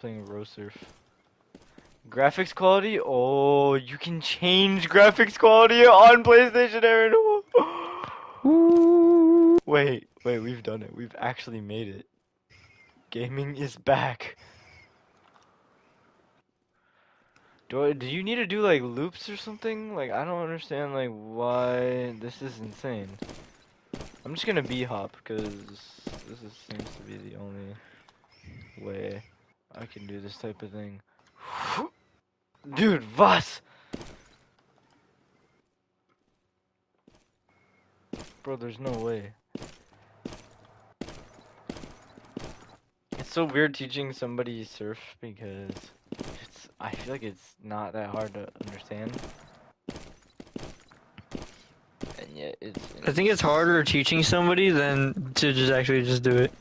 Playing row surf. Graphics quality? Oh, you can change graphics quality on PlayStation, Aaron. Wait, we've done it. We've actually made it. Gaming is back. Do you need to do like loops or something? Like I don't understand like why this is insane. I'm just gonna b-hop because seems to be the only way I can do this type of thing. Dude, was? Bro, there's no way. It's so weird teaching somebody surf because I feel like it's not that hard to understand. And yet I think it's harder teaching somebody than to just actually just do it.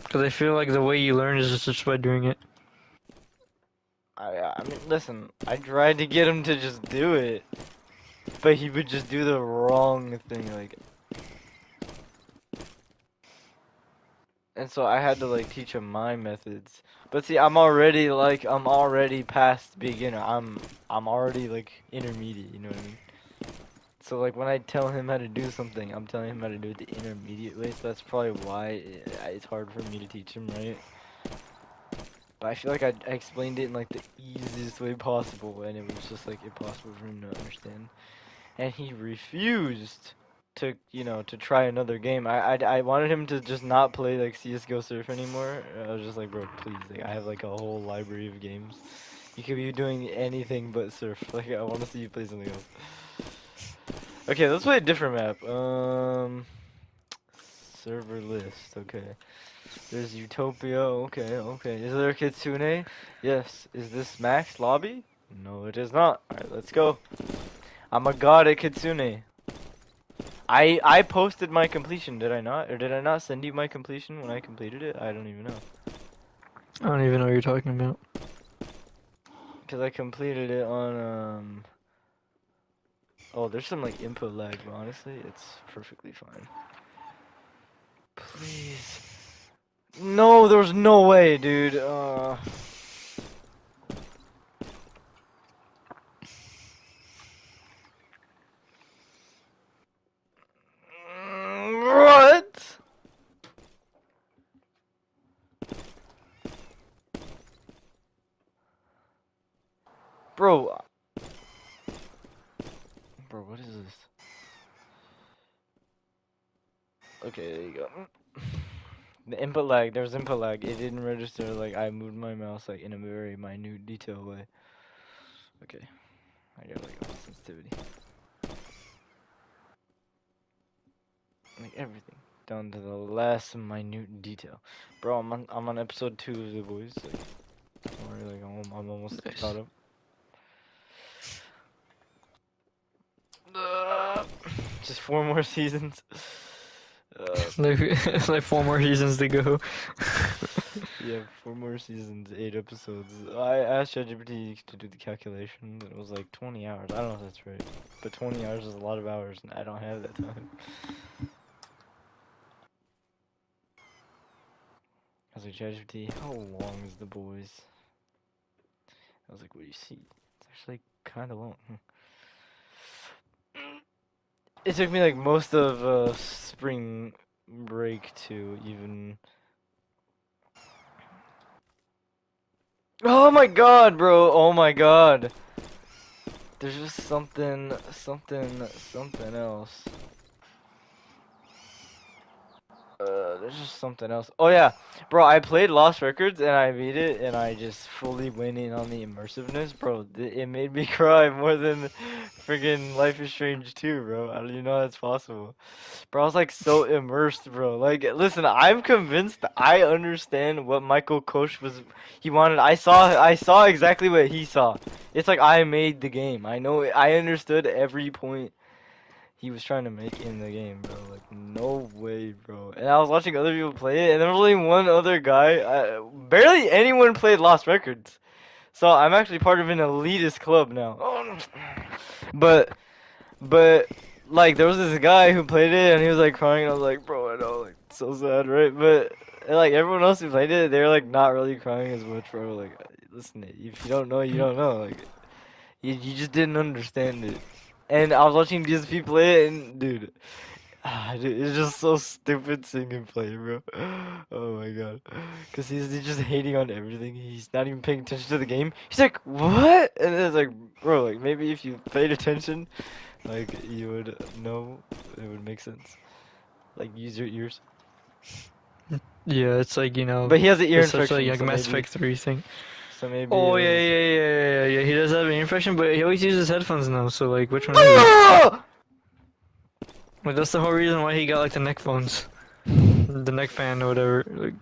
Because I feel like the way you learn is just by doing it. I mean, listen, I tried to get him to just do it, but he would just do the wrong thing, like. And so I had to like teach him my methods. But see, I'm already past beginner. I'm already like intermediate, you know what I mean? So like when I tell him how to do something, I'm telling him how to do it the intermediate way. So that's probably why it's hard for me to teach him, right? But I feel like I explained it in like the easiest way possible, and it was just like impossible for him to understand. And he refused to, you know, to try another game. I wanted him to just not play like CS:GO Surf anymore. I was just like, bro, please, like I have like a whole library of games. You could be doing anything but surf. Like I want to see you play something else. Okay, let's play a different map. Server list. Okay. There's Utopia. Okay. Is there a Kitsune? Yes. Is this Max lobby? No, it is not. Alright, let's go. I'm a god at Kitsune. I posted my completion, did I not? Or did I not send you my completion when I completed it? I don't even know. I don't even know what you're talking about. Because I completed it on, Oh, there's some, like, input lag, but honestly, it's perfectly fine. Please. No, there was no way, dude. What? Bro. Bro, what is this? Okay, there you go. The input lag, there was input lag. It didn't register, like, I moved my mouse, like, in a very minute detail way. Okay. I got, like, sensitivity. Like, everything. Down to the last minute detail. Bro, I'm on episode 2 of The Boys. Like, don't worry, like, I'm almost Nice. caught up. Just 4 more seasons. Like 4 more seasons to go. Yeah, 4 more seasons, 8 episodes. I asked ChatGPT to do the calculation, and it was like 20 hours. I don't know if that's right, but 20 hours is a lot of hours, and I don't have that time. I was like, ChatGPT, how long is The Boys? I was like, what do you see? It's actually kind of long. It took me like most of spring break to even. Oh my god, bro! Oh my god! There's just something else. There's just something else. Oh yeah, bro, I played Lost Records and I beat it and I just fully went in on the immersiveness, bro. It made me cry more than friggin' Life is Strange 2, bro. How do you know that's possible? Bro, I was like so immersed, bro. Like, listen, I'm convinced I understand what Michael Koch he wanted. I saw exactly what he saw. It's like I made the game. I understood every point he was trying to make in the game, bro. Like, no way, bro. And I was watching other people play it, and there was only one other guy. Barely anyone played Lost Records. So I'm actually part of an elitist club now. But, but, like, there was this guy who played it, and he was, like, crying, and I was like, bro, I know, like, so sad, right? But And, like everyone else who played it, they're like not really crying as much, bro. Like, listen, if you don't know, you don't know. Like, you just didn't understand it. And I was watching DSP play it, and dude, dude, it's just so stupid seeing him play, bro. Oh my god, cause he's just hating on everything. He's not even paying attention to the game. He's like, what? And it's like, bro, like maybe if you paid attention, like you would know, it would make sense. Like use your ears. Yeah, it's like, But he has an ear it's such infection, like so Mass maybe, Effect 3 thing. so maybe Oh, it yeah, was. yeah, yeah, yeah, yeah. He does have an ear infection, but he always uses headphones now, so, like, which one is it? Ah! Like, that's the whole reason why he got, like, the neck phones. The neck fan or whatever. Like,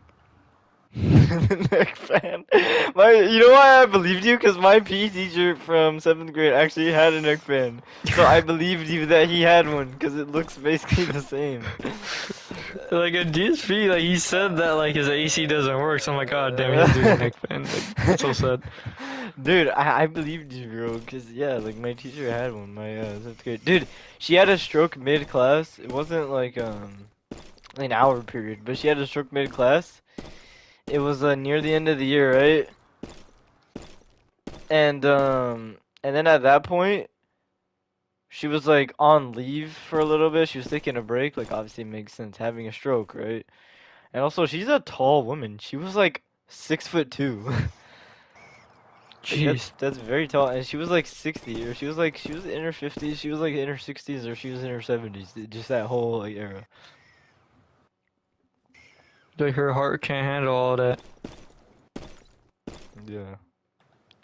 Neck fan. You know why I believed you? Because my PE teacher from 7th grade actually had a neck fan. So I believed you that he had one, because it looks basically the same. like a DSP, like, he said that, like, his AC doesn't work, so I'm like, oh, damn, he has to do the neck fan. Like, that's so sad. Dude, I believed you, bro. Because, yeah, like, my teacher had one, my 7th grade. Dude, she had a stroke mid-class. It wasn't, like, an hour period, but she had a stroke mid-class. It was near the end of the year, right? And then at that point, she was like on leave for a little bit. She was taking a break. Like obviously it makes sense having a stroke, right? And also she's a tall woman. She was like 6'2". Like Jeez. that's very tall. And she was like 60, or she was in her 50s. She was like in her 60s, or she was in her 70s. Just that whole like era. Like, her heart can't handle all that. Yeah.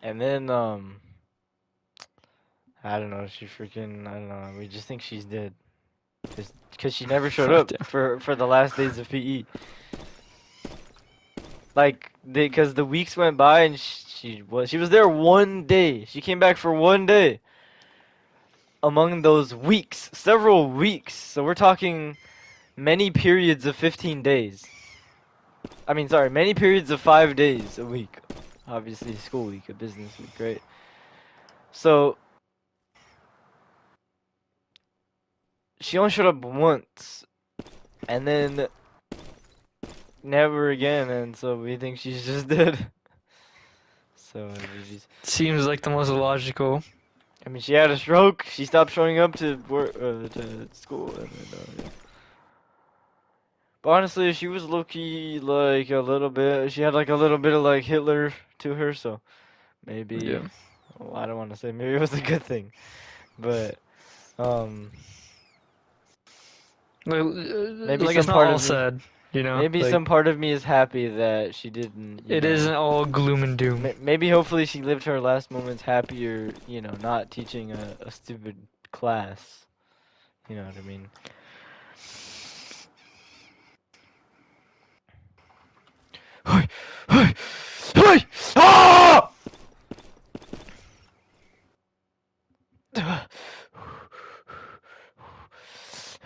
And then I don't know. I don't know. We just think she's dead. Cause she never showed God up damn. for the last days of PE. Like cause the weeks went by and she was there one day. She came back for one day. Among those weeks, several weeks. So we're talking many periods of 15 days. I mean, sorry, many periods of 5 days a week. Obviously, school week, a business week, right? So she only showed up once, and then never again. And so we think she's just dead. So GG's. Seems like the most logical. I mean, she had a stroke. She stopped showing up to work, to school, and then yeah. But honestly, she was low-key like a little bit. She had like a little bit of like Hitler to her, so maybe. Yeah. Well, I don't want to say maybe it was a good thing, but um, maybe Like, it's some not part all of me, sad, you know? maybe Like, some part of me is happy that she didn't, it isn't all gloom and doom. maybe hopefully she lived her last moments happier, not teaching a stupid class. You know what I mean? Hey, hey, hey! Ah!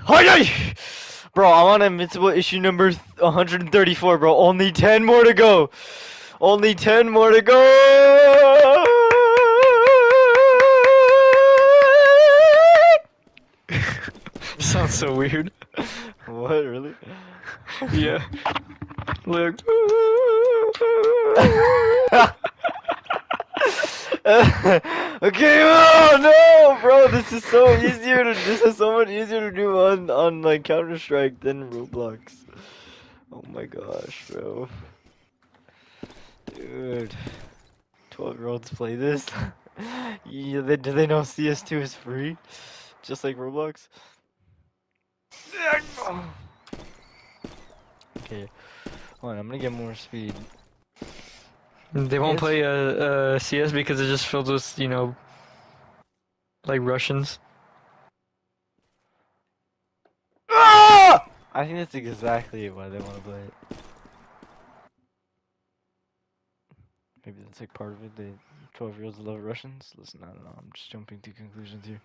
Hey! Bro, I'm on Invincible issue number 134, bro. Only 10 more to go. Only 10 more to go. Sounds so weird. What, really? Yeah. Look. Okay, oh no, bro, this is so much easier to do on like Counter-Strike than Roblox. Oh my gosh, bro. Dude, 12-year-olds play this? Yeah, do they know CS2 is free? Just like Roblox? Okay, hold on, I'm gonna get more speed. They won't It's play CS because it's just filled with, like Russians. Ah! I think that's exactly why they want to play it. Maybe that's like part of it. 12-year-olds love Russians. Listen, I don't know. I'm just jumping to conclusions here.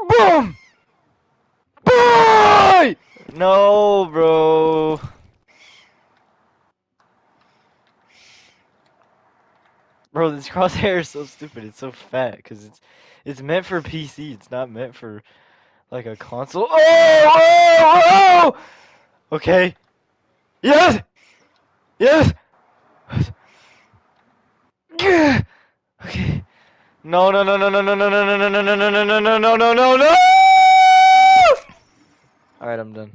Boom! Boy! No, bro. Bro, this crosshair is so stupid. It's so fat because it's meant for PC. It's not meant for like a console. Oh! Oh! Oh! Okay. Yes! Yes! Yeah! Okay. No, no, no, no, no, no, no, no, no, no, no, no, no, no, no, no, no, no, no! Alright, I'm done.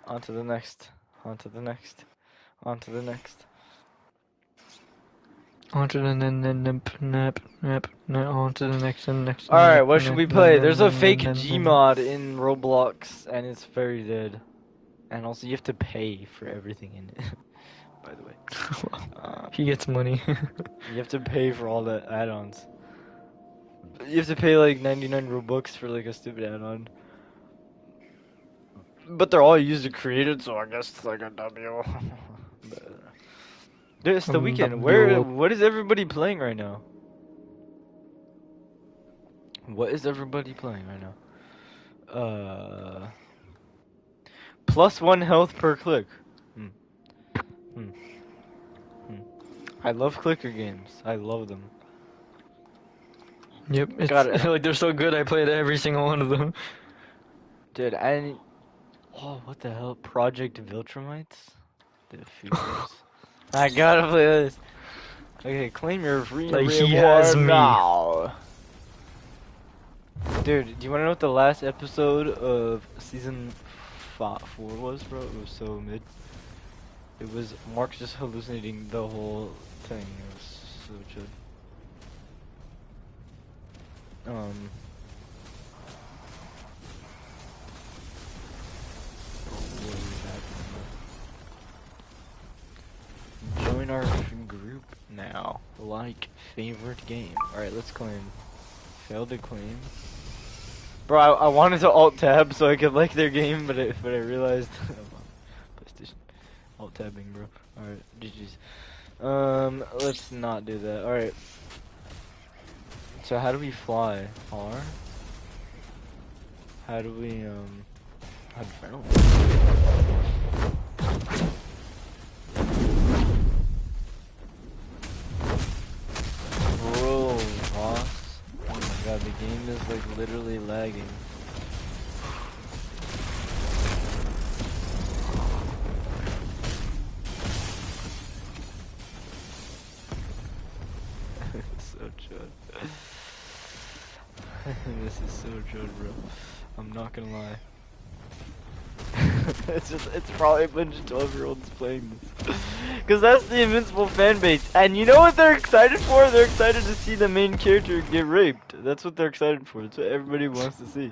On to the next. On to the next. On to the next. On to the on to the next and next and Alright, next what should we play? There's a fake and Gmod in Roblox, and it's very dead. And also, you have to pay for everything in it, by the way. he gets money. You have to pay for all the add-ons. You have to pay like 99 Robux for like a stupid add-on. But they're all user created, so I guess it's like a W. But, dude, it's the weekend. W. What is everybody playing right now? What is everybody playing right now? +1 health per click. Hmm. Hmm. Hmm. I love clicker games. I love them. Yep, it's Got it. like they're so good. I played every single one of them. Dude, oh, what the hell? Project Viltrumites? Diffusers. I gotta play this. Okay, claim your free Like he has reward me. now. Dude, do you wanna know what the last episode of season 4 was, bro? It was so mid. It was Mark just hallucinating the whole thing. It was so chill. Um, what is happening? Join our group now. Like favorite game. Alright, let's claim. Failed to claim. Bro, I wanted to alt tab so I could like their game, but I realized PlayStation alt tabbing, bro. Alright, GG's. Let's not do that. Alright. So how do we fly? R? How do we how do I don't Bro, boss. Oh my god, the game is like literally lagging. It's so chud. This is so chud, bro. I'm not gonna lie. It's probably a bunch of 12-year-olds playing this. Cause that's the Invincible fan base. And you know what they're excited for? They're excited to see the main character get raped. That's what they're excited for. That's what everybody wants to see.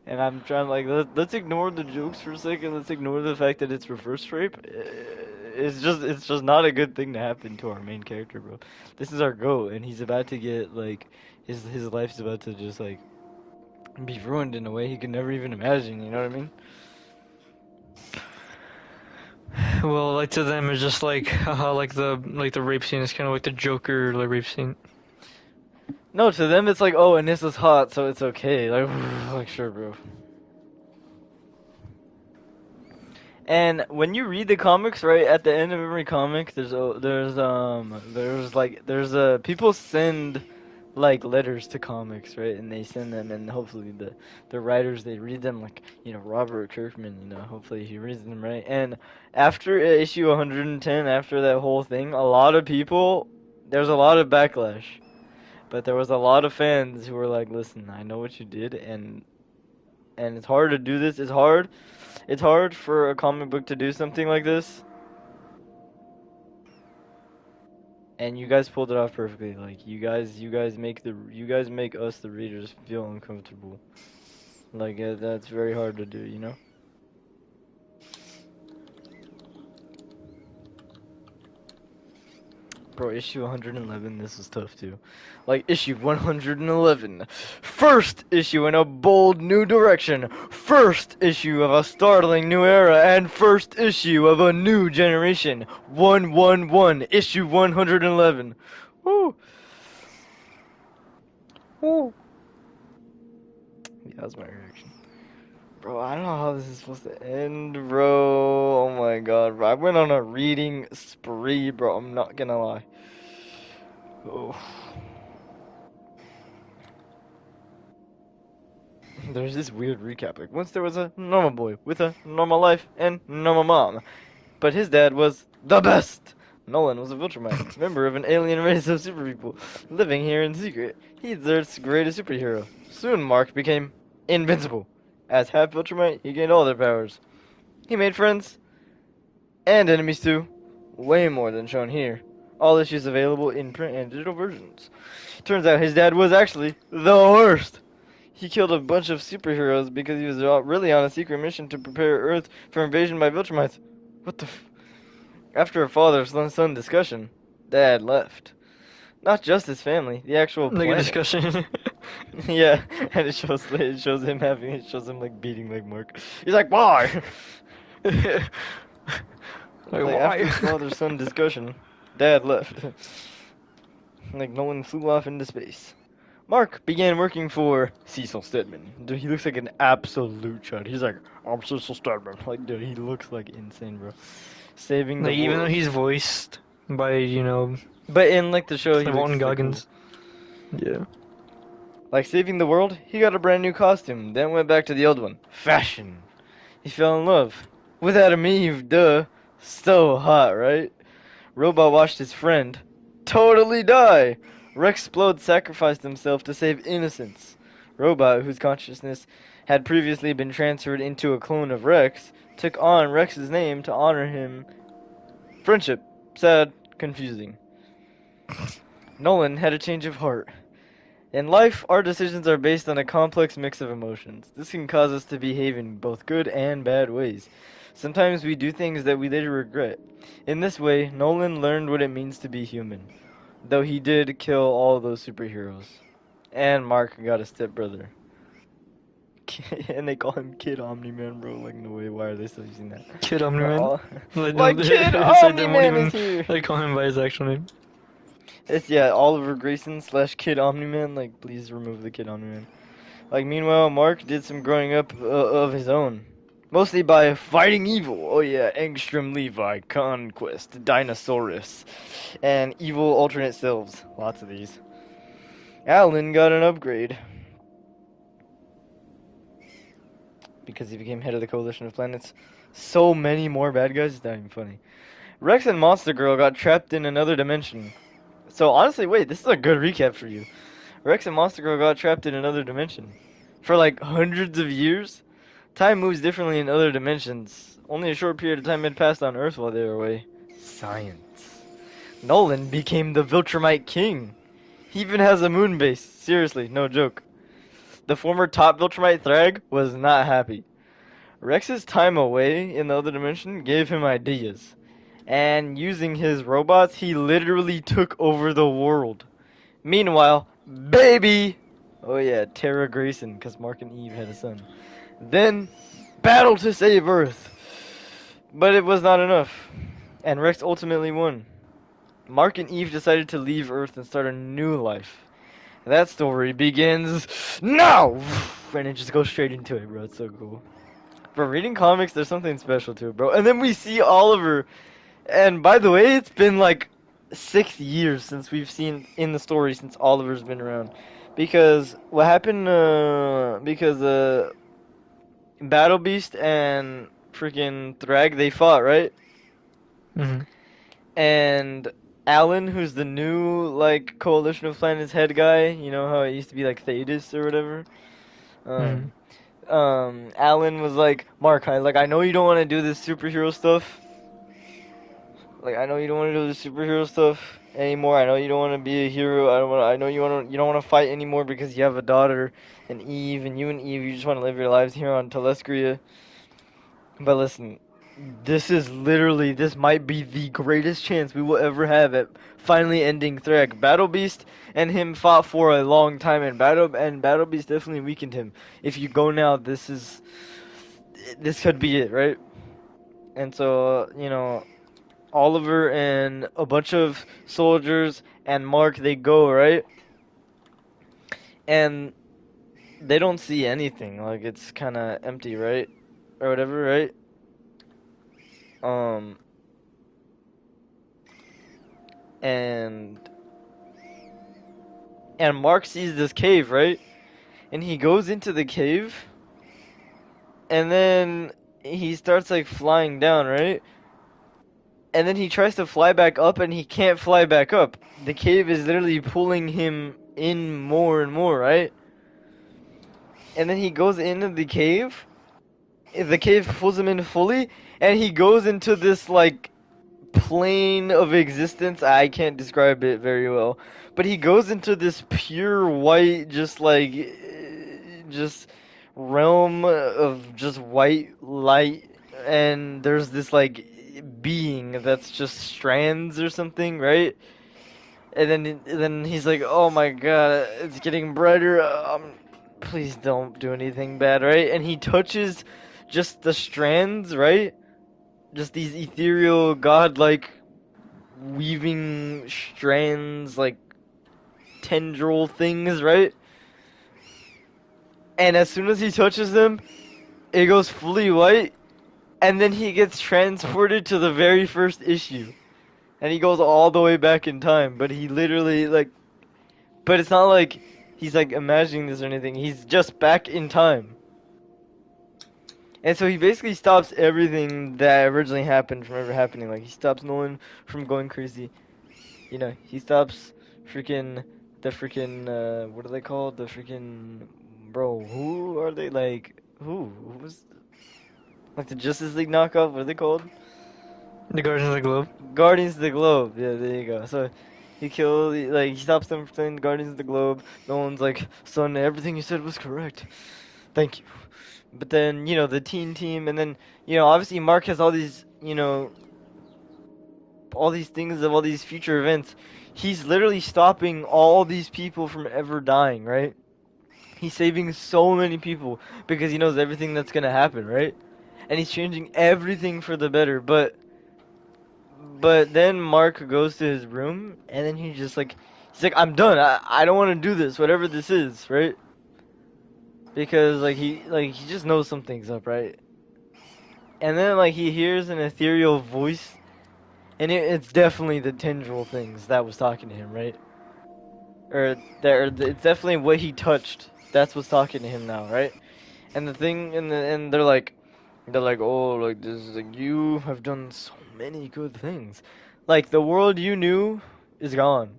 And I'm trying to like, let's ignore the jokes for a second. Let's ignore the fact that it's reverse rape. It's just not a good thing to happen to our main character, bro. This is our goal, and he's about to get like, his life's about to just like, be ruined in a way he could never even imagine, you know what I mean? Well, like to them, it's just like haha, like the rape scene is kind of like the Joker like rape scene. No, to them it's like, oh, and this is hot, so it's okay. Like, like sure, bro. And when you read the comics, right at the end of every comic, there's people send like letters to comics, right? And they send them, and hopefully the writers they read them, like Robert Kirkman, hopefully he reads them, right? And after issue 110, after that whole thing, a lot of people, there's a lot of backlash. But there was a lot of fans who were like, "Listen, I know what you did, and it's hard to do this. It's hard. It's hard for a comic book to do something like this. And you guys pulled it off perfectly. Like you guys make us the readers feel uncomfortable. Like that's very hard to do, you know." Bro, issue 111, this was tough too. Like, issue 111. First issue in a bold new direction. First issue of a startling new era. And first issue of a new generation. 111. Issue 111. Woo! Woo! Yeah, that was my reaction. Bro, I don't know how this is supposed to end, bro. Oh my god, bro. I went on a reading spree, bro. I'm not gonna lie. Oh. There's this weird recap. Like, once there was a normal boy with a normal life and normal mom. But his dad was the best. Nolan was a Viltrumite, member of an alien race of super people, living here in secret. He's Earth's greatest superhero. Soon Mark became invincible. As half Viltrumite, he gained all their powers. He made friends, and enemies too. Way more than shown here. All issues available in print and digital versions. Turns out his dad was actually the worst. He killed a bunch of superheroes because he was really on a secret mission to prepare Earth for invasion by Viltrumites. What the After a father-son discussion, Dad left. Not just his family, the actual Like a planet. discussion. Yeah, and it shows him like beating like Mark. He's like, why? Like Like why? after the father-son discussion, Dad left. Like no one flew off into space. Mark began working for Cecil Stedman. Dude, he looks like an absolute chud. He's like, I'm Cecil Stedman. Like, dude, he looks like insane, bro. Saving the Like even though world. he's voiced by But in like the show, he looks Walton still cool. Goggins. Yeah. Like saving the world, he got a brand new costume, then went back to the old one. Fashion. He fell in love with Adam Eve, duh. So hot, right? Robot watched his friend totally die. Rex Splode sacrificed himself to save innocence. Robot, whose consciousness had previously been transferred into a clone of Rex, took on Rex's name to honor him. Friendship. Sad. Confusing. Nolan had a change of heart. In life, our decisions are based on a complex mix of emotions. This can cause us to behave in both good and bad ways. Sometimes we do things that we later regret. In this way, Nolan learned what it means to be human, though he did kill all those superheroes. And Mark got a stepbrother. And they call him Kid Omni-Man, bro. Like, no way, why are they still using that? Kid But Omni-Man. all, Like, no, like, Kid it's like they won't Omni-Man is even here! like call him by his actual name. It's, yeah, Oliver Grayson slash Kid Omni-Man. Like, please remove the Kid Omni-Man. Like, meanwhile, Mark did some growing up of his own. Mostly by fighting evil. Oh yeah, Engstrom Levi, Conquest, Dinosaurus, and evil alternate selves. Lots of these. Alan got an upgrade. Because he became head of the Coalition of Planets. So many more bad guys, it's not even funny. Rex and Monster Girl got trapped in another dimension. So honestly, wait, this is a good recap for you. Rex and Monster Girl got trapped in another dimension. For like hundreds of years? Time moves differently in other dimensions. Only a short period of time had passed on Earth while they were away. Science. Nolan became the Viltrumite king. He even has a moon base. Seriously, no joke. The former top Viltrumite Thrag was not happy. Rex's time away in the other dimension gave him ideas. And using his robots, he literally took over the world. Meanwhile, baby! Oh yeah, Tara Grayson, because Mark and Eve had a son. Then, battle to save Earth. But it was not enough. And Rex ultimately won. Mark and Eve decided to leave Earth and start a new life. That story begins now! And it just goes straight into it, bro. It's so cool. For reading comics, there's something special to it, bro. And then we see Oliver. And by the way, it's been like 6 years since we've seen in the story since Oliver's been around. Because what happened, Battle Beast and freaking Thrag, they fought, right? Mm-hmm. And Alan, who's the new, like, Coalition of Planets head guy, you know how it used to be, like, Thetis or whatever? Mm-hmm. Um, Alan was like, Mark, I know you don't want to do this superhero stuff. Like, I know you don't want to do this superhero stuff anymore. I know you don't want to be a hero. I know you don't want to fight anymore because you have a daughter and Eve, and you just want to live your lives here on Telescria. But listen, this might be the greatest chance we will ever have at finally ending Threk. Battle Beast and him fought for a long time, and Battle Beast definitely weakened him. If you go now, this could be it, right? And so, Oliver and a bunch of soldiers and Mark, they go, right? And they don't see anything. Like, it's kind of empty, right? Or whatever, right? Um, and Mark sees this cave, right? And he goes into the cave, and then he starts like flying down, right? and then he tries to fly back up and he can't fly back up. The cave is literally pulling him in more and more, right? And then he goes into the cave. The cave pulls him in fully, and he goes into this like plane of existence. I can't describe it very well, but he goes into this pure white, just like just realm of just white light, and there's this like being that's just strands or something, right? And then he's like, "Oh my god, it's getting brighter. Please don't do anything bad, right?" And he touches just the strands, right? Just these ethereal, godlike weaving strands, like tendril things, right? And as soon as he touches them, it goes fully white, and then he gets transported to the very first issue. And he goes all the way back in time, but he literally, like, but it's not like he's, like, imagining this or anything. He's just back in time. And so he basically stops everything that originally happened from ever happening. Like, he stops Nolan from going crazy. You know, he stops freaking the freaking what are they called? The freaking bro. Who are they? Like who was like the Justice League knockoff? What are they called? The Guardians of the Globe. Guardians of the Globe. Yeah, there you go. So he kills like he stops them from saying the Guardians of the Globe. No one's like, son, everything you said was correct. Thank you. But then the teen team, and then obviously Mark has all these all these things of all these future events. He's literally stopping all these people from ever dying, right? He's saving so many people because he knows everything that's gonna happen, right? And he's changing everything for the better. But then Mark goes to his room and then he's like, I'm done. I don't want to do this, whatever this is, right? Because he just knows something's up, right? And then like he hears an ethereal voice, and it's definitely the tendril things that was talking to him, right? It's definitely what he touched. That's what's talking to him now, right? And the thing, and they're like, oh, like this is like you have done so many good things. Like the world you knew is gone.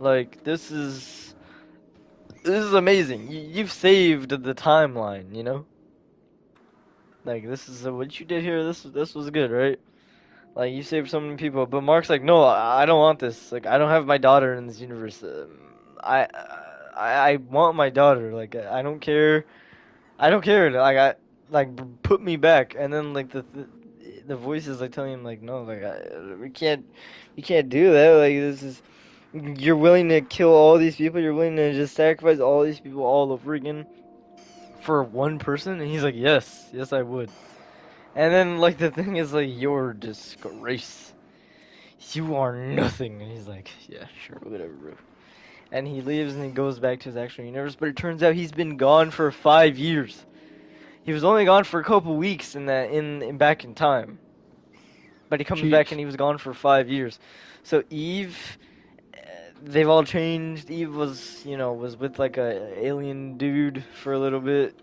Like this is amazing. You've saved the timeline, you know. Like this is what you did here. This was good, right? Like you saved so many people. But Mark's like, no, I don't want this. Like I don't have my daughter in this universe. I want my daughter. Like I don't care. I don't care. Put me back. And then like the voice is like telling him like no, like we can't do that. Like this is you're willing to kill all these people. You're willing to just sacrifice all these people all over again for one person. And he's like, yes, I would. And then like the thing is like you're disgrace. You are nothing. And he's like, yeah, sure, whatever, bro. And he leaves and he goes back to his actual universe. But it turns out he's been gone for 5 years. He was only gone for a couple weeks in back in time. But he comes back Jeez. and he was gone for 5 years. So Eve, they've all changed. Eve was with like a alien dude for a little bit.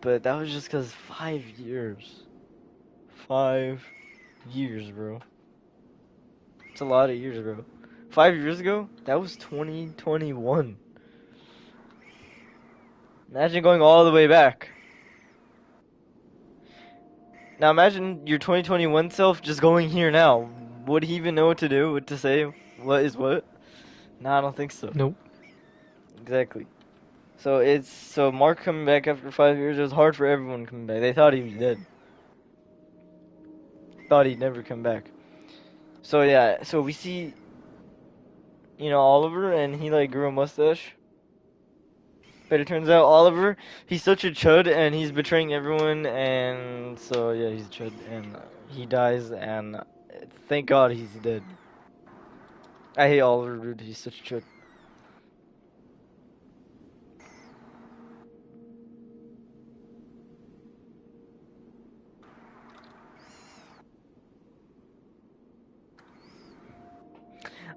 But that was just because 5 years. 5 years, bro. It's a lot of years, bro. 5 years ago, that was 2021. Imagine going all the way back. Now imagine your 2021 self just going here now. Would he even know what to do? What to say? What is what? No, I don't think so. Nope. Exactly. So Mark coming back after 5 years. It was hard for everyone coming back. They thought he was dead. Thought he'd never come back. So yeah. So we see, Oliver, and he like grew a mustache. But it turns out Oliver, he's such a chud, and he's betraying everyone, and so yeah, he's a chud, and he dies, and thank God he's dead. I hate Oliver, dude. He's such a chud.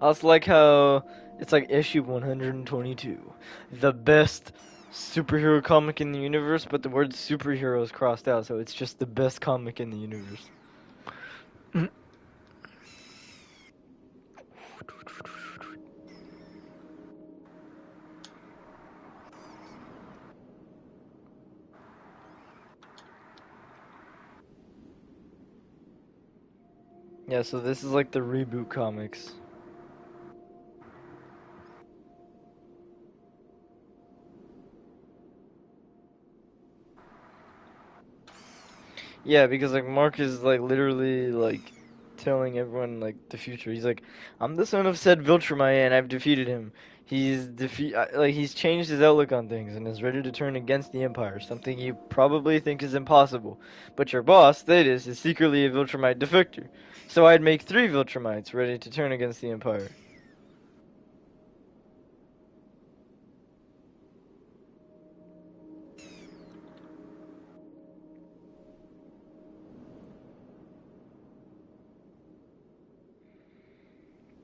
I also like how it's like issue 122, the best superhero comic in the universe, but the word superhero is crossed out, so it's just the best comic in the universe. Yeah, so this is like the reboot comics. Yeah, because like Mark is like literally like telling everyone like the future. He's like, I'm the son of said Viltrumite and I've defeated him. He's changed his outlook on things and is ready to turn against the Empire, something you probably think is impossible. But your boss, Thetis, is secretly a Viltrumite defector. So I'd make 3 Viltrumites ready to turn against the Empire.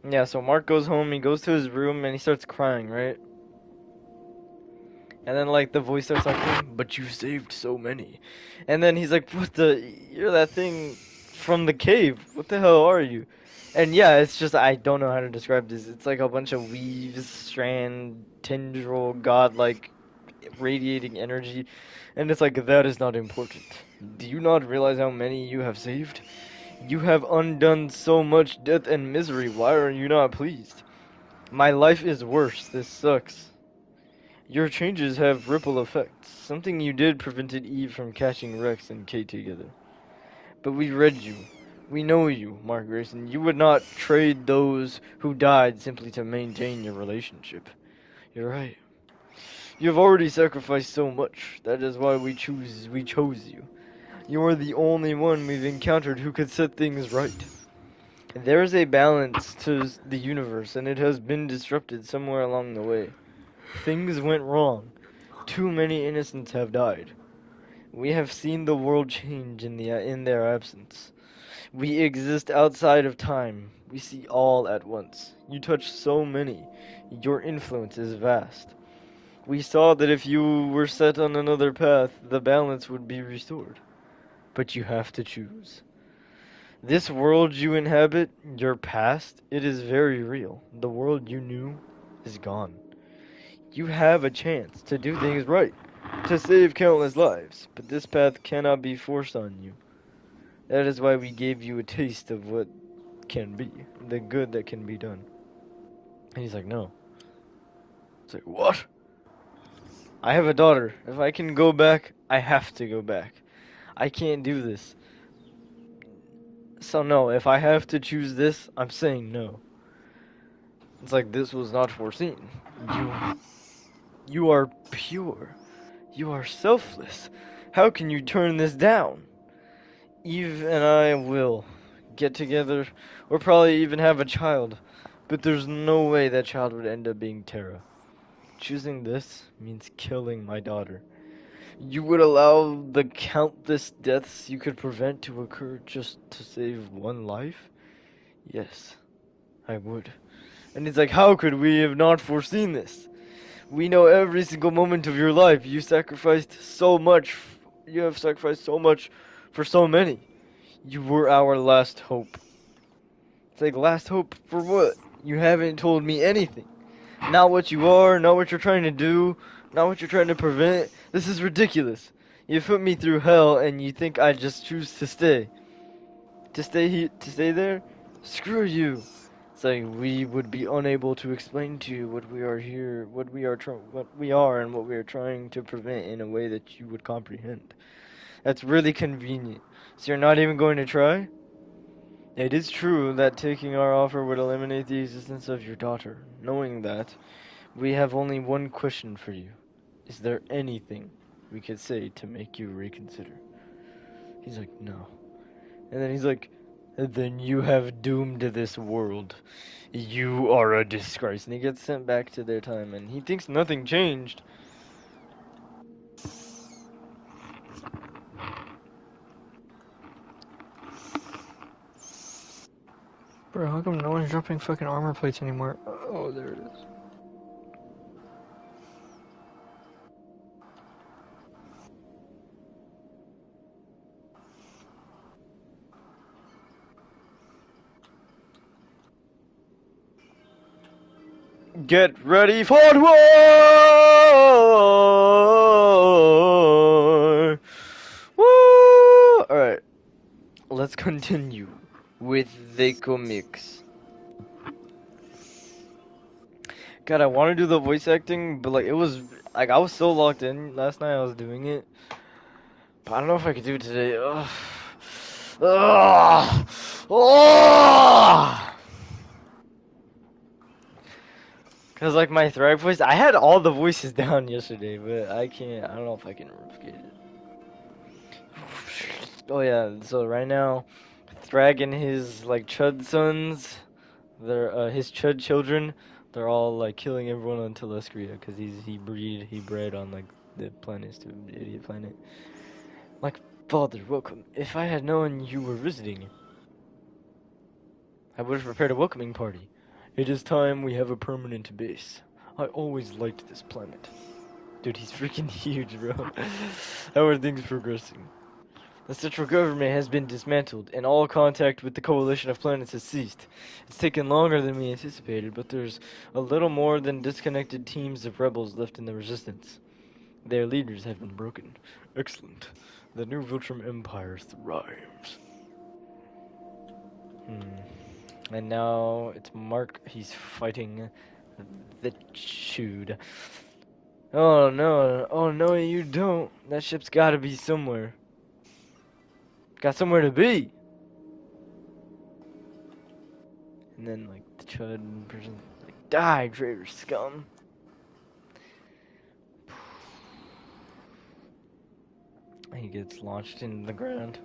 Yeah, so Mark goes home, he goes to his room and he starts crying, right? And then like the voice starts talking, but you saved so many. And then he's like, "What the? You're that thing from the cave. What the hell are you?" And yeah, it's just I don't know how to describe this. It's like a bunch of weaves, strand, tendril, godlike radiating energy, and it's like that is not important. Do you not realize how many you have saved? You have undone so much death and misery. Why are you not pleased? My life is worse. This sucks. Your changes have ripple effects. Something you did prevented Eve from catching Rex and Kate together. But we read you. We know you, Mark Grayson. You would not trade those who died simply to maintain your relationship. You're right. You have already sacrificed so much. That is why we chose you. You are the only one we've encountered who could set things right. There is a balance to the universe, and it has been disrupted somewhere along the way. Things went wrong. Too many innocents have died. We have seen the world change in their absence. We exist outside of time. We see all at once. You touch so many. Your influence is vast. We saw that if you were set on another path, the balance would be restored. But you have to choose. This world you inhabit, your past, it is very real. The world you knew is gone. You have a chance to do things right, to save countless lives, but this path cannot be forced on you. That is why we gave you a taste of what can be, the good that can be done. And he's like, no. It's like, what? I have a daughter. If I can go back, I have to go back. I can't do this. So no, if I have to choose this, I'm saying no. It's like this was not foreseen. You are pure. You are selfless. How can you turn this down? Eve and I will get together, or probably even have a child, but there's no way that child would end up being Terra. Choosing this means killing my daughter. You would allow the countless deaths you could prevent to occur just to save one life? Yes, I would. And it's like, how could we have not foreseen this? We know every single moment of your life. You sacrificed so much. You have sacrificed so much for so many. You were our last hope. It's like, last hope for what? You haven't told me anything. Not what you are, not what you're trying to do, not what you're trying to prevent. This is ridiculous. You put me through hell and you think I just choose to stay. To stay here, to stay there? Screw you. It's like we would be unable to explain to you what we are here, what we are and what we are trying to prevent in a way that you would comprehend. That's really convenient. So you're not even going to try? It is true that taking our offer would eliminate the existence of your daughter. Knowing that, we have only one question for you. Is there anything we could say to make you reconsider? He's like, no. And then he's like, then you have doomed this world. You are a disgrace. And he gets sent back to their time, and he thinks nothing changed. Bro, how come no one's dropping fucking armor plates anymore? Oh, there it is. Get ready for war! Woo! Alright, let's continue with the comics. God, I want to do the voice acting, but like it was like I was so locked in last night. I was doing it, but I don't know if I could do it today. Ugh. Ugh. Ugh. Cause like my Thrag voice, I had all the voices down yesterday, but I can't. I don't know if I can replicate it. Oh yeah, so right now, Thrag and his like Chud sons, they're his Chud children, they're all like killing everyone on Telescria because he bred on like the planets to an idiot planet. Like, father, welcome. If I had known you were visiting, I would have prepared a welcoming party. It is time we have a permanent base. I always liked this planet. Dude, he's freaking huge, bro. How are things progressing? The central government has been dismantled, and all contact with the coalition of planets has ceased. It's taken longer than we anticipated, but there's a little more than disconnected teams of rebels left in the resistance. Their leaders have been broken. Excellent. The new Viltrum Empire thrives. And now it's Mark. He's fighting the Chud. Oh no, oh no, you don't. That ship's gotta be somewhere. Got somewhere to be. And then, like, the Chud person, like, die, traitor scum. He gets launched into the ground.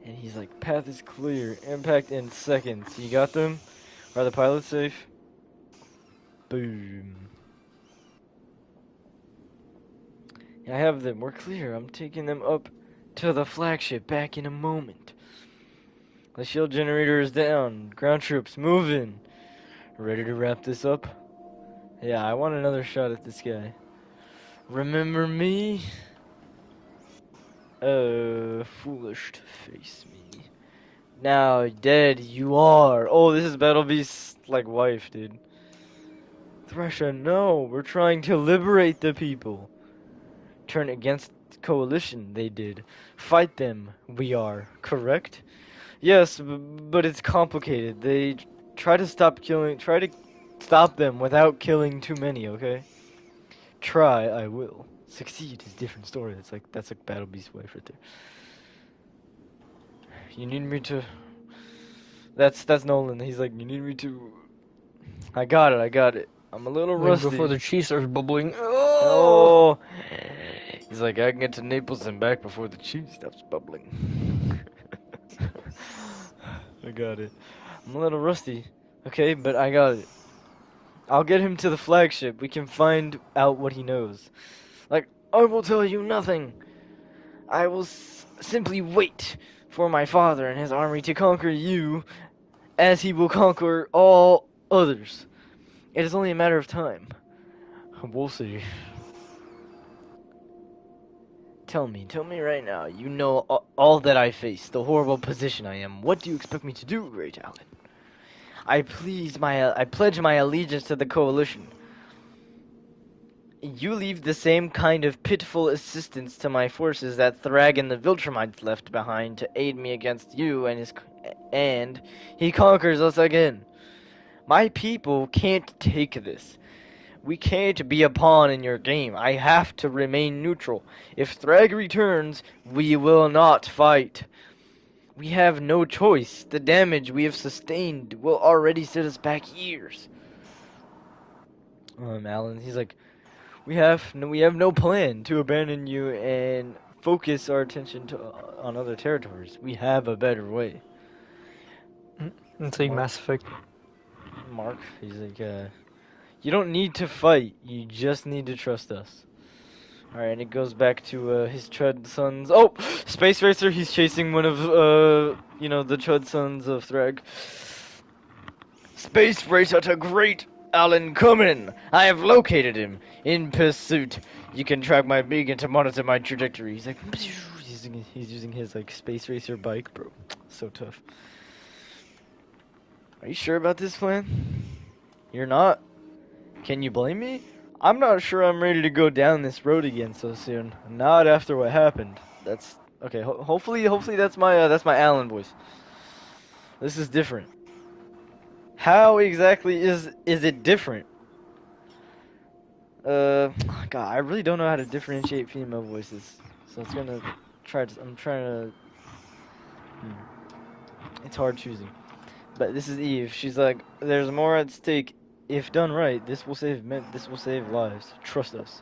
And he's like, path is clear. Impact in seconds. You got them? Are the pilots safe? Boom. I have them. We're clear. I'm taking them up to the flagship back in a moment. The shield generator is down. Ground troops, move in. Ready to wrap this up? Yeah, I want another shot at this guy. Remember me? Foolish to face me. Now dead you are. Oh, this is Battle Beast's, like, wife, dude. Thresha, no. We're trying to liberate the people. Turn against coalition, they did. Fight them, we are. Correct? Yes, but it's complicated. They try to stop them without killing too many, okay? Try, I will. Succeed is a different story. That's like Battle Beast's wife right there. You need me to That's Nolan. He's like, you need me to I got it. I'm a little Like before rusty. the cheese starts bubbling. Oh! Oh he's like, I can get to Naples and back before the cheese stops bubbling. I got it. I'm a little rusty. Okay, but I got it. I'll get him to the flagship. We can find out what he knows. Like, I will tell you nothing. I will simply wait for my father and his army to conquer you, as he will conquer all others. It is only a matter of time. We'll see. Tell me right now. You know all that I face, the horrible position I am. What do you expect me to do, Great Allen? I pledge my allegiance to the coalition. You leave the same kind of pitiful assistance to my forces that Thrag and the Viltrumites left behind to aid me against you and he conquers us again. My people can't take this. We can't be a pawn in your game. I have to remain neutral. If Thrag returns, we will not fight. We have no choice. The damage we have sustained will already set us back years. Alan, he's like, we have no plan to abandon you and focus our attention on other territories. We have a better way. It's like Mark, Mass Effect. Mark, he's like, you don't need to fight. You just need to trust us. Alright, and it goes back to his Chud sons. Oh, Space Racer. He's chasing one of the Chud sons of Thrag. Space Racer to Great Alan Cumin. I have located him. In pursuit. You can track my beacon to monitor my trajectory. He's like, he's using his like Space Racer bike, bro. So tough. Are you sure about this plan? You're not? Can you blame me? I'm not sure I'm ready to go down this road again so soon. Not after what happened. That's okay. Hopefully that's my Alan voice. This is different. How exactly is it different? Uh, God, I really don't know how to differentiate female voices. So it's gonna try to. I'm trying to. Hmm. It's hard choosing. But this is Eve. She's like, "There's more at stake. If done right, this will save men. This will save lives. Trust us."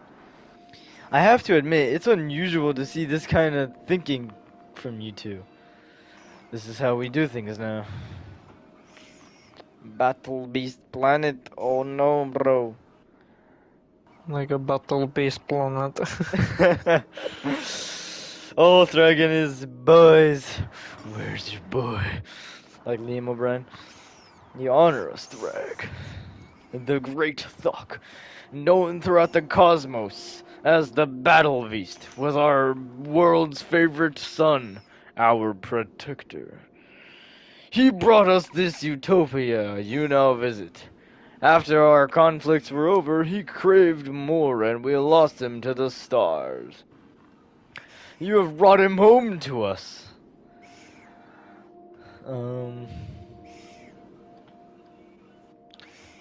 I have to admit, it's unusual to see this kind of thinking from you two. This is how we do things now. Battle Beast Planet? Oh no, bro. Like a battle-based planet. Oh, Thrag and his boys. Where's your boy? Like Liam O'Brien. You honor us, Thrag. The Great Thok, known throughout the cosmos as the Battle Beast, was our world's favorite son, our protector. He brought us this utopia you now visit. After our conflicts were over, he craved more and we lost him to the stars. You have brought him home to us. Um,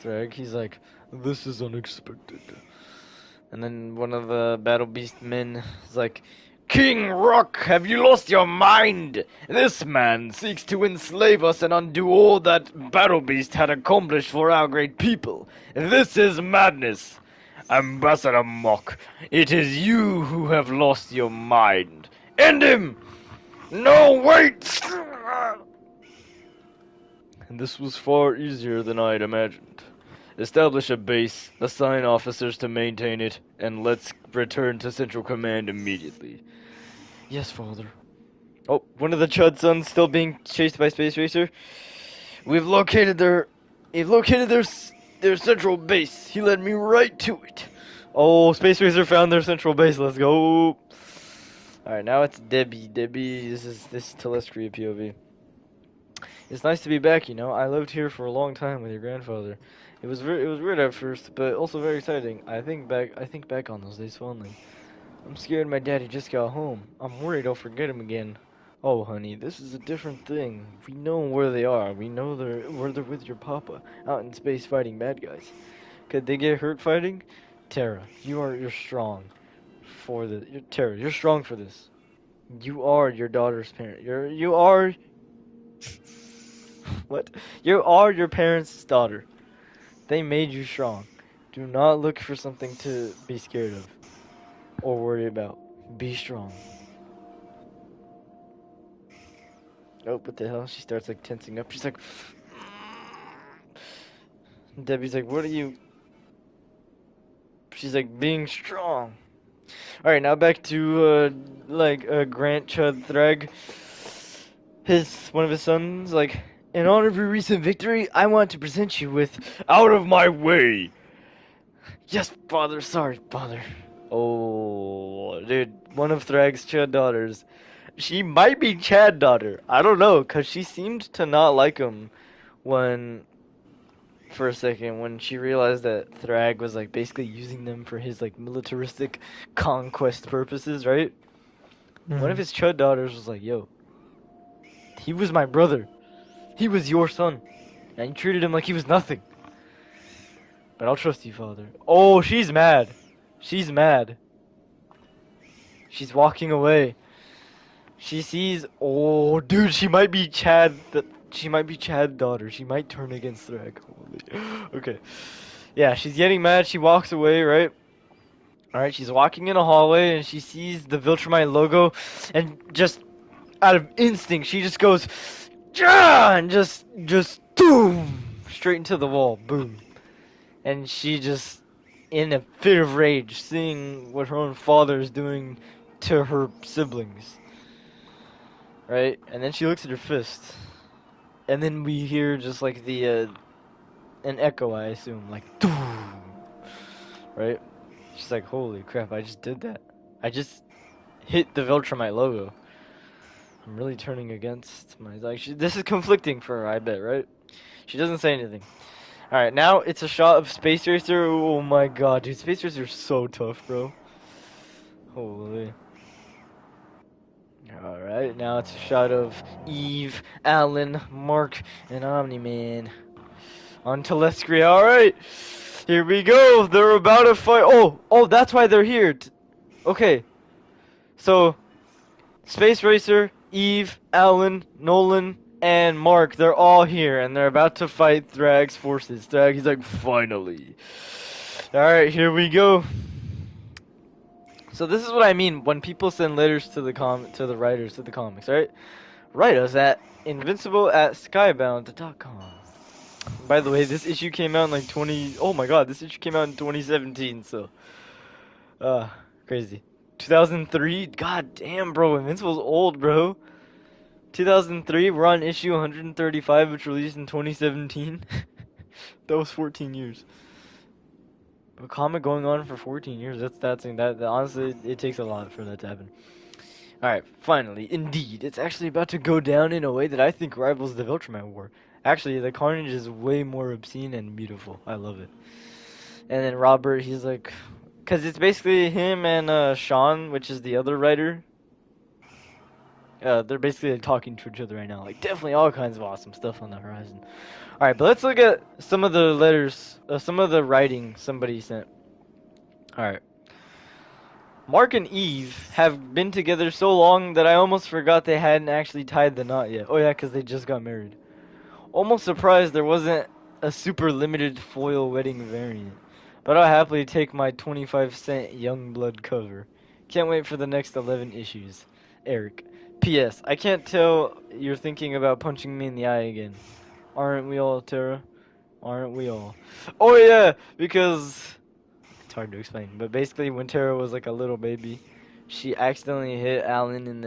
Thrag, he's like, this is unexpected. And then one of the Battle Beast men is like, King Rock, have you lost your mind? This man seeks to enslave us and undo all that Battle Beast had accomplished for our great people. This is madness. Ambassador Mock, it is you who have lost your mind. End him! No, wait! And this was far easier than I had imagined. Establish a base, assign officers to maintain it, and let's return to Central Command immediately. Yes, Father. Oh, one of the Chud sons still being chased by Space Racer. We've located their... We've located their central base. He led me right to it. Oh, Space Racer found their central base. Let's go. Alright, now it's Debbie. Debbie, this is Telestria POV. It's nice to be back, you know. I lived here for a long time with your grandfather. It was weird at first, but also very exciting. I think back on those days fondly. I'm scared my daddy just got home. I'm worried I'll forget him again. Oh, honey, this is a different thing. We know where they are. We know where they're with your papa, out in space fighting bad guys. Could they get hurt fighting? Tara, you're strong for this. Tara, you're strong for this. You are your daughter's parent. You are what? You are your parents' daughter. They made you strong. Do not look for something to be scared of or worry about. Be strong. Oh, what the hell? She starts like tensing up. She's like, Debbie's like, what are you? She's like, being strong. All right, now back to Grant Chud Thrag. One of his sons, like, in honor of your recent victory, I want to present you with out of my way. Yes, father. Sorry, father. Oh, dude, one of Thrag's Chad daughters. She might be Chad daughter. I don't know, cause she seemed to not like him when, for a second, when she realized that Thrag was like basically using them for his like militaristic conquest purposes, right? One of his Chud daughters was like, "Yo, he was my brother. He was your son, and you treated him like he was nothing. But I'll trust you, father." Oh, she's mad. She's mad. She's walking away. She sees, oh, dude, she might be Chad. She might be Chad's daughter. She might turn against Thrag. Holy. Okay. Yeah, she's getting mad. She walks away, right? All right. She's walking in a hallway and she sees the Viltrumite logo, and just out of instinct, she just goes, "Ja!" and just boom, straight into the wall. Boom. And she just, in a fit of rage, seeing what her own father is doing to her siblings. Right? And then she looks at her fist. And then we hear just like an echo, I assume, like, doom, right? She's like, holy crap, I just did that. I just hit the Viltrumite logo. I'm really turning against my, like, this is conflicting for her, I bet, right? She doesn't say anything. Alright, now it's a shot of Space Racer. Oh my god, dude, Space Racer's so tough, bro. Holy. All right, now it's a shot of Eve, Alan, Mark, and Omni-Man. On to Lezgoo. All right, here we go. They're about to fight. Oh, that's why they're here. Okay, so Space Racer, Eve, Alan, Nolan, and Mark, they're all here, and they're about to fight Thrag's forces. Thrag, he's like, finally. Alright, here we go. So this is what I mean when people send letters to the writers to the comics, right? Write us at invincible at skybound.com. By the way, this issue came out in like 20. Oh my god, this issue came out in 2017, so. Uh, crazy. 2003? God damn, bro. Invincible's old, bro. 2003, we're on issue 135, which released in 2017. That was 14 years. A comic going on for 14 years, that honestly, it takes a lot for that to happen. Alright, finally, indeed, it's actually about to go down in a way that I think rivals the Viltruman War. Actually, the carnage is way more obscene and beautiful. I love it. And then Robert, he's like, because it's basically him and Sean, which is the other writer. They're basically like, talking to each other right now. Like, definitely all kinds of awesome stuff on the horizon. Alright, but let's look at some of the letters, some of the writing somebody sent. Alright. Mark and Eve have been together so long that I almost forgot they hadn't actually tied the knot yet. Oh yeah, because they just got married. Almost surprised there wasn't a super limited foil wedding variant. But I'll happily take my 25-cent Youngblood cover. Can't wait for the next 11 issues. Eric. P.S. I can't tell you're thinking about punching me in the eye again. Aren't we all, Tara? Aren't we all? Oh yeah, because it's hard to explain, but basically when Tara was like a little baby, she accidentally hit Alan in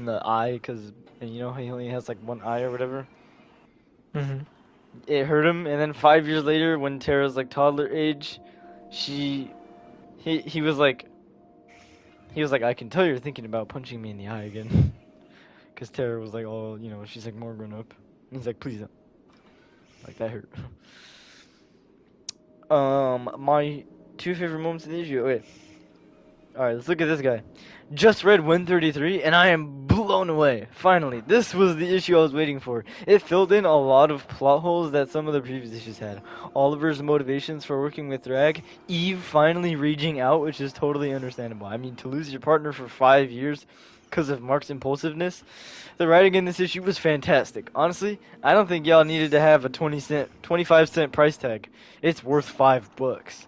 the eye because you know he only has like one eye or whatever. Mm-hmm. It hurt him, and then 5 years later, when Tara's like toddler age, she he was like I can tell you're thinking about punching me in the eye again, because Tara was like all she's like more grown up. And he's like please don't. Like that hurt. My two favorite moments in the issue. Wait. Alright, let's look at this guy. Just read 133, and I am blown away. Finally, this was the issue I was waiting for. It filled in a lot of plot holes that some of the previous issues had. Oliver's motivations for working with Thrag, Eve finally reaching out, which is totally understandable. I mean, to lose your partner for 5 years because of Mark's impulsiveness. The writing in this issue was fantastic. Honestly, I don't think y'all needed to have a 25-cent price tag. It's worth $5.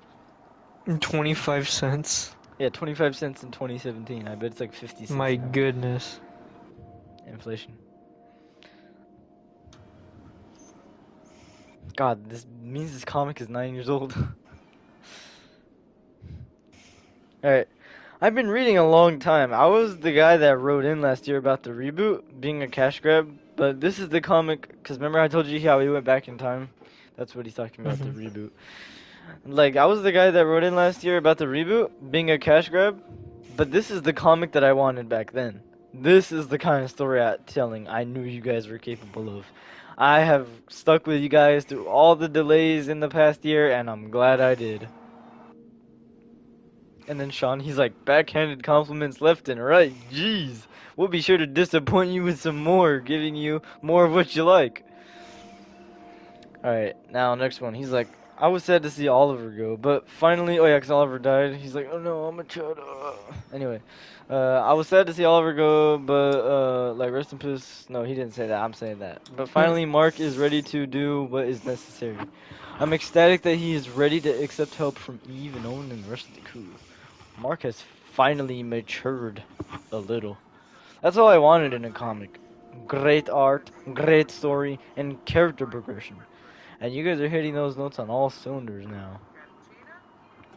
25 cents. Yeah, 25 cents in 2017. I bet it's like 56 My now. goodness. Inflation. God, this means this comic is 9 years old. Alright. I've been reading a long time. I was the guy that wrote in last year about the reboot being a cash grab, but this is the comic, because remember I told you how he went back in time? That's what he's talking about, the reboot. Like, I was the guy that wrote in last year about the reboot being a cash grab, but this is the comic that I wanted back then. This is the kind of story telling I knew you guys were capable of. I have stuck with you guys through all the delays in the past year, and I'm glad I did. And then Sean, he's like, backhanded compliments left and right. Jeez, we'll be sure to disappoint you with some more, giving you more of what you like. Alright, now next one. He's like, I was sad to see Oliver go, but finally, oh yeah, because Oliver died. He's like, oh no, I'm a child. Anyway, I was sad to see Oliver go, but like, rest in peace. No, he didn't say that. I'm saying that. But finally, Mark is ready to do what is necessary. I'm ecstatic that he is ready to accept help from Eve and Owen and the rest of the crew. Mark has finally matured a little. That's all I wanted in a comic. Great art, great story, and character progression. And you guys are hitting those notes on all cylinders now.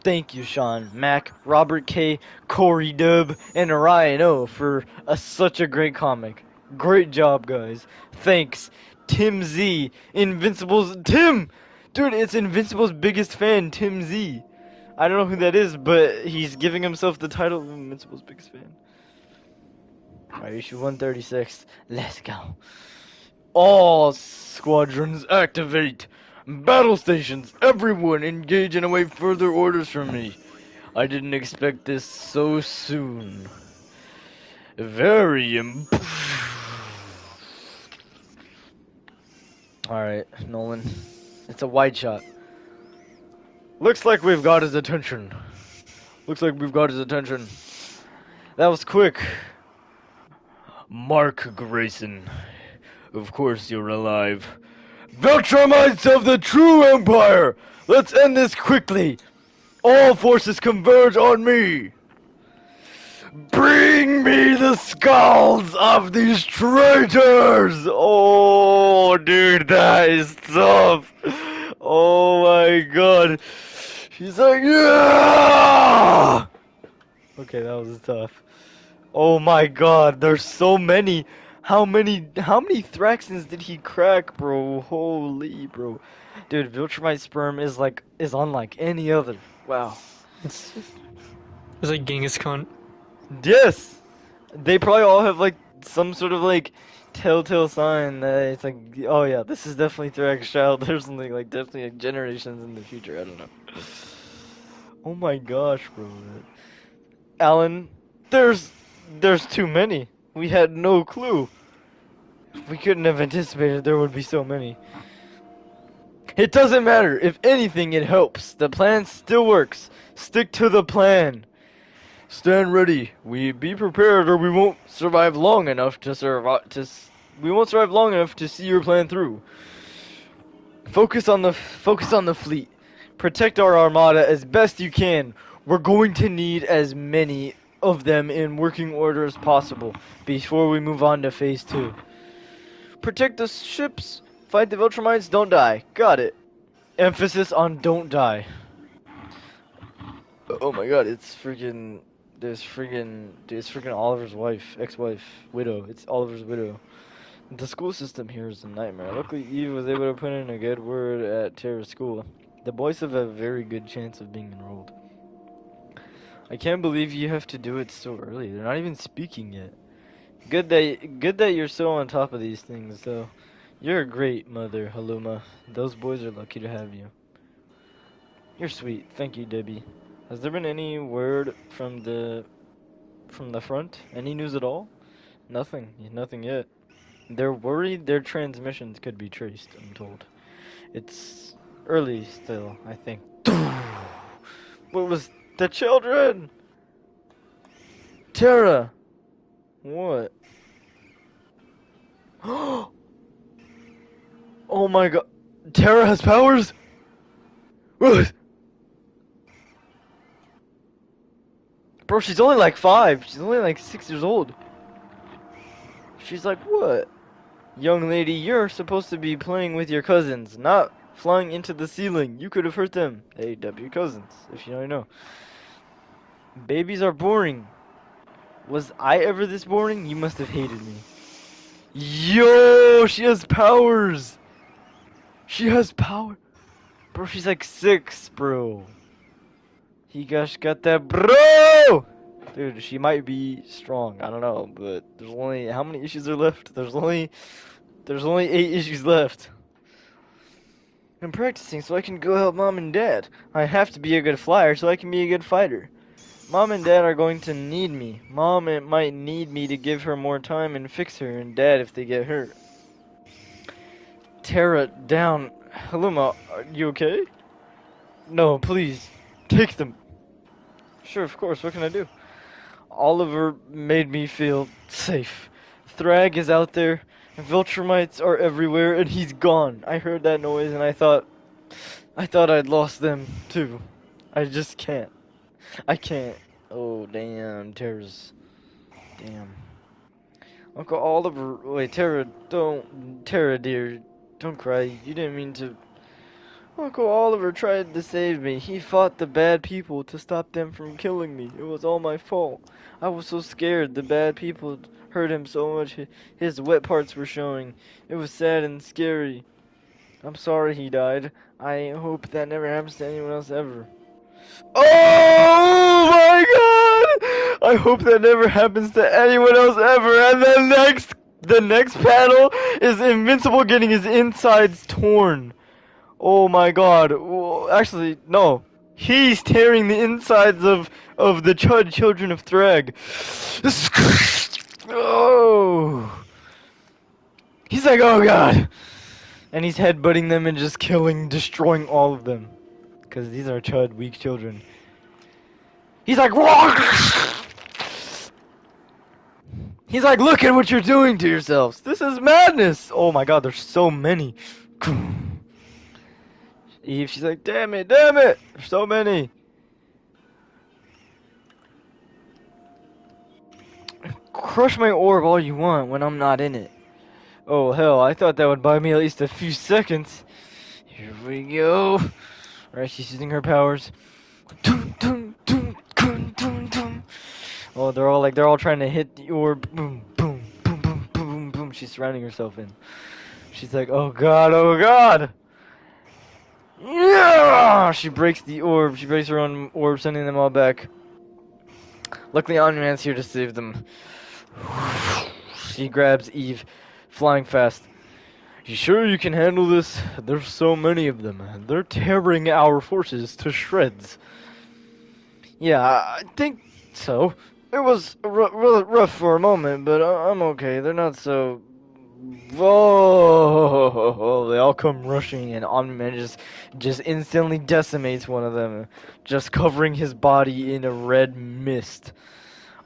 Thank you, Sean, Mac, Robert K, Corey Dub, and Ryan O for such a great comic. Great job, guys. Thanks. Tim Z, Invincible's... Tim! Dude, it's Invincible's biggest fan, Tim Z. I don't know who that is, but he's giving himself the title of Invincible's biggest fan. Alright, issue 136. Let's go. All squadrons activate. Battle stations, everyone engage and await further orders from me. I didn't expect this so soon. Very Alright, Nolan. It's a wide shot. Looks like we've got his attention. Looks like we've got his attention. That was quick. Mark Grayson. Of course you're alive. Viltrumites of the true Empire! Let's end this quickly! All forces converge on me! Bring me the skulls of these traitors! Oh, dude, that is tough! Oh my god. She's like, yeah! Okay, that was tough. Oh my god, there's so many. How many Thraxons did he crack, bro? Holy, bro. Dude, Viltrumite sperm is unlike any other. Wow. It's like Genghis Khan. Yes! They probably all have like some sort of like telltale sign that it's like, oh yeah, this is definitely Thrax child. There's something like definitely like generations in the future. I don't know. Oh my gosh, bro. Alan, there's too many. We had no clue. We couldn't have anticipated there would be so many. It doesn't matter. If anything, it helps. The plan still works. Stick to the plan. Stand ready. We be prepared, or we won't survive long enough to survive. We won't survive long enough to see your plan through. Focus on the fleet. Protect our armada as best you can. We're going to need as many of them in working order as possible before we move on to phase 2. Protect the ships. Fight the Viltrumites. Don't die. Got it. Emphasis on don't die. Oh my god, it's freaking. It's freaking Oliver's wife, ex-wife, widow. It's Oliver's widow. The school system here is a nightmare. Luckily, Eve was able to put in a good word at Terra's school. The boys have a very good chance of being enrolled. I can't believe you have to do it so early. They're not even speaking yet. Good that you're so on top of these things, though. You're a great mother, Haluma. Those boys are lucky to have you. You're sweet. Thank you, Debbie. Has there been any word from the front? Any news at all? Nothing. Nothing yet. They're worried their transmissions could be traced, I'm told. It's early still, I think. What was the children? Tara! What? Oh my god. Tara has powers? What? Bro, she's only like 5. She's only like 6 years old. She's like, what? Young lady, you're supposed to be playing with your cousins, not flying into the ceiling. You could have hurt them. Hey, W cousins, if you don't know. Babies are boring. Was I ever this boring? You must have hated me. Yo, she has powers. She has power. Bro, she's like 6, bro. He gosh got that, bro. Dude, she might be strong. I don't know, but there's only how many issues are left? There's only 8 issues left. I'm practicing so I can go help Mom and Dad. I have to be a good flyer so I can be a good fighter. Mom and Dad are going to need me. Mom might need me to give her more time and fix her, and Dad if they get hurt. Tara, down. Haluma, are you okay? No, please. Take them. Sure, of course. What can I do? Oliver made me feel safe. Thrag is out there, and Viltrumites are everywhere, and he's gone. I heard that noise, and I thought I'd lost them too. I just can't. I can't. Oh damn, Tara's. Damn. Uncle Oliver. Wait, Tara, don't. Tara, dear, don't cry. You didn't mean to. Uncle Oliver tried to save me. He fought the bad people to stop them from killing me. It was all my fault. I was so scared. The bad people hurt him so much his wet parts were showing. It was sad and scary. I'm sorry he died. I hope that never happens to anyone else ever. Oh my god! I hope that never happens to anyone else ever. And the next panel is Invincible getting his insides torn. Oh my god. Well, actually, no. He's tearing the insides of the children of Thrag. Oh! He's like, oh god! And he's headbutting them and just killing, destroying all of them. Because these are chud, weak children. He's like, he's like, look at what you're doing to yourselves. This is madness. Oh my god, there's so many. Eve, she's like, damn it, there's so many. Crush my orb all you want when I'm not in it. Oh hell, I thought that would buy me at least a few seconds. Here we go. Alright, she's using her powers. Oh, they're all trying to hit the orb. Boom, boom, boom, boom, boom, boom, boom. She's surrounding herself in. She's like, oh god, oh god. Yeah! She breaks the orb. She breaks her own orb, sending them all back. Luckily, Omni-Man's here to save them. She grabs Eve, flying fast. You sure you can handle this? There's so many of them. They're tearing our forces to shreds. Yeah, I think so. It was rough for a moment, but I'm okay. They're not so... Whoa! They all come rushing, and Omni-Man just instantly decimates one of them, just covering his body in a red mist.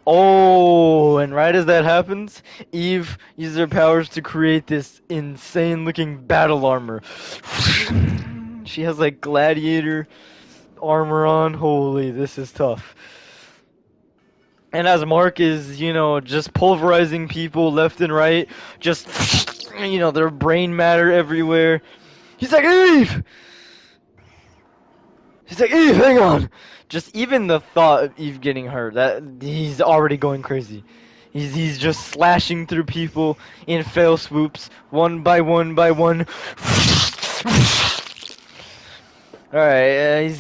Oh, and right as that happens, Eve uses her powers to create this insane-looking battle armor. She has like gladiator armor on. Holy, this is tough. And as Mark is, just pulverizing people left and right, just, their brain matter everywhere. He's like, Eve! He's like, Eve, hang on! Just even the thought of Eve getting hurt, that he's already going crazy. He's just slashing through people in fail swoops, one by one by one. Alright,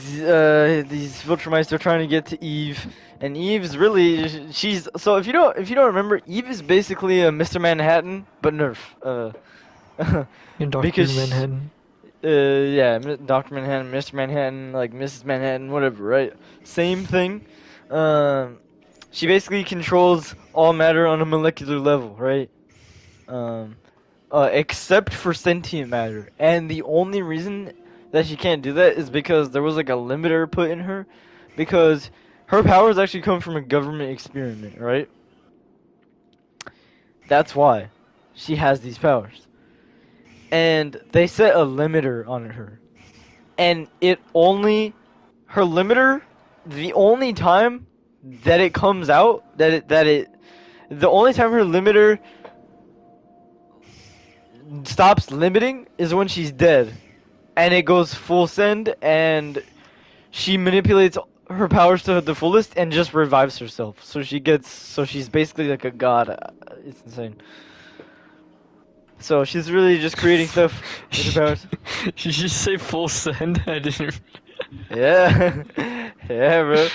these Viltrumites are trying to get to Eve, and Eve's really, so if you don't remember, Eve is basically a Mr. Manhattan, but nerf, In Doctor because, Manhattan. yeah, Dr. Manhattan, Mr. Manhattan, like Mrs. Manhattan, whatever, right? Same thing. She basically controls all matter on a molecular level, right? Um, except for sentient matter, and the only reason that she can't do that is because there was like a limiter put in her, because her powers actually come from a government experiment, right? That's why she has these powers. And they set a limiter on her. And her limiter, the only time that it comes out, the only time her limiter stops limiting is when she's dead. And it goes full send, and she manipulates her powers to the fullest and just revives herself. So she's basically like a god. It's insane. So she's really just creating stuff with her powers. Did you just say full send? I didn't. Yeah, yeah, bro.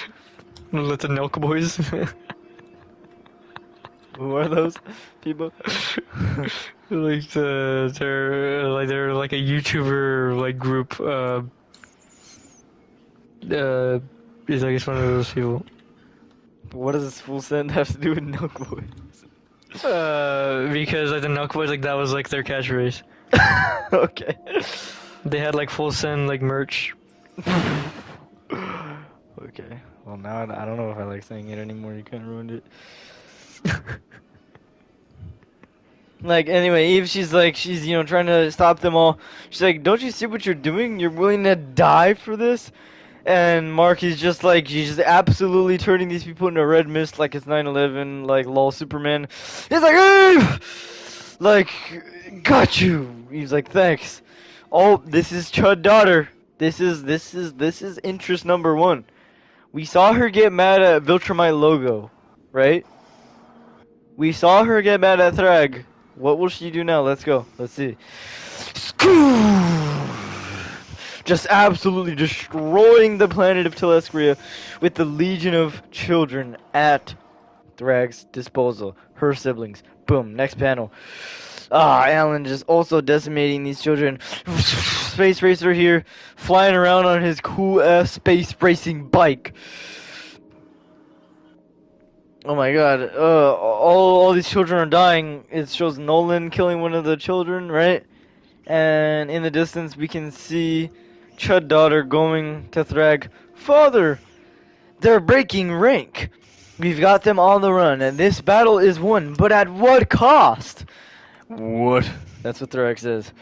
Let the Nelk boys. Who are those people? They're like a YouTuber like group. Is I guess one of those people. What does full send have to do with Milk Boys? Because like the Nelk boys, like that was like their catchphrase. Okay. They had like full send like merch. Okay. Well, now I don't know if I like saying it anymore. You kind of ruined it. Like, anyway, Eve, she's trying to stop them all. She's like, don't you see what you're doing? You're willing to die for this? And Mark is just like, he's just absolutely turning these people into red mist like it's 9/11, like, lol, Superman. He's like, Eve! Like, got you! He's like, thanks. Oh, this is Chud daughter. This is interest number one. We saw her get mad at Viltrumite logo, right? We saw her get mad at Thrag. What will she do now? Let's go. Let's see. Just absolutely destroying the planet of Telescria with the legion of children at Thrag's disposal. Her siblings. Boom. Next panel. Alan just also decimating these children. Space Racer here, flying around on his cool ass space racing bike. Oh my god. All these children are dying. It shows Nolan killing one of the children, right? And in the distance we can see Chud daughter going to Thrag. Father, they're breaking rank. We've got them on the run, and this battle is won, but at what cost? What? That's what Thrag says.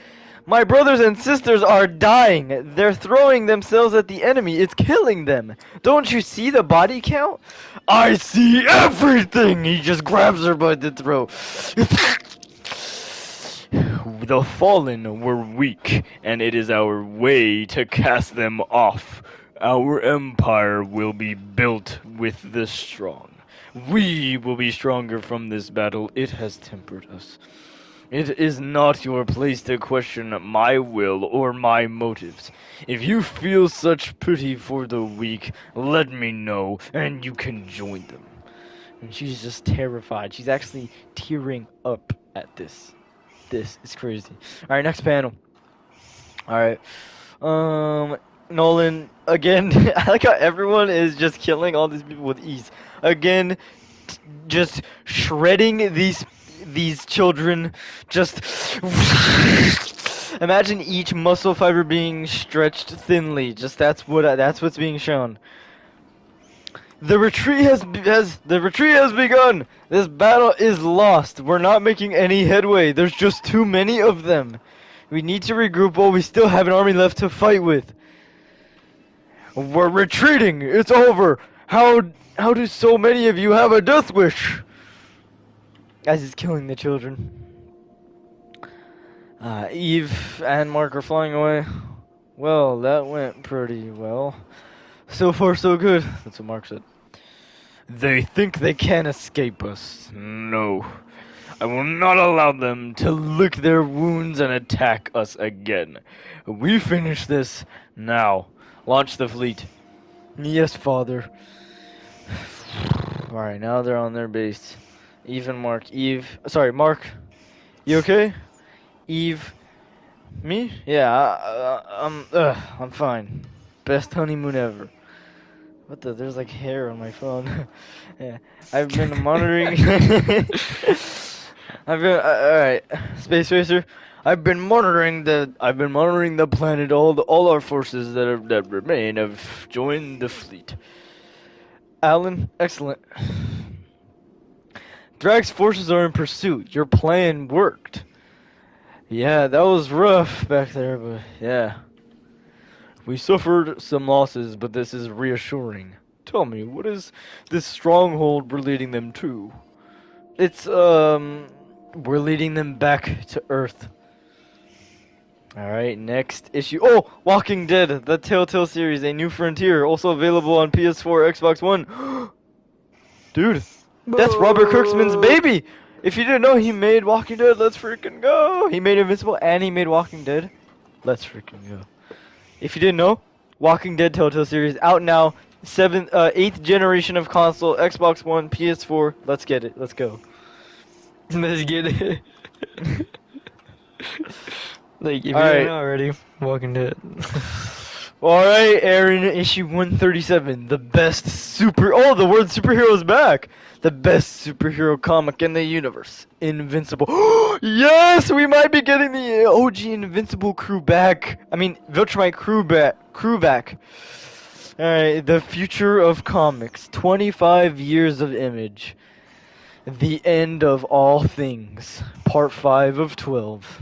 My brothers and sisters are dying. They're throwing themselves at the enemy. It's killing them. Don't you see the body count? I see everything. He just grabs her by the throat. The fallen were weak, and it is our way to cast them off. Our empire will be built with the strong. We will be stronger from this battle. It has tempered us. It is not your place to question my will or my motives. If you feel such pity for the weak, let me know, and you can join them. And she's just terrified. She's actually tearing up at this. This is crazy. Alright, next panel. Alright. Nolan, again, I like how everyone is just killing all these people with ease. Again, just shredding these children. Just imagine each muscle fiber being stretched thinly. Just that's what's being shown. The retreat has begun. This battle is lost. We're not making any headway. There's just too many of them. We need to regroup while we still have an army left to fight with. We're retreating. It's over. How do so many of you have a death wish? As he's killing the children. Eve and Mark are flying away. Well, that went pretty well. So far, so good. That's what Mark said. They think they can escape us. No. I will not allow them to lick their wounds and attack us again. We finish this now. Launch the fleet. Yes, father. Alright, now they're on their base. Eve and Mark. Mark. You okay? Eve. Me? Yeah, I'm fine. Best honeymoon ever. What the? There's like hair on my phone. Yeah, I've been monitoring. Alright, Space Racer. I've been monitoring the planet. All our forces that remain have joined the fleet. Alan, excellent. Drag's forces are in pursuit. Your plan worked. Yeah, that was rough back there, but yeah. We suffered some losses, but this is reassuring. Tell me, what is this stronghold we're leading them to? It's, we're leading them back to Earth. Alright, next issue. Oh! Walking Dead, the Telltale series, A New Frontier, also available on PS4, Xbox One. Dude, that's Robert Kirkman's baby! If you didn't know, he made Walking Dead, let's freaking go! He made Invincible and he made Walking Dead. Let's freaking go. If you didn't know, Walking Dead Telltale series out now. 8th generation of console, Xbox One, PS4. Let's get it. Let's go. Let's get it. Like, if you All right. didn't know already, Walking Dead. Alright, Aaron, issue 137. The best Oh, the word superhero is back! The best superhero comic in the universe. Invincible. Yes! We might be getting the OG Invincible crew back. I mean, Viltrumite crew back. Alright, the future of comics. 25 years of Image. The end of all things. Part 5 of 12.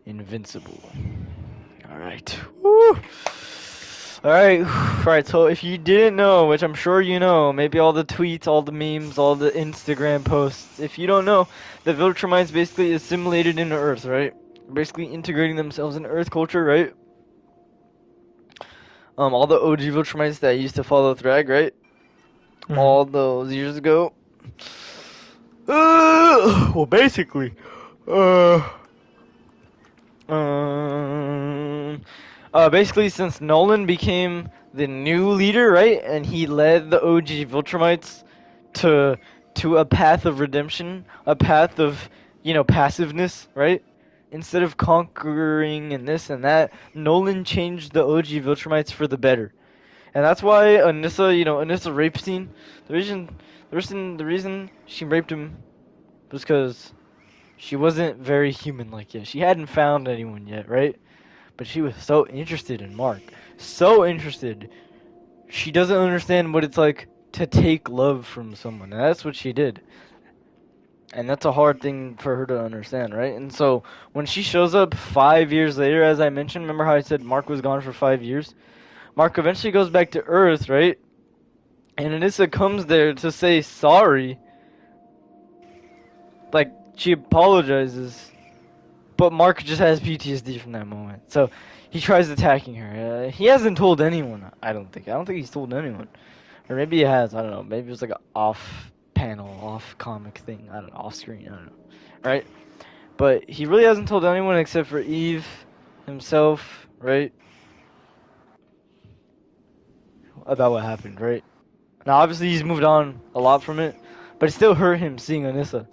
Invincible. Alright. Woo! Alright, so if you didn't know, which I'm sure you know, maybe all the tweets, all the memes, all the Instagram posts, if you don't know, the Viltrumites basically assimilated into Earth, right? Basically integrating themselves in Earth culture, right? All the OG Viltrumites that used to follow Thrag, right? Mhm. All those years ago. Well, basically, basically, since Nolan became the new leader, right, and he led the OG Viltrumites to a path of redemption, a path of, passiveness, right? Instead of conquering and this and that, Nolan changed the OG Viltrumites for the better. And that's why Anissa, Anissa rape scene. The reason she raped him was because she wasn't very human-like yet. She hadn't found anyone yet, right? But she was so interested in Mark, so interested. She doesn't understand what it's like to take love from someone, and that's what she did. And that's a hard thing for her to understand, right? And so when she shows up 5 years later, as I mentioned, remember how I said Mark was gone for 5 years? Mark eventually goes back to Earth, right? And Anissa comes there to say sorry. Like, she apologizes. But Mark just has PTSD from that moment. So he tries attacking her. He hasn't told anyone, I don't think. I don't think he's told anyone. Or maybe he has, I don't know. Maybe it was like an off panel, off comic thing. I don't know, off screen, I don't know. Right? But he really hasn't told anyone except for Eve himself, right? About what happened, right? Now, obviously, he's moved on a lot from it, but it still hurt him seeing Anissa.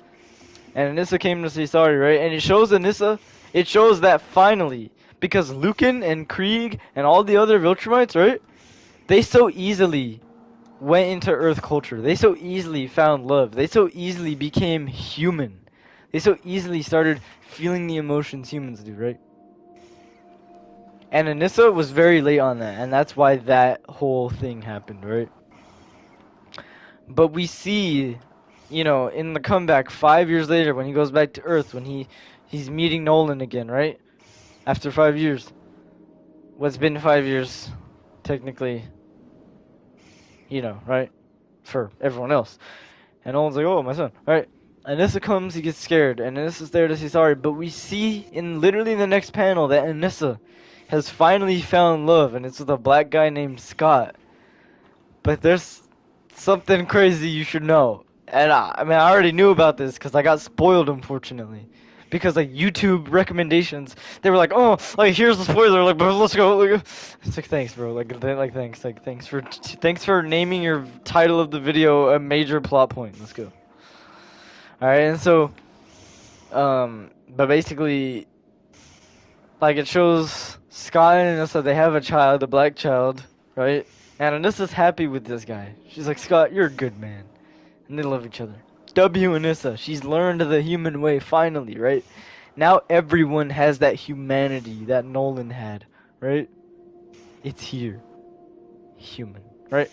And Anissa came to say sorry, right? And it shows Anissa, it shows that finally, because Lucan and Krieg and all the other Viltrumites, right? They so easily went into Earth culture. They so easily found love. They so easily became human. They so easily started feeling the emotions humans do, right? And Anissa was very late on that, and that's why that whole thing happened, right? But we see, in the comeback 5 years later when he goes back to Earth, when he's meeting Nolan again, right? After 5 years. What's been 5 years, technically, right? For everyone else. And Nolan's like, oh, my son, right? And Anissa comes, he gets scared, and Anissa's there to say sorry. But we see in literally the next panel that Anissa has finally found love, and it's with a black guy named Scott. But there's something crazy you should know. And I mean, I already knew about this because I got spoiled, unfortunately. Because like YouTube recommendations, they were like, "Oh, like here's the spoiler." Like, bro, let's go. It's like, thanks, bro. Like, thanks. Like, thanks for naming your title of the video a major plot point. Let's go. All right, and so, but basically, like it shows Scott and Anissa, they have a child, a black child, right? And Anissa's happy with this guy. She's like, Scott, you're a good man. And they love each other. W Anissa, she's learned the human way finally, right? Now everyone has that humanity that Nolan had, right? It's here. Human, right?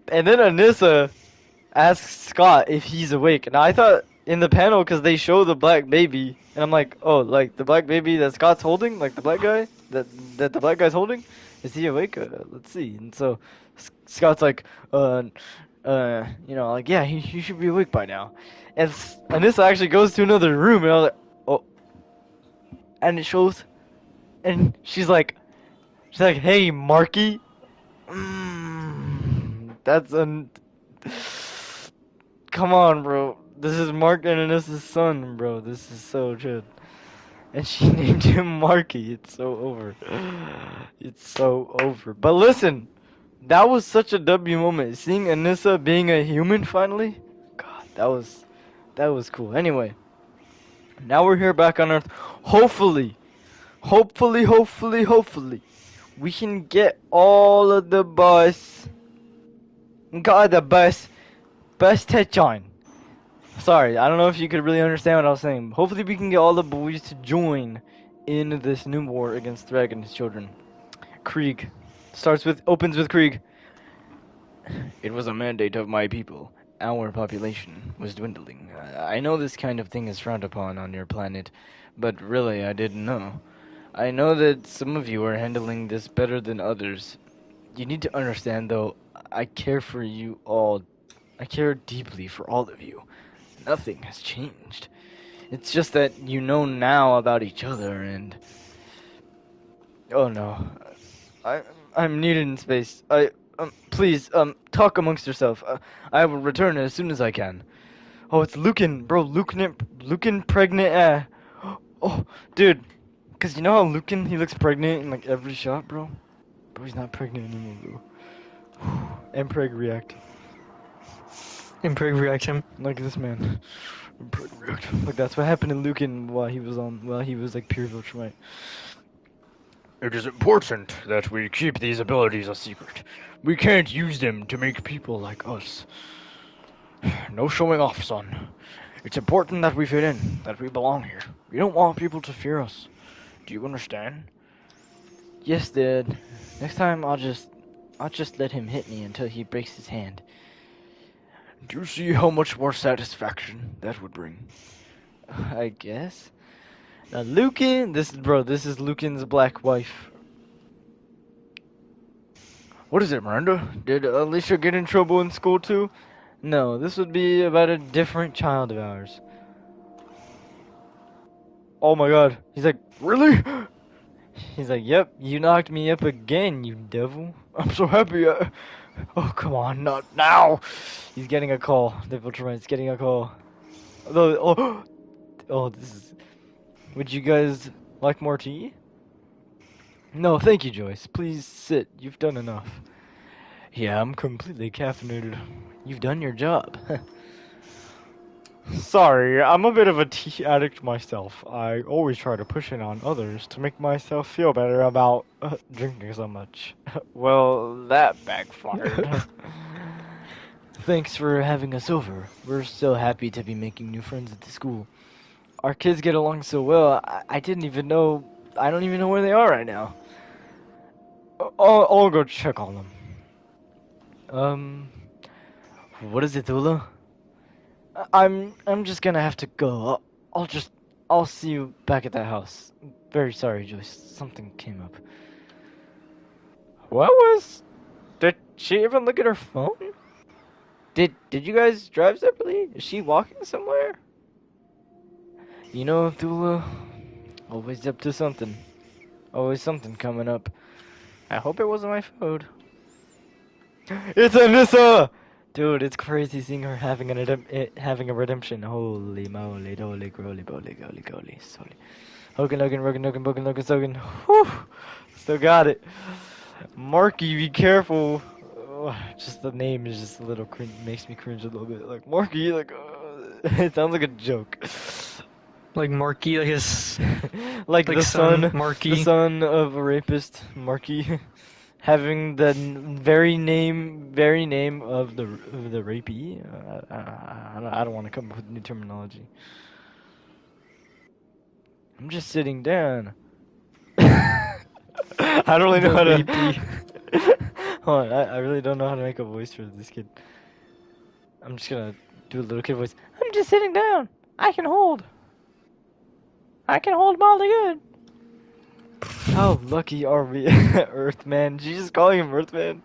And then Anissa asks Scott if he's awake. Now I thought in the panel, because they show the black baby, and I'm like, oh, like the black baby that Scott's holding, like the black guy that the black guy's holding, is he awake? Let's see. And so Scott's like, like yeah, he should be awake by now. And Anissa actually goes to another room, and I was like, oh, and it shows, and she's like, hey, Marky, that's an. Come on, bro. This is Mark and Anissa's son, bro. This is so good. And she named him Marky. It's so over. It's so over. But listen, that was such a W moment. Seeing Anissa being a human finally. God, that was cool. Anyway, now we're here back on Earth. Hopefully, we can get all of the bus. God, the bus touch on. Sorry, I don't know if you could really understand what I was saying. Hopefully we can get all the boys to join in this new war against Thrag and his children. Krieg. Opens with Krieg. It was a mandate of my people. Our population was dwindling. I know this kind of thing is frowned upon on your planet, but really I didn't know. I know that some of you are handling this better than others. You need to understand though, I care for you all. I care deeply for all of you. Nothing has changed. It's just that you know now about each other and... Oh no. I, I'm needed in space. Please, talk amongst yourself. I will return as soon as I can. Oh, it's Lucan, bro. Lucan pregnant, Oh, dude. Cause you know how Lucan, he looks pregnant in like every shot, bro? Bro, he's not pregnant anymore, bro. Mpreg react. Improve reaction. Like this man. Like that's what happened to Lucan while he was like pure Viltrumite. It is important that we keep these abilities a secret. We can't use them to make people like us. No showing off, son. It's important that we fit in, that we belong here. We don't want people to fear us. Do you understand? Yes, Dad. Next time I'll just let him hit me until he breaks his hand. Do you see how much more satisfaction that would bring? I guess. Now, Lucan, this is Lucan's black wife. What is it, Miranda? Did Alicia get in trouble in school too? No, this would be about a different child of ours. Oh my god. He's like, really? He's like, yep, you knocked me up again, you devil. I'm so happy. Oh, come on, not now. He's getting a call. Devil Tremain's getting a call. Oh, oh, this is. Would you guys like more tea? No, thank you, Joyce. Please sit. You've done enough. Yeah, I'm completely caffeinated. You've done your job. Sorry, I'm a bit of a tea addict myself. I always try to push it on others to make myself feel better about drinking so much. Well, that backfired. Thanks for having us over. We're so happy to be making new friends at the school. Our kids get along so well, I didn't even know. I don't even know where they are right now. I'll go check on them. Um, what is it, Dula? I'm just gonna have to go. I'll see you back at that house. Very sorry, Joyce. Something came up. What was? Did she even look at her phone? Did you guys drive separately? Is she walking somewhere? You know, Dula, always up to something. Always something coming up. I hope it wasn't my phone. It's Anissa! Dude, it's crazy seeing her having having a redemption. Holy moly, holy groly, boly, goly, goly, soly. Hogan, Logan, Rogan, Logan, Bogan, Logan, Sogan. Whew! Still got it. Marky, be careful. Just the name is just a little cringe, makes me cringe a little bit. Like, Marky, like, it sounds like a joke. Like Marky, like his Like like son the Marky. son of a rapist, Marky. Having the very name of the rapee. I don't want to come up with new terminology. I'm just sitting down. I don't really know The how to. rapey. Hold on, I really don't know how to make a voice for this kid. I'm just gonna do a little kid voice. I'm just sitting down. I can hold. I can hold Molly good. How lucky are we, Earthman? She's just calling him Earthman.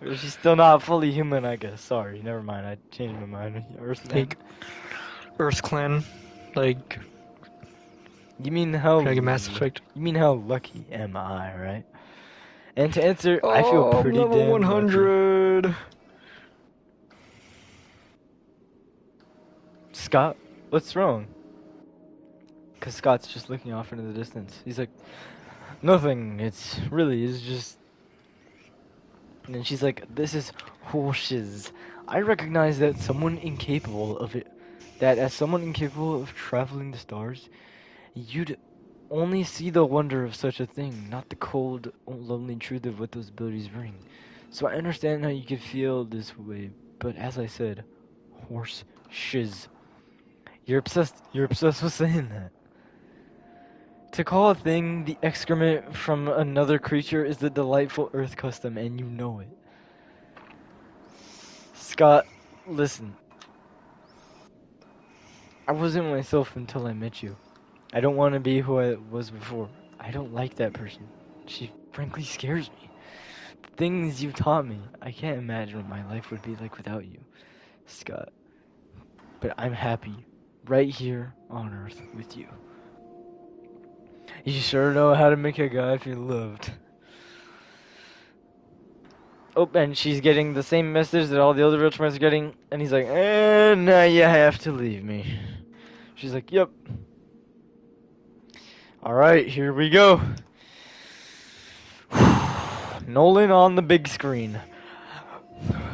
Or she's still not fully human, I guess. Sorry, never mind. I changed my mind. Earthman. Like Earth Clan. Like You mean how? like a Mass Effect. You mean how lucky am I, right? And to answer, I feel Oh, I'm pretty level damn lucky. 100. Scott, what's wrong? Cause Scott's just looking off into the distance. He's like, nothing. It's just. And then she's like, this is horseshiz. I recognize that someone incapable of it. That as someone incapable of traveling the stars, you'd only see the wonder of such a thing, not the cold, lonely truth of what those abilities bring. So I understand how you could feel this way, but as I said, horse shiz. You're obsessed. You're obsessed with saying that. To call a thing the excrement from another creature is the delightful Earth custom, and you know it. Scott, listen. I wasn't myself until I met you. I don't want to be who I was before. I don't like that person. She frankly scares me. The things you've taught me, I can't imagine what my life would be like without you, Scott. But I'm happy, right here on Earth with you. You sure know how to make a guy feel loved. Oh, and she's getting the same message that all the other rich men are getting, and he's like, now you have to leave me. She's like, yep. Alright, here we go. Nolan on the big screen.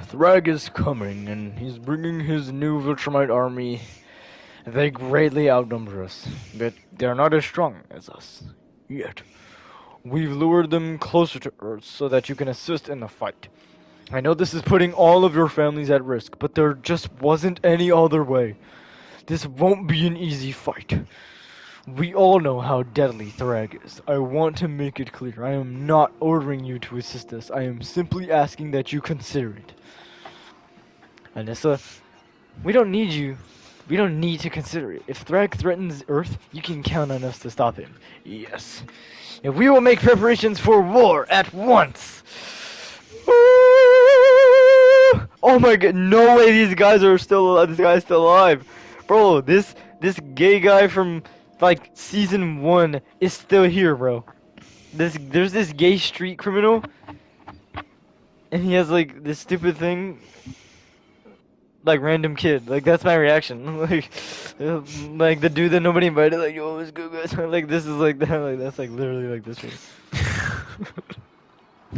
Thrag is coming, and he's bringing his new Viltrumite army. They greatly outnumber us, but they're not as strong as us. Yet. We've lured them closer to Earth so that you can assist in the fight. I know this is putting all of your families at risk, but there just wasn't any other way. This won't be an easy fight. We all know how deadly Thrag is. I want to make it clear. I am not ordering you to assist us. I am simply asking that you consider it. Anissa, we don't need you. We don't need to consider it. If Thrag threatens Earth, you can count on us to stop him. Yes. And we will make preparations for war at once. Oh my god, no way these guys are still alive. This guy's still alive. Bro, this gay guy from like season 1 is still here, bro. There's this gay street criminal and he has like this stupid thing like random kid. Like that's my reaction. Like the dude that nobody invited like yo, let's go guys. Like this is like that like that's like literally like this right.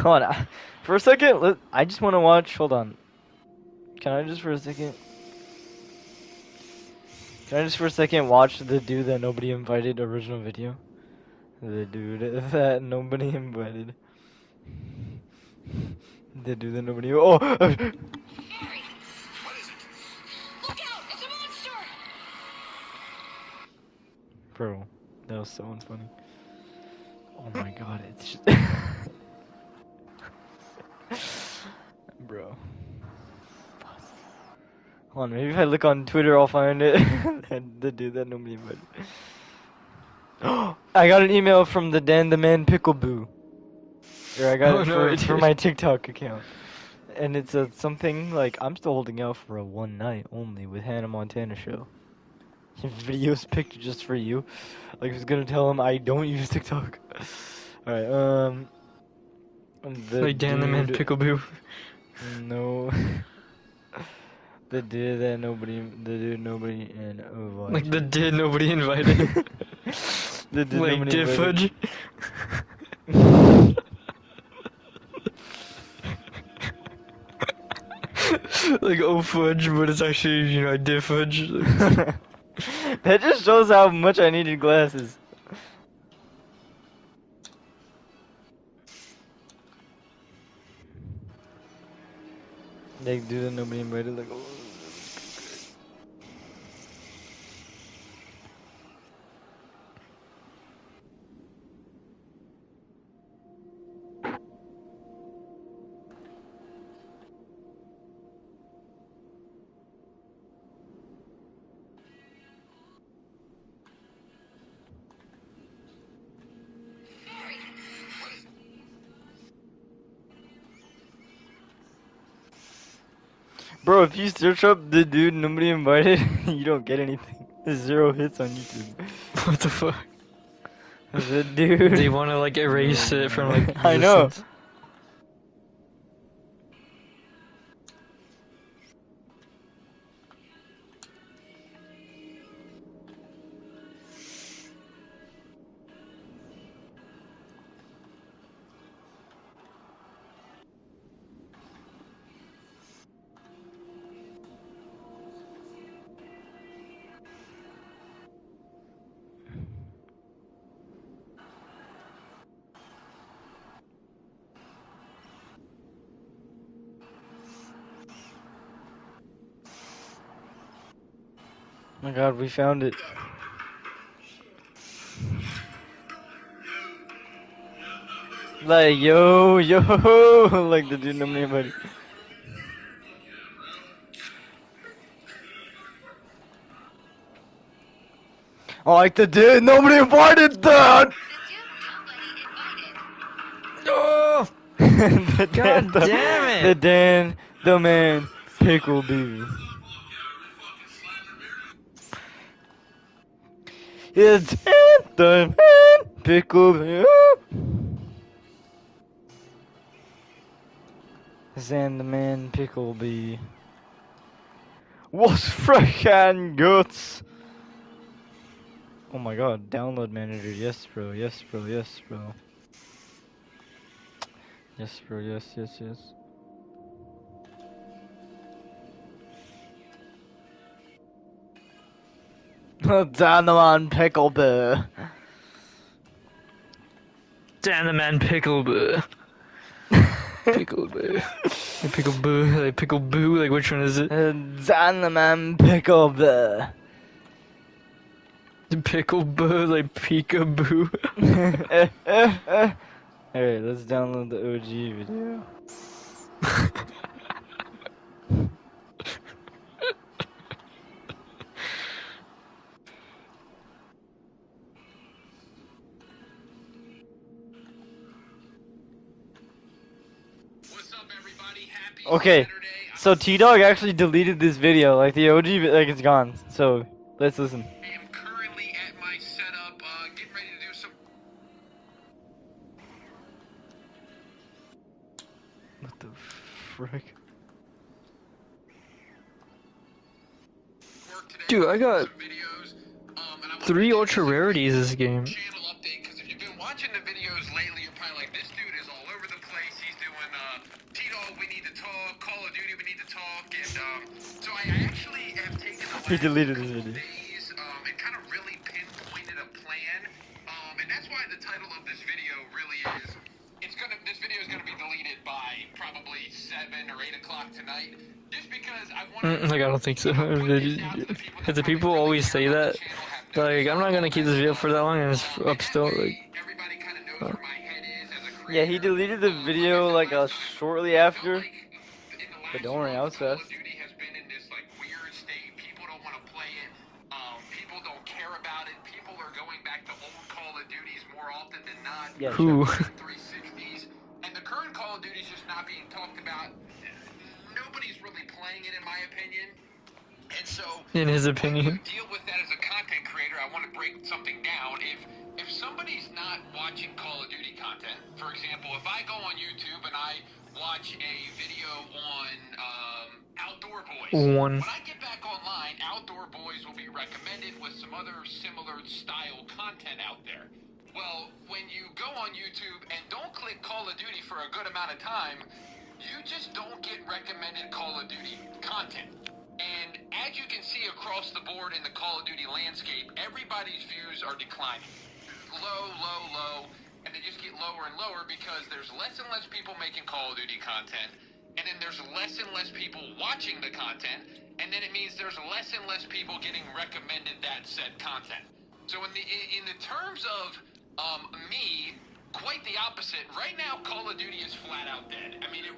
Hold on. For a second, I just want to watch. Hold on. Can I just for a second? Can I just for a second watch the dude that nobody invited original video? The dude that nobody invited. The dude that nobody. Oh! Harry! What is it? Look out! It's a monster! Bro, that was so unfunny. Oh my god, it's just. Bro. Hold on, maybe if I look on Twitter, I'll find it. The dude that nobody invited. I got an email from the Dan the Man Pickleboo. Or I got Oh, it no, I for did. my TikTok account. And it's something like, I'm still holding out for a one night only with Hannah Montana show. Videos picked just for you. Like, I was gonna tell him I don't use TikTok. Alright, the Like Dan the Man dude. Pickleboo. No. The dude nobody Like invited. the did nobody invited. The dude Like nobody did invited. fudge. Like oh fudge, but it's actually, you know, I did fudge. That just shows how much I needed glasses. Like, dude, nobody invited. Like, oh, Harry! What is it? bro, if you search up the dude nobody invited, you don't get anything. There's 0 hits on YouTube. What the fuck? The They dude. want to like erase it from like I know. existence. Oh my god, we found it. Like, yo, yo, like the dude nobody invited. I like the dude nobody invited that! Oh! God damn The it! Dan, the man, Pickleboo. It's the man, Pickleboo. Zan the man, Picklebee. Was fresh and guts. Oh my god, download manager. Yes, bro. Yes, bro. Yes, bro. Yes, bro. Yes, yes, yes. Down the man, Pickleboo. Damn the man pickle boo. Pickle boo. Like pickle boo. Like pickle boo. Like which one is it? Zanaman Pickle. Pickle boo. Like peekaboo. Alright, let's download the OG video. What's up, everybody? Happy Okay, Saturday. so T-Dog actually deleted this video, like the OG, like it's gone. So let's listen. I am currently at my setup, getting ready to do some What the frick? work today. Dude, I got some videos, and I wanted 3 to ultra rarities this game. channel update because if you've been watching the videos lately, you're probably like, this dude is all over the place. He's doing T-Dog, we need to talk, Call of Duty, we need to talk, and so I actually have taken the He last deleted this couple video. days and kind of really pinpointed a plan, and that's why the title of this video really is. This video is gonna be deleted by probably 7 or 8 o'clock tonight. Just because I want to. Like I don't think so. Because the people always say that. Like I'm not gonna keep this video for that long, and it's up still. Like. Everybody kind of knows where my head is as a creator. Yeah, he deleted the video like last time, shortly I felt after. like in the But last don't worry, I was month, Call fast. of Duty has been in this like weird state. People don't want to play it. People don't care about it. People are going back to old Call of Duties more often than not. Yeah, Who? 360s, and the current Call of Duty is just not being talked about. Nobody's really playing it, in my opinion. And so, In his when opinion. you deal with that as a content creator, I want to break something down. If somebody's not watching Call of Duty content, for example, if I go on YouTube and I watch a video on Outdoor Boys, One. when I get back online, Outdoor Boys will be recommended with some other similar style content out there. Well, when you go on YouTube and don't click Call of Duty for a good amount of time, you just don't get recommended Call of Duty content. And as you can see across the board in the Call of Duty landscape, everybody's views are declining. Low, low, low, and they just get lower and lower because there's less and less people making Call of Duty content, and then there's less and less people watching the content, and then it means there's less and less people getting recommended that said content. So in the terms of me, quite the opposite. Right now, Call of Duty is flat out dead. I mean,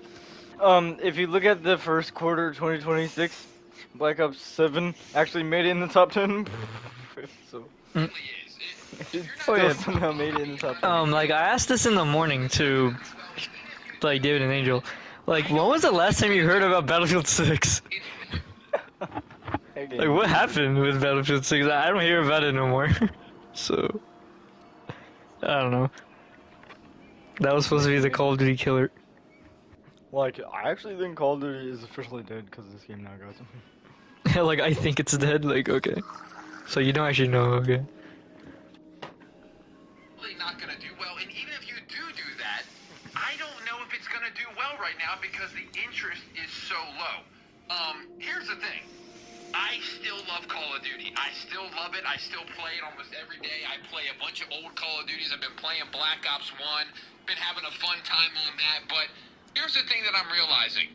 If you look at the first quarter of 2026, Black Ops 7 actually made it in the top 10. So really is. it Oh, yeah. still somehow made it in the top 10. Like I asked this in the morning to like David and Angel. Like, when was the last time you heard about Battlefield 6? Okay. Like, what happened with Battlefield 6? I don't hear about it no more. So, I don't know. That was supposed to be the Call of Duty killer. Like, I actually think Call of Duty is officially dead because this game now got some. Like, I think it's dead. Like, okay. So you don't actually know, okay. Really not going to do well, and even if you do that, I don't know if it's going to do well right now because the interest is so low. Here's the thing. I still love Call of Duty. I still love it. I still play it almost every day. I play a bunch of old Call of Duties. I've been playing Black Ops 1. Been having a fun time on that. But here's the thing that I'm realizing.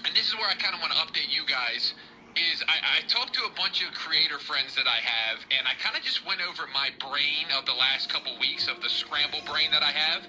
And this is where I kind of want to update you guys. Is I talked to a bunch of creator friends that I have, and I kind of just went over my brain of the last couple weeks of the scramble brain that I have.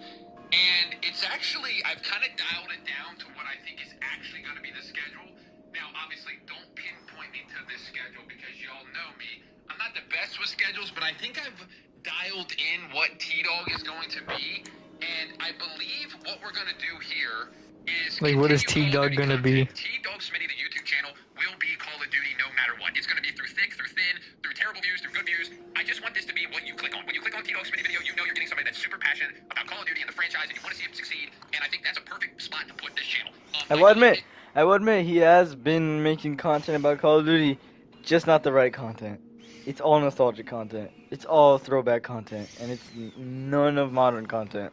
And it's actually, I've kind of dialed it down to what I think is actually going to be the schedule. Now, obviously, don't pinpoint me to this schedule because y'all know me. I'm not the best with schedules, but I think I've dialed in what T-Dog is going to be. And I believe what we're going to do here is Like, what is continue Call of T-Dog Duty gonna be? content. T-Dog Smitty, the YouTube channel, will be Call of Duty no matter what. It's going to be through thick, through thin, through terrible views, through good views. I just want this to be what you click on. When you click on T-Dog Smitty video, you know you're getting somebody that's super passionate about Call of Duty and the franchise, and you want to see it succeed. And I think that's a perfect spot to put this channel. I will admit, he has been making content about Call of Duty, just not the right content. It's all nostalgic content. It's all throwback content, and it's none of modern content.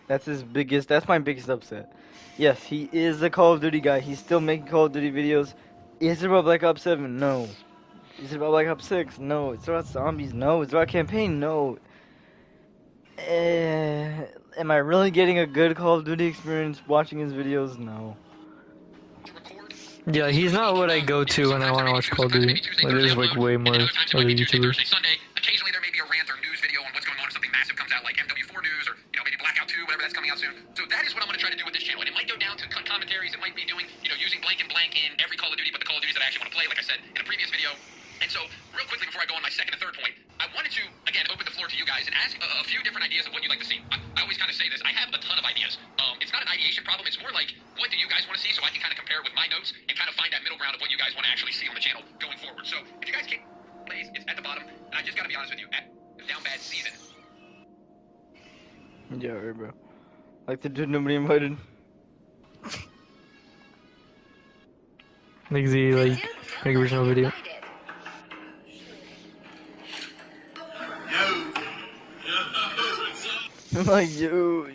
That's my biggest upset. Yes, he is a Call of Duty guy. He's still making Call of Duty videos. Is it about Black Ops 7? No. Is it about Black Ops 6? No. It's about zombies? No. It's about campaign? No. Am I really getting a good Call of Duty experience watching his videos? No. record. Yeah, he's not what I go to when I want to watch Call of Duty. Like, there's like way more And then other times it other might be Tuesday, YouTubers. Thursday, Sunday. Occasionally there may be a rant or news video on what's going on if something massive comes out like MW4 news or, maybe Blackout 2, whatever that's coming out soon. So that is what I'm going to try to do with this channel. And it might go down to commentaries. It might be doing, using blank and blank in every Call of Duty, but the Call of Duties that I actually want to play, like I said in a previous video. And so, real quickly before I go on my second and third point, I wanted to, again, open the floor to you guys and ask a few different ideas of what you'd like to see. I always kind of say this. I have a ton of ideas. It's not an ideation problem. It's more like, what do you guys want to see so I can kind of compare it with my notes and kind of find that middle ground of what you guys want to actually see on the channel going forward. So, if you guys can, please, it's at the bottom. And I just got to be honest with you, at Down Bad Season. Yeah, right, bro. Like the dude nobody invited. Like the original video. Like, yo.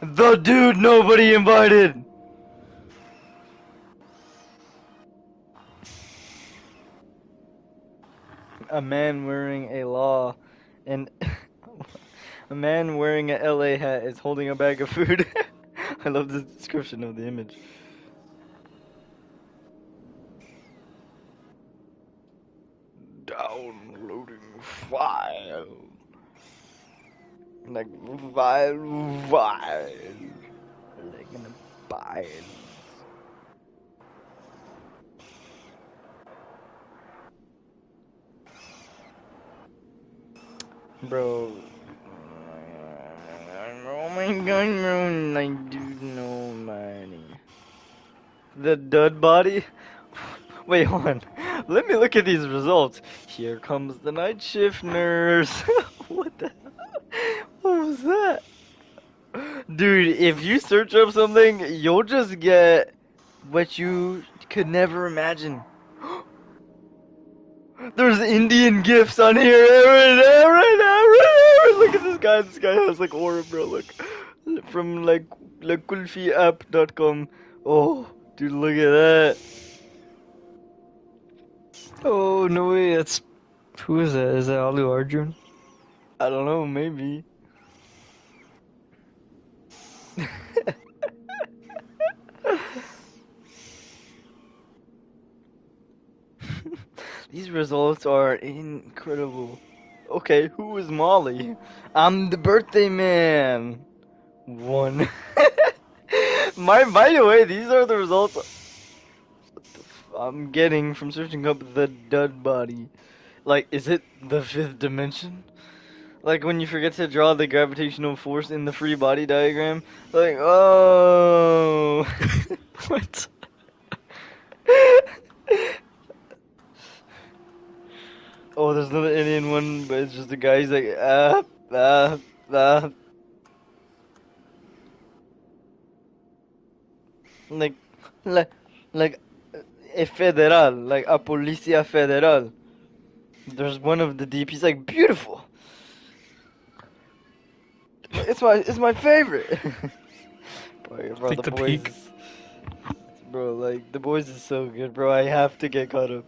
The dude nobody invited. A man wearing a law and a man wearing a LA hat is holding a bag of food. I love the description of the image. Downloading file. Like file. Like in a file. Bro. Oh my god, bro. I do no money. The dud body? Wait, hold on. Let me look at these results. Here comes the night shift nurse. What the hell? What was that? Dude, if you search up something, you'll just get what you could never imagine. There's Indian gifts on here right now. Look at this guy. This guy has like aura, bro. Look. From like kulfiapp.com. Oh, dude, look at that. Oh no way, that's who is that? Is that Alu Arjun? I don't know, maybe. These results are incredible. Okay, who is Molly? I'm the birthday man. One. By the way, these are the results I'm getting from searching up the dud body. Like, is it the fifth dimension? Like when you forget to draw the gravitational force in the free body diagram? Like, oh. What? Oh, there's another Indian one, but it's just a guy. He's like, ah. Like, like, like, a federal, like a policía federal. There's one of the DPs like beautiful. It's my favorite. bro, Like the the boys, peak. bro, like the boys is so good, bro. I have to get caught up.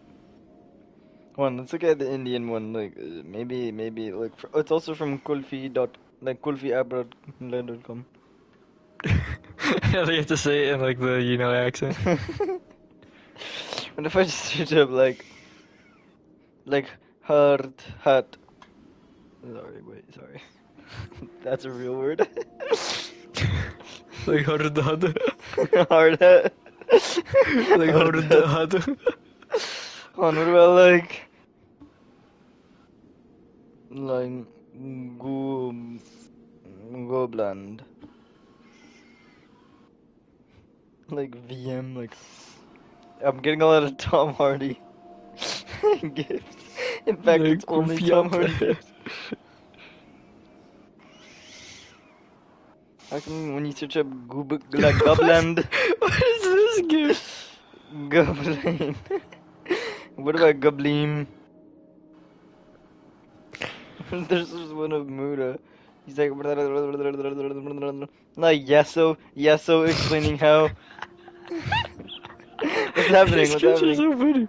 One, let's look at the Indian one. Like maybe look. It's also from kulfiapp.com. Yeah, they have to say it in like the accent. What if I just search up like hard hat? Sorry. That's a real word. Like hard. Hard hat. Like hard. Hold on, what about like go Gobland? Like VM, like I'm getting a lot of Tom Hardy gifts. In fact, Like it's only Tom Hardy gifts. How come when you search up like Gobland? What is this gift? Goblin. What about Goblim? There's just one of Muda. He's like Yeso explaining how. What's happening? These What's gifts are happening? so funny.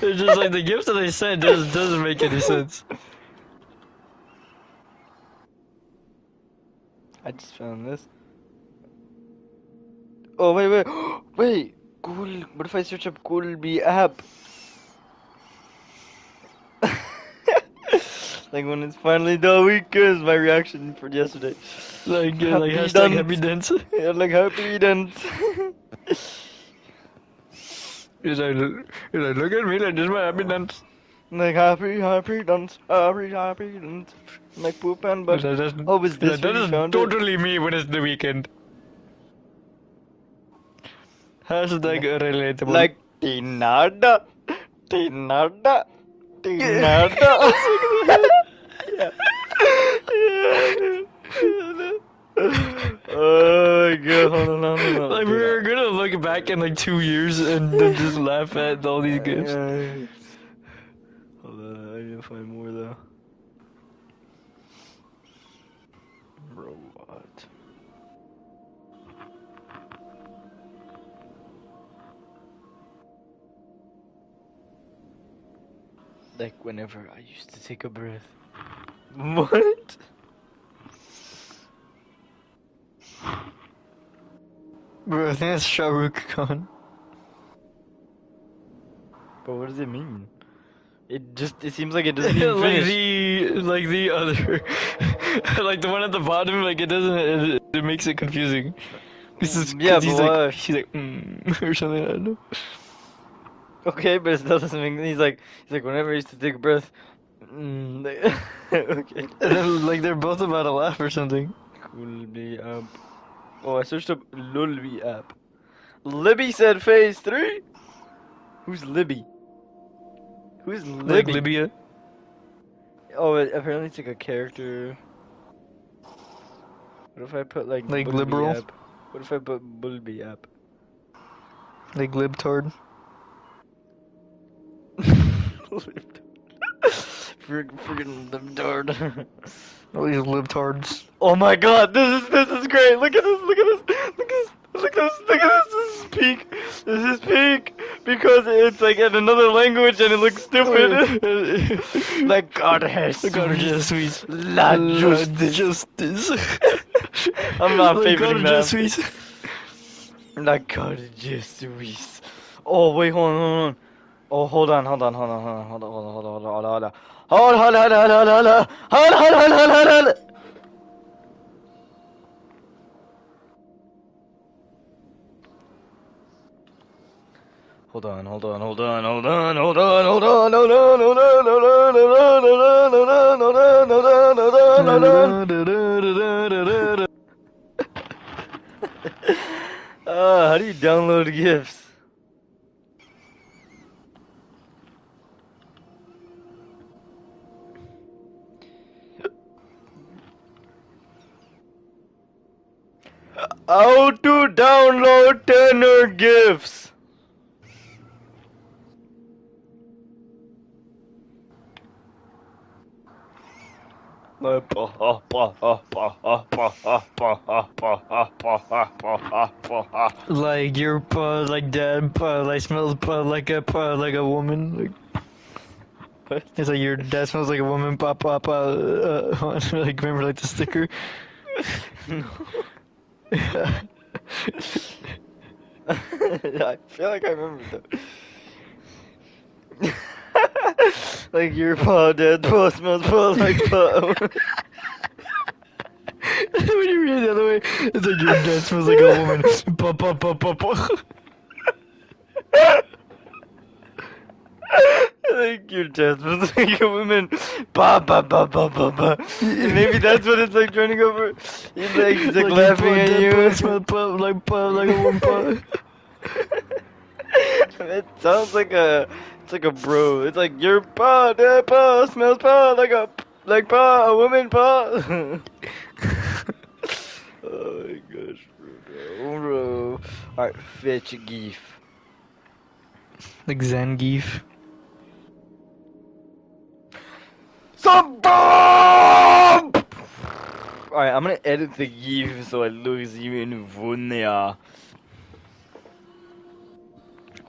It's just like the gift that I sent doesn't make any sense. I just found this. Oh wait. Wait. Cool. What if I search up Coolby app? Like when it's finally the weekend, my reaction for yesterday. Like Happy hashtag dance. happy dance. Yeah, like happy dance. He's like, look at me, like this is my happy dance. Like happy dance, happy dance. Like poop and butt. Oh, was He's like, this where that you is found it? totally me when it's the weekend. Hashtag relatable. Like Tinada, Tinada, Tinada. Yeah. Yeah, dude. Oh my god, hold on. Like Dude, we're gonna look back in like 2 years and then just laugh at all these gifts. Hold on, I need to find more though. Robot. Like whenever I used to take a breath. What? Bro, I think that's Shah Rukh Khan. But what does it mean? It seems like it doesn't even finish. like the other, like the one at the bottom. Like it doesn't. It makes it confusing. This is Yeah, because but why? he's like or something. I don't know. Okay, but it still doesn't make. He's like whenever I used to take a breath. Okay. And then like they're both about to laugh or something. Coolby app. Oh, I searched up Lulby app. Libby said phase 3? Who's Libby? Who's Like Libby? Libya. Oh, apparently it's like a character. What if I put like Like Bulby liberal. app? What if I put Bulby app? Like libtard. Freaking libtard. All these libtards. Oh my god, this is great. Look at this. This is peak. This is peak because it's like in another language and it looks stupid. Like God has God Swiss. La justice. I'm not Like favoriting God that. Swiss. Like God justice. Oh wait, hold on. Oh, hold on. Hold. Hold on. How do you download GIFs? How to download tenor GIFs? Like your like dad like smells like a woman. Like, What? it's like your dad smells like a woman. Like remember like the sticker. No. I feel like I remember that. Like your paw, dead paw smells paw like paw. When you read it the other way, it's like your dad smells like a woman. Like your dad smells like a woman. Ba. And maybe that's what it's like trying to go for. He's like laughing at you. Dad smells like a woman. It sounds like it's like a bro. It's like your paw, dead paw smells paw like a woman paw. Oh my gosh, bro. Alright, fetch a GIF. Like Zangief. Some bomb! Alright, I'm gonna edit the GIF so it looks even funnier.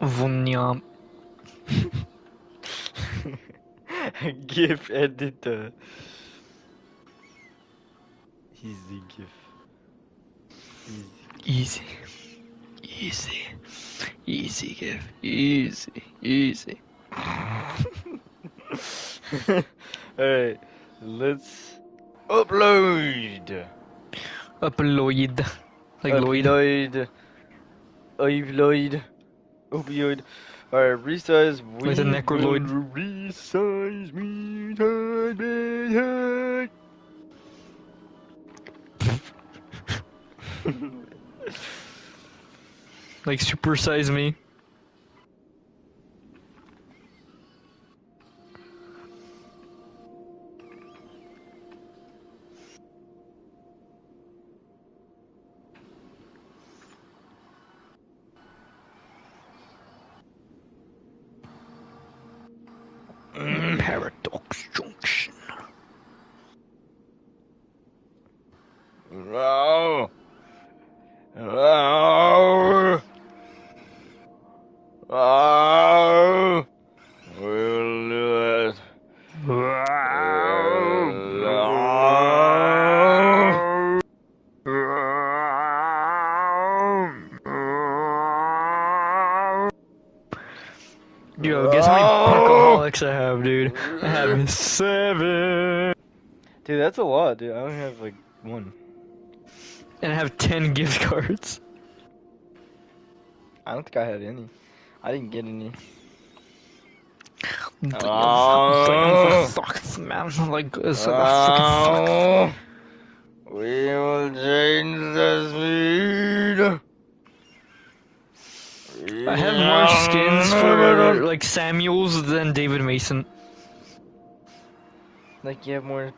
Vunyam. GIF editor. Easy GIF. Easy. Easy. Easy, Give. Easy. Easy. Alright, let's upload. Upload. Like Lloyd. Upload. Upload. Opioid. Alright, resize. Like the We will Necroloid. resize me. Like supersize me. Paradox Junction. No. No. Oh. We'll do it. Yo, guess how many alcoholics I have, dude? I have 7. Dude, that's a lot, dude. I only have like 1. And I have 10 gift cards. I don't think I had any. I didn't get any. Fuck, man. Like, it's like a fucking fuck. We will change the speed. I have more skins for, like, Samuels than David Mason. Like, you have more.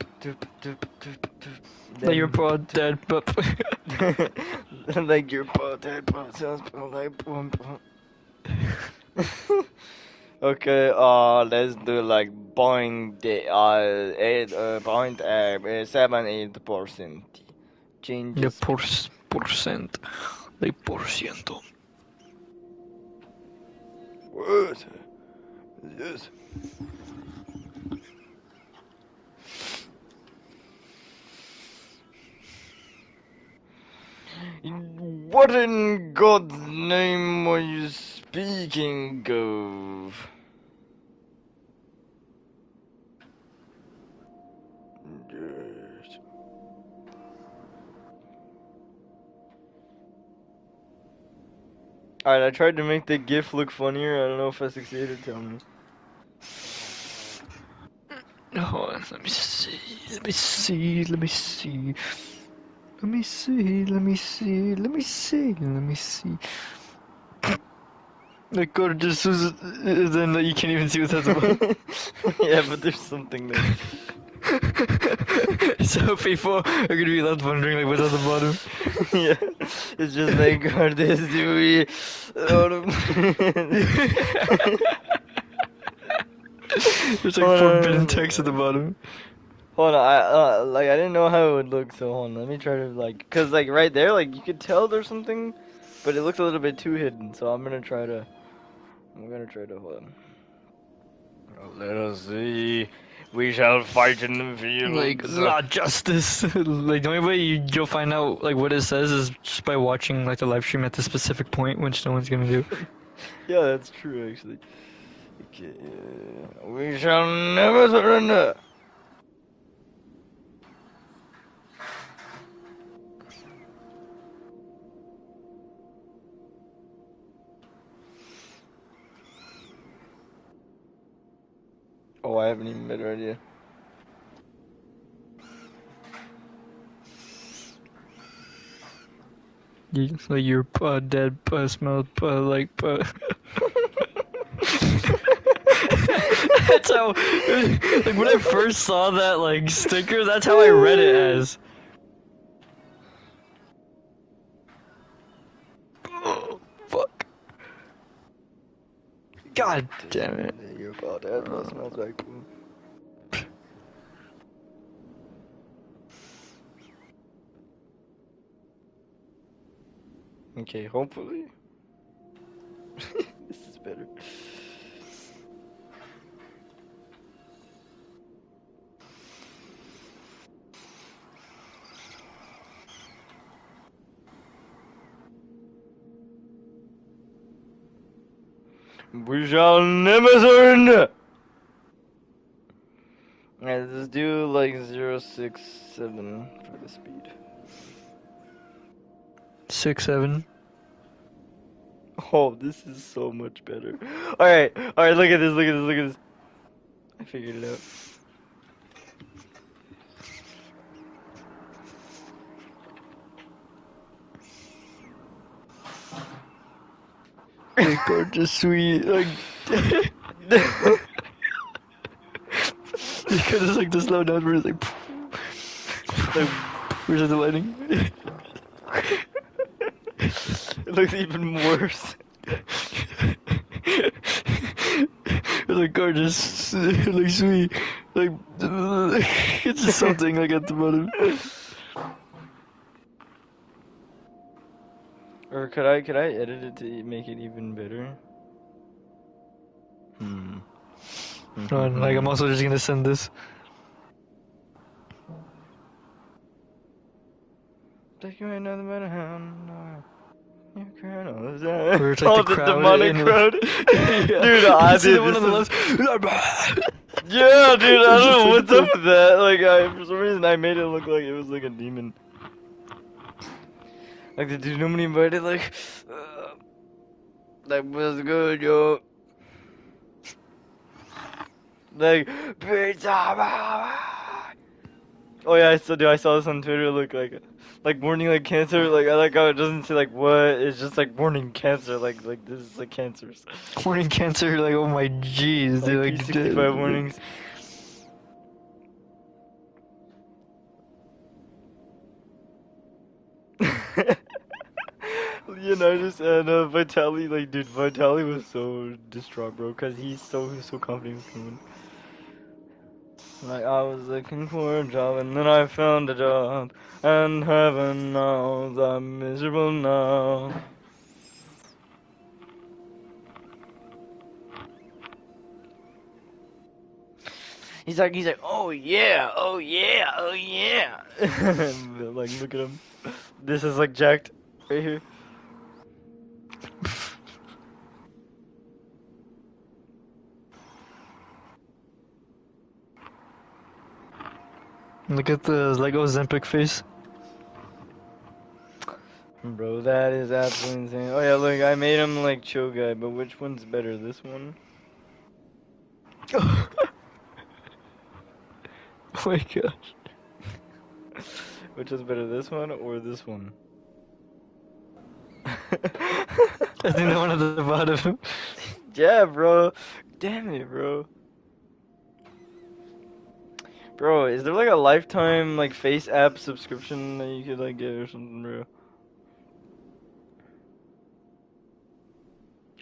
Like, your pod dead, but. Like, your pod dead, sounds like. Okay, let's do like 0.78% De changes. percent. De porciento. What? Yes. What in God's name are you speaking of? Yes. Alright, I tried to make the GIF look funnier. I don't know if I succeeded. Tell me. Oh, let me see. Let me see. Let me see. Let me see. Let me see. Let me see. Let me see. Like, go to just then you can't even see what's at the bottom. Yeah, but there's something there. So people are gonna be left wondering like what's at the bottom. Yeah, it's just like this Dewey. There's like forbidden text at the bottom. Hold on, I didn't know how it would look, so hold on, let me try to like, cause like right there, like you could tell there's something, but it looks a little bit too hidden. So I'm gonna try to hold on. Let us see. We shall fight in the field. Like la justice. Like the only way you'll find out like what it says is just by watching like the live stream at the specific point, which no one's gonna do. Yeah, that's true actually. Okay, we shall never surrender. Oh, I haven't even been ready yet. Like your dead smelled like That's how like when I first saw that like sticker, that's how I read it as. God damn it. Your fault. That smells like poo. Okay, hopefully. This is better. We shall never surrender! Alright, let's do like 067 for the speed. 6, 7. Oh, this is so much better. Alright, look at this, look at this, look at this. I figured it out. Like gorgeous, sweet, like. Because it's like the slow down where it's like. Like, Where's the lightning? it looks even worse. Like gorgeous, like sweet, like it's just something like at the bottom. Or could I edit it to make it even better? Like I'm also just gonna send this. Take you another matter how you can Where it's like the crowd demonic in, crowd. Yeah. Dude, You I see did the one this. on the Is... left. Yeah, dude, I It's don't just know like what's the- up with that. Like, for some reason, I made it look like it was like a demon. Like the dude nobody invited, like was good, yo. Like, pizza. Oh yeah, I saw this on Twitter. Look like warning like cancer. Like I like how it doesn't say like what. It's just like warning cancer. Like this is like cancers. Warning cancer, like oh my jeez, dude, like P65 warnings. Leonidas and Vitali, like dude, Vitali was so distraught, bro, cause he was so confident he was coming. Like I was looking for a job and then I found a job, and heaven knows I'm miserable now. He's like, oh yeah, oh yeah, oh yeah. Like, look at him. This is like jacked right here. Look at the Lego Zempic face. Bro, that is absolutely insane. Oh yeah, look, I made him like chill guy, but which one's better, this one? Oh my gosh. Which is better, this one or this one? I think the one at the bottom. Yeah, bro. Damn it, bro. Bro, is there like a lifetime like face app subscription that you could like get or something, bro?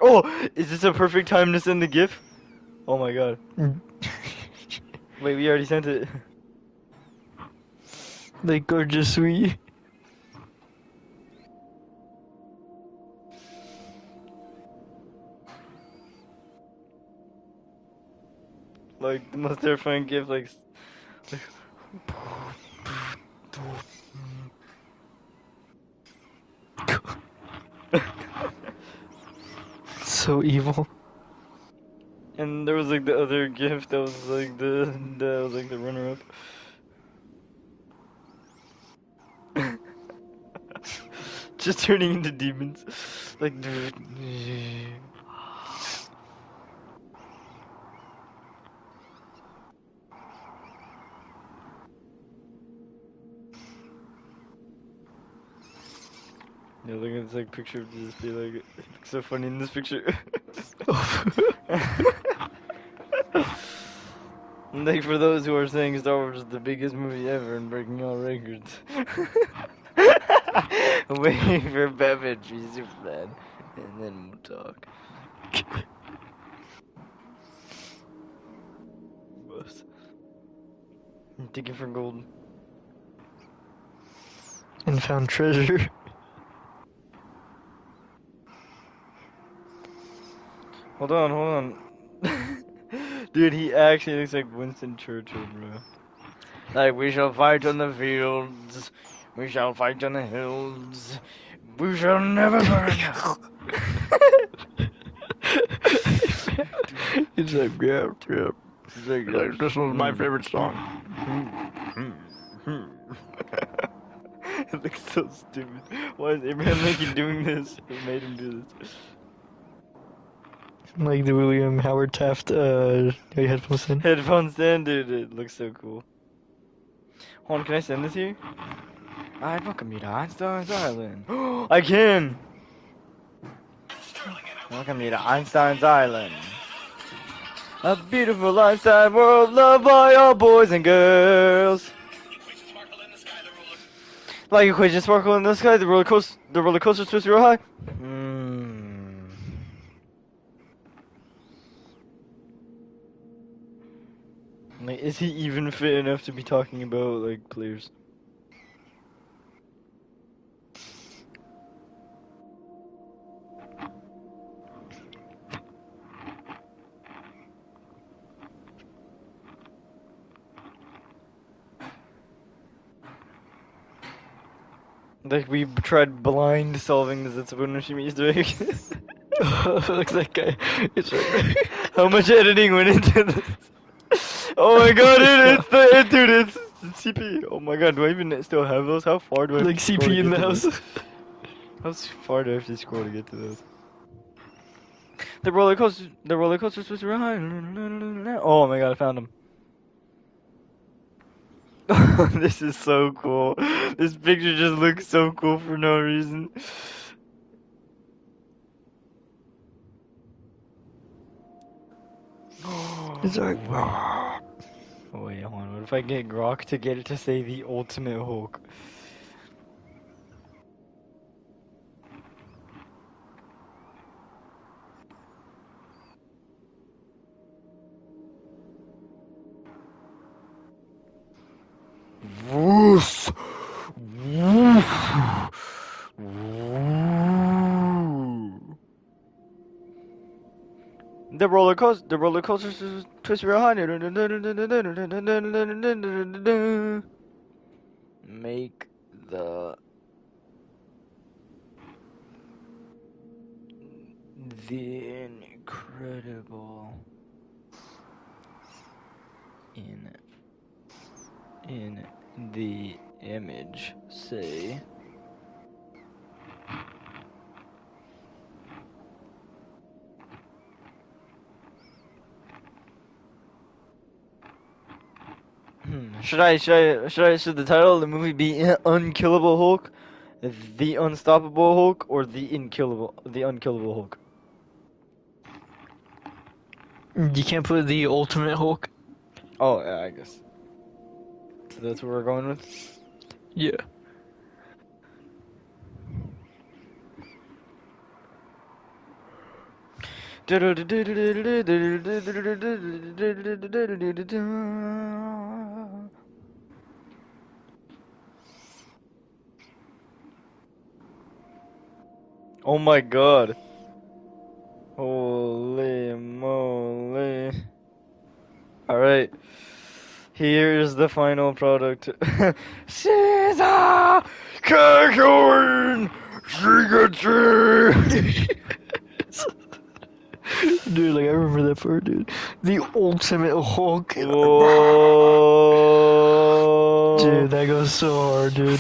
Oh, is this a perfect time to send the GIF? Oh my god. Wait, we already sent it. Like gorgeous, sweet. Like the most terrifying GIF, like So evil. and there was like the other GIF that was like the runner up. Just turning into demons. Like yeah, look at this like picture of Jesus be like it looks so funny in this picture. Like for those who are saying Star Wars is the biggest movie ever and breaking all records. Waiting for Bevan to be Superman, and then we'll talk. I'm digging for gold. And found treasure. Hold on. Dude, he actually looks like Winston Churchill, bro. Like, we shall fight on the fields, we shall fight on the hills, we shall never burn out. He's like, yeah. He's like, Like, this was my favorite song. It looks so stupid. Why is Abraham Lincoln doing this? Who made him do this? Like the William Howard Taft headphone stand. Headphone stand, dude, it looks so cool. Hold on, can I send this here? I'd welcome you to Einstein's Island. I can! Welcome you to Einstein's Island. A beautiful Einstein world loved by all boys and girls. Like equations sparkle in the sky, the roller coaster twists real high. Like, is he even fit enough to be talking about like players? Like we tried blind solving this at Subunashimi Easter egg. Look that guy. It's like, How much editing went into this? Oh my god, it's CP. Oh my god, do I even still have those? How far do I have like to scroll to CP in get the to house. those? How far do I have to scroll to get to those? The roller coaster was right. Oh my god, I found him. This is so cool. This picture just looks so cool for no reason. It's like, Oh wait, hold on. What if I get Grok to get it to say the ultimate Hulk? Woof! Woof! Woo. The roller coaster twists real high. Make the incredible in the image say should the title of the movie be Unkillable Hulk, The Unstoppable Hulk, or The Unkillable Hulk? you can't put the ultimate Hulk. Oh yeah, I guess. So that's what we're going with. Yeah. Oh my god. Holy moly. Alright. Here's the final product. Caesar! Kakoin! Shigatsu! Dude, like I remember that part, dude. The ultimate Hulk. Whoa! Dude, that goes so hard, dude.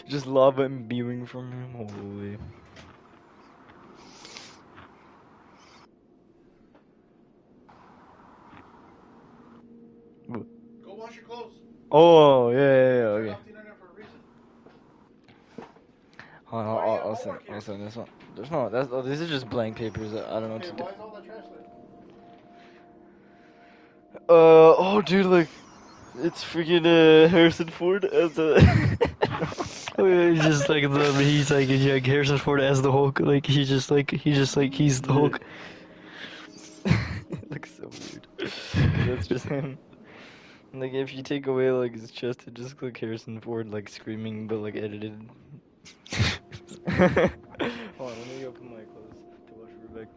Just lava imbuing from him. Holy. Go wash your clothes. Oh, yeah, okay. Off the internet for a reason. Hold on, I'll send this one. There's no, these are just blank papers. I don't know what to do. Why is all that trash there? Oh, dude, like, it's freaking Harrison Ford as a. It's just like he's like Harrison Ford as the Hulk. Like he's the Hulk. It looks so weird. that's just him. Like if you take away like his chest, it just like Harrison Ford like screaming, but like edited. Hold on, let me go put my clothes to wash real quick.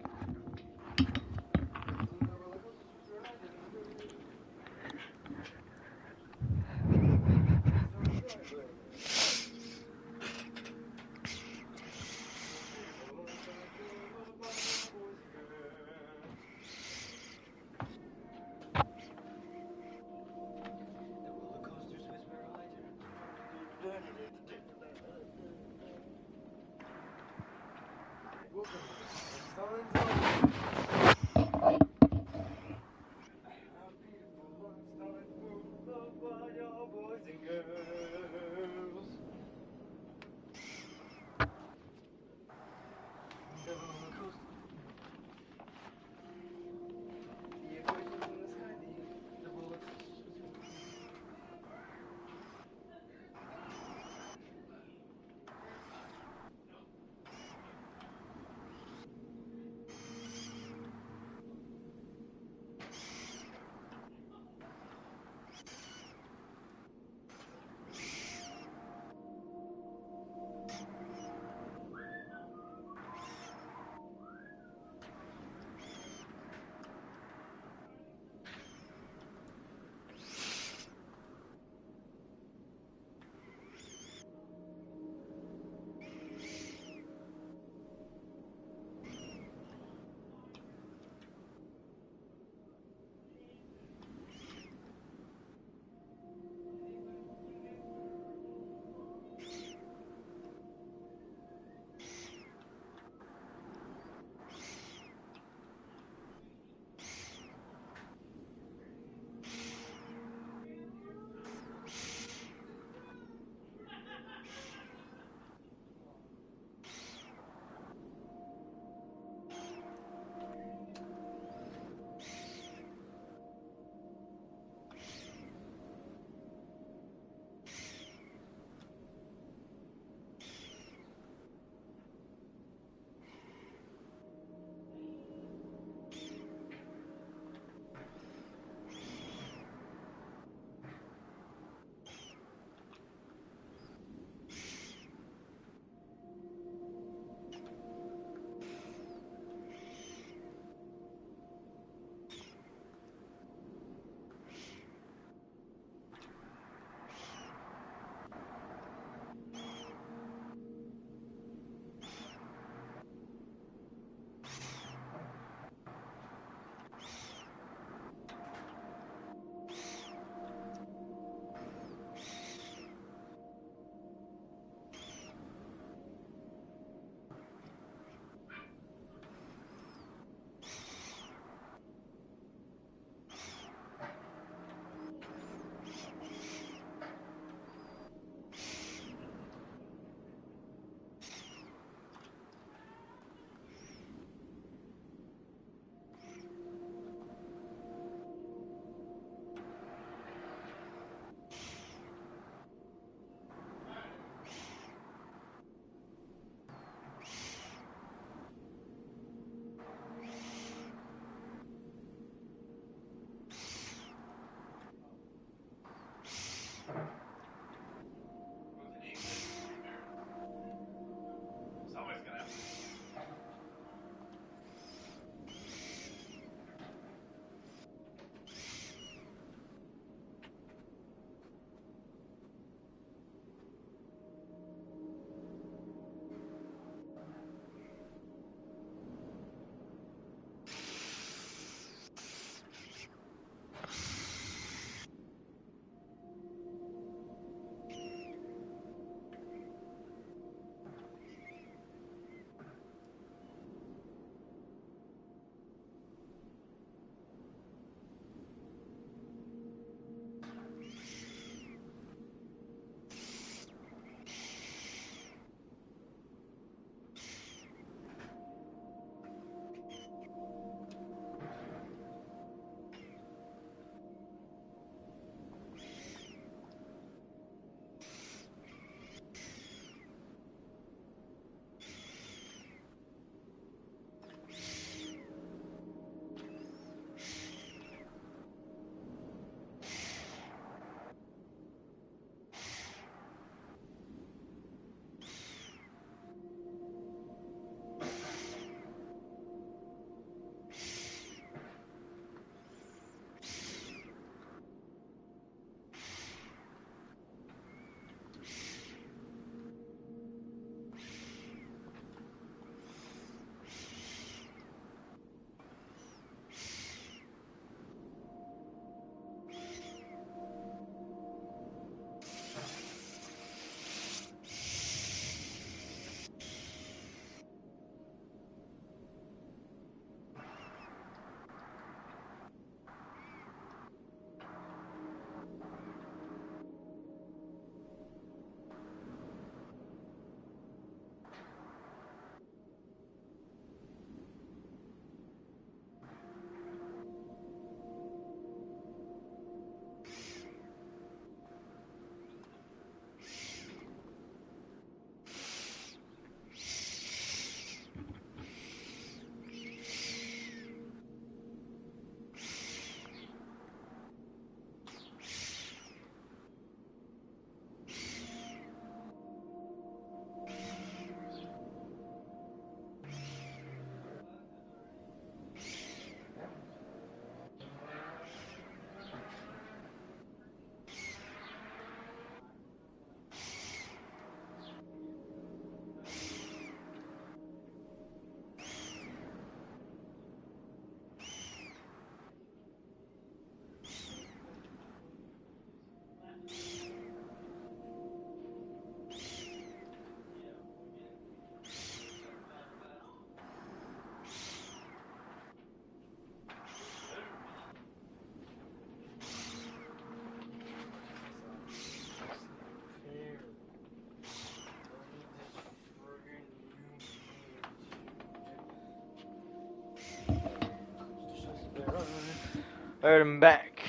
Alright, I'm back.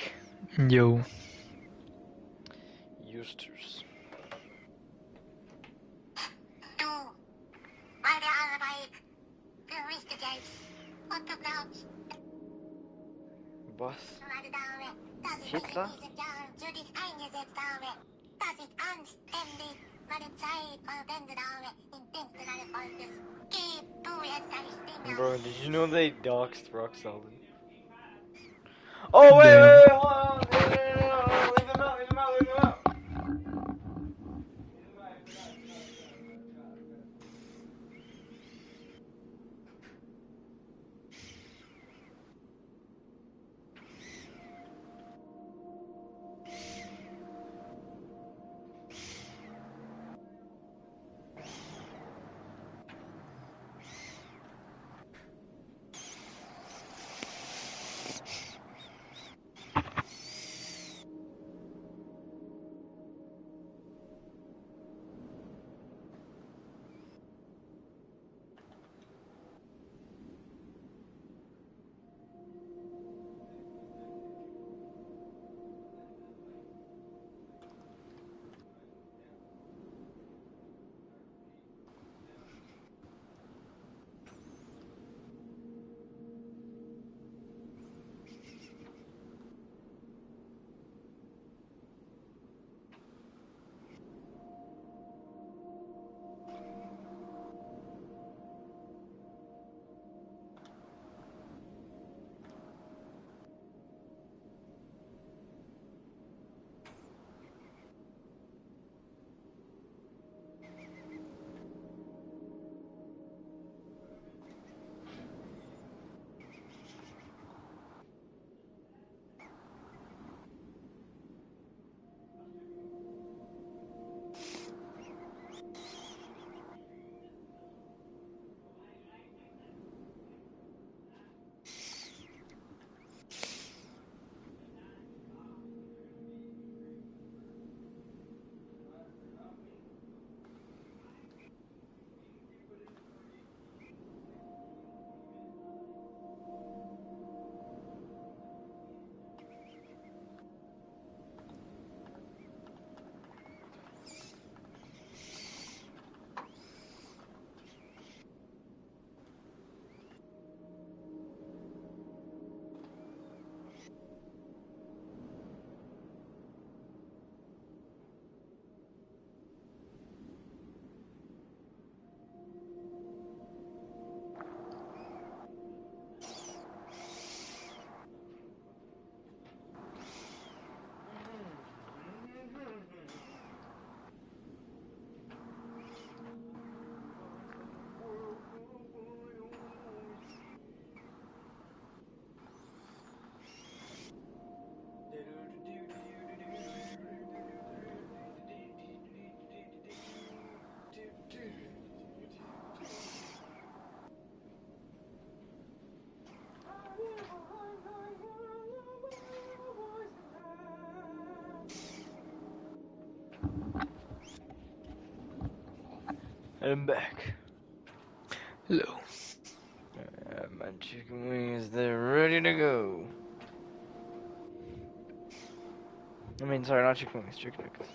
Yo. Eustace. Du, weil der Arbeit verrichtet ist. Und du glaubst, Was? meine Dame, dass ich mich in Hitler? diesen Jahren für dich eingesetzt habe. Dass ich anständig meine Zeit verwendet habe im Dienste deines Volkes. Gib du jetzt deine Stimme. Bro, did you know they doxed Rock Solid? Oh, wait, Damn. wait, wait, hold on. No, leave them out, leave them out, leave them out. I'm back. Hello. My chicken wings, they're ready to go. I mean, sorry, not chicken wings, chicken nuggets.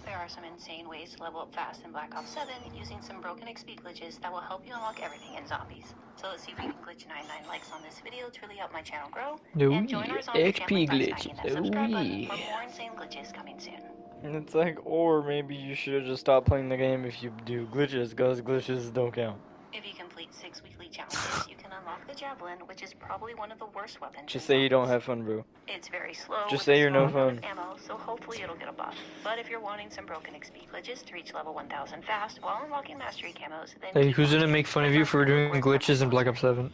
There are some insane ways to level up fast in Black Ops 7 using some broken XP glitches that will help you unlock everything in zombies. So let's see if we can glitch 99 likes on this video to really help my channel grow. Oh And join yeah. our zombie family XP by glitch. smacking that Oh subscribe button for yeah. more insane glitches coming soon. It's like, or maybe you should have just stopped playing the game if you do glitches, because glitches don't count. If you complete 6 weekly challenges, you can unlock the Javelin, which is probably one of the worst weapons Just in say you don't zombies. have fun, bro. It's very slow Just with say a you're small no amount fun. of ammo, so hopefully it'll get a buff. But if you're wanting some broken XP glitches to reach level 1000 fast while unlocking mastery camos, then Hey, keep who's gonna watching. make fun of It's you our for free doing reward for glitches in Black Ops 7?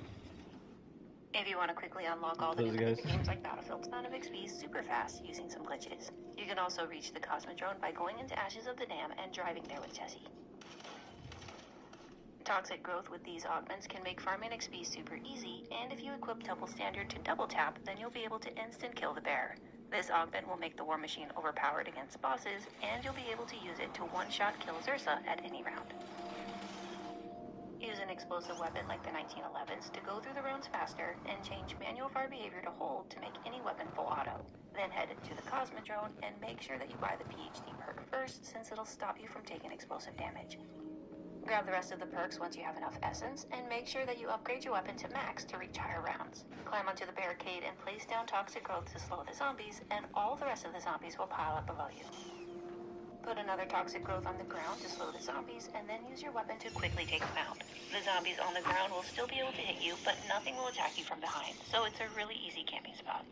If you want to quickly unlock all the Those new guys. games like Battlefield's amount of XP super fast using some glitches. You can also reach the Cosmodrome by going into Ashes of the Dam and driving there with Jesse. Toxic growth with these augments can make farming XP super easy, and if you equip double standard to double tap, then you'll be able to instant kill the bear. This augment will make the war machine overpowered against bosses, and you'll be able to use it to one-shot kill Zersa at any round. Use an explosive weapon like the 1911s to go through the rounds faster, and change manual fire behavior to hold to make any weapon full auto. Then head to the Cosmodrome and make sure that you buy the PhD perk first, since it'll stop you from taking explosive damage. Grab the rest of the perks once you have enough essence, and make sure that you upgrade your weapon to max to reach higher rounds. Climb onto the barricade and place down toxic growth to slow the zombies, and all the rest of the zombies will pile up below you. Put another toxic growth on the ground to slow the zombies, and then use your weapon to quickly take them out. The zombies on the ground will still be able to hit you, but nothing will attack you from behind, so it's a really easy camping spot.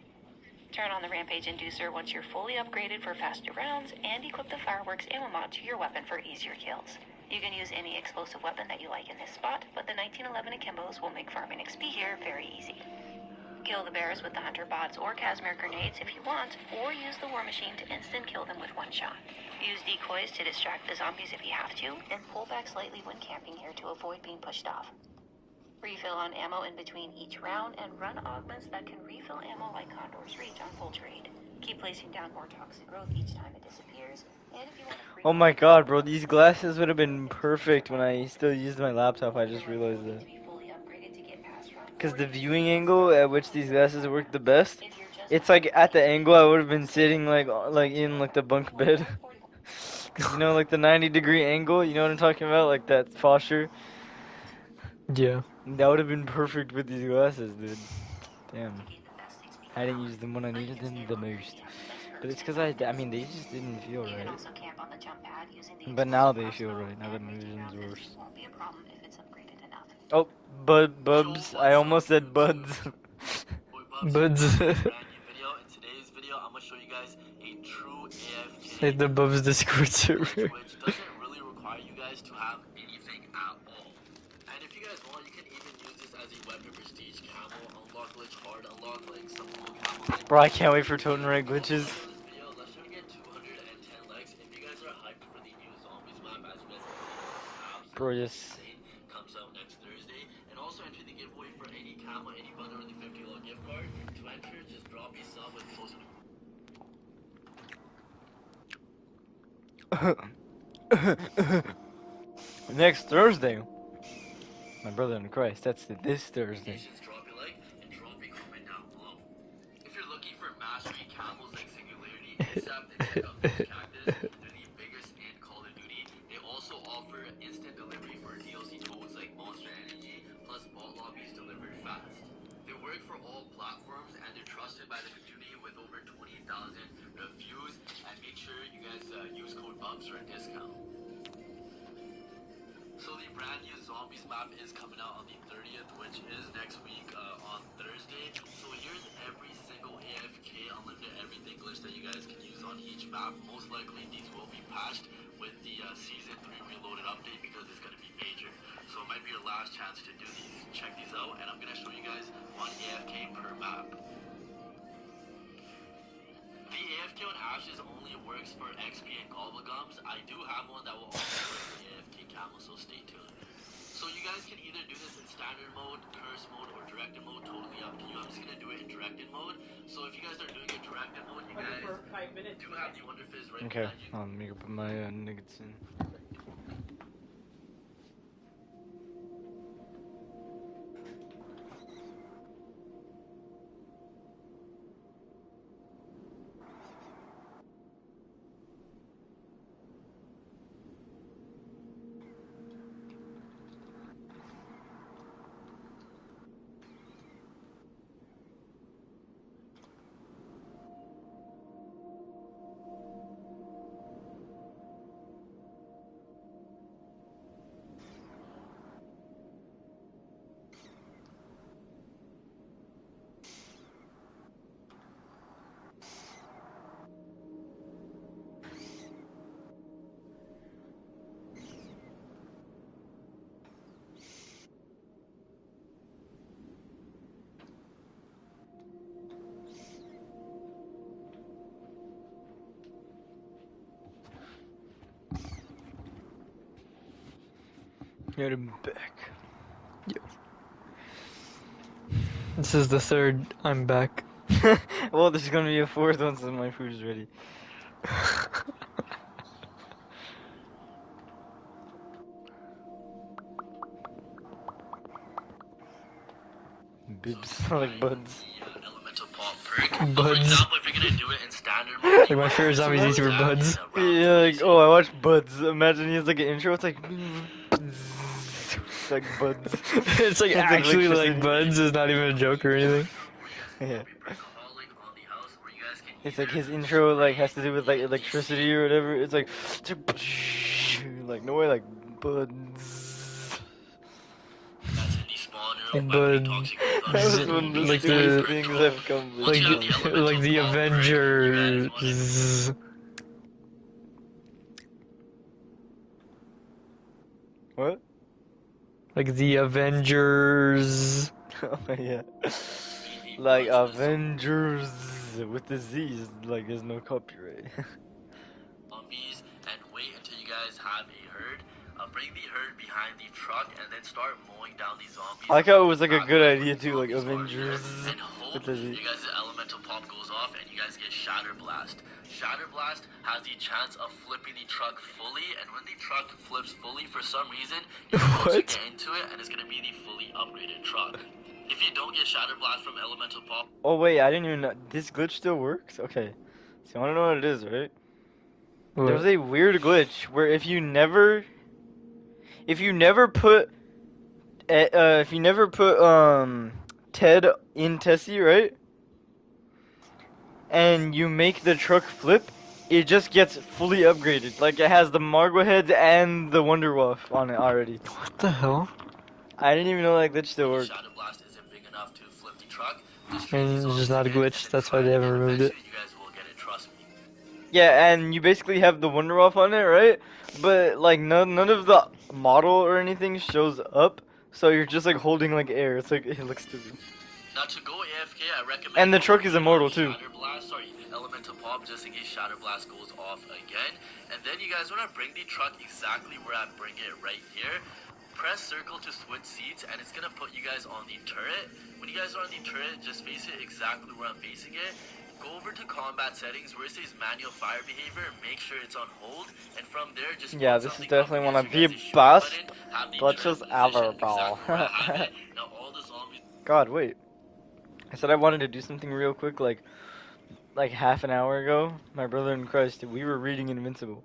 Turn on the Rampage Inducer once you're fully upgraded for faster rounds, and equip the Fireworks ammo mod to your weapon for easier kills. You can use any explosive weapon that you like in this spot, but the 1911 Akimbos will make farming XP here very easy. Kill the bears with the Hunter Bots or Casimir grenades if you want, or use the War Machine to instant kill them with one shot. Use decoys to distract the zombies if you have to, and pull back slightly when camping here to avoid being pushed off. Refill on ammo in between each round, and run augments that can refill ammo like Condor's Reach on full trade. Keep placing down more toxic growth each time it disappears, and if you want to Oh my god, bro, these glasses would have been perfect when I still used my laptop. I just realized that. Because the viewing angle at which these glasses work the best, it's like at the angle I would have been sitting like in like the bunk bed. Because you know, like the 90-degree angle, you know what I'm talking about? Like that posture. Yeah. That would have been perfect with these glasses, dude. Damn. I didn't use them when I needed them the most. But it's because I mean, they just didn't feel You can right. also camp on the jump pad using the But now explosive they feel crossbow, right. Now the and making motion's round worse. won't be a problem if it's upgraded enough. Oh, Bubs. I almost said Buds. Buds. In today's video, I'm gonna show you guys a true AFK Like the Bubs Discord glitch, server. which doesn't really require you guys to have anything at all. And if you guys want, you can even use this as a weapon prestige camo, unlock glitch hard, unlock like some cool camo. Bro, I can't wait for Totem Ray glitches. Let's try to get 210 likes. If you guys are hyped for the new zombies map, as you guys can see, it's Bro, absolutely yes. insane. Comes out next Thursday. And also enter the giveaway for any camo, any bundle, or the $50 gift card. To enter, just drop a sub with post. Next Thursday. My brother in Christ, that's this Thursday. Drop a like and drop a comment down below. If you're looking for mastery camos like Singularity, ASAP, then check out these Cactus. They're the biggest in Call of Duty. They also offer instant delivery for DLC modes like Monster Energy, plus bot lobbies delivered fast. They work for all platforms and they're trusted by the community with over 20,000 reviews. And make sure you guys use code BUBS for a discount. So the brand new Zombies map is coming out on the 30th, which is next week on Thursday. So here's every single AFK unlimited everything glitch that you guys can use on each map. Most likely these will be patched with the Season 3 Reloaded update because it's going to be major. So it might be your last chance to do these. Check these out, and I'm going to show you guys one AFK per map. The AFK on Ashes only works for XP and Gobblegums. I do have one that will also work for AFK Camo, so stay tuned. So you guys can either do this in standard mode, curse mode, or directed mode, totally up to you. I'm just going to do it in directed mode. So if you guys are doing it directed mode, you guys do have the Wonder Fizz right Okay, behind you. let me go put my nuggets in. Get him back. This is the third I'm back. Well, there's gonna be a fourth once my food is ready. bibs, So like buds. the elemental pop perk. So for Buds. example, if you're gonna do it in standard mode, Like my favorite zombies used to wear buds. Yeah, like, oh, I watched Buds. Imagine he has like an intro. It's like, like Buds. It's like It's like actually like electricity. buds. It's not even a joke or anything. Yeah. Perkaholic on the house where you guys can It's like his either intro like has to spray do with like ENTC. electricity or whatever. It's like, like no way, like Buds. That's in the spawner Like of weapony buds. toxic growth on That the was city. one of the Like stupidest the things I've come Once like you have the across. like elemental the pop perk, you guys wanna Avengers. What? Like the Avengers. Oh yeah. be Like brought to the Avengers with the Z's, like there's no copyright. zombies and wait until you guys have a herd. Bring the herd behind the truck and then start mowing down these zombies. I like how it was like a Back good where idea the too, like zombies are Avengers there, and hope with the Z. you guys' elemental pop goes off and you guys get Shatter Blast. Shatter Blast has the chance of flipping the truck fully, and when the truck flips fully for some reason, you're going to What? get into it and it's going to be the fully upgraded truck. If you don't get Shatter Blast from elemental pop, Oh wait, I didn't even know this glitch still works. Okay, so you wanna know what it is, right? There's What? a weird glitch where if you never put Ted in Tessie, right? And you make the truck flip, it just gets fully upgraded. Like it has the Margot head and the Wonder Wolf on it already. What the hell? I didn't even know that glitch still the worked. Shatter Blast isn't big enough to flip the truck. Just trade And these it's just zombies not a again and glitch. then That's try why it they haven't again. removed it. Eventually, you guys will get it. Trust me. Yeah, and you basically have the Wonder Wolf on it, right? But like none of the model or anything shows up, so you're just like holding like air. It's like it looks stupid. Now to go AFK, I recommend. And the going truck is with, immortal too. Shatter Blast, sorry, Elemental Pop, just in case Shatter Blast goes off again. And then you guys want to bring the truck exactly where I bring it right here. Press circle to switch seats, and it's gonna put you guys on the turret. When you guys are on the turret, just face it exactly where I'm facing it. Go over to combat settings where it says manual fire behavior. Make sure it's on hold, and from there, just Yeah, put this is something up definitely one against of your the guys' shoulder best button. Have the glitches turret ever, positioned bro. exactly where I have it. Now all the zombies. God, wait. I said I wanted to do something real quick, like half an hour ago. My brother in Christ, we were reading Invincible.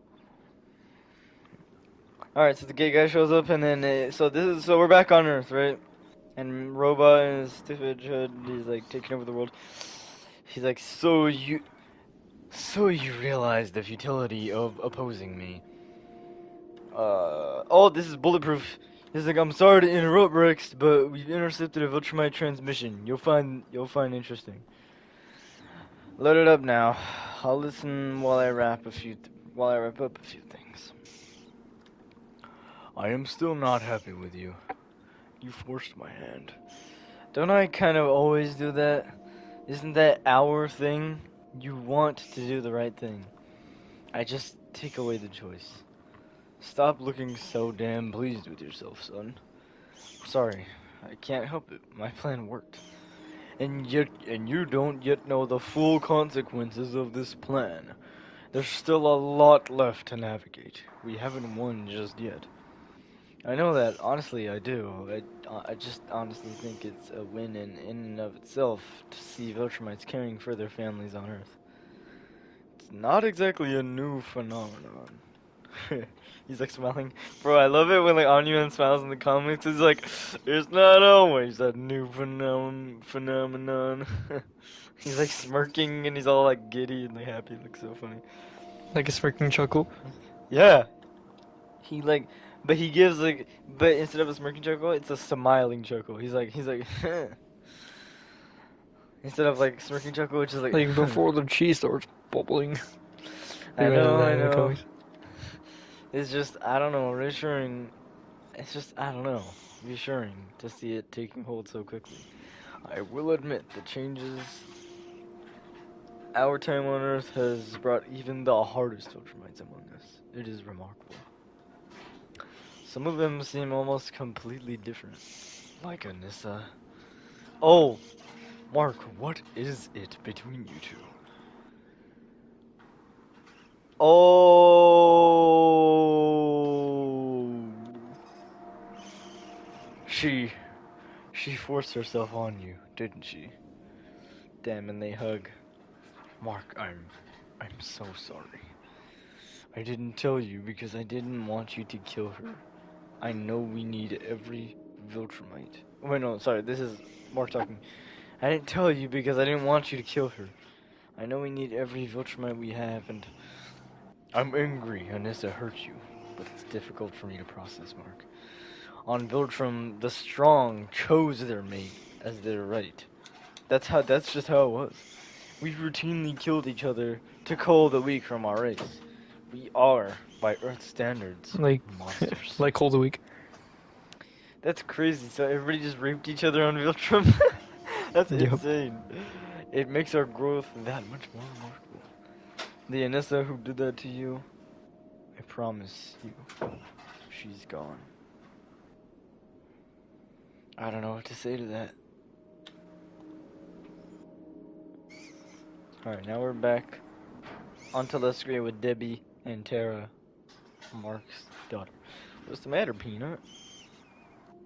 All right, so the gay guy shows up, and then so we're back on Earth, right? And Robot and his stupid head, he's like taking over the world. He's like, so you realize the futility of opposing me. Oh, this is bulletproof. He's like, I'm sorry to interrupt, Rex, but we've intercepted a Viltrumite transmission. You'll find interesting. Load it up now. I'll listen while I wrap up a few things. I am still not happy with you. You forced my hand. Don't I kind of always do that? Isn't that our thing? You want to do the right thing. I just take away the choice. Stop looking so damn pleased with yourself, son. Sorry, I can't help it. My plan worked. And you don't yet know the full consequences of this plan. There's still a lot left to navigate. We haven't won just yet. I know that, honestly, I do. I just honestly think it's a win in and of itself to see Viltrumites caring for their families on Earth. It's not exactly a new phenomenon. He's like smiling. Bro, I love it when like Onion smiles in the comics. It's like, it's not always a new phenomenon. He's like smirking and he's all like giddy and like happy. It looks so funny. Like a smirking chuckle. Yeah. He like, but he gives like, but instead of a smirking chuckle, it's a smiling chuckle. He's like, instead of like smirking chuckle, which is like, Like before the cheese starts bubbling. I know, I In the know. comics. It's just, I don't know, reassuring. It's just, I don't know, reassuring to see it taking hold so quickly. I will admit the changes our time on Earth has brought even the hardest Ultramites among us. It is remarkable. Some of them seem almost completely different. Like Anissa. Oh, Mark, what is it between you two? Oh, she She forced herself on you, didn't she? Damn, and they hug. Mark, I'm so sorry. I didn't tell you because I didn't want you to kill her. I know we need every Viltrumite. Wait, no, sorry, this is Mark talking. I didn't tell you because I didn't want you to kill her. I know we need every Viltrumite we have, and I'm angry Anissa hurt you, but it's difficult for me to process, Mark. On Viltrum, the strong chose their mate as their right. That's just how it was. We routinely killed each other to cull the weak from our race. We are, by Earth standards, Like, monsters. like Cold Week. That's crazy. So everybody just raped each other on Viltrum? That's Yep. insane. It makes our growth that much more remarkable. The Anissa who did that to you, I promise you, she's gone. I don't know what to say to that. Alright, now we're back onto lezgoo with Debbie and Tara, Mark's daughter. What's the matter, Peanut?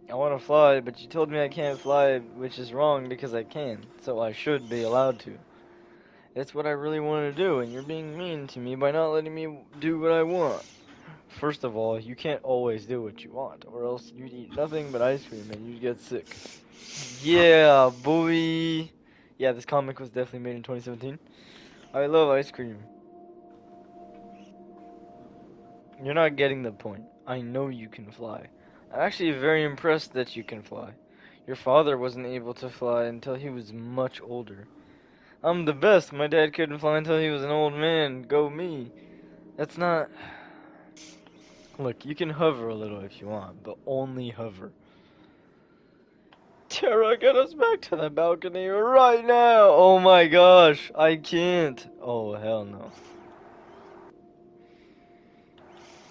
I want to fly, but you told me I can't fly, which is wrong because I can, so I should be allowed to. It's what I really want to do, and you're being mean to me by not letting me do what I want. First of all, you can't always do what you want, or else you'd eat nothing but ice cream and you'd get sick. Yeah, boy! Yeah, this comic was definitely made in 2017. I love ice cream. You're not getting the point. I know you can fly. I'm actually very impressed that you can fly. Your father wasn't able to fly until he was much older. I'm the best. My dad couldn't fly until he was an old man. Go me. That's not... Look, you can hover a little if you want, but only hover. Tara, get us back to the balcony right now! Oh my gosh, I can't. Oh, hell no.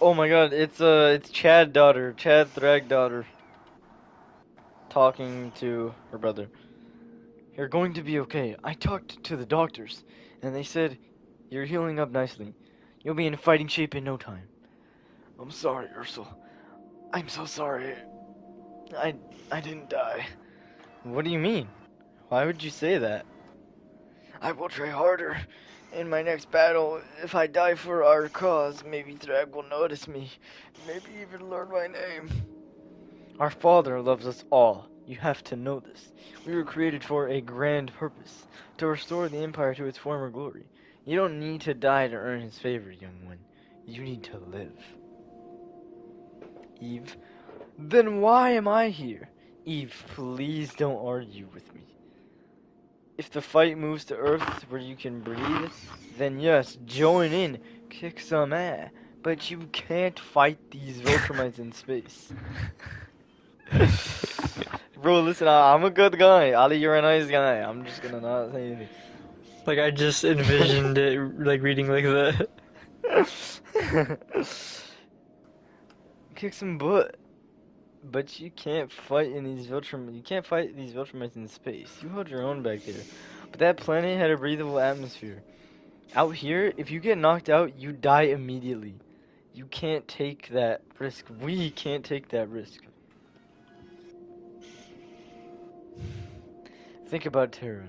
Oh my god, it's Chad daughter, Chad Thrag daughter, talking to her brother. You're going to be okay. I talked to the doctors, and they said you're healing up nicely. You'll be in fighting shape in no time. I'm sorry, Ursel. I'm so sorry. I I didn't die. What do you mean? Why would you say that? I will try harder. In my next battle, if I die for our cause, maybe Thrag will notice me. Maybe even learn my name. Our Father loves us all. You have to know this. We were created for a grand purpose, to restore the Empire to its former glory. You don't need to die to earn his favor, young one. You need to live. Eve, then why am I here? Eve, please don't argue with me. If the fight moves to Earth where you can breathe, then yes, join in, kick some ass. But you can't fight these Viltrumites in space. Bro, listen, I'm a good guy. Ali, you're a nice guy. I'm just gonna not say anything. Like, I just envisioned it, like, reading like that. Kick some butt. But you can't fight in these Viltrum. You can't fight these Viltrumites in space. You hold your own back there. But that planet had a breathable atmosphere. Out here, if you get knocked out, you die immediately. You can't take that risk. We can't take that risk. Think about Tara.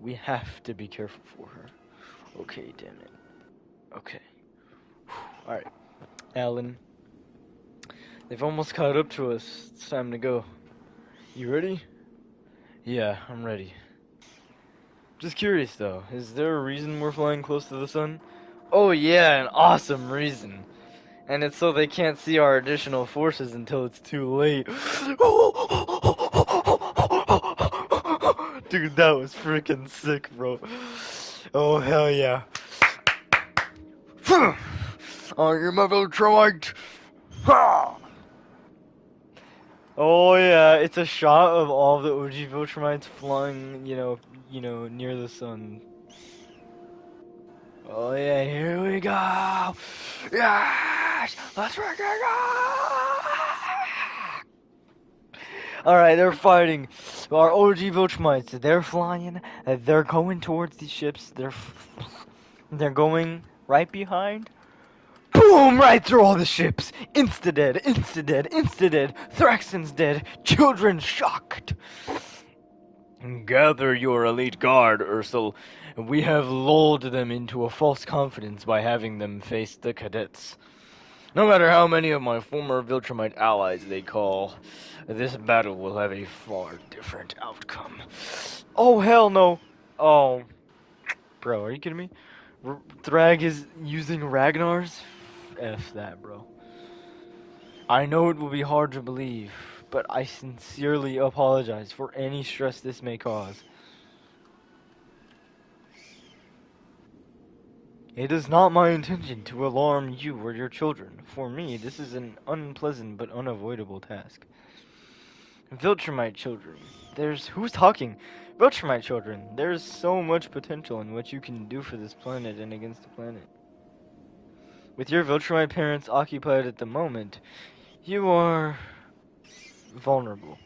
We have to be careful for her. Okay, damn it. Okay. Alright. Alan. They've almost caught up to us. It's time to go. You ready? Yeah, I'm ready. Just curious though, is there a reason we're flying close to the sun? Oh yeah, an awesome reason. And it's so they can't see our additional forces until it's too late. Dude, that was freaking sick, bro. Oh hell yeah. Oh, you're my Viltrumite. Oh yeah, it's a shot of all the OG Viltrumites flying, near the sun. Oh yeah, here we go! Yes! Let's freaking go! Alright, they're fighting. Our OG Viltrumites, they're flying, they're going towards these ships, they're going right behind Boom! Right through all the ships. Insta-dead, insta-dead, insta-dead. Thraxton's dead. Children shocked. Gather your elite guard, Ursel. We have lulled them into a false confidence by having them face the cadets. No matter how many of my former Viltrumite allies they call, this battle will have a far different outcome. Oh, hell no. Oh, bro, are you kidding me? Thrag is using Ragnar's? F that, bro. I know it will be hard to believe, but I sincerely apologize for any stress this may cause. It is not my intention to alarm you or your children. For me, this is an unpleasant but unavoidable task. Viltrumite children. Who's talking? Viltrumite children. There's so much potential in what you can do for this planet and against the planet. With your Viltrumite parents occupied at the moment, you are vulnerable.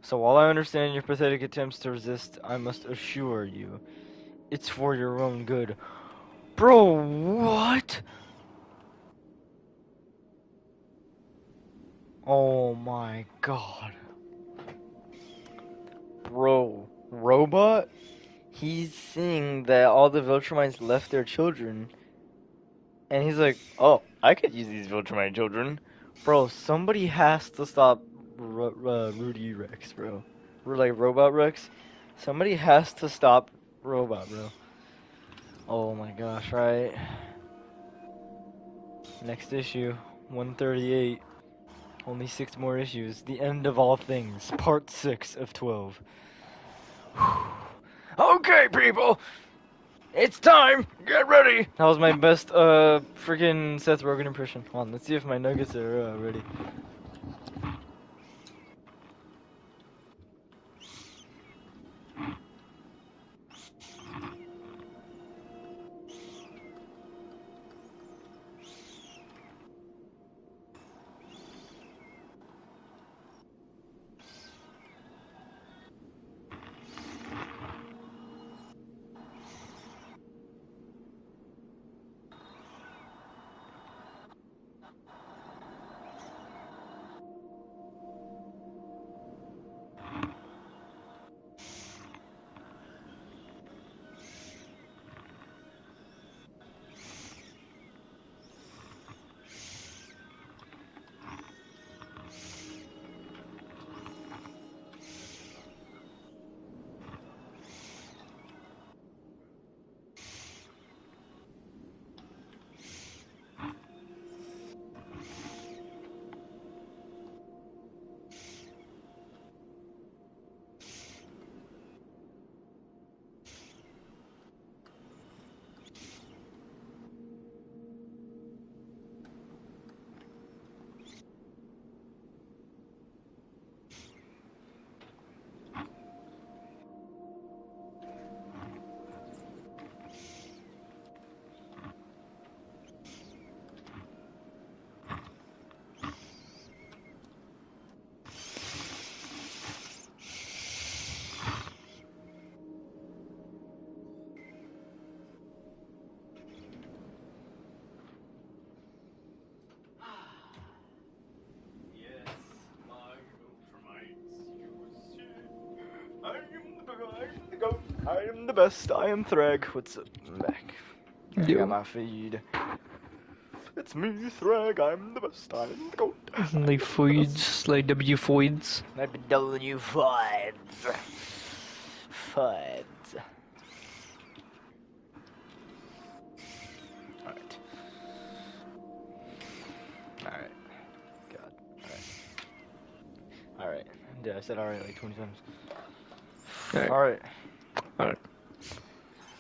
So while I understand your pathetic attempts to resist, I must assure you, it's for your own good. Bro, what? Oh my god. Bro, Robot? He's seeing that all the Viltrumites left their children, and he's like, oh, I could use these Viltrumite children. Bro, somebody has to stop Rudy Rex, bro. We're like Robot Rex. Somebody has to stop Robot, bro. Oh my gosh, right? Next issue, 138. Only 6 more issues. The end of all things. Part 6 of 12. Okay, people! It's time! Get ready! That was my best, freaking Seth Rogen impression. Hold on, let's see if my nuggets are, ready. I am the best. I am Thrag. What's up? I'm back. I got Yo. my feed. It's me, Thrag. I'm the best. I'm the goat. Like Foids, like W Foids. Maybe W Fuds. Fuds. Alright. Alright. God. Alright. Alright. Yeah, I said alright like 20 times. Alright. Alright. Alright.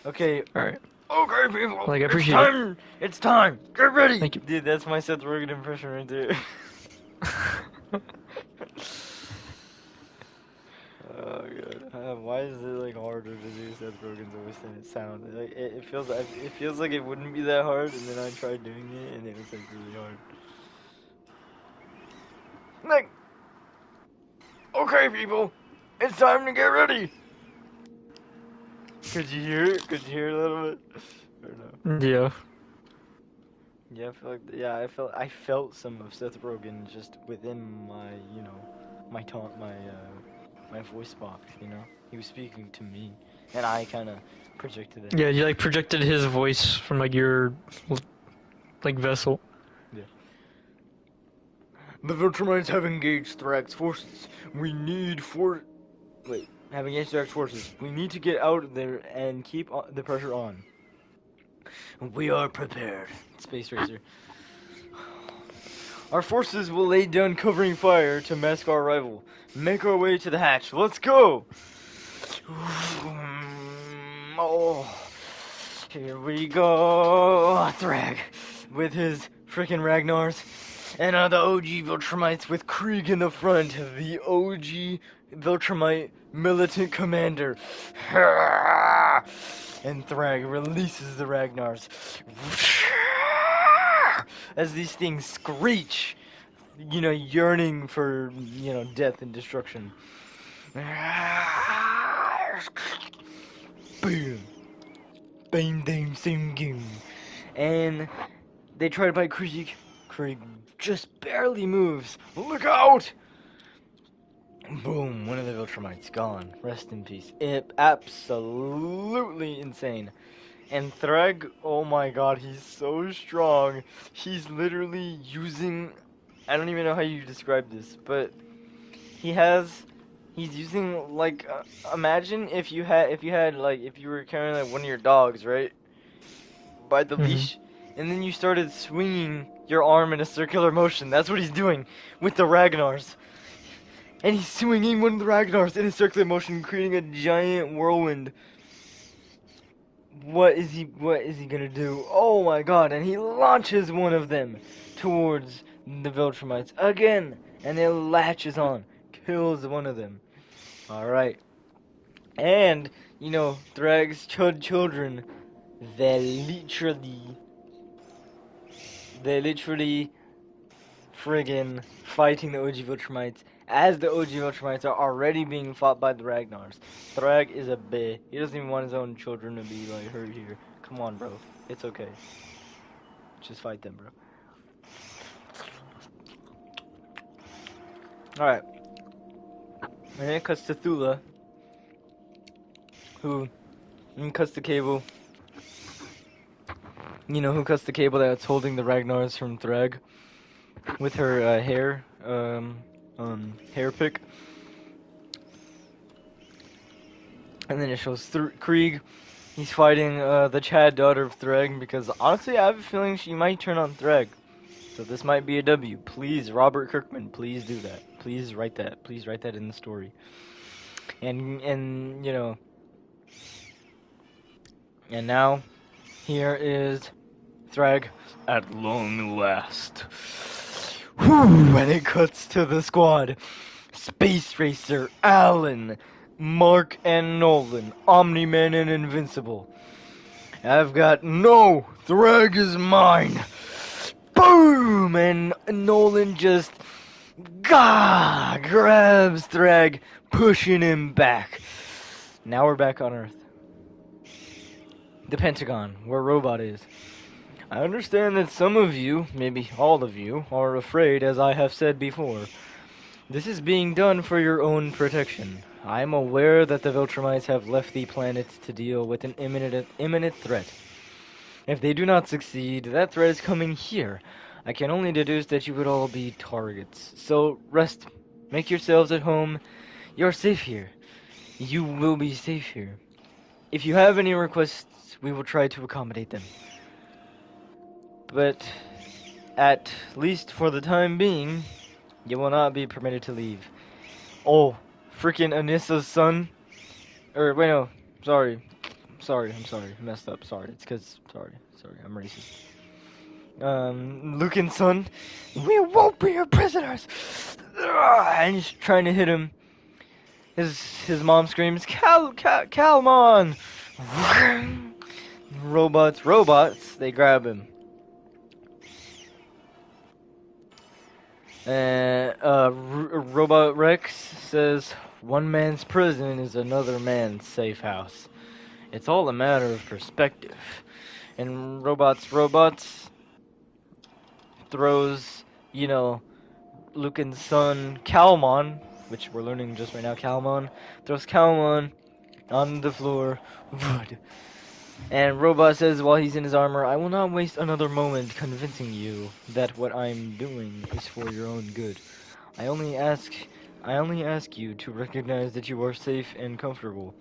Okay. Alright. Okay, people. Like, I appreciate it's time. It's time. Get ready. Thank you. Dude, that's my Seth Rogen impression right there. Oh god. Why is it like harder to do Seth Rogen's voice than it sounds? Like it feels like it wouldn't be that hard, and then I tried doing it, and it was like really hard. Like, okay, people, it's time to get ready. Could you hear it? Could you hear it a little bit? Or no? Yeah. Yeah, I felt some of Seth Rogen just within my, my taunt, my voice box. He was speaking to me, and I kind of projected it. Yeah, you like projected his voice from like your like vessel. Yeah. The Viltrumites have engaged Thrax's forces. We need for wait, have engaged Thrax's forces. We need to get out of there and keep the pressure on. We are prepared, Space Racer. Our forces will lay down covering fire to mask our arrival. Make our way to the hatch. Let's go! Oh, here we go. Thrag with his frickin' Ragnars. And the OG Viltrumites with Krieg in the front. The OG Viltrumite militant commander. And Thrag releases the Ragnars. As these things screech, yearning for, death and destruction. Boom. Bang, bang, singing. And they try to bite Krieg. Krieg just barely moves. Look out! Boom, one of the Viltrumites gone. Rest in peace. Absolutely insane. And Thrag, oh my god, he's so strong. He's literally using, I don't even know how you describe this, but he's using like imagine if you were carrying like one of your dogs, right? By the leash, and then you started swinging your arm in a circular motion. That's what he's doing with the Ragnars. And he's swinging one of the Ragnars in a circular motion, creating a giant whirlwind. What is he gonna do? Oh my god, and he launches one of them towards the Viltrumites again, and it latches on, kills one of them. Alright. And, Thrag's children, they're literally friggin' fighting the OG Viltrumites as the OG Viltrumites are already being fought by the Ragnars. Thrag is a bae. He doesn't even want his own children to be like hurt here. Come on, bro. It's okay. Just fight them, bro. Alright. And then it cuts to Thula, who cuts the cable. Who cuts the cable that's holding the Ragnars from Thrag with her hair pick. And then it shows Krieg. He's fighting the Chad daughter of Thrag because honestly I have a feeling she might turn on Thrag. So this might be a W. Please, Robert Kirkman, please do that. Please write that. Please write that in the story. And and now here is Thrag at long last. Whew, and it cuts to the squad. Space Racer, Alan, Mark, and Nolan, Omni-Man and Invincible. I've got no, Thrag is mine. Boom! And Nolan just grabs Thrag, pushing him back. Now we're back on Earth. The Pentagon, where Robot is. I understand that some of you, maybe all of you, are afraid, as I have said before. This is being done for your own protection. I am aware that the Viltrumites have left the planet to deal with an imminent threat. If they do not succeed, that threat is coming here. I can only deduce that you would all be targets. So, rest. Make yourselves at home. You're safe here. You will be safe here. If you have any requests, we will try to accommodate them. But, at least for the time being, you will not be permitted to leave. Oh, freaking Anissa's son. Wait, no. Sorry. I'm sorry. I messed up. Sorry. It's because, sorry. I'm racist. Lucan's son. We won't be your prisoners. And he's trying to hit him. His mom screams, Calmon! Robots, they grab him. Robot Rex says, one man's prison is another man's safe house. It's all a matter of perspective. And robots, throws, you know, Lucan's son Calmon, which we're learning just right now. Calmon throws Calmon on the floor. Wood. And Robot says while he's in his armor, I will not waste another moment convincing you that what I'm doing is for your own good. I only ask you to recognize that you are safe and comfortable.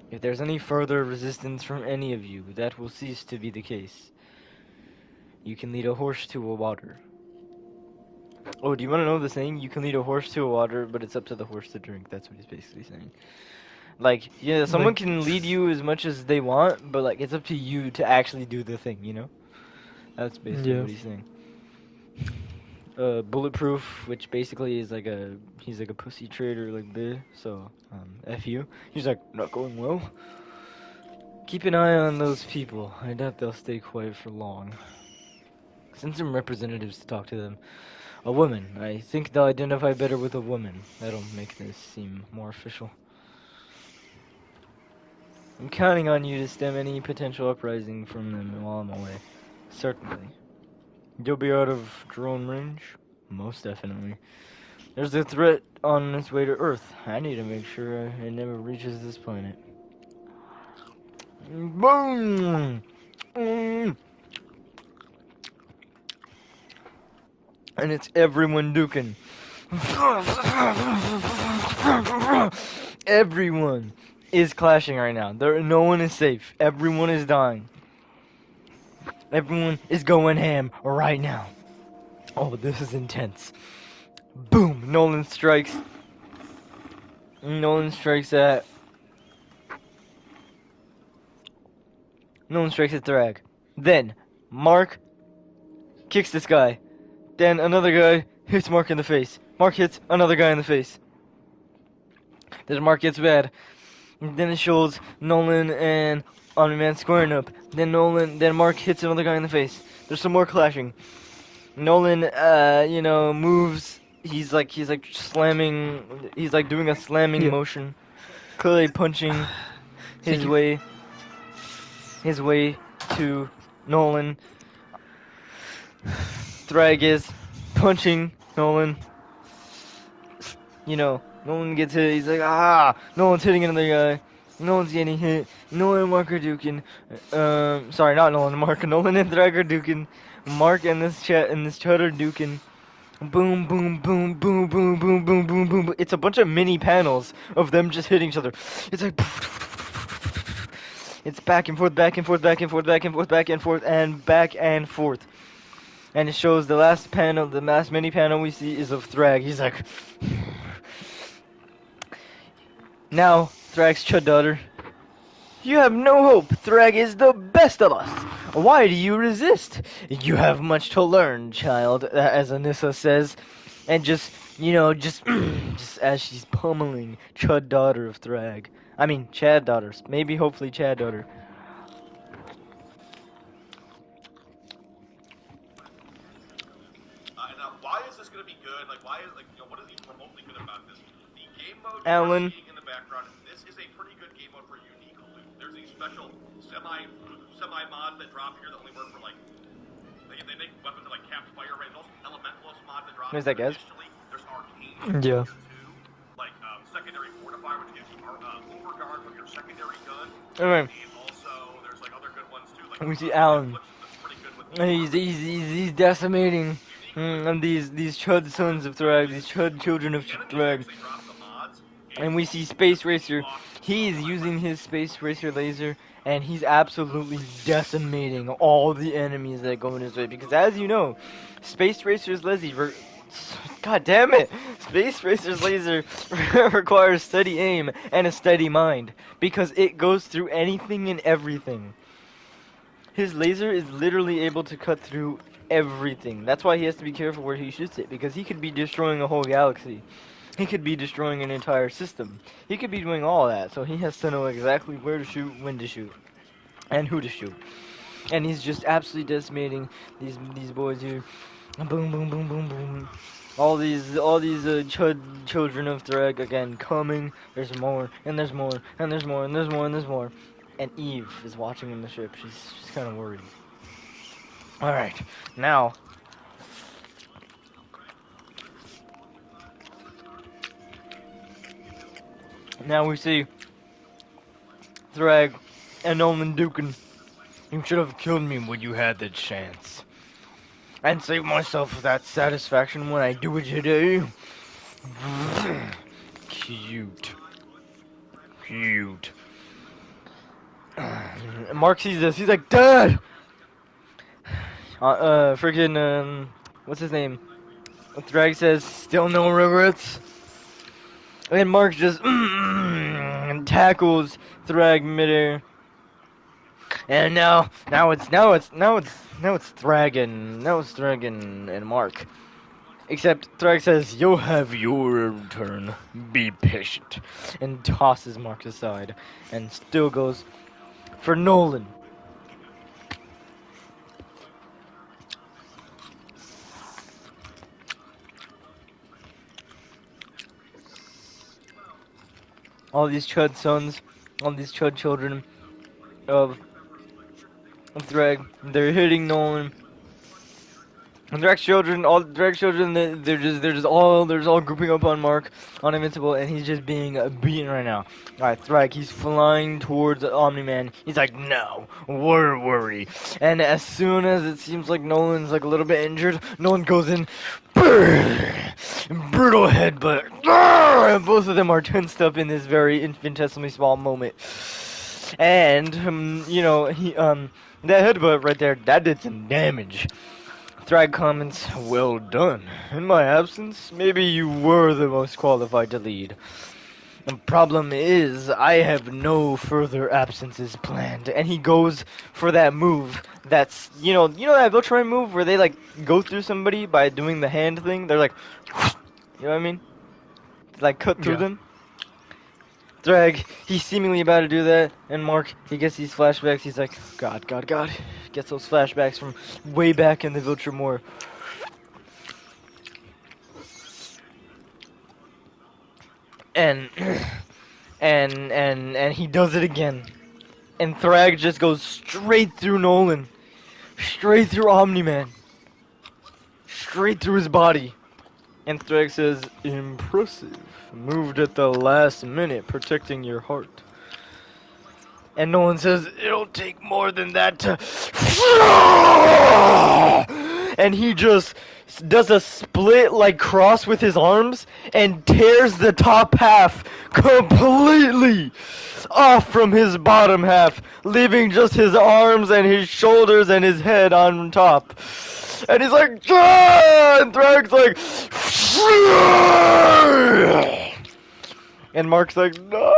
If there's any further resistance from any of you, that will cease to be the case. You can lead a horse to a water. Oh, do you want to know the saying? You can lead a horse to a water, but it's up to the horse to drink. That's what he's basically saying. Like, yeah, someone Like, can lead you as much as they want, but like it's up to you to actually do the thing, you know? That's basically yeah. what he's saying. Bulletproof, which basically is like he's like a pussy trader like this, so F you. He's like, not going well. Keep an eye on those people. I doubt they'll stay quiet for long. Send some representatives to talk to them. A woman. I think they'll identify better with a woman. That'll make this seem more official. I'm counting on you to stem any potential uprising from them while I'm away. Certainly. You'll be out of drone range? Most definitely. There's a threat on its way to Earth. I need to make sure it never reaches this planet. Boom! Mm. And it's everyone duking. Everyone is clashing right now. No one is safe. Everyone is dying. Everyone is going ham right now. Oh, this is intense. Boom! Nolan strikes. Nolan strikes at. Nolan strikes at Thrag. Then Mark kicks this guy. Then another guy hits Mark in the face. Mark hits another guy in the face. Then Mark gets bad. Then it shows Nolan and Omni-Man squaring up. Then Mark hits another guy in the face. There's some more clashing. Nolan, moves. He's like slamming. He's like doing a slamming Yeah. motion, clearly punching Thank his you. way to Nolan. Thrag is punching Nolan. Nolan gets hit. He's like, ah! Nolan's hitting another guy. Nolan's getting hit. Nolan and Mark are duking. Sorry, not Nolan and Mark. Nolan and Thrag are duking. Mark and this chat are duking. Boom, boom, boom, boom, boom, boom, boom, boom, boom. It's a bunch of mini panels of them just hitting each other. It's like, it's back and forth, back and forth, back and forth, back and forth, back and forth, and back and forth. And it shows the last mini panel we see is of Thrag. He's like, now Thrag's chud daughter. You have no hope. Thrag is the best of us. Why do you resist? You have much to learn, child, as Anissa says. And just as she's pummeling Chud daughter of Thrag. I mean, Chad daughters. Maybe, hopefully, Chad daughter. Now, why is this going to be good? Like, what is even remotely good about this? The game mode Alan. you're seeing in the background, this is a pretty good game mode for unique loot. There's a special semi mods that drop here that only work for, like, they make weapons that, like, caps fire rate. Those elementalist mods that drop Where's that, guys? initially. There's arcane Yeah. here, too. Like, secondary fortifier, which gives you overguard from your secondary gun. Alright. And also, there's, like, other good ones, too. Like, We see Alan. that's pretty good with He's decimating these Chud sons of Thrag, these Chud children of Thrag. And we see Space Racer. He's using his Space Racer laser, and he's absolutely decimating all the enemies that go in his way. Because as you know, Space Racer's laser, God damn it, Space Racer's laser requires steady aim and a steady mind, because it goes through anything and everything. His laser is literally able to cut through everything. That's why he has to be careful where he shoots it, because he could be destroying a whole galaxy. He could be destroying an entire system. He could be doing all that, so he has to know exactly where to shoot, when to shoot, and who to shoot. And he's just absolutely decimating these boys here. Boom, boom, boom, boom, boom. All these children of Thrag again coming. There's more, and there's more, and there's more, and there's more, and there's more. And Eve is watching in the ship. She's kind of worried. All right, now Now we see Thrag and Nolan Dukin. You should have killed me when you had the chance. And save myself that satisfaction when I do it today. Cute. Cute. Mark sees this. He's like, Dad! Freaking, what's his name? Thrag says, still no regrets. And Mark just tackles Thrag midair. And now it's Thrag and Mark. Except Thrag says, you'll have your turn. Be patient. And tosses Mark aside. And still goes for Nolan. All these Chud sons, all these Chud children of Thrag, they're hitting Nolan. And direct children, they're just all grouping up on Mark, on Invincible, and he's just being beaten right now. Alright, Thrag, he's flying towards Omni-Man. He's like, no, worry. And as soon as it seems like Nolan's like a little bit injured, Nolan goes in, brutal headbutt. And both of them are tensed up in this very infinitesimally small moment. And, that headbutt right there, that did some damage. Thrag comments, well done. In my absence, maybe you were the most qualified to lead. The problem is, I have no further absences planned. And he goes for that move that's, that Viltron move where they, like, go through somebody by doing the hand thing? They're like, you know what I mean? Like, cut through Yeah. them. Thrag, he's seemingly about to do that, and Mark, he gets these flashbacks, he's like, God. Gets those flashbacks from way back in the Viltramore. And and he does it again. And Thrag just goes straight through Nolan. Straight through Omni-Man. Straight through his body. And Thrag says, impressive. Moved at the last minute, protecting your heart. And Nolan says, it'll take more than that to... And he just does a split like cross with his arms and tears the top half completely off from his bottom half, leaving just his arms and his shoulders and his head on top. And he's like, ah! And Thrag's like, and Mark's like, no.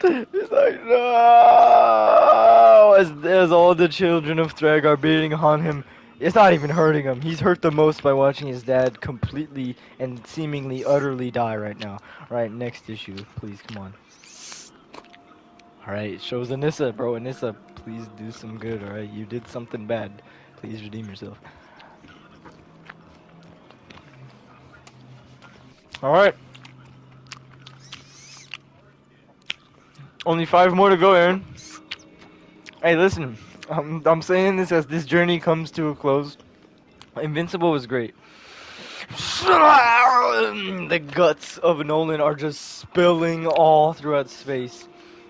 He's like, no. As all the children of Thrag are beating on him, it's not even hurting him. He's hurt the most by watching his dad completely and seemingly utterly die right now. Alright, next issue. Please, come on. Alright, it shows Anissa, bro. Anissa, please do some good, alright? You did something bad. Please redeem yourself. Alright. Only 5 more to go, Aaron. Hey, listen. I'm saying this as this journey comes to a close. Invincible was great. The guts of Nolan are just spilling all throughout space.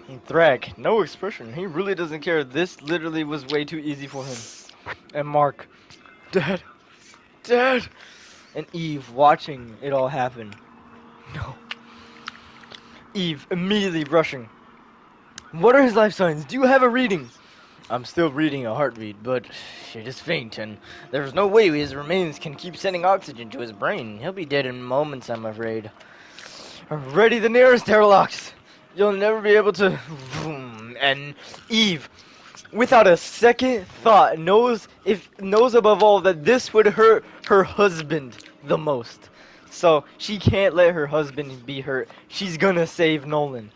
And Thrag, no expression. He really doesn't care. This literally was way too easy for him. And Mark, Dad, and Eve watching it all happen. No. Eve immediately rushing. What are his life signs? Do you have a reading? I'm still reading a heartbeat, but it is faint, and there's no way his remains can keep sending oxygen to his brain. He'll be dead in moments, I'm afraid. Ready the nearest airlocks! You'll never be able to... And Eve, without a second thought, knows above all that this would hurt her husband the most. So, she can't let her husband be hurt. She's gonna save Nolan.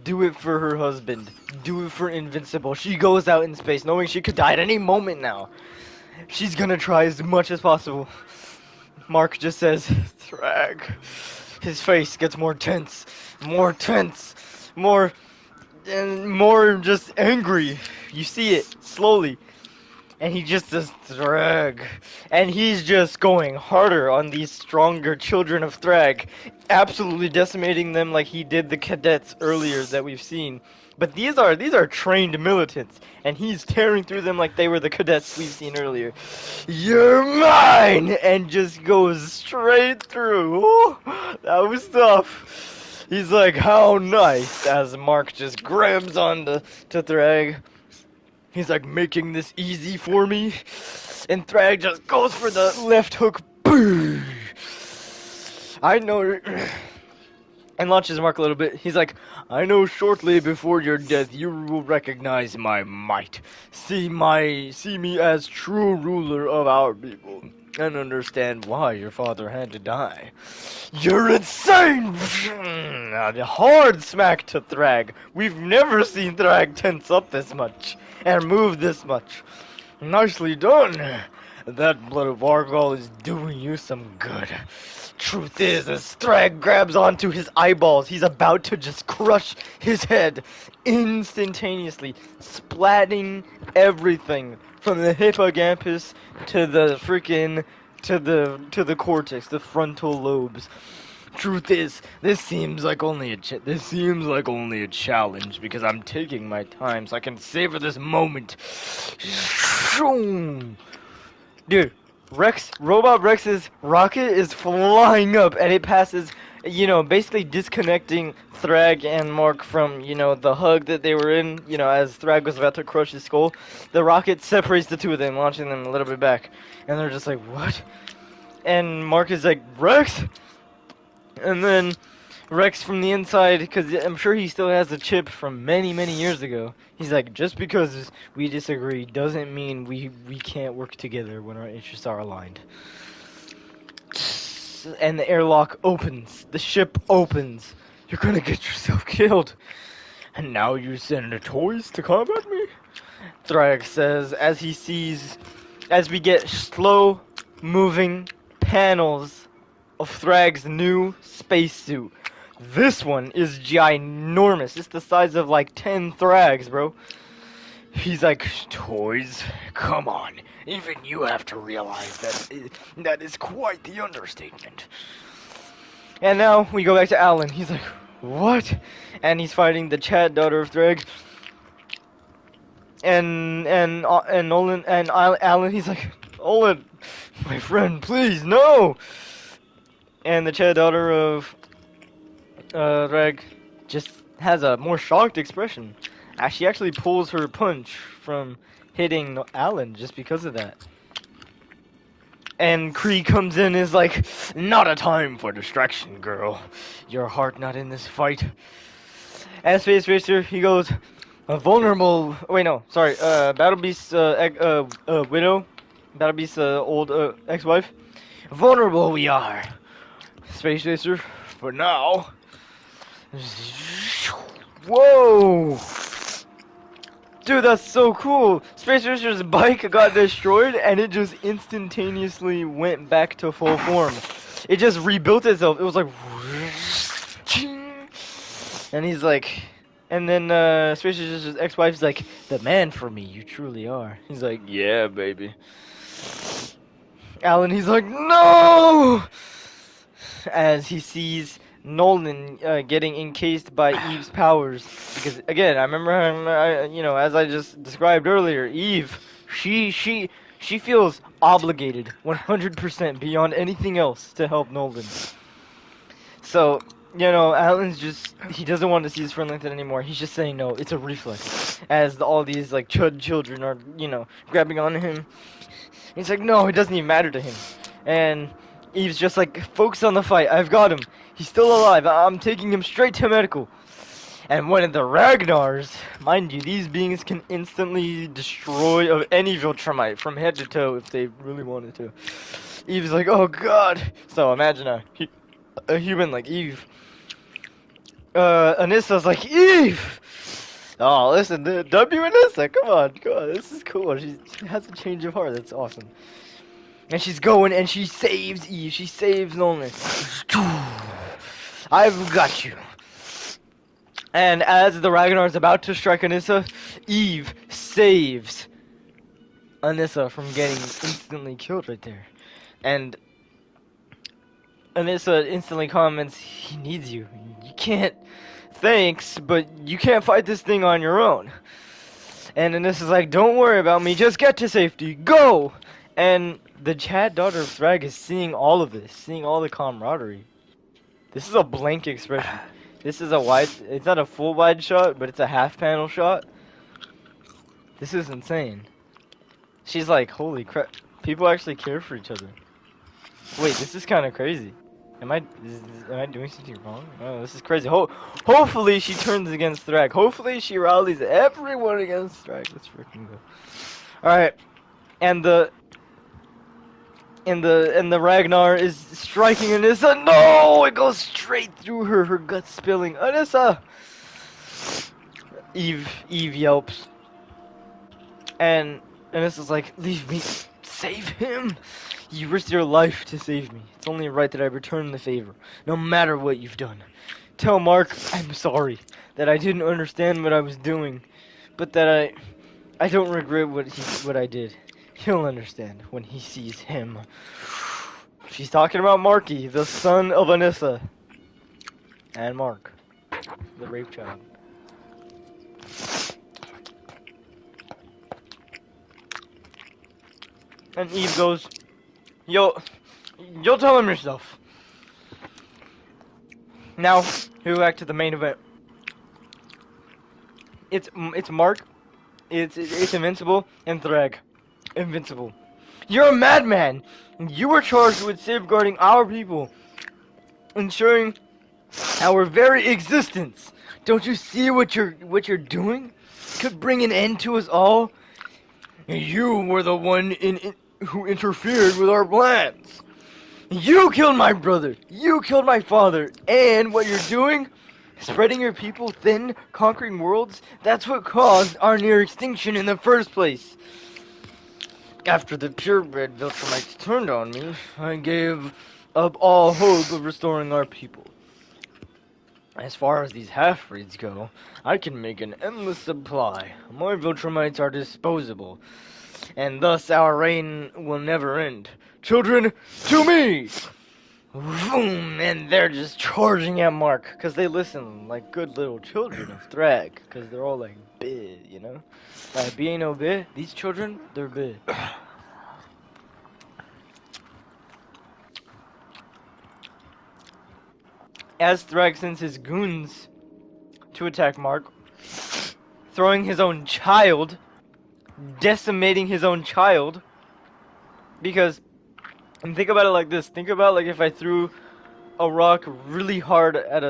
Do it for her husband. Do it for Invincible. She goes out in space knowing she could die at any moment now. She's gonna try as much as possible. Mark just says, Thrag. His face gets more tense, more and more just angry. You see it, slowly. and he just does Thrag. And he's just going harder on these stronger children of Thrag, absolutely decimating them like he did the cadets earlier that we've seen. But these are trained militants, and he's tearing through them like they were the cadets we've seen earlier. You're mine! And just goes straight through. Ooh, that was tough. He's like, how nice, as Mark just grabs onto Thrag. He's like, making this easy for me. And Thrag just goes for the left hook. Boom! I know. And launches Mark a little bit. He's like, I know shortly before your death you will recognize my might. See me as true ruler of our people. And understand why your father had to die. You're insane! A hard smack to Thrag. We've never seen Thrag tense up this much. And move this much. Nicely done. That blood of Argyle is doing you some good. Truth is, as Thrag grabs onto his eyeballs, he's about to just crush his head instantaneously, splatting everything from the hippocampus to the freaking to the cortex, the frontal lobes. Truth is, this seems like only a challenge because I'm taking my time so I can savor this moment. Dude, Robot Rex's rocket is flying up and it passes, basically disconnecting Thrag and Mark from, the hug that they were in, as Thrag was about to crush his skull. The rocket separates the two of them, launching them a little bit back. And they're just like, what? And Mark is like, Rex? And then Rex from the inside, because I'm sure he still has the chip from many, many years ago. He's like, just because we disagree doesn't mean we can't work together when our interests are aligned. And the airlock opens. The ship opens. You're gonna get yourself killed. And now you send the toys to combat me? Thrag says as we get slow moving panels of Thrag's new spacesuit. This one is ginormous. It's the size of like 10 Thrags, bro. He's like, toys? Come on. Even you have to realize that is quite the understatement. And now we go back to Alan. He's like, what? And he's fighting the Chad daughter of Thrag. And Nolan and Alan, he's like, Olin, my friend, please, no! And the Chad daughter of Thrag just has a more shocked expression. She actually pulls her punch from hitting Alan just because of that. And Kree comes in and is like, not a time for distraction, girl. Your heart not in this fight. And Space Racer, he goes, a vulnerable... Wait, no, sorry. Battle Beast's widow. Battle Beast's old ex-wife. Vulnerable we are. Space Racer, for now. Whoa! Dude, that's so cool! Space Racer's bike got destroyed and it just instantaneously went back to full form. It just rebuilt itself. It was like... And he's like... And then Space Racer's ex-wife's like, the man for me, you truly are. He's like, yeah, baby. Alan, he's like, no! As he sees Nolan getting encased by Eve's powers, because again, I remember, as I just described earlier, Eve, she feels obligated 100% beyond anything else to help Nolan. So, Alan's just, he doesn't want to see his friend like that anymore. He's just saying no. It's a reflex. As all these like chud children are, grabbing onto him. He's like, no, it doesn't even matter to him. And Eve's just like, focus on the fight. I've got him. He's still alive. I'm taking him straight to medical. And one of the Ragnars, mind you, these beings can instantly destroy of any Viltrumite from head to toe if they really wanted to. Eve's like, oh god. So imagine a human like Eve. Anissa's like, Eve! Oh, listen, W Anissa, come on, this is cool. She has a change of heart, that's awesome. And she's going and she saves Eve. She saves Nolan. I've got you. And as the Ragnar's about to strike Anissa, Eve saves Anissa from getting instantly killed right there. And Anissa instantly comments, he needs you. You can't, thanks, but you can't fight this thing on your own. And Anissa's like, don't worry about me, just get to safety, go! And the Chad daughter of Thrag is seeing all of this, seeing all the camaraderie. This is a blank expression. This is a wide, it's not a full wide shot, but it's a half panel shot. This is insane. She's like, holy crap, people actually care for each other. Wait, this is kind of crazy. Am I doing something wrong? Oh, this is crazy. Hopefully she turns against Thrag. Hopefully she rallies everyone against Thrag. Let's freaking go. All right, and the Ragnar is striking Anissa. No, it goes straight through her. Her guts spilling. Anissa. Eve yelps, and Anissa's like, leave me. Save him. You risked your life to save me. It's only right that I return the favor, no matter what you've done. Tell Mark I'm sorry, that I didn't understand what I was doing, but that I don't regret what I did. He'll understand when he sees him. She's talking about Marky, the son of Anissa. And Mark, the rape child. And Eve goes, you'll tell him yourself. Now, we go back to the main event. It's Mark, it's Invincible, and Thrag. Invincible. You're a madman! You were charged with safeguarding our people, ensuring our very existence. Don't you see what you're doing? Could bring an end to us all. You were the one who interfered with our plans. You killed my brother. You killed my father. And what you're doing? Spreading your people thin, conquering worlds? That's what caused our near extinction in the first place. After the purebred Viltrumites turned on me, I gave up all hope of restoring our people. As far as these half-breeds go, I can make an endless supply. My Viltrumites are disposable, and thus our reign will never end. Children, to me! Boom! And they're just charging at Mark, because they listen like good little children of Thrag, because they're all like big, you know? Like, being no big, these children, they're big. As Thrag sends his goons to attack Mark, throwing his own child, decimating his own child, because, and think about it like this, think about like if I threw a rock really hard at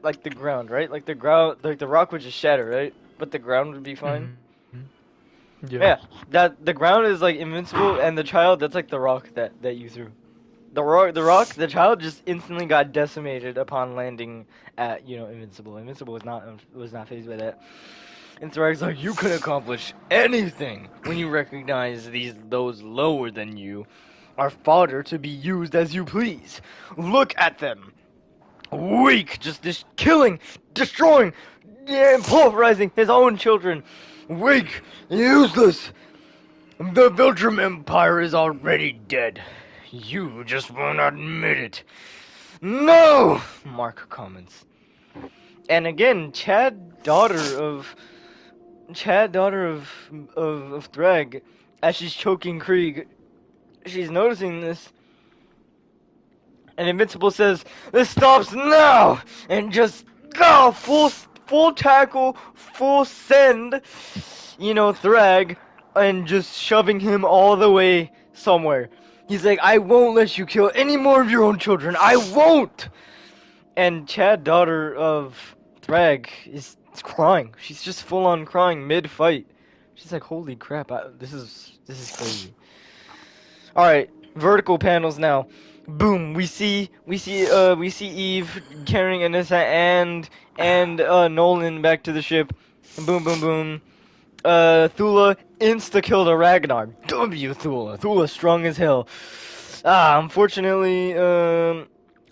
like the ground, right? Like the rock would just shatter, right? But the ground would be fine. Mm-hmm. Yeah, that the ground is like invincible, and the child, that's like the rock that you threw. The child just instantly got decimated upon landing at, Invincible. Invincible was not fazed by that. And Thrag's like, you could accomplish anything when you recognize those lower than you are fodder to be used as you please. Look at them. Weak, just killing, destroying, pulverizing his own children. Weak, useless. The Viltrum Empire is already dead. You just won't admit it. No! Mark comments. And again, Chad, daughter of Thrag, as she's choking Krieg, she's noticing this. And Invincible says, this stops now! And just go! Full tackle, full send, Thrag, and just shoving him all the way somewhere. He's like, I won't let you kill any more of your own children. I won't! And Chad, daughter of Thrag, is crying. She's just full on crying mid-fight. She's like, holy crap, this is crazy. Alright, vertical panels now. Boom, we see Eve carrying Anissa and Nolan back to the ship. Boom, boom, boom. Thula insta-killed a Ragnar. W Thula. Thula strong as hell. Unfortunately, oh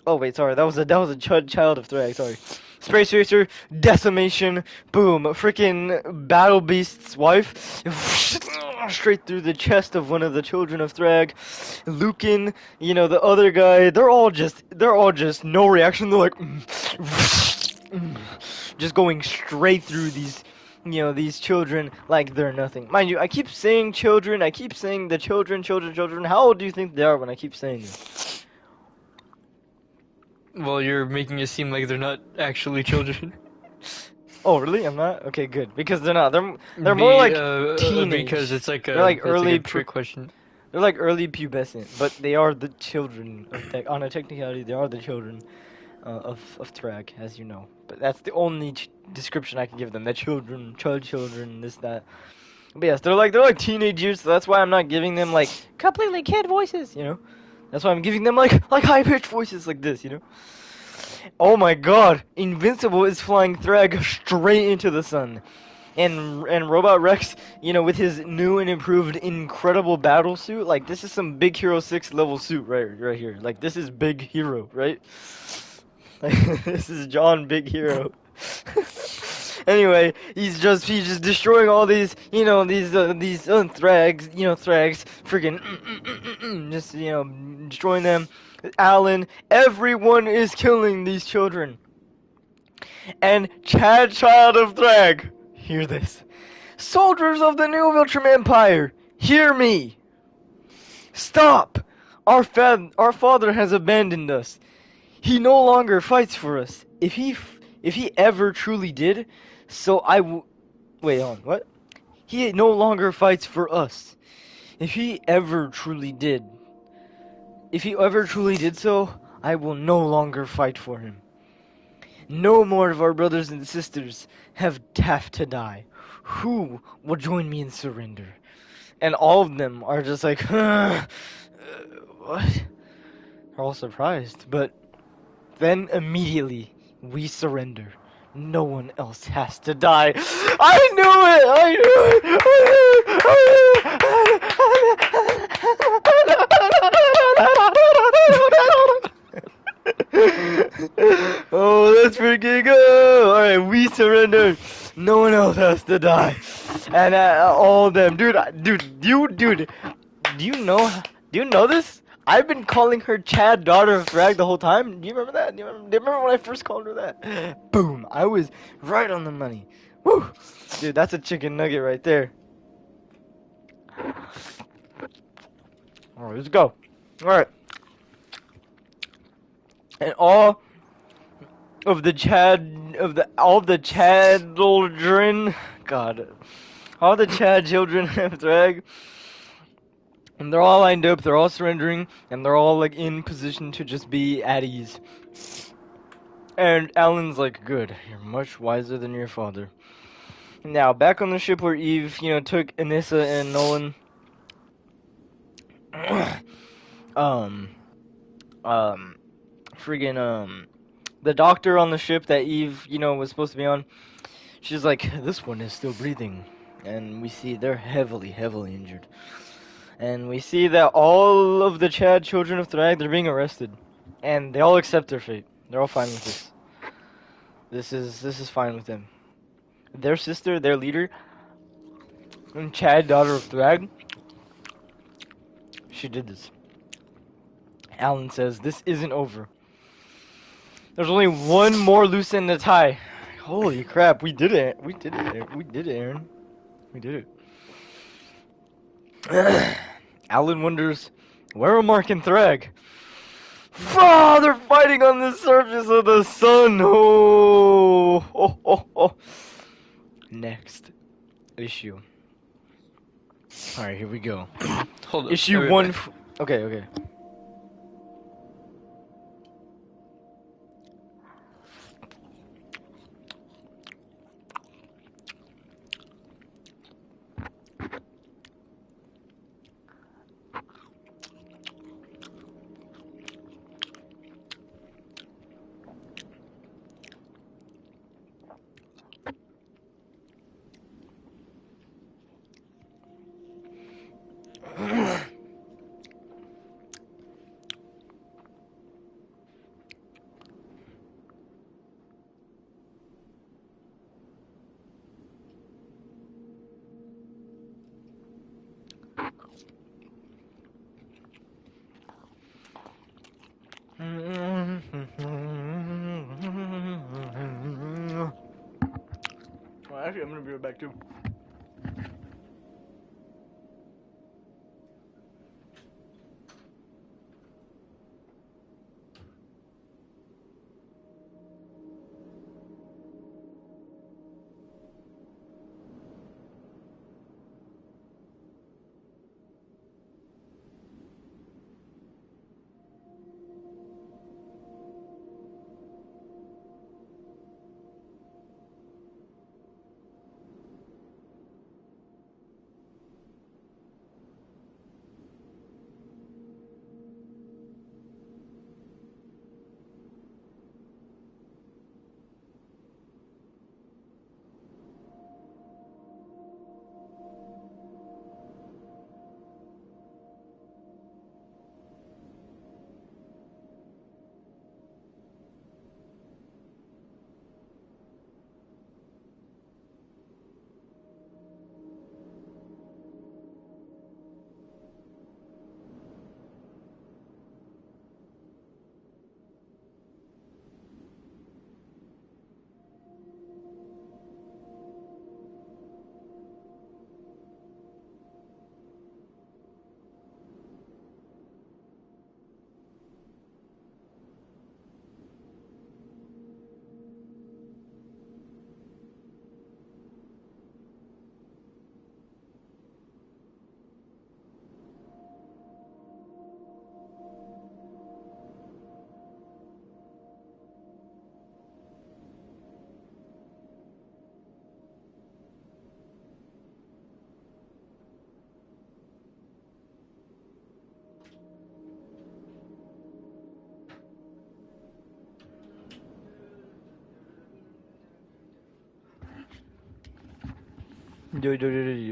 wait, sorry, that was a child of Thrag, sorry. Space Racer, decimation, boom, freaking Battle Beast's wife, straight through the chest of one of the children of Thrag. Lucan, you know, the other guy, they're all just no reaction. They're like, just going straight through these, you know, these children like they're nothing. Mind you, I keep saying children, I keep saying the children. How old do you think they are when I keep saying this? Well, you're making it seem like they're not actually children. Oh, really? I'm not? Okay, good. Because they're not. They're more like Because teenage. it's like They're like a early trick question. they're like early pubescent, but they are the children of tech. On a technicality, they are the children of Thrag, as you know. But that's the only description I can give them. The children, this that. But yes, they're like teenagers, so that's why I'm not giving them like completely kid voices, you know. That's why I'm giving them like high pitched voices like this, you know. Oh my God! Invincible is flying Thrag straight into the sun. And Robot Rex, you know, with his new and improved incredible battle suit, like this is some Big Hero 6 level suit right here. Like this is Big Hero, right? Like this is John Big Hero. Anyway, he's just destroying all these, you know, these thrags, freaking just, you know, destroying them. Alan, everyone is killing these children. And Chad Child of Thrag, hear this. Soldiers of the New Viltrum Empire, hear me! Stop! Our father has abandoned us. He no longer fights for us. If he ever truly did, so I will. Wait on what? He no longer fights for us. If he ever truly did, if he ever truly did so, I will no longer fight for him. No more of our brothers and sisters have to die. Who will join me in surrender? And all of them are just like, what? They're all surprised, but then immediately we surrender. No one else has to die. I knew it! Oh, let's freaking go! Alright, we surrender. No one else has to die. And all of them. Dude, do you know, do you know this? I've been calling her Chad, daughter of Thrag, the whole time. Do you remember that? Do you remember when I first called her that? Boom! I was right on the money. Woo! Dude, that's a chicken nugget right there. Alright, let's go. Alright. And all the Chad children, God, all the Chad children of Thrag, and they're all lined up, they're all surrendering, and they're all like in position to just be at ease. And Alan's like, good, you're much wiser than your father. Now, back on the ship where Eve, you know, took Anissa and Nolan, um, um, friggin', the doctor on the ship that Eve, you know, was supposed to be on, she's like, this one is still breathing. And we see they're heavily injured. And we see that all of the Chad children of Thrag, they're being arrested. And they all accept their fate. They're all fine with this. This is fine with them. Their sister, their leader, and Chad, daughter of Thrag, she did this. Alan says, this isn't over. There's only one more loose end to tie. Holy crap, we did it. We did it. We did it, Aaron. We did it. Alan wonders, where are Mark and Thrag? Oh, they're fighting on the surface of the sun. Oh. Next issue. Alright, here we go. Hold up. Issue one. Okay. I'm gonna be right back too.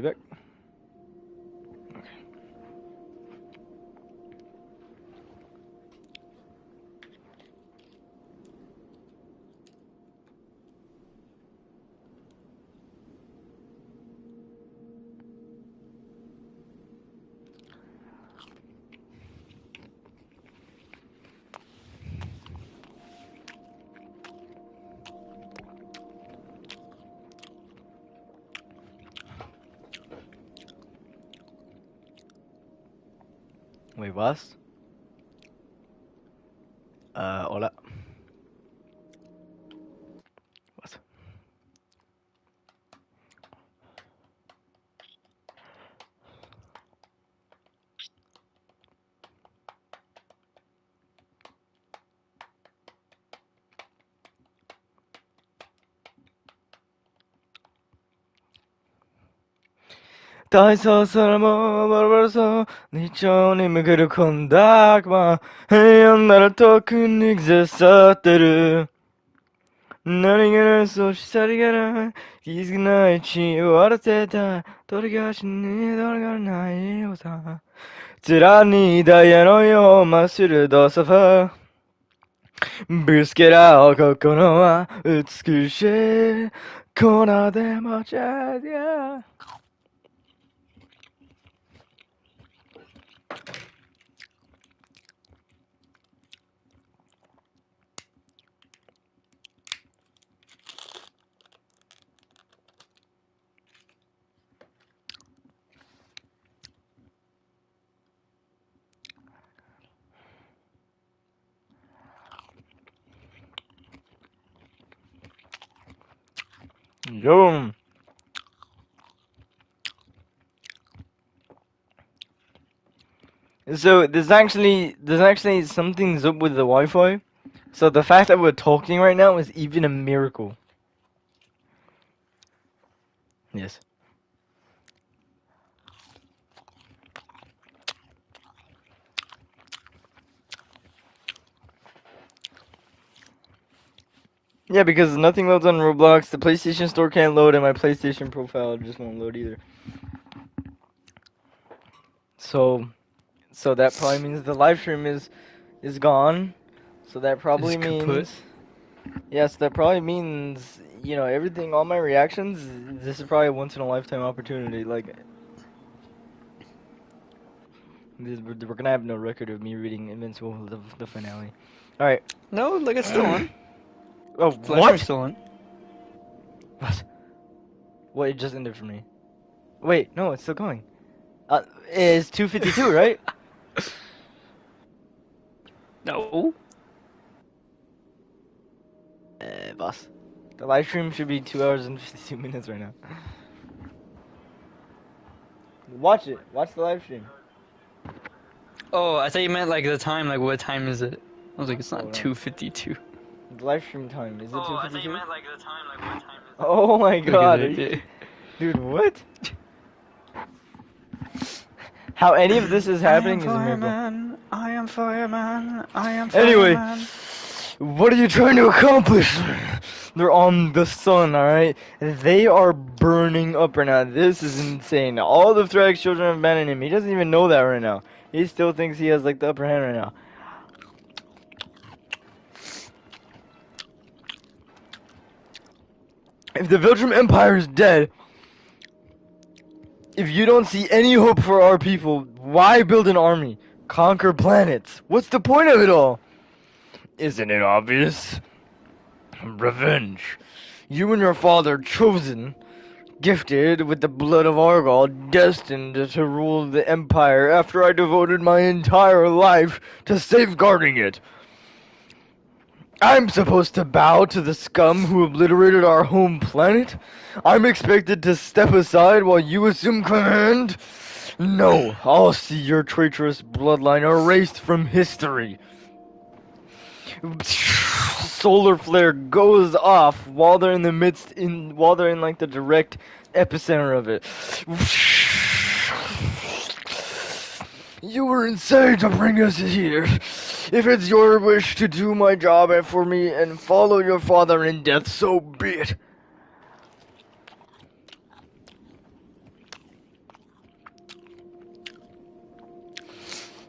Back. Wait, was? Hola. Was? 다이소 사람아 바라봐서 네 촌임을 그려건다 그만 해연 나를 더 큰 익스사테르 너리게는 소시사리게는 기스나의 치유하라테다 돌이가시니 돌아가는 나의 오사 찌라니 다이아노요 마스를 더 사파 불스케라 코코노와 우츠쿠시 코나데 모자디야 Yo. So there's actually something's up with the Wi-Fi. So the fact that we're talking right now is even a miracle. Yes. Yeah, because nothing loads on Roblox, the PlayStation Store can't load, and my PlayStation profile just won't load either. So, so that probably means the live stream is gone. So that probably It's kaput. means, yes, that probably means, everything, all my reactions. This is probably a once in a lifetime opportunity. Like, we're gonna have no record of me reading Invincible the finale. All right. No, like it's still on. Oh, Flash what? still on. What? What, it just ended for me. Wait, no, it's still going. It's 2:52, right? No. Boss. The live stream should be 2 hours and 52 minutes right now. Watch it. Watch the live stream. Oh, I thought you meant like the time. Like, what time is it? I was like, it's Oh, not no. 2:52. The live stream time. Is it 2:52? Oh, I thought you meant like the time. Like, what time is it? Oh my god. Are Okay. you... Dude, what? How any of this is happening is a miracle. I am fireman. I am Anyway, fireman. what are you trying to accomplish? They're on the sun, alright? They are burning up right now. This is insane. All the Thrag's children have abandoned him. He doesn't even know that right now. He still thinks he has like the upper hand right now. If the Viltrum Empire is dead, if you don't see any hope for our people, why build an army? Conquer planets. What's the point of it all? Isn't it obvious? Revenge. You and your father chosen, gifted with the blood of Argal, destined to rule the Empire after I devoted my entire life to safeguarding it. I'm supposed to bow to the scum who obliterated our home planet? I'm expected to step aside while you assume command? No, I'll see your traitorous bloodline erased from history. Solar flare goes off while they're in like the direct epicenter of it. You were insane to bring us here. If it's your wish to do my job for me and follow your father in death, so be it.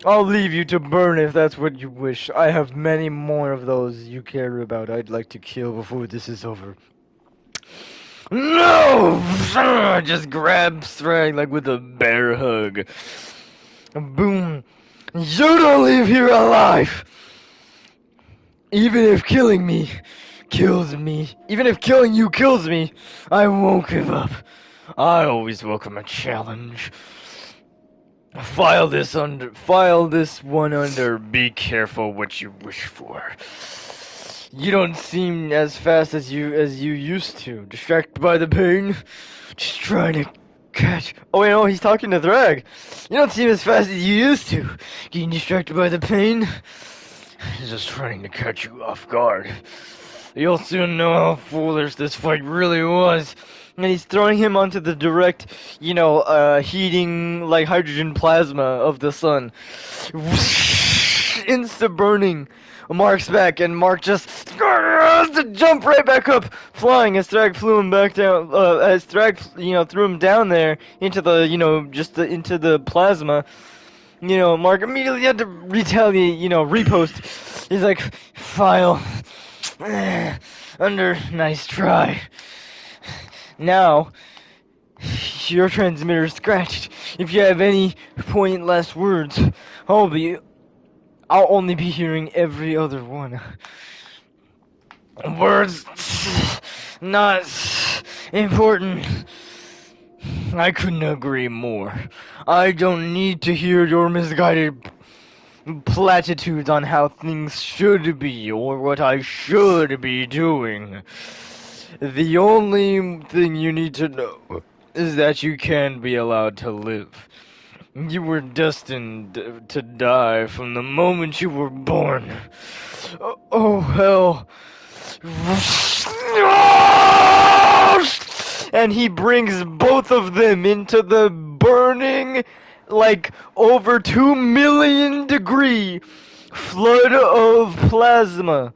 I'll leave you to burn if that's what you wish. I have many more of those you care about I'd like to kill before this is over. No! Just grab Thrag like with a bear hug. Boom. You don't leave here alive! Even if killing me kills me, even if killing you kills me, I won't give up. I always welcome a challenge. File this one under be careful what you wish for. You don't seem as fast as you used to. Distracted by the pain? Just trying to catch. Oh wait, no, he's talking to Thrag. You don't seem as fast as you used to. Getting distracted by the pain? Just trying to catch you off guard. You'll soon know how foolish this fight really was. And he's throwing him onto the direct, heating, like, hydrogen plasma of the sun. Insta burning. Mark's back, and Mark just jump right back up, flying as Thrag flew him back down, as Thrag, threw him down there into the, into the plasma. Mark immediately had to retaliate, repost. He's like, file. Nice try. Now, your transmitter's scratched. If you have any pointless words, I'll only be hearing every other one. Words, not important. I couldn't agree more. I don't need to hear your misguided platitudes on how things should be or what I should be doing. The only thing you need to know is that you can be allowed to live. You were destined to die from the moment you were born. Oh, hell. And he brings both of them into the burning, like, over 2 million degree flood of plasma.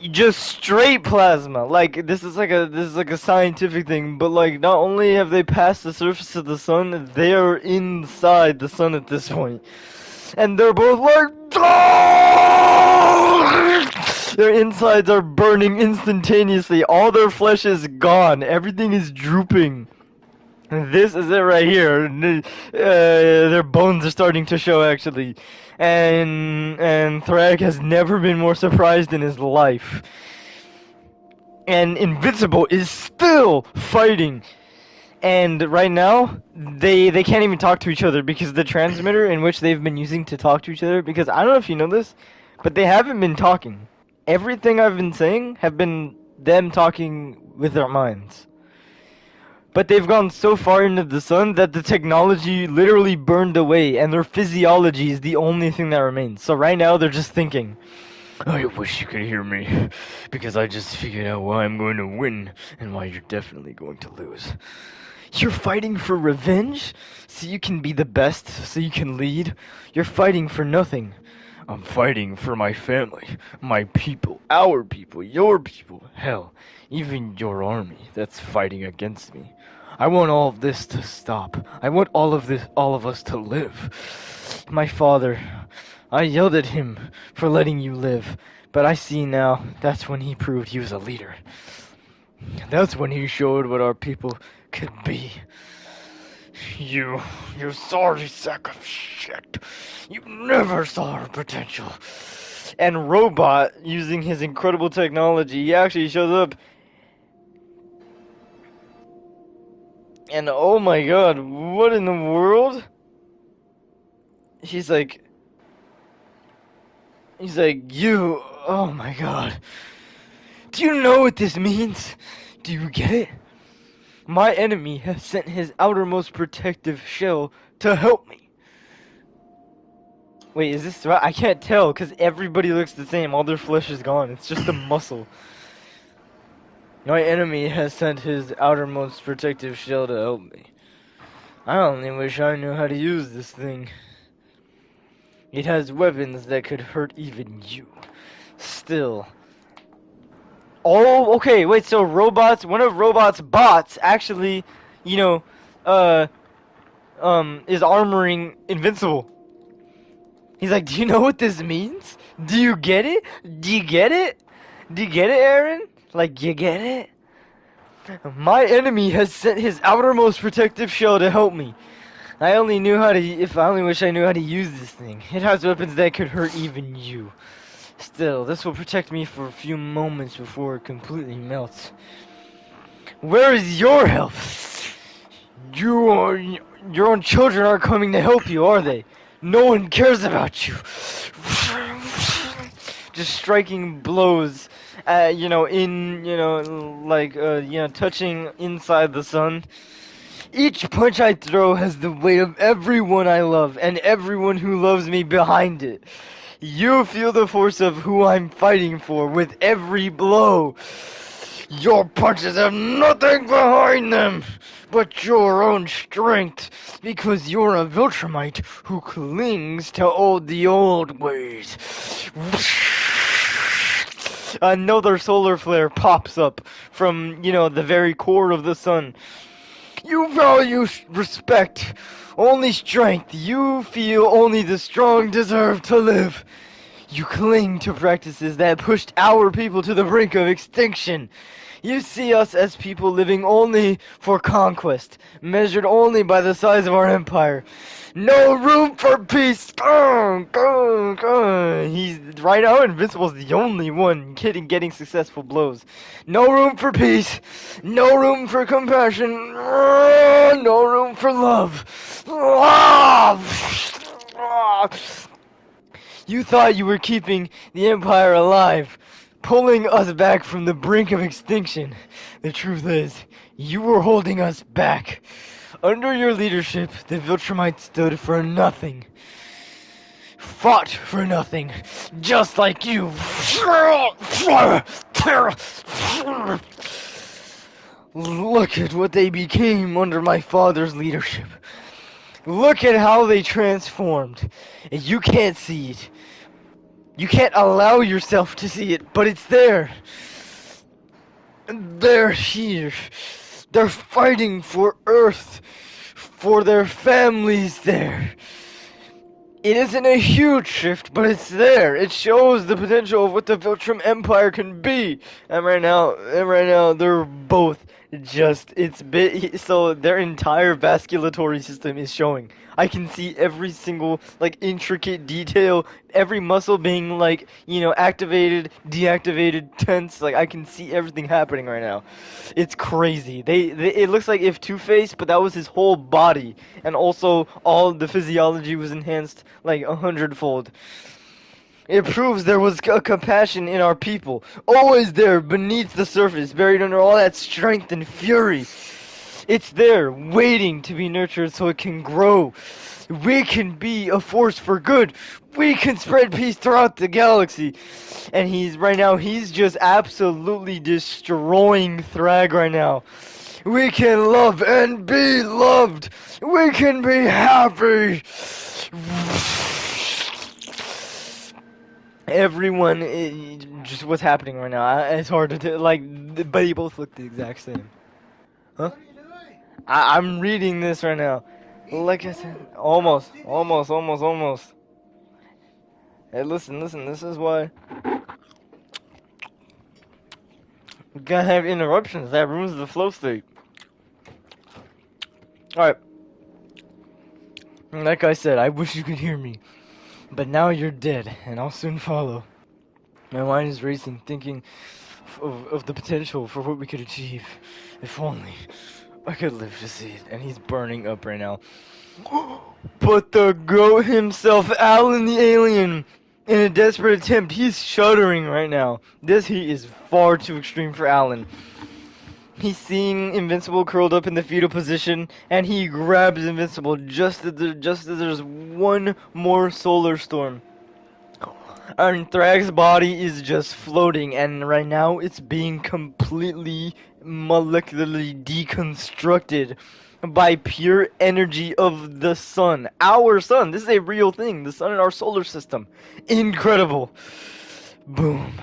Just straight plasma. Like, this is like a scientific thing, but like, not only have they passed the surface of the sun, they are inside the sun at this point. And they're both like, their insides are burning instantaneously. All their flesh is gone. Everything is drooping. This is it right here. Their bones are starting to show, actually. And Thrag has never been more surprised in his life. and Invincible is still fighting. And right now, they can't even talk to each other because the transmitter in which they've been using to talk to each other, because I don't know if you know this, but they haven't been talking. Everything I've been saying have been them talking with their minds. But they've gone so far into the sun that the technology literally burned away, and their physiology is the only thing that remains. So right now, they're just thinking, I wish you could hear me, because I just figured out why I'm going to win, and why you're definitely going to lose. You're fighting for revenge? So you can be the best, so you can lead? You're fighting for nothing. I'm fighting for my family, my people, our people, your people, hell, even your army that's fighting against me. I want all of this to stop. I want all of us to live. My father, I yelled at him for letting you live, but I see now that's when he proved he was a leader. That's when he showed what our people could be. You sorry sack of shit. You never saw her potential. And Robot, using his incredible technology, he actually shows up. And oh my god, what in the world? He's like, you, oh my god. Do you know what this means? Do you get it? My enemy has sent his outermost protective shell to help me. Wait, is this right? I can't tell because everybody looks the same. All their flesh is gone. It's just the muscle. My enemy has sent his outermost protective shell to help me. I only wish I knew how to use this thing. It has weapons that could hurt even you. Still. Oh, okay, wait, so robots, one of Robot's bots actually, you know, is armoring Invincible. He's like, do you know what this means? Do you get it? Do you get it? Do you get it, Aaron? Like, you get it? My enemy has sent his outermost protective shell to help me. I only wish I knew how to use this thing. It has weapons that could hurt even you. Still, this will protect me for a few moments before it completely melts. Where is your help? Your own children aren't coming to help you, are they? No one cares about you. Just striking blows, touching inside the sun. Each punch I throw has the weight of everyone I love and everyone who loves me behind it. You feel the force of who I'm fighting for with every blow. Your punches have nothing behind them but your own strength, because you're a Viltrumite who clings to all the old ways. Another solar flare pops up from, the very core of the sun. You value respect, only strength. You feel only the strong deserve to live. You cling to practices that pushed our people to the brink of extinction. You see us as people living only for conquest, measured only by the size of our empire. No room for peace. Go, go, go. He's right now. Invincible's the only one getting successful blows. No room for peace. No room for compassion. No room for love. You thought you were keeping the Empire alive, pulling us back from the brink of extinction. The truth is, you were holding us back. Under your leadership, the Viltrumites stood for nothing. Fought for nothing, just like you. Look at what they became under my father's leadership. Look at how they transformed. And you can't see it. You can't allow yourself to see it, but it's there. They're here. They're fighting for Earth, for their families there. It isn't a huge shift, but it's there. It shows the potential of what the Viltrum Empire can be. And right now, they're both just it's bit so their entire vasculatory system is showing. I can see every single like intricate detail, every muscle being like, activated, deactivated, tense. Like I can see everything happening right now. It's crazy. They it looks like if Two-Face, but that was his whole body, and also all the physiology was enhanced like 100-fold. It proves there was a compassion in our people, always there beneath the surface, buried under all that strength and fury. It's there, waiting to be nurtured so it can grow. We can be a force for good. We can spread peace throughout the galaxy. And he's just absolutely destroying Thrag right now. We can love and be loved. We can be happy. Everyone, just what's happening right now. It's hard to tell. Like, but they both look the exact same. Huh? I'm reading this right now. Like I said, almost. Hey, listen. This is why we gotta have interruptions. That ruins the flow state. All right. Like I said, I wish you could hear me, but now you're dead, and I'll soon follow. My mind is racing, thinking of the potential for what we could achieve. If only I could live to see it. And he's burning up right now. But the goat himself, Alan the alien, in a desperate attempt, he's shuddering right now. This heat is far too extreme for Alan. He's seeing Invincible curled up in the fetal position, and he grabs Invincible just as there's one more solar storm. And Thrag's body is just floating, and right now it's being completely molecularly deconstructed by pure energy of the sun. Our sun. This is a real thing. The sun in our solar system. Incredible. Boom.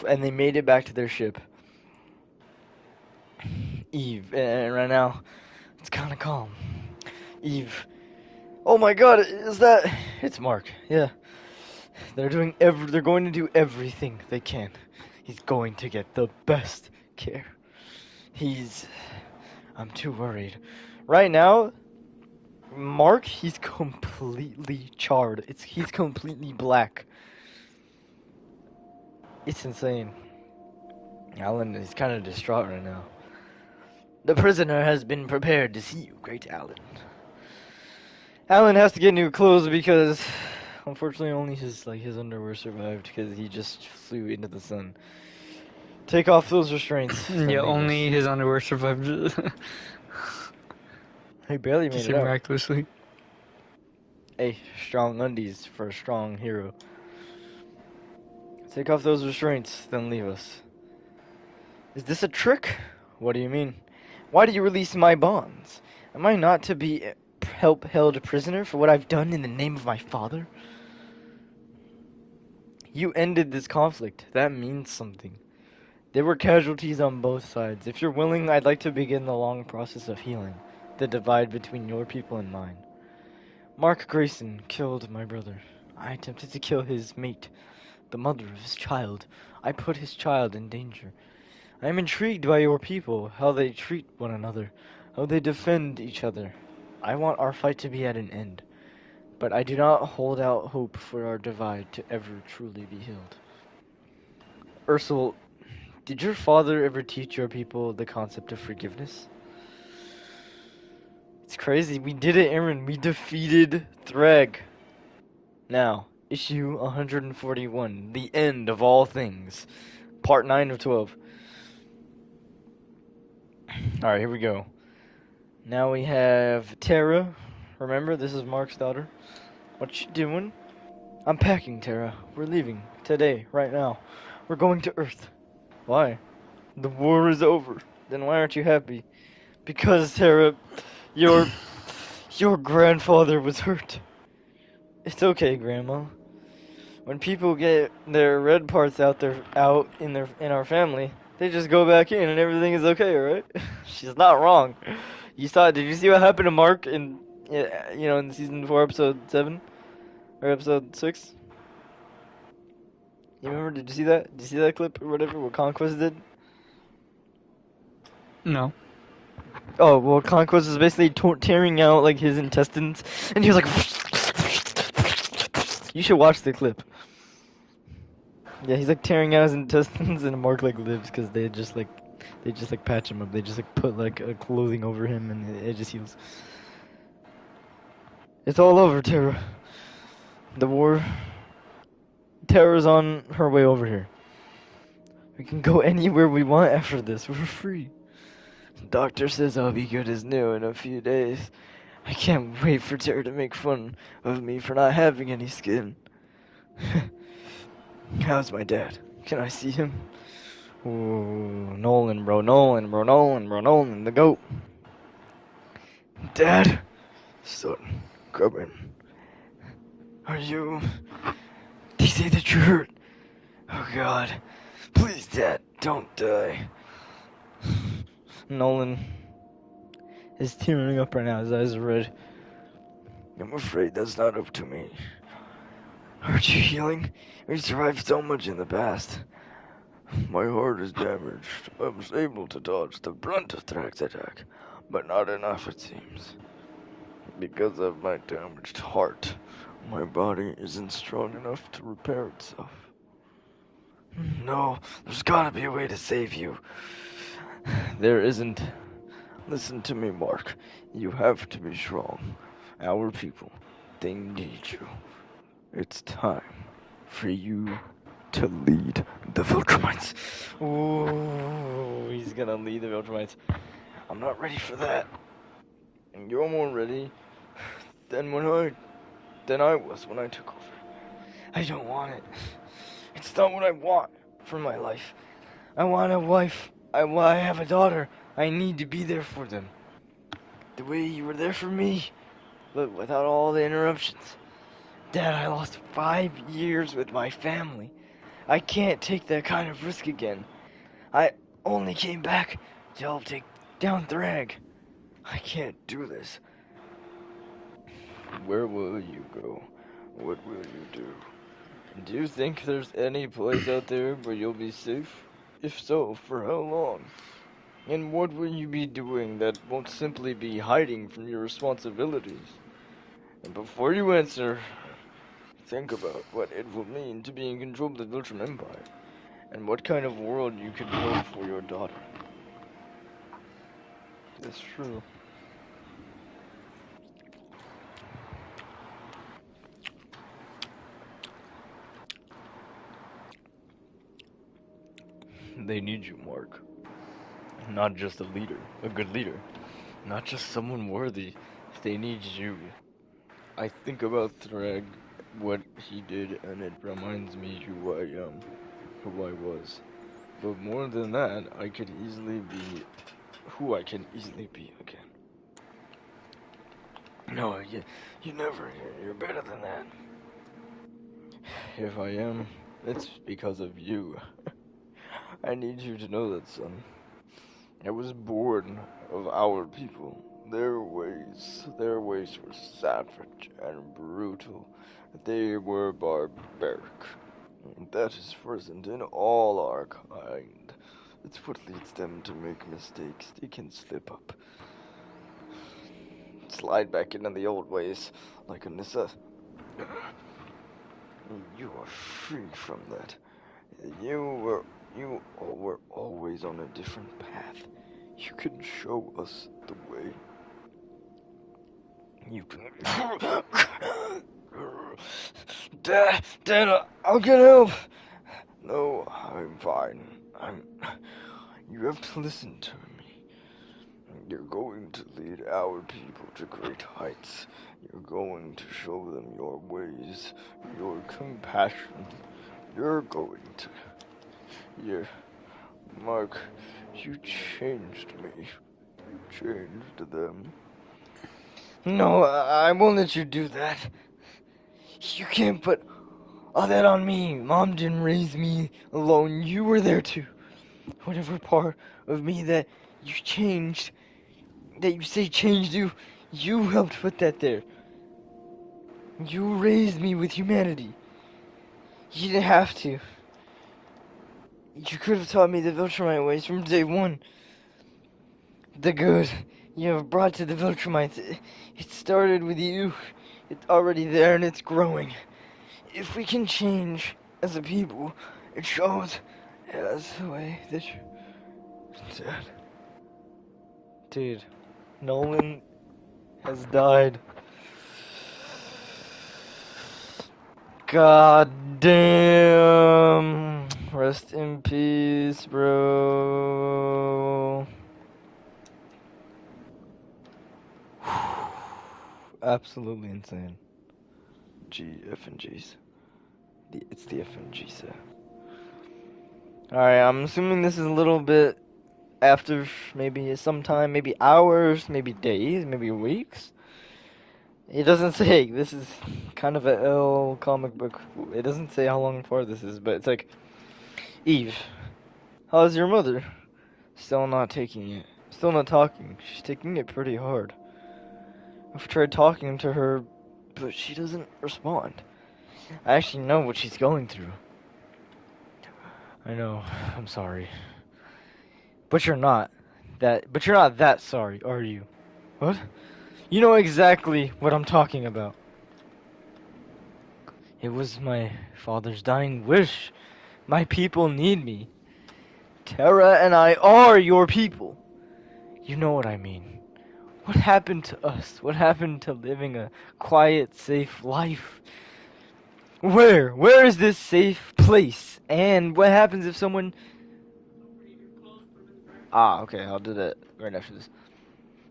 And they made it back to their ship. Eve. And right now, it's kind of calm. Eve. Oh my god, is that... It's Mark. Yeah. They're going to do everything they can. He's going to get the best care. I'm too worried. Right now, Mark, he's completely charred. He's completely black. It's insane. Alan is kind of distraught right now. The prisoner has been prepared to see you, great Alan. Alan has to get new clothes because unfortunately only his underwear survived because he just flew into the sun. Take off those restraints. Yeah, only his underwear survived. He barely made Just it out. miraculously. Hey, strong undies for a strong hero. Take off those restraints, then leave us. Is this a trick? What do you mean? Why do you release my bonds? Am I not to be held prisoner for what I've done in the name of my father? You ended this conflict. That means something. There were casualties on both sides. If you're willing, I'd like to begin the long process of healing the divide between your people and mine. Mark Grayson killed my brother. I attempted to kill his mate, the mother of his child. I put his child in danger. I am intrigued by your people, how they treat one another, how they defend each other. I want our fight to be at an end, but I do not hold out hope for our divide to ever truly be healed. Ursula, did your father ever teach your people the concept of forgiveness? It's crazy. We did it, Aaron. We defeated Thrag. Now, issue 141, the end of all things. Part 9 of 12. Alright, here we go. Now we have Tara. Remember, this is Mark's daughter. What you doing? I'm packing, Tara. We're leaving. Today, right now. We're going to Earth. Why? The war is over. Then why aren't you happy? Because, Tara, your grandfather was hurt. It's okay, Grandma. When people get their red parts out in our family, they just go back in and everything is okay, right? She's not wrong. Did you see what happened to Mark in season 4, episode 7? Or episode 6? You remember, did you see that? Did you see that clip or whatever, what Conquest did? No. Oh, well, Conquest is basically tearing out, like, his intestines, and he was like... You should watch the clip. Yeah, he's, like, tearing out his intestines, and Mark, like, lives, because they just, like, patch him up. They just, like, put, like, a clothing over him, and it just heals. It's all over, Terra. The war... Terra's on her way over here. We can go anywhere we want after this. We're free. Doctor says I'll be good as new in a few days. I can't wait for Terra to make fun of me for not having any skin. How's my dad? Can I see him? Ooh, Nolan, bro, Nolan, bro, Nolan, bro, Nolan, the goat. Dad? Son, come in. Are you... They say that you're hurt. Oh God. Please, Dad, don't die. Nolan is tearing up right now. His eyes are red. I'm afraid that's not up to me. Aren't you healing? We survived so much in the past. My heart is damaged. I was able to dodge the brunt of Thrax's attack, but not enough it seems. Because of my damaged heart, my body isn't strong enough to repair itself. No, there's gotta be a way to save you. There isn't. Listen to me, Mark. You have to be strong. Our people, they need you. It's time for you to lead the Viltrumites. Ooh, he's gonna lead the Viltrumites. I'm not ready for that. And you're more ready than I was when I took over. I don't want it. It's not what I want for my life. I want a wife. I have a daughter. I need to be there for them. The way you were there for me. Look, without all the interruptions. Dad, I lost 5 years with my family. I can't take that kind of risk again. I only came back to help take down Thrag. I can't do this. Where will you go? What will you do? Do you think there's any place out there where you'll be safe? If so, for how long? And what will you be doing that won't simply be hiding from your responsibilities? And before you answer, think about what it will mean to be in control of the Viltrum Empire, and what kind of world you could build for your daughter. That's true. They need you, Mark. Not just a leader, a good leader. Not just someone worthy. They need you. I think about Thrag, what he did, and it reminds me who I am, who I was. But more than that, I could easily be who I can easily be again. No, you never. You're better than that. If I am, it's because of you. I need you to know that, son. I was born of our people. Their ways were savage and brutal. They were barbaric. That is present in all our kind. It's what leads them to make mistakes. They can slip up. Slide back into the old ways, like Anissa. You are free from that. You were always on a different path. You can show us the way. You can... Dad, I'll get help! No, I'm fine. You have to listen to me. You're going to lead our people to great heights. You're going to show them your ways, your compassion. You're going to... Mark, you changed me. You changed them. No, I won't let you do that. You can't put all that on me. Mom didn't raise me alone. You were there too. Whatever part of me that you changed, that you say changed you, you helped put that there. You raised me with humanity. You didn't have to. You could have taught me the Viltrumite ways from day one. The good you have brought to the Viltrumites, it started with you. It's already there and it's growing. If we can change as a people, it shows as the way that you said. Dude, Nolan has died. God damn. Rest in peace, bro. Absolutely insane. G, F, and G's. It's the F and G set. Alright, I'm assuming this is a little bit after maybe sometime, maybe hours, maybe days, maybe weeks. It doesn't say. This is kind of a ill comic book. It doesn't say how long for this is, but it's like, Eve, how's your mother? Still not taking it. Still not talking. She's taking it pretty hard. I've tried talking to her, but she doesn't respond. I actually know what she's going through. I know. I'm sorry. But you're not that sorry, are you? What? You know exactly what I'm talking about. It was my father's dying wish. My people need me. Terra and I are your people. You know what I mean. What happened to us? What happened to living a quiet, safe life? Where is this safe place? And what happens if someone... Ah, okay, I'll do that right after this.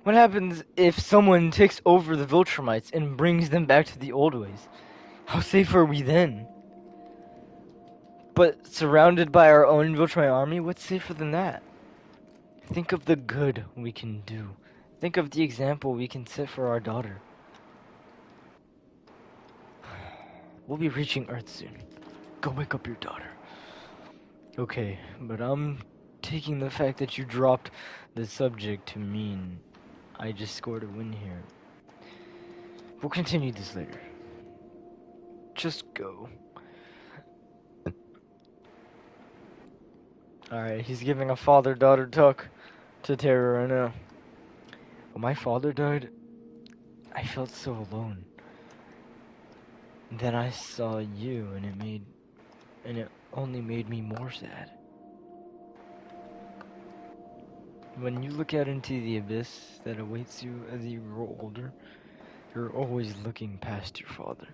What happens if someone takes over the Viltrumites and brings them back to the old ways? How safe are we then? But surrounded by our own Viltrumite army, what's safer than that? Think of the good we can do. Think of the example we can set for our daughter. We'll be reaching Earth soon. Go wake up your daughter. Okay, but I'm taking the fact that you dropped the subject to mean I just scored a win here. We'll continue this later. Just go. Alright, he's giving a father-daughter talk to Terra right now. When my father died, I felt so alone. Then I saw you, and it only made me more sad. When you look out into the abyss that awaits you as you grow older, you're always looking past your father.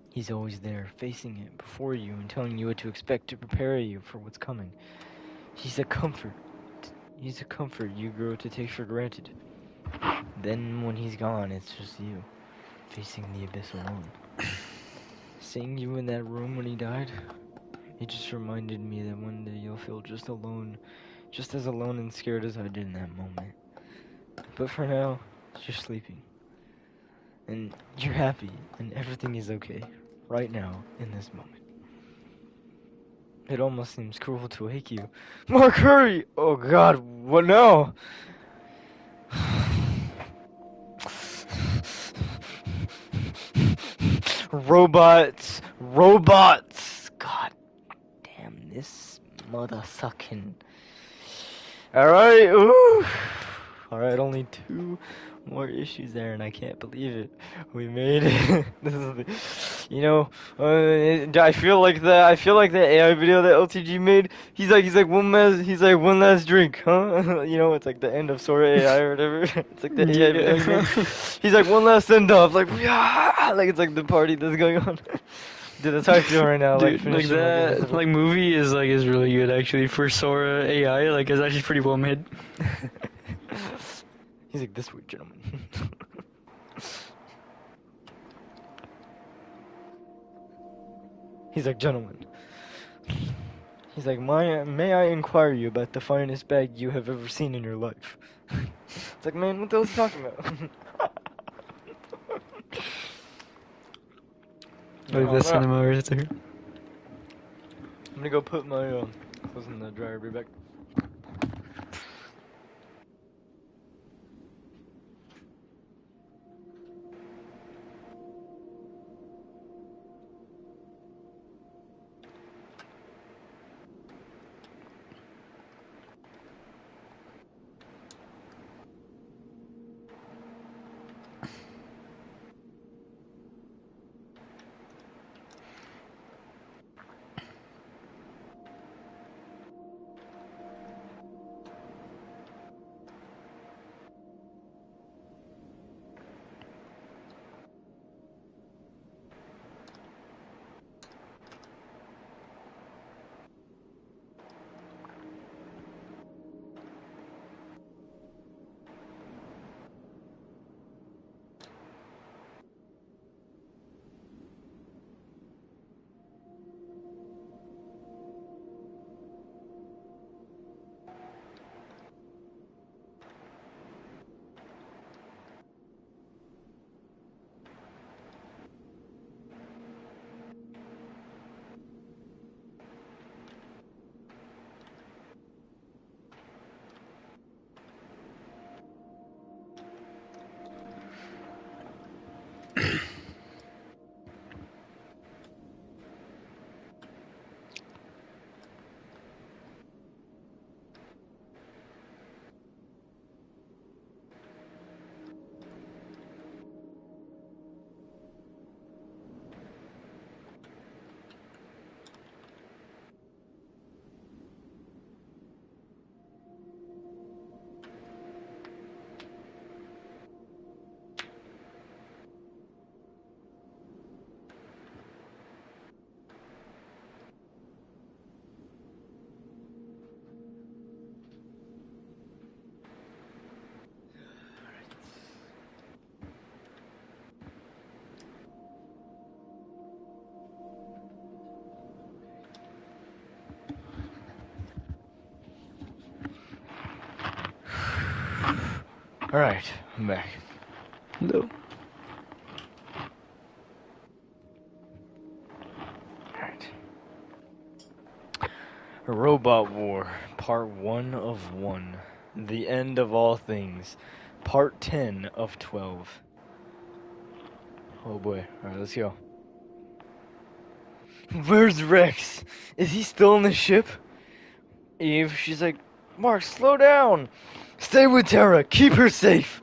He's always there, facing it before you and telling you what to expect to prepare you for what's coming. He's a comfort. He's a comfort you grow to take for granted. Then when he's gone, it's just you, facing the abyss alone. Seeing you in that room when he died, it just reminded me that one day you'll feel just alone, just as alone and scared as I did in that moment. But for now, you're sleeping. And you're happy, and everything is okay, right now, in this moment. It almost seems cruel to wake you. Mark, hurry! Oh god, what now? Robots! Robots! God damn this mother sucking. Alright, ooh. Alright, only 2 more issues there, and I can't believe it. We made it. This is the, you know, I feel like the AI video that LTG made. He's like one last drink, huh? You know, it's like the end of Sora AI or whatever. It's like the AI video he made. Yeah. He's like one last send off, like yeah, like it's like the party that's going on. Dude, that's how I feel right now, like Dude, like finishing like that, Invisible. like movie is really good actually for Sora AI. Like it's actually pretty well made. He's like, this way, gentlemen. He's like, gentlemen. He's like, may I inquire you about the finest bag you have ever seen in your life? It's like, man, what the hell is he talking about? Like the cinema right there. I'm gonna go put my clothes in the dryer. Be back. Alright, I'm back. No. Alright. Robot War, Part 1 of 1. The End of All Things. Part 10 of 12. Oh boy. Alright, let's go. Where's Rex? Is he still in the ship? Eve, she's like, Mark, slow down. Stay with Tara. Keep her safe.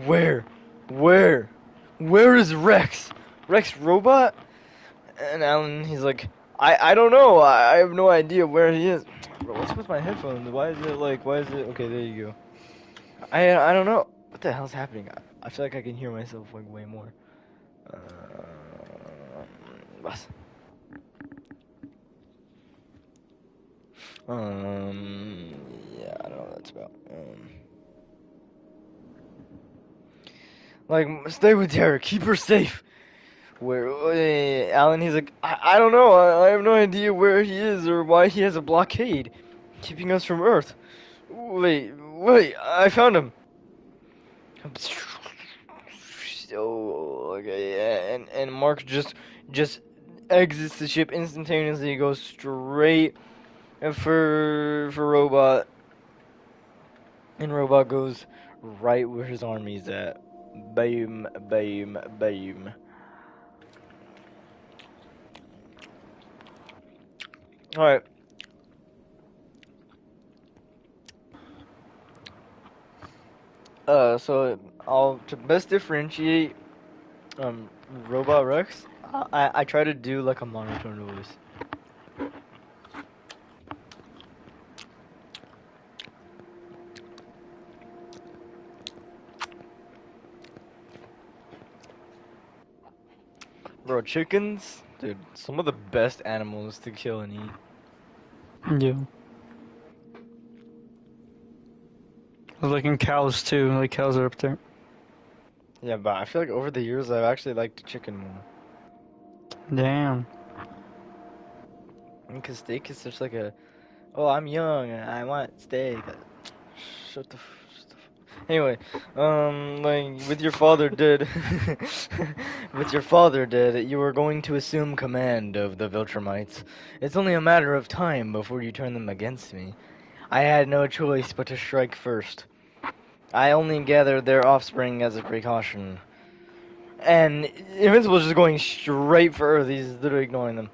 Where? Where? Where is Rex? Rex Robot? And Alan, he's like, I don't know. I have no idea where he is. Bro, what's with my headphones? Why is it like, why is it? Okay, there you go. I don't know. What the hell's happening? I feel like I can hear myself like way more. Was? Yeah, I don't know what that's about. Like, stay with Tara, keep her safe. Where, Alan, he's like, I don't know, I have no idea where he is or why he has a blockade keeping us from Earth. Wait, I found him. Oh, okay, yeah, and Mark just exits the ship instantaneously, goes straight for Robot, and Robot goes right where his army's at. Boom, boom, boom. Alright. So I'll to best differentiate Robot Rex, I try to do like a monotone voice. Bro, chickens, dude, some of the best animals to kill and eat. Yeah. I was liking cows too. Like cows are up there. Yeah, but I feel like over the years I've actually liked chicken more. Damn. Because steak is such like a, oh, I'm young and I want steak. Shut the. Anyway, like with your father dead, with your father dead, you were going to assume command of the Viltrumites. It's only a matter of time before you turn them against me. I had no choice but to strike first. I only gathered their offspring as a precaution. And Invincible's just going straight for Earth. He's literally ignoring them.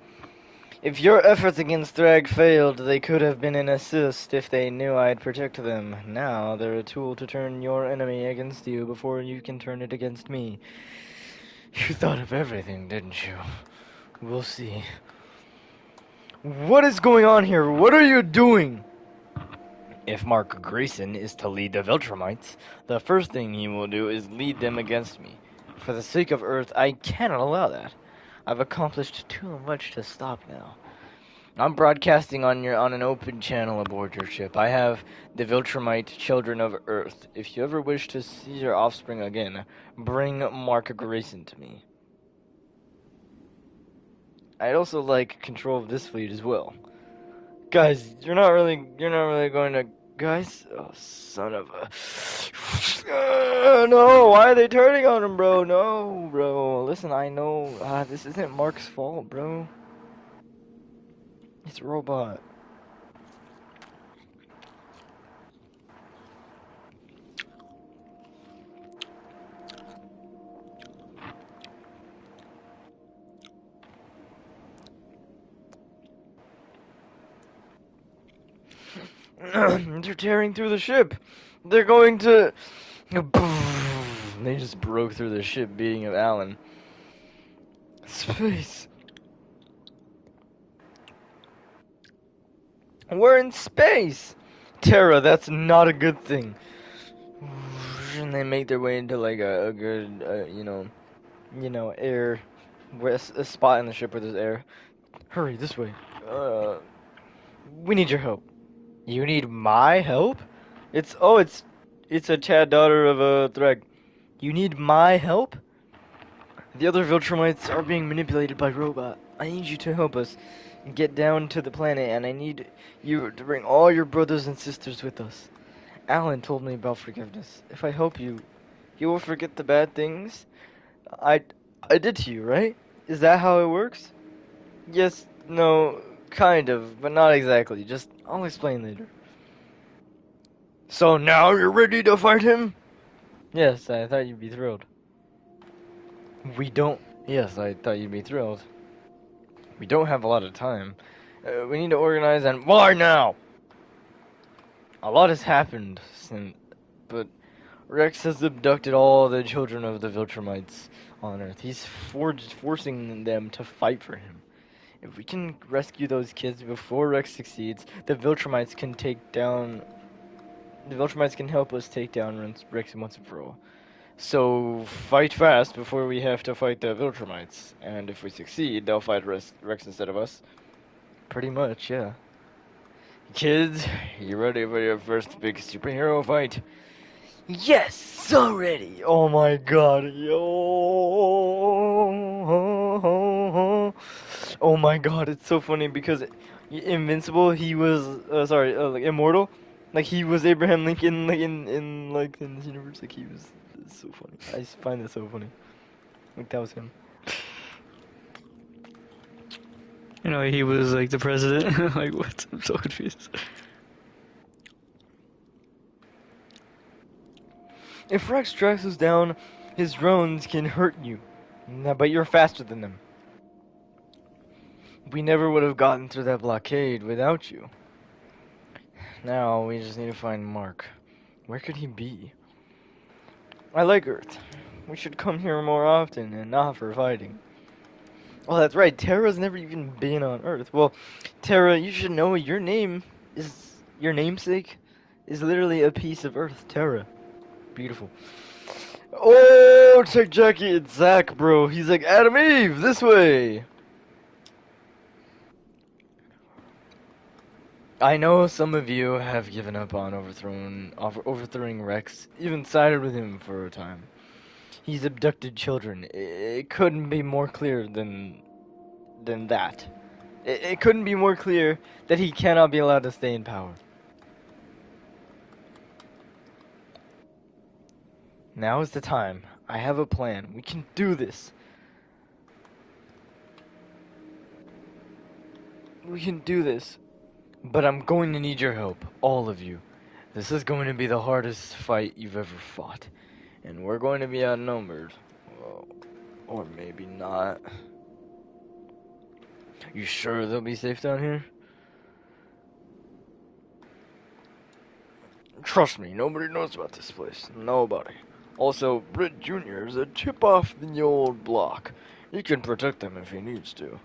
If your efforts against Thrag failed, they could have been an assist if they knew I'd protect them. Now they're a tool to turn your enemy against you before you can turn it against me. You thought of everything, didn't you? We'll see. What is going on here? What are you doing? If Mark Grayson is to lead the Viltrumites, the first thing he will do is lead them against me. For the sake of Earth, I cannot allow that. I've accomplished too much to stop now. I'm broadcasting on an open channel aboard your ship. I have the Viltrumite Children of Earth. If you ever wish to see your offspring again, bring Mark Grayson to me. I'd also like control of this fleet as well. Guys, you're not really going to, guys? Oh, son of a, no, why are they turning on him, bro? No, bro, listen, I know, this isn't Mark's fault, bro. It's a robot. They're tearing through the ship. They're going to. They just broke through the ship, beating of Alan. Space. We're in space. Terra, that's not a good thing. And they make their way into like a good, air, where a spot in the ship where there's air. Hurry this way. We need your help. You need my help? It's a Tad daughter of a Threg. You need my help? The other Viltrumites are being manipulated by Robot. I need you to help us get down to the planet, and I need you to bring all your brothers and sisters with us. Alan told me about forgiveness. If I help you, you will forget the bad things I I did to you, right? Is that how it works? Yes, no, kind of, but not exactly. Just I'll explain later. So now you're ready to fight him? Yes, I thought you'd be thrilled. We don't. Yes, I thought you'd be thrilled. We don't have a lot of time. We need to organize and why now? A lot has happened since, but Rex has abducted all the children of the Viltrumites on Earth. He's forcing them to fight for him. If we can rescue those kids before Rex succeeds, the Viltrumites can take down. The Viltrumites can help us take down Rex once and for all. So fight fast before we have to fight the Viltrumites. And if we succeed, they'll fight Rex instead of us. Pretty much, yeah. Kids, you ready for your first big superhero fight? Yes, so ready. Oh my god, yo. Oh my god, it's so funny because Invincible, he was like immortal. Like he was Abraham Lincoln like in this universe. Like he was it's so funny. I just find that so funny. Like that was him. You know, he was like the president. Like what? I'm so confused. If Rex tracks us down, his drones can hurt you. Nah, but you're faster than them. We never would have gotten through that blockade without you. Now we just need to find Mark. Where could he be? I like Earth. We should come here more often and not for fighting. Oh, that's right. Terra's never even been on Earth. Well, Terra, you should know your namesake is literally a piece of Earth. Terra. Beautiful. Oh, check Jackie. It's Zach, bro. He's like, Adam Eve, this way. I know some of you have given up on overthrowing Rex, even sided with him for a time. He's abducted children. It couldn't be more clear than that. It couldn't be more clear that he cannot be allowed to stay in power. Now is the time. I have a plan. We can do this. We can do this. But I'm going to need your help, all of you. This is going to be the hardest fight you've ever fought. And we're going to be outnumbered. Well, or maybe not. You sure they'll be safe down here? Trust me, nobody knows about this place. Nobody. Also, Britt Jr. is a chip off the old block. He can protect them if he needs to.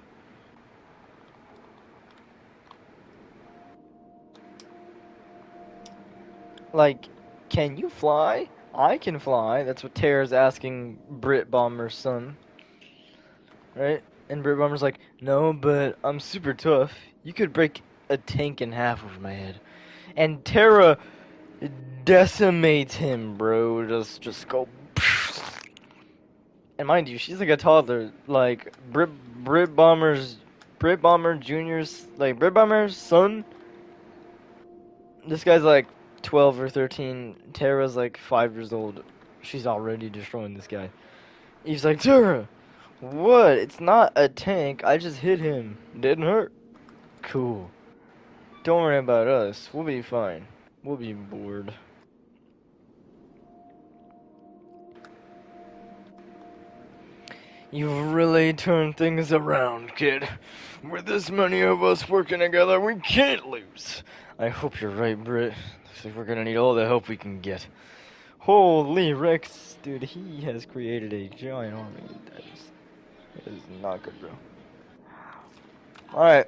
Like, can you fly? I can fly. That's what Tara's asking Brit Bomber's son. Right? And Brit Bomber's like, no, but I'm super tough. You could break a tank in half over my head. And Tara decimates him, bro. Just go. And mind you, she's like a toddler. Like Brit Bomber Junior's like Brit Bomber's son. This guy's like 12 or 13. Tara's like 5 years old. She's already destroying this guy. He's like, Tara, what? It's not a tank. I just hit him. Didn't hurt. Cool. Don't worry about us. We'll be fine. We'll be bored. You've really turned things around, kid. With this many of us working together, we can't lose. I hope you're right, Britt. Looks like we're gonna need all the help we can get. Holy Rex, dude, he has created a giant army. That is not good, bro. Alright.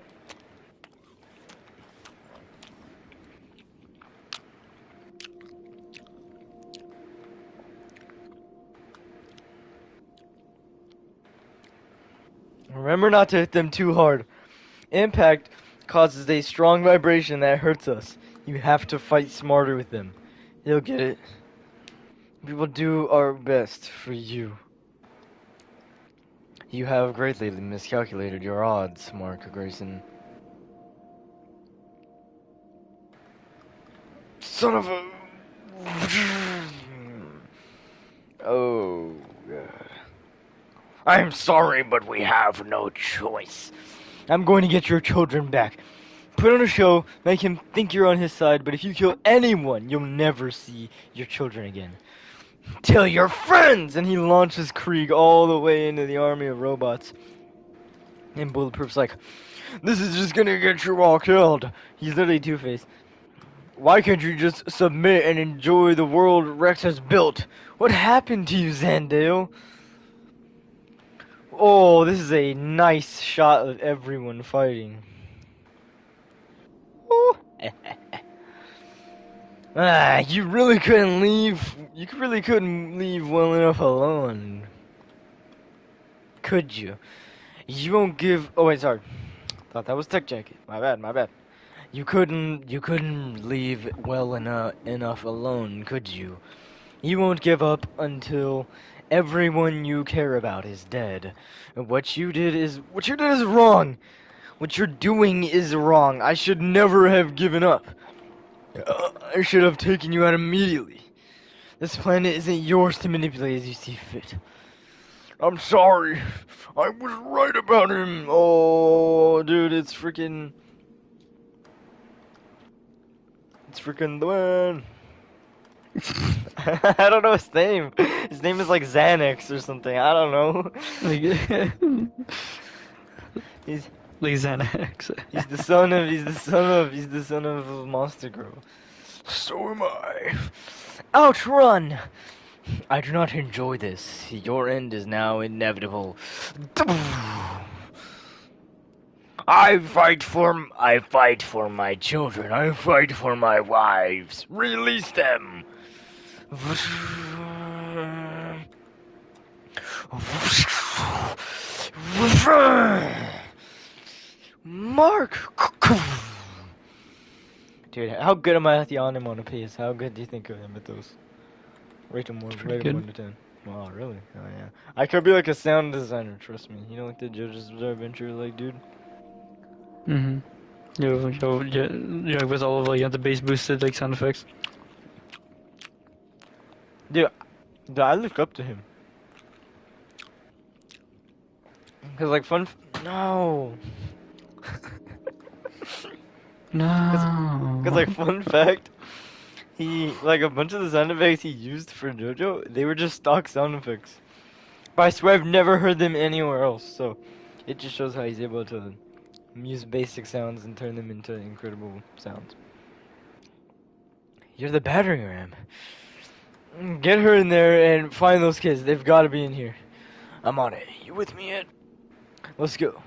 Remember not to hit them too hard. Impact causes a strong vibration that hurts us. You have to fight smarter with them. You'll get it. We will do our best for you. You have greatly miscalculated your odds, Mark Grayson. Son of a... Oh, I'm sorry, but we have no choice. I'm going to get your children back. Put on a show, make him think you're on his side, but if you kill anyone, you'll never see your children again. Tell your friends! And he launches Krieg all the way into the army of robots. And Bulletproof's like, this is just gonna get you all killed. He's literally Two-Face. Why can't you just submit and enjoy the world Rex has built? What happened to you, Zandale? Oh, this is a nice shot of everyone fighting. Oh. You really couldn't leave. You really couldn't leave well enough alone. Could you? You won't give. Oh wait, sorry. Thought that was Tech Jacket. My bad. My bad. You couldn't leave well enough alone, could you? You won't give up until everyone you care about is dead. What you did is wrong. What you're doing is wrong. I should never have given up. I should have taken you out immediately. This planet isn't yours to manipulate as you see fit. I'm sorry. I was right about him. Oh, dude, it's freaking the man. I don't know his name. His name is like Xanax or something. I don't know. He's Xanax. he's the son of Monster Girl. So am I. Outrun! I do not enjoy this. Your end is now inevitable. I fight for my children. I fight for my wives. Release them. Mark. Dude, how good am I at the onomatopoeias? How good do you think of him at those? Rate him Pretty good. 1 to 10. Wow, really? Oh yeah. I could be like a sound designer. Trust me. You know, like the JoJo's Bizarre Adventure, like dude. Yeah, with all of like the bass boosted like sound effects. Dude, I look up to him. Cause like no. No. Cause like fun fact, he like a bunch of the sound effects he used for JoJo, they were just stock sound effects. But I swear I've never heard them anywhere else. So it just shows how he's able to use basic sounds and turn them into incredible sounds. You're the battering ram. Get her in there and find those kids. They've got to be in here. I'm on it. You with me yet? Let's go.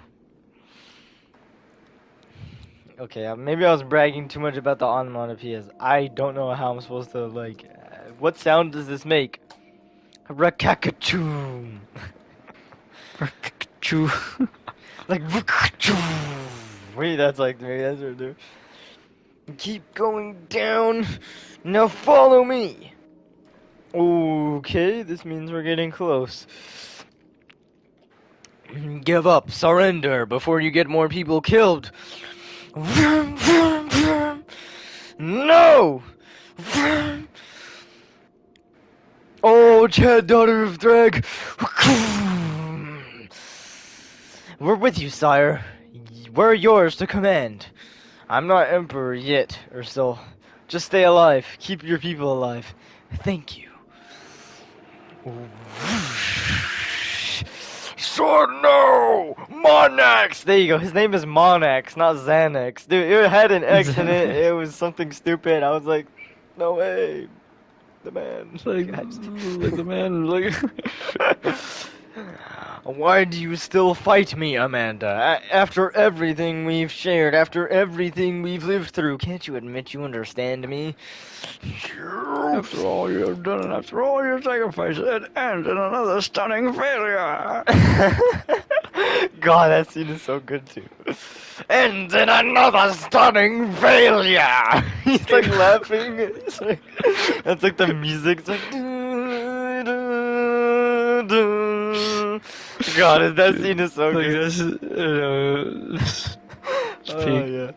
Okay, maybe I was bragging too much about the onomatopoeias. I don't know how I'm supposed to, like... what sound does this make? Rakakachoo. Choo. Like... Wait, that's like... Maybe that's what I do. Keep going down. Now follow me. Okay, this means we're getting close. Give up, surrender before you get more people killed. No! Oh, Chad, daughter of Thrag. We're with you, sire. We're yours to command. I'm not emperor yet, or so. Just stay alive. Keep your people alive. Thank you. So no! Monax! There you go. His name is Monax, not Xanax. Dude, it had an X in it. It was something stupid. I was like, no way. The man. like the man, like. Why do you still fight me, Amanda? After everything we've shared, after everything we've lived through, can't you admit you understand me? After all you have done and after all your sacrifices, it ends in another stunning failure. God, that scene is so good too. Ends in another stunning failure. He's like laughing. It's like, that's like the music. It's like. God, that scene is so like good. this, Speak. yeah.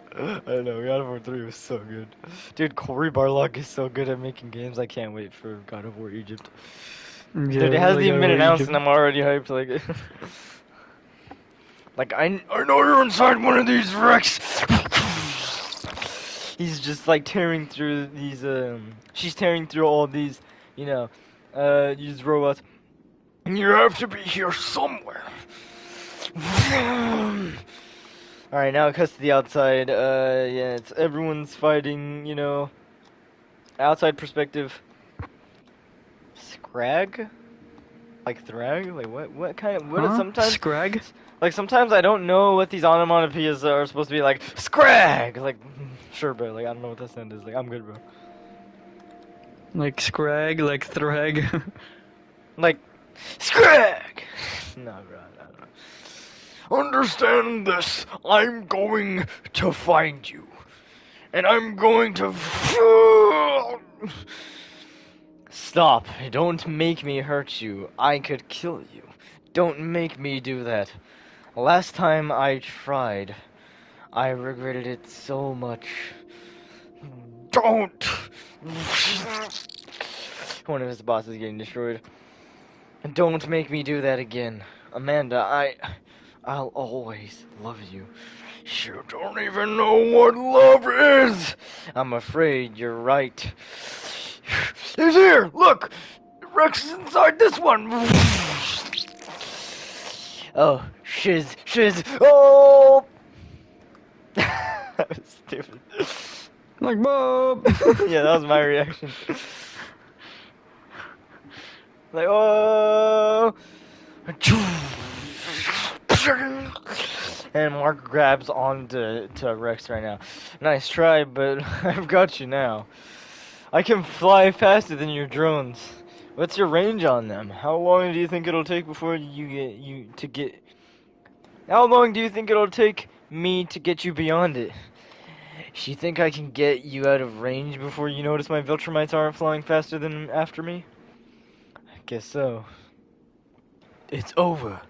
I know, God of War 3 was so good. Dude, Cory Barlog is so good at making games. I can't wait for God of War Egypt. Yeah, Dude, it hasn't like even I been were announced Egypt. and I'm already hyped. Like, like I know you're inside one of these wrecks. He's just like tearing through these. She's tearing through all these, you know, these robots. And you have to be here somewhere. Alright, now it cuts to the outside. Yeah, it's everyone's fighting, you know, outside perspective. Scrag? Like thrag? Like what kind of, what is Huh? sometimes, Scrag? like sometimes I don't know what these onomatopoeias are supposed to be like. Scrag! Like, sure, bro, like I don't know what that sound is. Like, I'm good, bro. Like scrag? Like thrag? Like, scrag! No, bro, no. Understand this. I'm going to find you. And I'm going to... Stop. Don't make me hurt you. I could kill you. Don't make me do that. Last time I tried, I regretted it so much. Don't! One of his bosses is getting destroyed. Don't make me do that again. Amanda, I'll always love you. You don't even know what love is! I'm afraid you're right. He's here! Look! Rex is inside this one! Oh, shiz, oh! That was stupid. Like Bob! Yeah, that was my reaction. Like, oh! And Mark grabs onto Rex right now. Nice try, but I've got you now. I can fly faster than your drones. What's your range on them? How long do you think it'll take before How long do you think it'll take me to get you beyond it? Do you think I can get you out of range before you notice my Viltrumites aren't flying faster than after me? I guess so. It's over.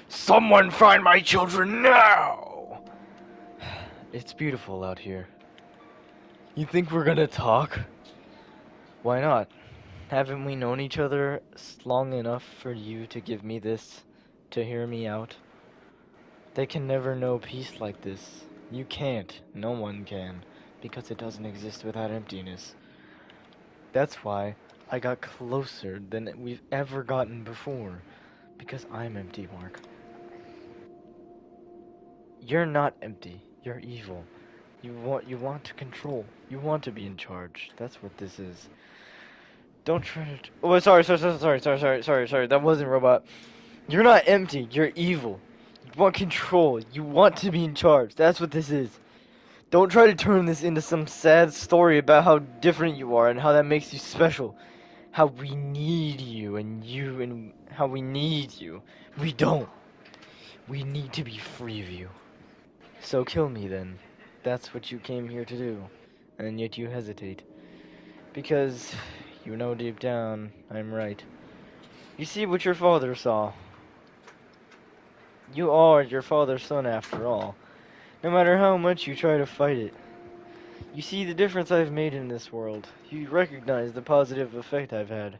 Someone find my children now! It's beautiful out here. You think we're gonna talk? Why not? Haven't we known each other long enough for you to give me this, to hear me out? They can never know peace like this. You can't. No one can. Because it doesn't exist without emptiness. That's why I got closer than we've ever gotten before. Because I'm empty, Mark. You're not empty. You're evil. You want to control. You want to be in charge. That's what this is. Don't try to. Oh, sorry. That wasn't robot. You're not empty. You're evil. You want control. You want to be in charge. That's what this is. Don't try to turn this into some sad story about how different you are and how that makes you special. How we need you and how we need you. We don't. We need to be free of you. So kill me then. That's what you came here to do. And yet you hesitate. Because you know deep down I'm right. You see what your father saw. You are your father's son after all. No matter how much you try to fight it. You see the difference I've made in this world. You recognize the positive effect I've had.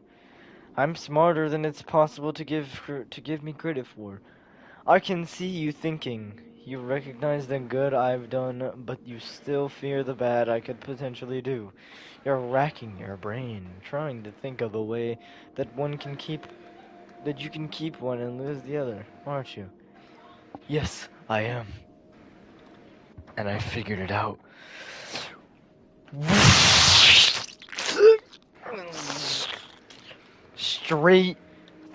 I'm smarter than it's possible to give me credit for. I can see you thinking. You recognize the good I've done, but you still fear the bad I could potentially do. You're racking your brain, trying to think of a way that you can keep one and lose the other, aren't you? Yes, I am. And I figured it out. Straight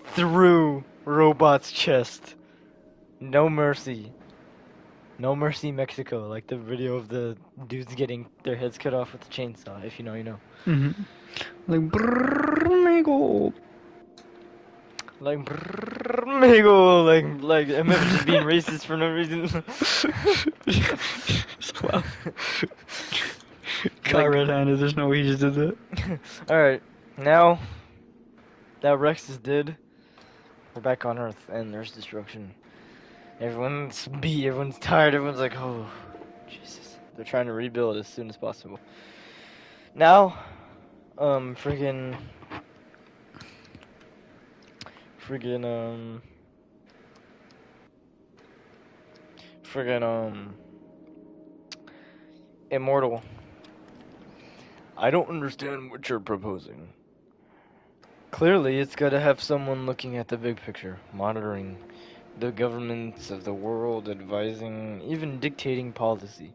through Robot's chest. No mercy. No mercy, Mexico. Like the video of the dudes getting their heads cut off with a chainsaw. If you know, you know. Mm-hmm. Like brrrr, amigo. Like, brrrr, amigo. Like MF just being racist for no reason. So loud. Caught red-handed. There's no way he just did that. Alright, now that Rex is dead, we're back on Earth, and there's destruction. Everyone's beat, everyone's tired, everyone's like, oh. Jesus. They're trying to rebuild as soon as possible. Now, friggin', friggin', friggin', Immortal. I don't understand what you're proposing. Clearly, it's gotta have someone looking at the big picture, monitoring the governments of the world, advising, even dictating policy,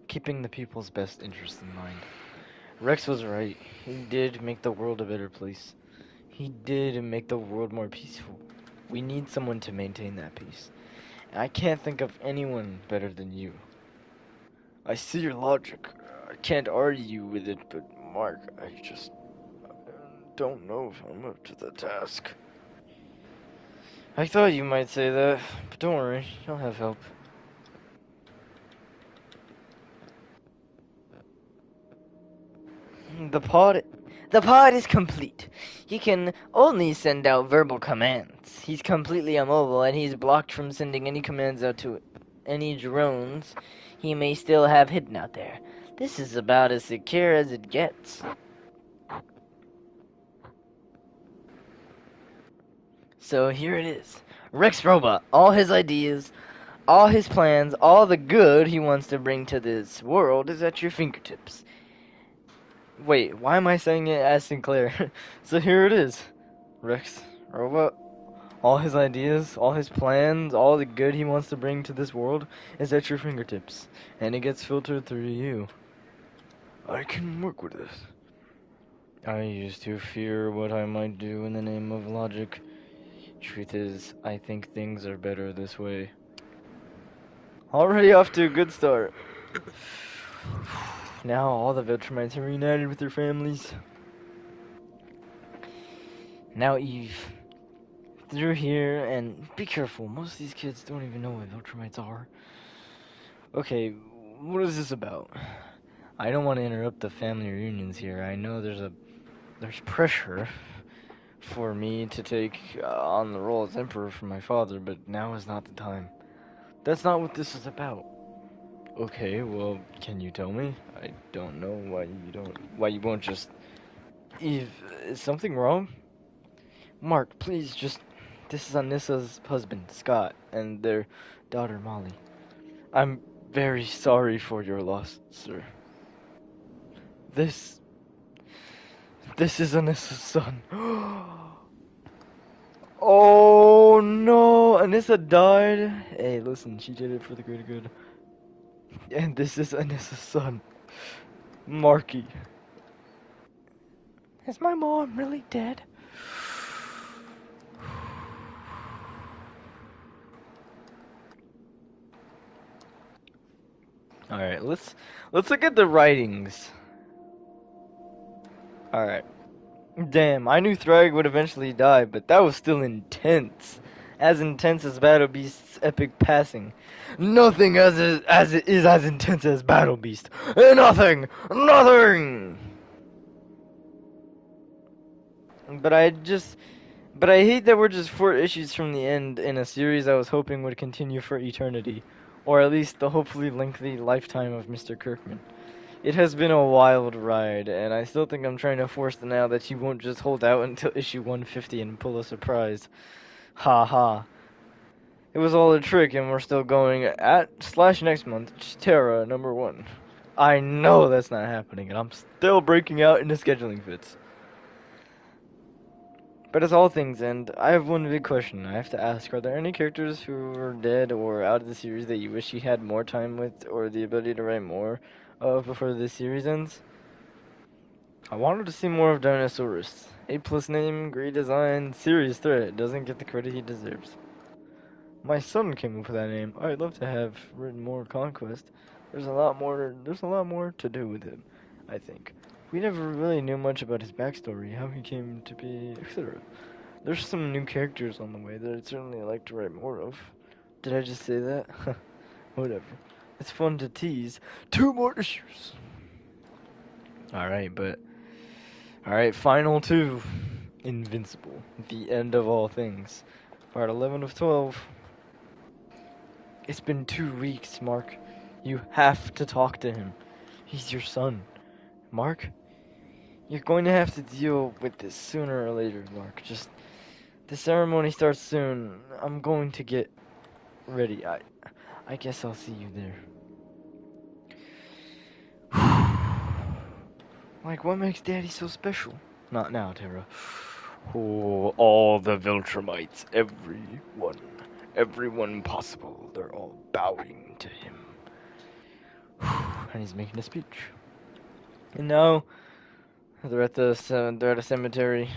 keeping the people's best interests in mind. Rex was right. He did make the world a better place. He did make the world more peaceful. We need someone to maintain that peace. And I can't think of anyone better than you. I see your logic. I can't argue with it, but Mark, I just don't know if I'm up to the task. I thought you might say that, but don't worry, you'll have help. The pod the pod is complete. He can only send out verbal commands. He's completely immobile and he's blocked from sending any commands out to any drones he may still have hidden out there. This is about as secure as it gets. So here it is. Rex Robot, all his ideas, all his plans, all the good he wants to bring to this world is at your fingertips. Wait, why am I saying it as Sinclair? So here it is. Rex Robot, all his ideas, all his plans, all the good he wants to bring to this world is at your fingertips. And it gets filtered through you. I can work with this. I used to fear what I might do in the name of logic. Truth is, I think things are better this way. Already off to a good start. Now all the Viltrumites are reunited with their families. Now Eve, through here, and be careful, most of these kids don't even know what Viltrumites are. Okay, what is this about? I don't want to interrupt the family reunions here. I know there's pressure for me to take on the role as Emperor for my father, but now is not the time. That's not what this is about. Okay, well, can you tell me? I don't know why you won't just... Eve, is something wrong? Mark, please just... This is Anissa's husband, Scott, and their daughter, Molly. I'm very sorry for your loss, sir. This is Anissa's son. Oh no, Anissa died. Hey, listen, she did it for the greater good. And this is Anissa's son, Marky. Is my mom really dead? Alright, let's look at the writings. Alright. Damn, I knew Thrag would eventually die, but that was still intense. As intense as Battle Beast's epic passing. Nothing as it is as intense as Battle Beast. Nothing! Nothing! But I hate that we're just 4 issues from the end in a series I was hoping would continue for eternity. Or at least the hopefully lengthy lifetime of Mr. Kirkman. It has been a wild ride, and I still think I'm trying to force the now that she won't just hold out until issue 150 and pull a surprise. Ha ha. It was all a trick, and we're still going at / next month, Terra #1. I know that's not happening, and I'm still breaking out into scheduling fits. But as all things end, I have one big question I have to ask. Are there any characters who are dead or out of the series that you wish you had more time with, or the ability to write more of before this series ends? I wanted to see more of Dinosaurus. A+ name, great design, serious threat, doesn't get the credit he deserves. My son came up with that name. I'd love to have written more Conquest. There's a lot more to do with him, I think. We never really knew much about his backstory, how he came to be, etc. There's some new characters on the way that I'd certainly like to write more of. Did I just say that? Whatever. It's fun to tease. 2 more issues! Alright, final 2. Invincible. The end of all things. Part 11 of 12. It's been 2 weeks, Mark. You have to talk to him. He's your son. Mark, you're going to have to deal with this sooner or later, Mark. Just, the ceremony starts soon. I'm going to get ready. I guess I'll see you there. Like, what makes Daddy so special? Not now, Tara. Oh, all the Viltrumites, everyone possible, they're all bowing to him. And he's making a speech. And now, they're at a cemetery,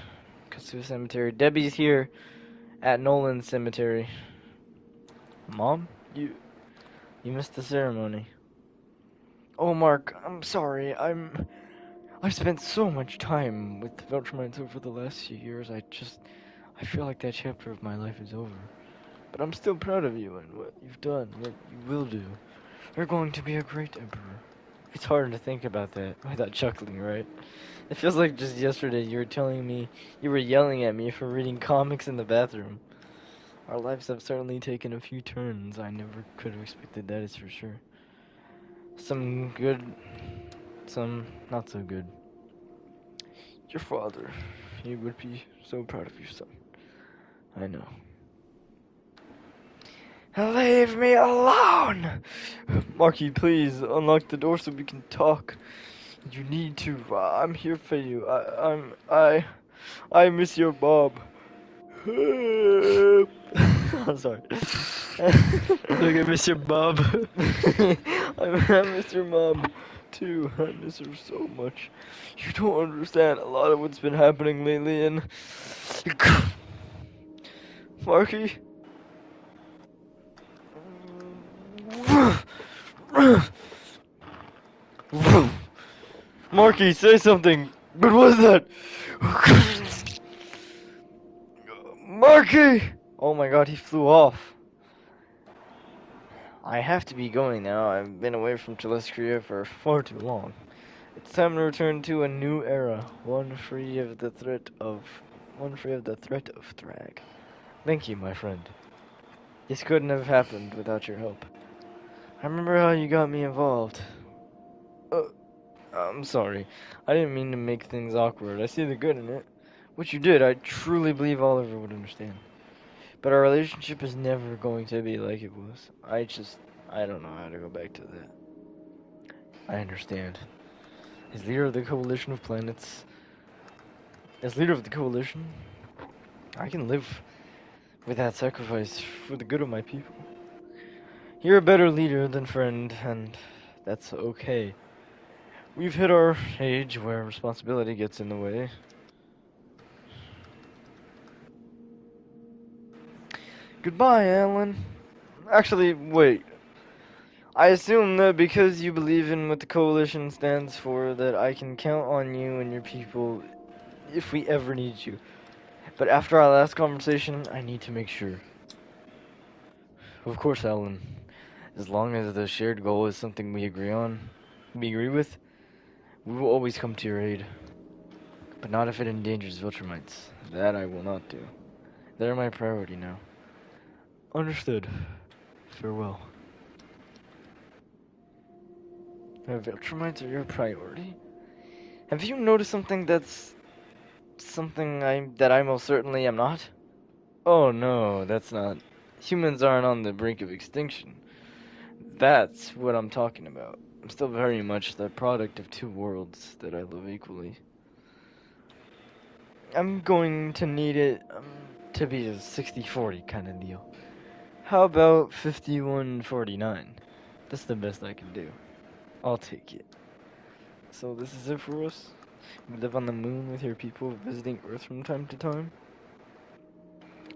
Kasu Cemetery. Debbie's here at Nolan's cemetery. Mom, you missed the ceremony. Oh, Mark, I'm sorry. I've spent so much time with the Viltrumites over the last few years. I feel like that chapter of my life is over. But I'm still proud of you and what you've done, what you will do. You're going to be a great emperor. It's hard to think about that without chuckling, right? It feels like just yesterday you were telling me, you were yelling at me for reading comics in the bathroom. Our lives have certainly taken a few turns. I never could have expected that, is for sure. Some good, some not so good. Your father, he would be so proud of your son. I know. Leave me alone! Marky, please unlock the door so we can talk. You need to. I'm here for you. I miss your Bob. I'm sorry. Look at Mr. Bob. I miss your mom too. I miss her so much. You don't understand a lot of what's been happening lately, and Marky. Marky, say something. What was that? Marky! Oh my god, he flew off. I have to be going now. I've been away from Telestria for far too long. It's time to return to a new era, one free of the threat of Thrag. Thank you, my friend. This couldn't have happened without your help. I remember how you got me involved. I'm sorry. I didn't mean to make things awkward. I see the good in it. What you did, I truly believe Oliver would understand. But our relationship is never going to be like it was. I don't know how to go back to that. I understand. As leader of the coalition of planets, as leader of the coalition, I can live with that sacrifice for the good of my people. You're a better leader than friend, and that's okay. We've hit our age where responsibility gets in the way. Goodbye, Alan. Actually, wait. I assume that because you believe in what the coalition stands for, that I can count on you and your people if we ever need you. But after our last conversation, I need to make sure. Of course, Alan. As long as the shared goal is something we agree with, we will always come to your aid. But not if it endangers Viltrumites. That I will not do. They're my priority now. Understood. Farewell. The Viltrumites are your priority? Have you noticed something that I most certainly am not? Oh no, that's not. Humans aren't on the brink of extinction. That's what I'm talking about. I'm still very much the product of two worlds that I love equally. I'm going to need it to be a 60-40 kind of deal. How about 51-49? That's the best I can do. I'll take it. So this is it for us? You live on the moon with your people visiting Earth from time to time?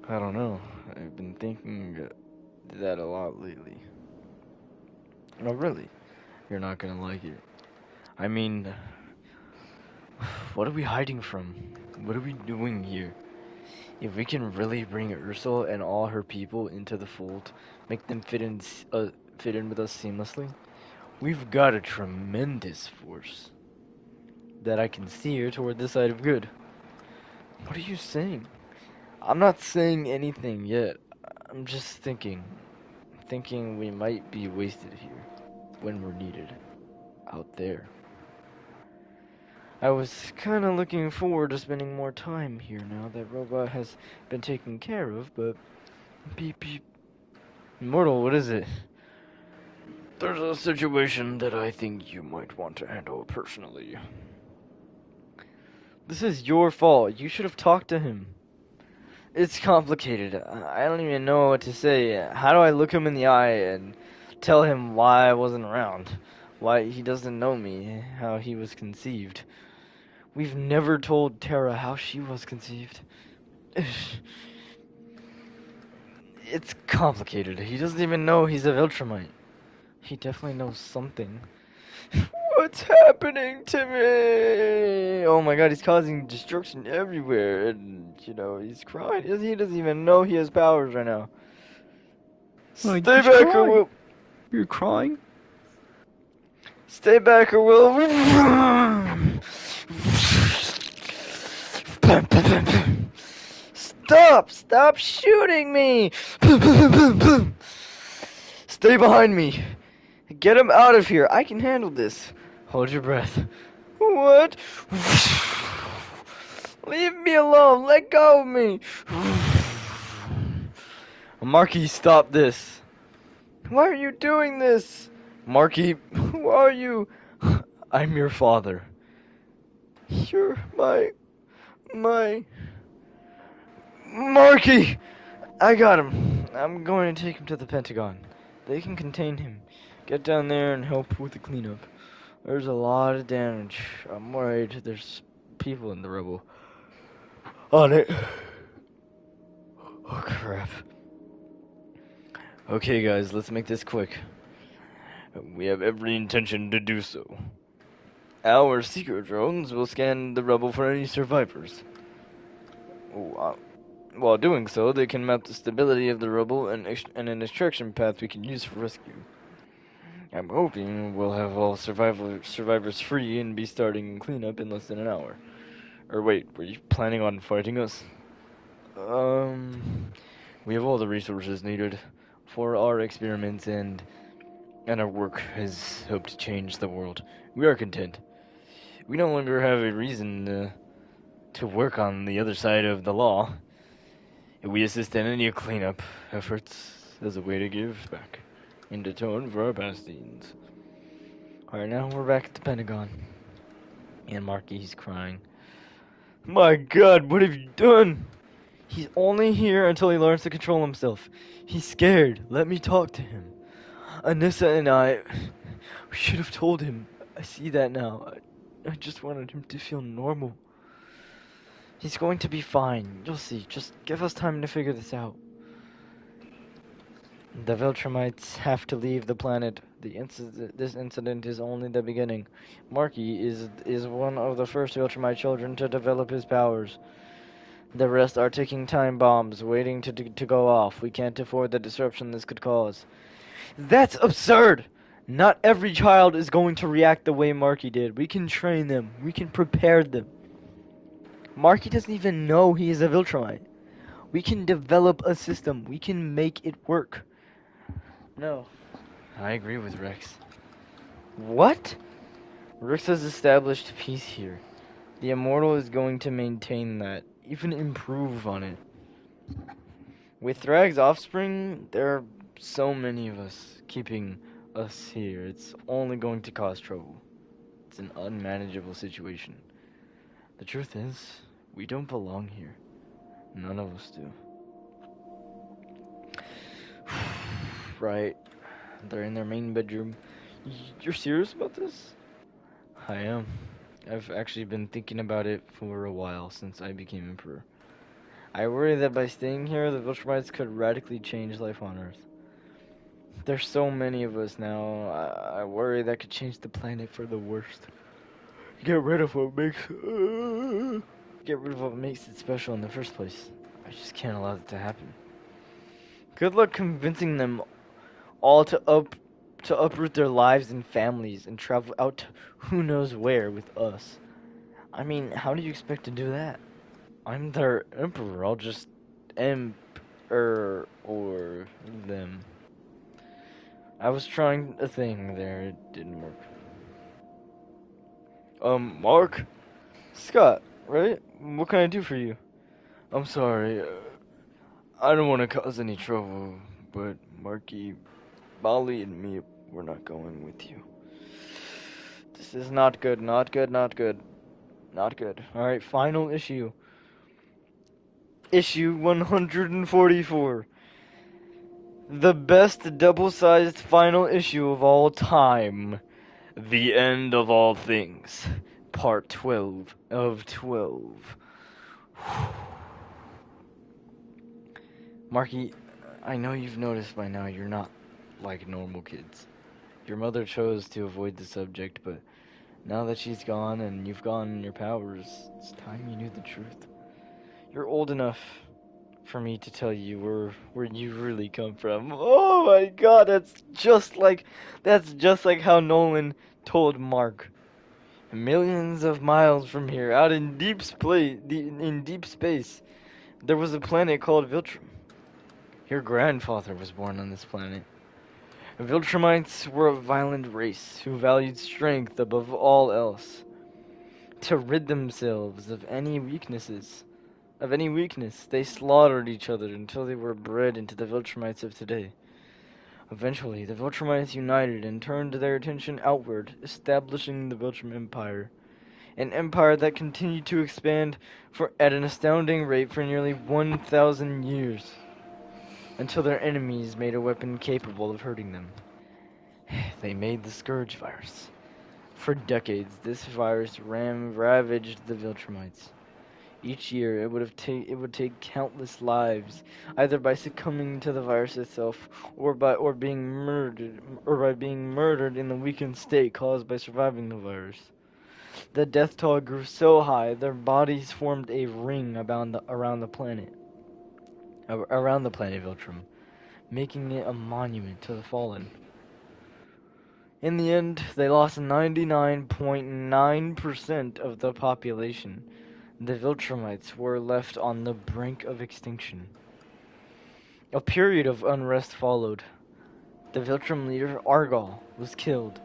I don't know. I've been thinking that a lot lately. Oh, really? You're not gonna like it. I mean, what are we hiding from? What are we doing here? If we can really bring Ursula and all her people into the fold, make them fit in with us seamlessly, we've got a tremendous force that I can steer toward the side of good. What are you saying? I'm not saying anything yet. I'm just thinking we might be wasted here. when we're needed out there. I was kind of looking forward to spending more time here now that Robot has been taken care of, but beep beep. Immortal, what is it? There's a situation that I think you might want to handle personally. This is your fault. You should have talked to him. It's complicated. I don't even know what to say. How do I look him in the eye and tell him why I wasn't around? Why he doesn't know me, how he was conceived. We've never told Terra how she was conceived. It's complicated. He doesn't even know he's a Viltrumite. He definitely knows something. What's happening to me? Oh my god, he's causing destruction everywhere. And, you know, he's crying. He doesn't even know he has powers right now. Like, Stay he's back or crying. we'll... You're crying? Stay back or we'll... Stop! Stop shooting me! Stay behind me. Get him out of here. I can handle this. Hold your breath. What? Leave me alone. Let go of me. Marky, stop this. Why are you doing this? Marky, who are you? I'm your father. You're my... Marky! I got him. I'm going to take him to the Pentagon. They can contain him. Get down there and help with the cleanup. There's a lot of damage. I'm worried there's people in the rubble. On it. Oh crap. Okay guys, let's make this quick. We have every intention to do so. Our secret drones will scan the rubble for any survivors. While doing so, they can map the stability of the rubble and an extraction path we can use for rescue. I'm hoping we'll have all survivors free and be starting cleanup in less than an hour. Or wait, were you planning on fighting us? We have all the resources needed for our experiments and our work has helped change the world. We are content. We no longer have a reason to work on the other side of the law. We assist in any cleanup efforts as a way to give back in return for our past deeds. Alright, now we're back at the Pentagon. And Marky's crying. My god, what have you done? He's only here until he learns to control himself. He's scared. Let me talk to him. Anissa and I... We should have told him. I see that now. I just wanted him to feel normal. He's going to be fine. You'll see. Just give us time to figure this out. The Viltrumites have to leave the planet. This incident is only the beginning. Marky is one of the first Viltrumite children to develop his powers. The rest are ticking time bombs, waiting to go off. We can't afford the disruption this could cause. That's absurd! Not every child is going to react the way Marky did. We can train them. We can prepare them. Marky doesn't even know he is a Viltrumite. We can develop a system. We can make it work. No. I agree with Rex. What? Rex has established peace here. The Immortal is going to maintain that, even improve on it. With Thrag's offspring, there are so many of us keeping us here. It's only going to cause trouble. It's an unmanageable situation. The truth is, we don't belong here. None of us do. Right. They're in their main bedroom. You're serious about this? I am. I've actually been thinking about it for a while since I became Emperor. I worry that by staying here, the Viltrumites could radically change life on Earth. There's so many of us now. I worry that could change the planet for the worst. Get rid of what makes it special in the first place. I just can't allow that to happen. Good luck convincing them all to uproot their lives and families and travel out to who knows where with us. I mean, how do you expect to do that? I'm their emperor. I'll just emperor or them. I was trying a thing there. It didn't work. Mark? Scott, right? What can I do for you? I'm sorry. I don't want to cause any trouble, but Marky, Molly, and me, we're not going with you. This is not good, not good, not good. Not good. Alright, final issue. Issue 144. The best double-sized final issue of all time. The End of All Things. Part 12 of 12. Marky, I know you've noticed by now you're not like normal kids. Your mother chose to avoid the subject, but now that she's gone and you've gotten your powers, it's time you knew the truth. You're old enough for me to tell you where you really come from. Oh my god, that's just like how Nolan told Mark. Millions of miles from here, out in deep space, there was a planet called Viltrum. Your grandfather was born on this planet. Viltrumites were a violent race who valued strength above all else. To rid themselves of any weakness, they slaughtered each other until they were bred into the Viltrumites of today. Eventually, the Viltrumites united and turned their attention outward, establishing the Viltrum Empire. An empire that continued to expand at an astounding rate for nearly 1,000 years, until their enemies made a weapon capable of hurting them. They made the Scourge virus. For decades, this virus ravaged the Viltrumites. Each year, it would take countless lives, either by succumbing to the virus itself, or by being murdered in the weakened state caused by surviving the virus. The death toll grew so high, their bodies formed a ring around the planet Viltrum, making it a monument to the fallen. In the end, they lost 99.9% of the population. The Viltrumites were left on the brink of extinction. A period of unrest followed. The Viltrum leader, Argal, was killed.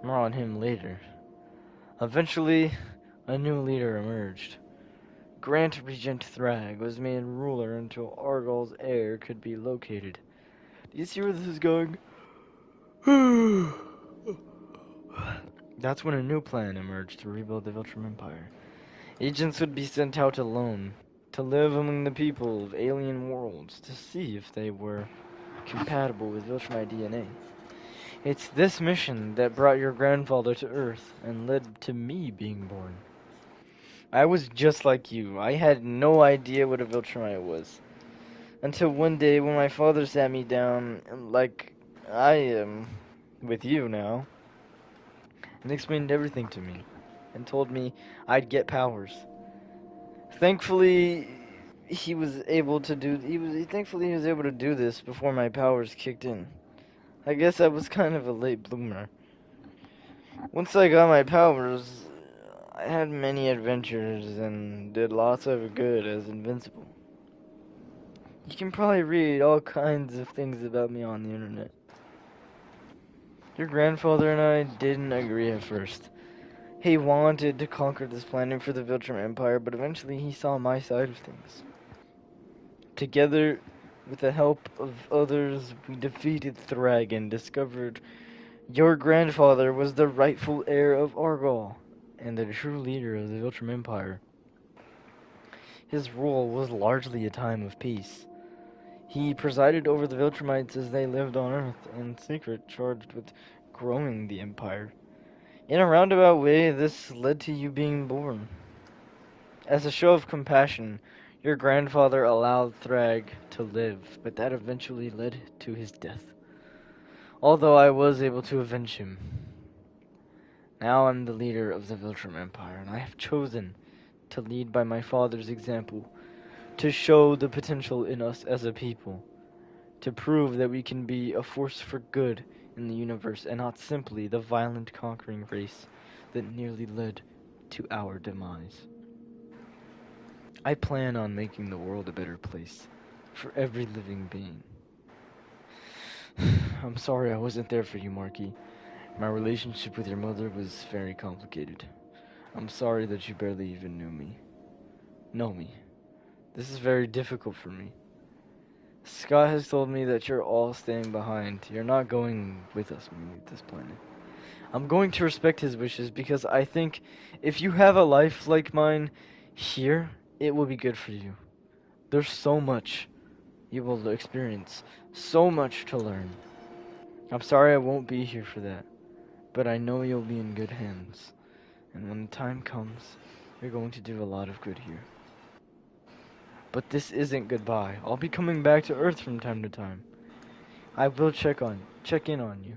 More on him later. Eventually, a new leader emerged. Grant Regent Thrag was made ruler until Argal's heir could be located. Do you see where this is going? That's when a new plan emerged to rebuild the Viltrum Empire. Agents would be sent out alone, to live among the people of alien worlds, to see if they were compatible with Viltrumite DNA. It's this mission that brought your grandfather to Earth, and led to me being born. I was just like you. I had no idea what a Viltrumite was. Until one day when my father sat me down, like I am with you now, and explained everything to me, and told me I'd get powers. Thankfully, he was able to do this before my powers kicked in. I guess I was kind of a late bloomer. Once I got my powers, I had many adventures and did lots of good as invincible. You can probably read all kinds of things about me on the internet. Your grandfather and I didn't agree at first. He wanted to conquer this planet for the Viltrum Empire, but eventually he saw my side of things. Together, with the help of others, we defeated Thrag and discovered your grandfather was the rightful heir of Argal, and the true leader of the Viltrum Empire. His rule was largely a time of peace. He presided over the Viltrumites as they lived on Earth, in secret charged with growing the Empire. In a roundabout way, this led to you being born. As a show of compassion, your grandfather allowed Thrag to live, but that eventually led to his death. Although I was able to avenge him. Now I'm the leader of the Viltrum Empire, and I have chosen to lead by my father's example, to show the potential in us as a people, to prove that we can be a force for good in the universe and not simply the violent conquering race that nearly led to our demise. I plan on making the world a better place for every living being. I'm sorry I wasn't there for you, Marky. My relationship with your mother was very complicated. I'm sorry that you barely even knew me. Know me. This is very difficult for me. Scott has told me that you're all staying behind. You're not going with us when we leave this planet. I'm going to respect his wishes because I think if you have a life like mine here, it will be good for you. There's so much you will experience, so much to learn. I'm sorry I won't be here for that, but I know you'll be in good hands. And when the time comes, you're going to do a lot of good here. But this isn't goodbye. I'll be coming back to Earth from time to time. I will check in on you.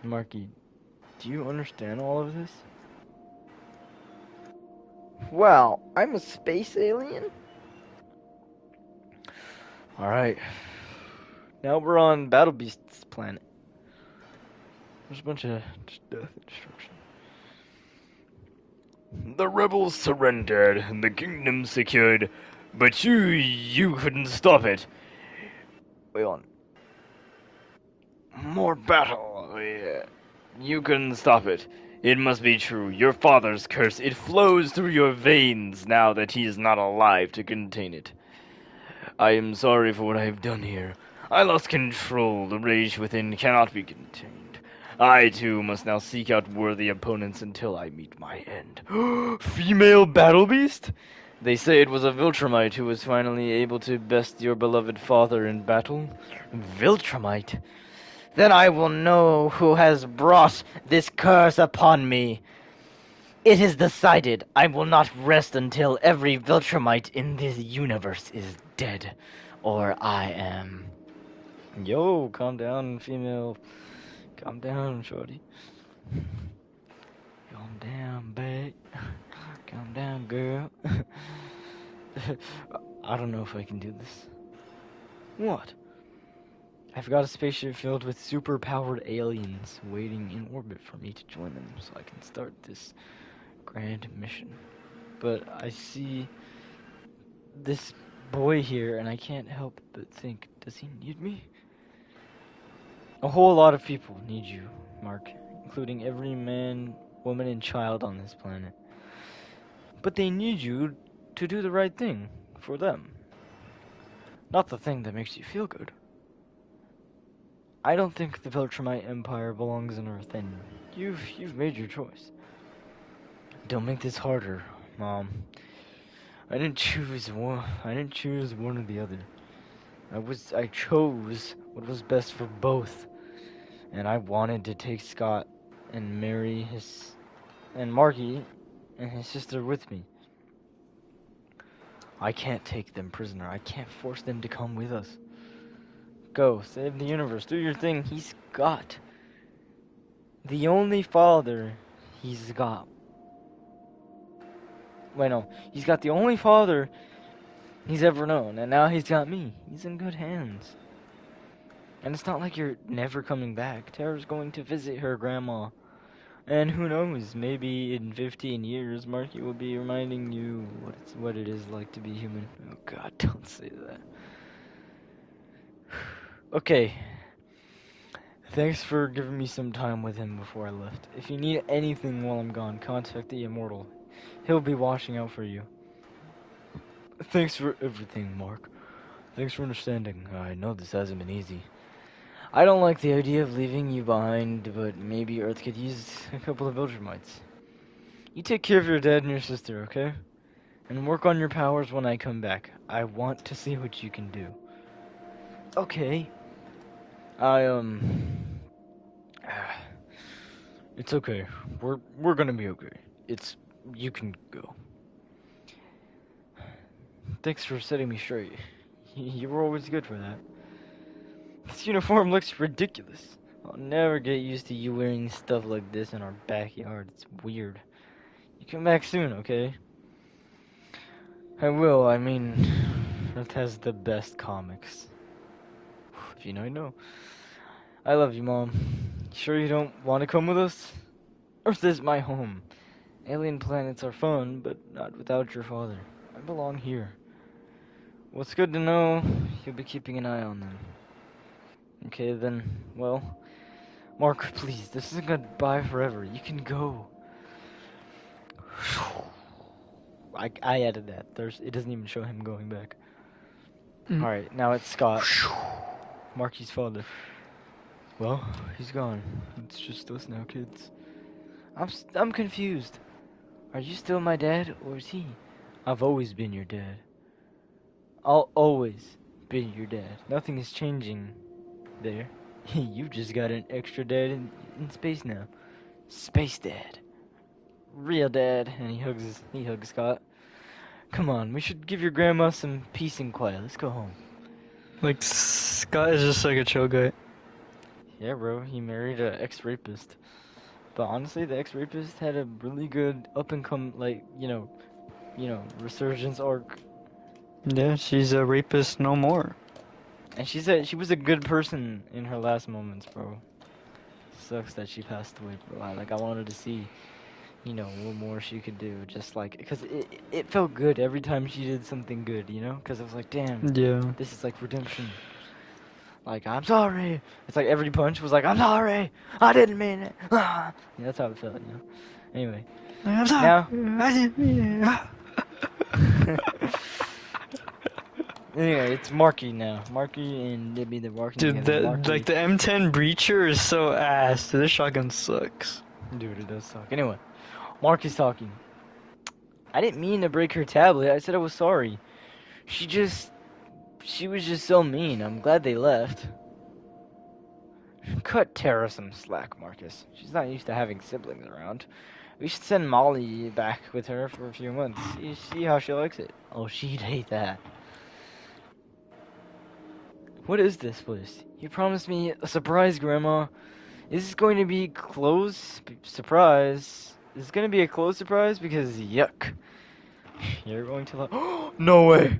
Marky, do you understand all of this? Wow, I'm a space alien? Alright. Now we're on Battle Beast's planet. There's a bunch of just death and destruction. The rebels surrendered and the kingdom secured, but you couldn't stop it. Wait on. More battle. Yeah. You couldn't stop it. It must be true. Your father's curse, it flows through your veins now that he is not alive to contain it. I am sorry for what I have done here. I lost control. The rage within cannot be contained. I, too, must now seek out worthy opponents until I meet my end. Female battle beast? They say it was a Viltrumite who was finally able to best your beloved father in battle. Viltrumite? Then I will know who has brought this curse upon me. It is decided. I will not rest until every Viltrumite in this universe is dead. Or I am. Yo, calm down, female. Calm down, shorty. Calm down, babe. Calm down, girl. I don't know if I can do this. What? I've got a spaceship filled with super-powered aliens waiting in orbit for me to join them so I can start this grand mission. But I see this boy here and I can't help but think, does he need me? A whole lot of people need you, Mark, including every man, woman, and child on this planet. But they need you to do the right thing for them. Not the thing that makes you feel good. I don't think the Viltrumite Empire belongs on Earth, and you've made your choice. Don't make this harder, Mom. I didn't choose one or the other. I chose what was best for both. And I wanted to take Scott and Marky and his sister with me. I can't take them prisoner. I can't force them to come with us. Go, save the universe, do your thing. He's got the only father he's got. Wait, no. He's got the only father he's ever known, and now he's got me. He's in good hands. And it's not like you're never coming back. Tara's going to visit her grandma. And who knows, maybe in 15 years, Marky will be reminding you what it is like to be human. Oh god, don't say that. Okay. Thanks for giving me some time with him before I left. If you need anything while I'm gone, contact the Immortal. He'll be watching out for you. Thanks for everything, Mark. Thanks for understanding. I know this hasn't been easy. I don't like the idea of leaving you behind, but maybe Earth could use a couple of Viltrumites. You take care of your dad and your sister, okay? And work on your powers when I come back. I want to see what you can do. Okay. It's okay. We're gonna be okay. You can go. Thanks for setting me straight. You were always good for that. This uniform looks ridiculous. I'll never get used to you wearing stuff like this in our backyard. It's weird. You come back soon, okay? I will. I mean, Earth has the best comics. If you know, you know. I love you, Mom. Sure you don't want to come with us? Earth is my home. Alien planets are fun, but not without your father. I belong here. What's good to know, you'll be keeping an eye on them. Okay, then, well, Mark, please, this isn't goodbye forever. You can go. I added that. It doesn't even show him going back. Mm. Alright, now it's Scott, Marky's father. Well, he's gone. It's just us now, kids. I'm confused. Are you still my dad, or is he? I've always been your dad. I'll always be your dad. Nothing is changing there. You've just got an extra dad in space now. Space dad. Real dad. And he hugs Scott. Come on, we should give your grandma some peace and quiet. Let's go home. Like, Scott is just like a chill guy. Yeah, bro, he married an ex-rapist. But honestly, the ex-rapist had a really good up-and-come, like, resurgence arc. Yeah, she's a rapist no more. And she was a good person in her last moments, bro. Sucks that she passed away, bro. I wanted to see, what more she could do. Just like, because it felt good every time she did something good, Because I was like, damn, Yeah. this is like redemption. Like, I'm sorry. It's like every punch was like, I'm sorry. I didn't mean it. Yeah, that's how it felt. Anyway, I'm sorry. now. I didn't mean it. Anyway, it's Marky now. Marky and Libby, they're walking Dude, together. Marky, like the M10 breacher is so ass. Dude, this shotgun sucks. dude, it does suck. Anyway, Marky's talking. I didn't mean to break her tablet. I said I was sorry. She was just so mean. I'm glad they left. Cut Tara some slack, Marcus. She's not used to having siblings around. We should send Molly back with her for a few months. See how she likes it. Oh, she'd hate that. What is this place? You promised me a surprise, Grandma. Is this going to be close surprise? Is it going to be a close surprise? Because yuck. You're going to like no way.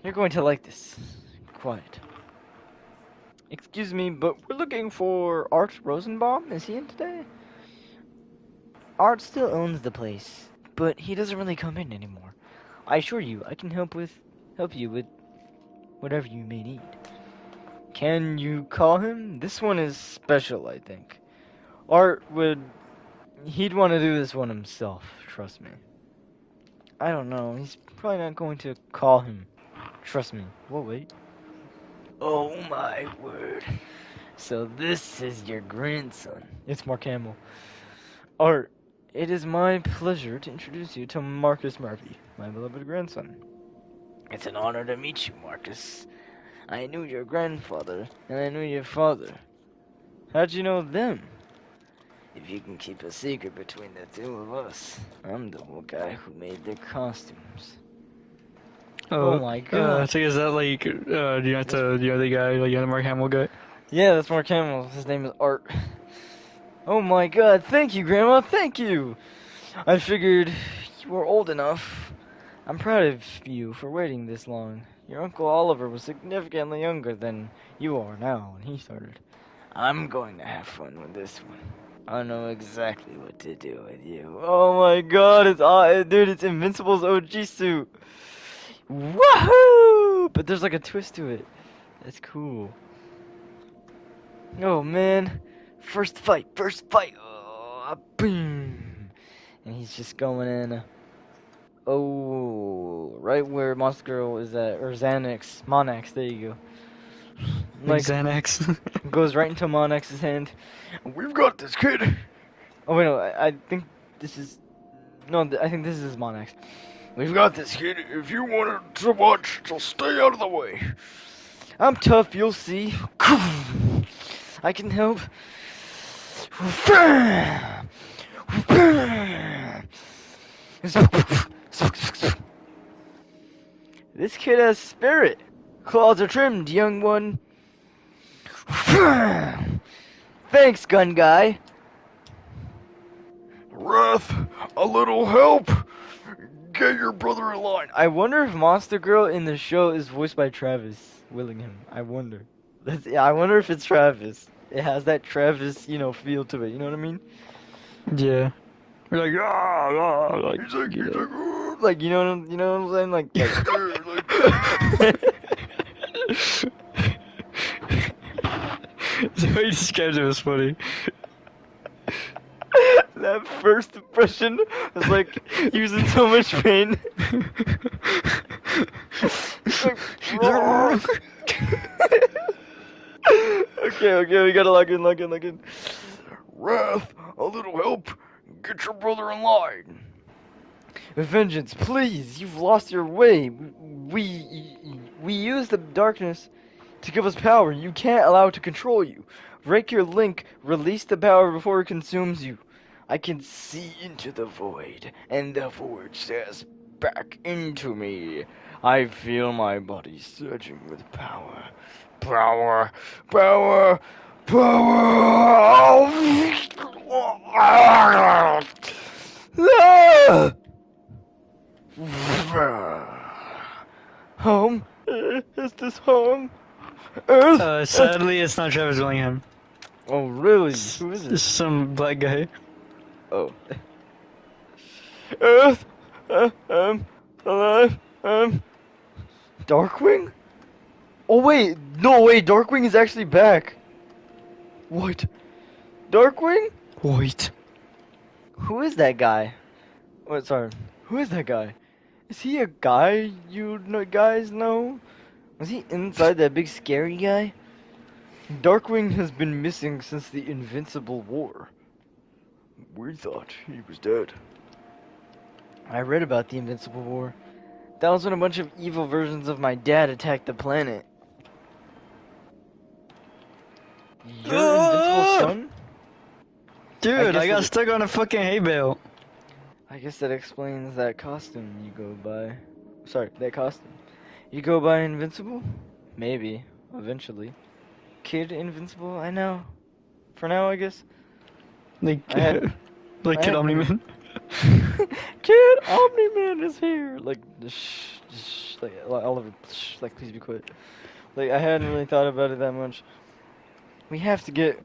You're going to like this. Quiet. Excuse me, but we're looking for Art Rosenbaum. Is he in today? Art still owns the place, but he doesn't really come in anymore. I assure you, I can help you with whatever you may need. Can you call him? This one is special, I think. He'd want to do this one himself, trust me. I don't know, he's probably not going to call him. Trust me. Whoa, wait. Oh my word. So this is your grandson. It's Mark Hamill. Art, it is my pleasure to introduce you to Marcus Murphy, my beloved grandson. It's an honor to meet you, Marcus. I knew your grandfather, and I knew your father. How'd you know them? If you can keep a secret between the two of us, I'm the guy who made their costumes. Oh my god. So is that like, do you have to, the guy, like, the Mark Hamill guy? Yeah, that's Mark Hamill. His name is Art. Oh my god, thank you, Grandma, thank you! I figured you were old enough. I'm proud of you for waiting this long. Your Uncle Oliver was significantly younger than you are now when he started. I'm going to have fun with this one. I know exactly what to do with you. Oh my god, it's Invincible's OG suit. Woohoo! But there's like a twist to it. That's cool. Oh man. First fight. Oh, boom. And he's just going in. Oh, right where Monster Girl is at, or Xanax, Monax, there you go. Like Xanax. Goes right into Monax's hand. We've got this kid. Oh wait, no, I think this is, no, I think this is Monax. We've got this kid. If you want to watch, just stay out of the way. I'm tough, you'll see. I can help. This kid has spirit. Claws are trimmed, young one. Thanks, gun guy. Wrath, a little help. Get your brother in line. I wonder if Monster Girl in the show is voiced by Travis Willingham. I wonder. I wonder if it's Travis. It has that Travis, feel to it. You know what I mean? Yeah. We're like, like, He's like, Like you know what I'm saying? The way he described it was funny. That first impression was like he was in so much pain. He's like, "Roar." Okay, we gotta log in. Wrath, a little help. Get your brother in line. Vengeance, please, you've lost your way. We use the darkness to give us power. You can't allow it to control you. Break your link, release the power before it consumes you. I can see into the void, and the void stares back into me. I feel my body surging with power. Power, power, power! Ah! Home? Is this home? Earth? Sadly, it's not Travis Willingham. Oh, really? It's, Who is it's it? some black guy. Oh. Earth? Alive? Darkwing? Oh, wait. No, wait. Darkwing is actually back. What? Darkwing? Wait. Who is that guy? Wait, sorry. Who is that guy? Is he a guy you guys know? Was he inside that big scary guy? Darkwing has been missing since the Invincible War. We thought he was dead. I read about the Invincible War. That was when a bunch of evil versions of my dad attacked the planet. Your invincible son? Dude, I got it, stuck on a fucking hay bale. I guess that explains that costume you go by. Sorry, that costume. You go by Invincible? Maybe, eventually. Kid Invincible? I know. For now, I guess. Like, I hadn't. like I Kid hadn't really. Omni-Man. Kid Omni-Man is here! Like, like, Oliver, like, please be quiet. Like, I hadn't really thought about it that much. We have to get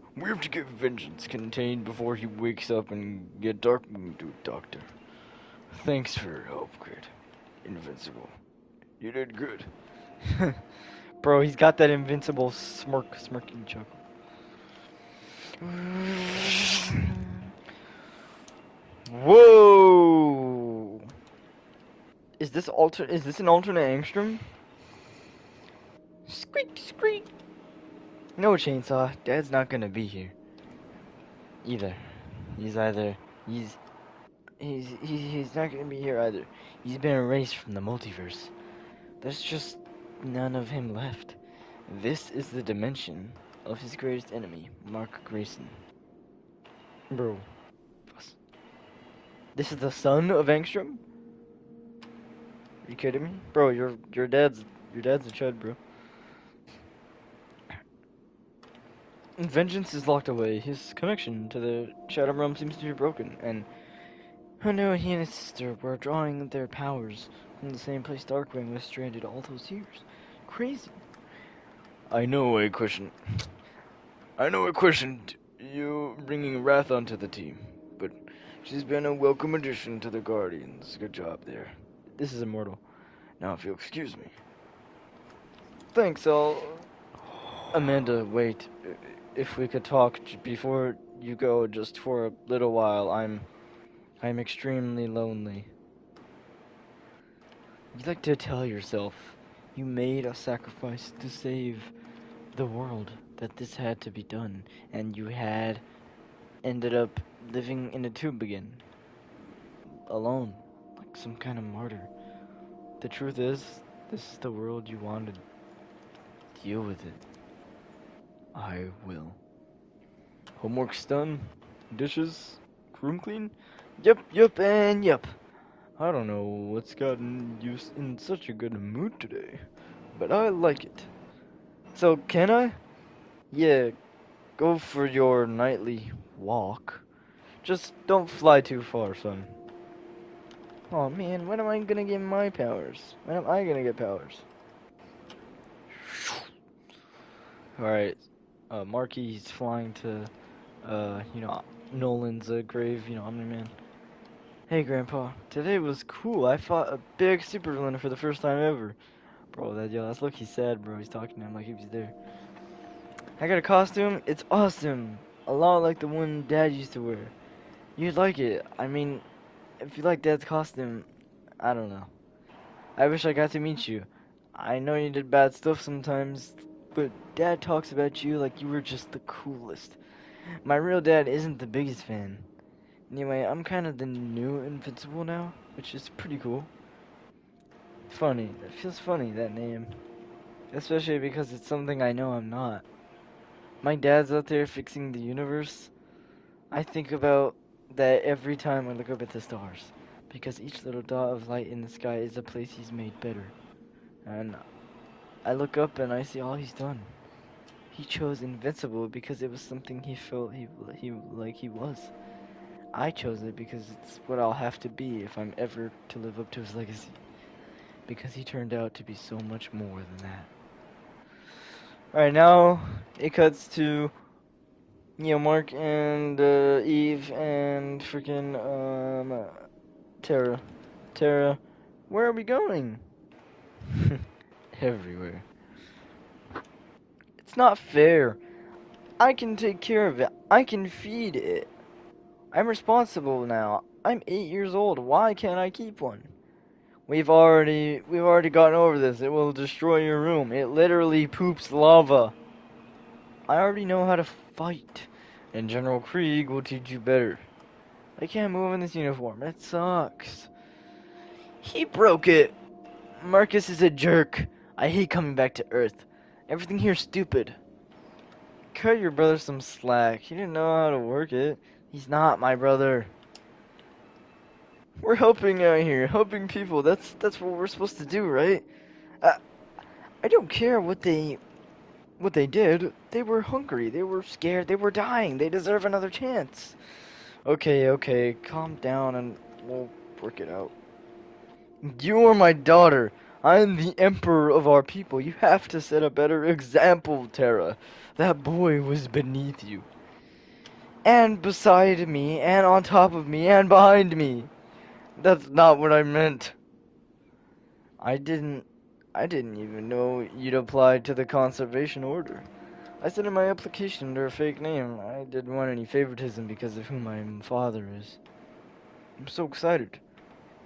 vengeance contained before he wakes up and get Darkwing to a doctor. Thanks for your help, Grid. Invincible. You did good. Bro, he's got that invincible smirking chuckle. Whoa! Is this an alternate angstrom? Squeak squeak. No, Chainsaw. Dad's not gonna be here. Either. He's not gonna be here either. He's been erased from the multiverse. There's just none of him left. This is the dimension of his greatest enemy, Mark Grayson. Bro. This is the son of Angstrom? Are you kidding me? Bro, your dad's a chud, bro. Vengeance is locked away. His connection to the Shadow Realm seems to be broken, and I know he and his sister were drawing their powers from the same place Darkwing was stranded all those years. Crazy. I know I questioned you bringing Wrath onto the team, but she's been a welcome addition to the Guardians. Good job there. This is immortal. Now if you'll excuse me. Thanks, Amanda, wait. If we could talk before you go just for a little while, I'm extremely lonely. You'd like to tell yourself you made a sacrifice to save the world, that this had to be done, and you had ended up living in a tube again. Alone. Like some kind of martyr. The truth is, this is the world you wanted. Deal with it. I will. Homework's done. Dishes. Room clean. Yep, and yep. I don't know what's gotten you in such a good mood today, but I like it. So, can I? Yeah, go for your nightly walk. Just don't fly too far, son. Oh man, when am I gonna get my powers? When am I gonna get powers? Alright, Marky's flying to, Nolan's grave, Omni-Man. Hey, Grandpa. Today was cool. I fought a big supervillain for the first time ever. Bro, that's look, he's sad, bro. He's talking to him like he was there. I got a costume. It's awesome. A lot like the one Dad used to wear. You'd like it. I mean, if you like Dad's costume, I don't know. I wish I got to meet you. I know you did bad stuff sometimes, but Dad talks about you like you were just the coolest. My real dad isn't the biggest fan. Anyway, I'm kind of the new Invincible now, which is pretty cool. Funny. It feels funny, that name. Especially because it's something I know I'm not. My dad's out there fixing the universe. I think about that every time I look up at the stars. Because each little dot of light in the sky is a place he's made better. And I look up and I see all he's done. He chose Invincible because it was something he felt he was. I chose it because it's what I'll have to be if I'm ever to live up to his legacy. Because he turned out to be so much more than that. Alright, now it cuts to Mark and Eve and freaking Tara. Tara, where are we going? Everywhere. It's not fair. I can take care of it. I can feed it. I'm responsible now. I'm 8 years old. Why can't I keep one? We've already gotten over this. It will destroy your room. It literally poops lava. I already know how to fight, and General Krieg will teach you better. I can't move in this uniform. It sucks. He broke it. Marcus is a jerk. I hate coming back to Earth. Everything here's stupid. Cut your brother some slack. He didn't know how to work it. He's not my brother. We're helping out here, helping people. That's what we're supposed to do, right? I, I don't care what they did. They were hungry. They were scared. They were dying. They deserve another chance. Okay, calm down and we'll work it out. You are my daughter. I am the emperor of our people. You have to set a better example, Tara. That boy was beneath you. And beside me, and on top of me, and behind me. That's not what I meant. I didn't even know you'd applied to the conservation order. I sent in my application under a fake name. I didn't want any favoritism because of who my father is. I'm so excited.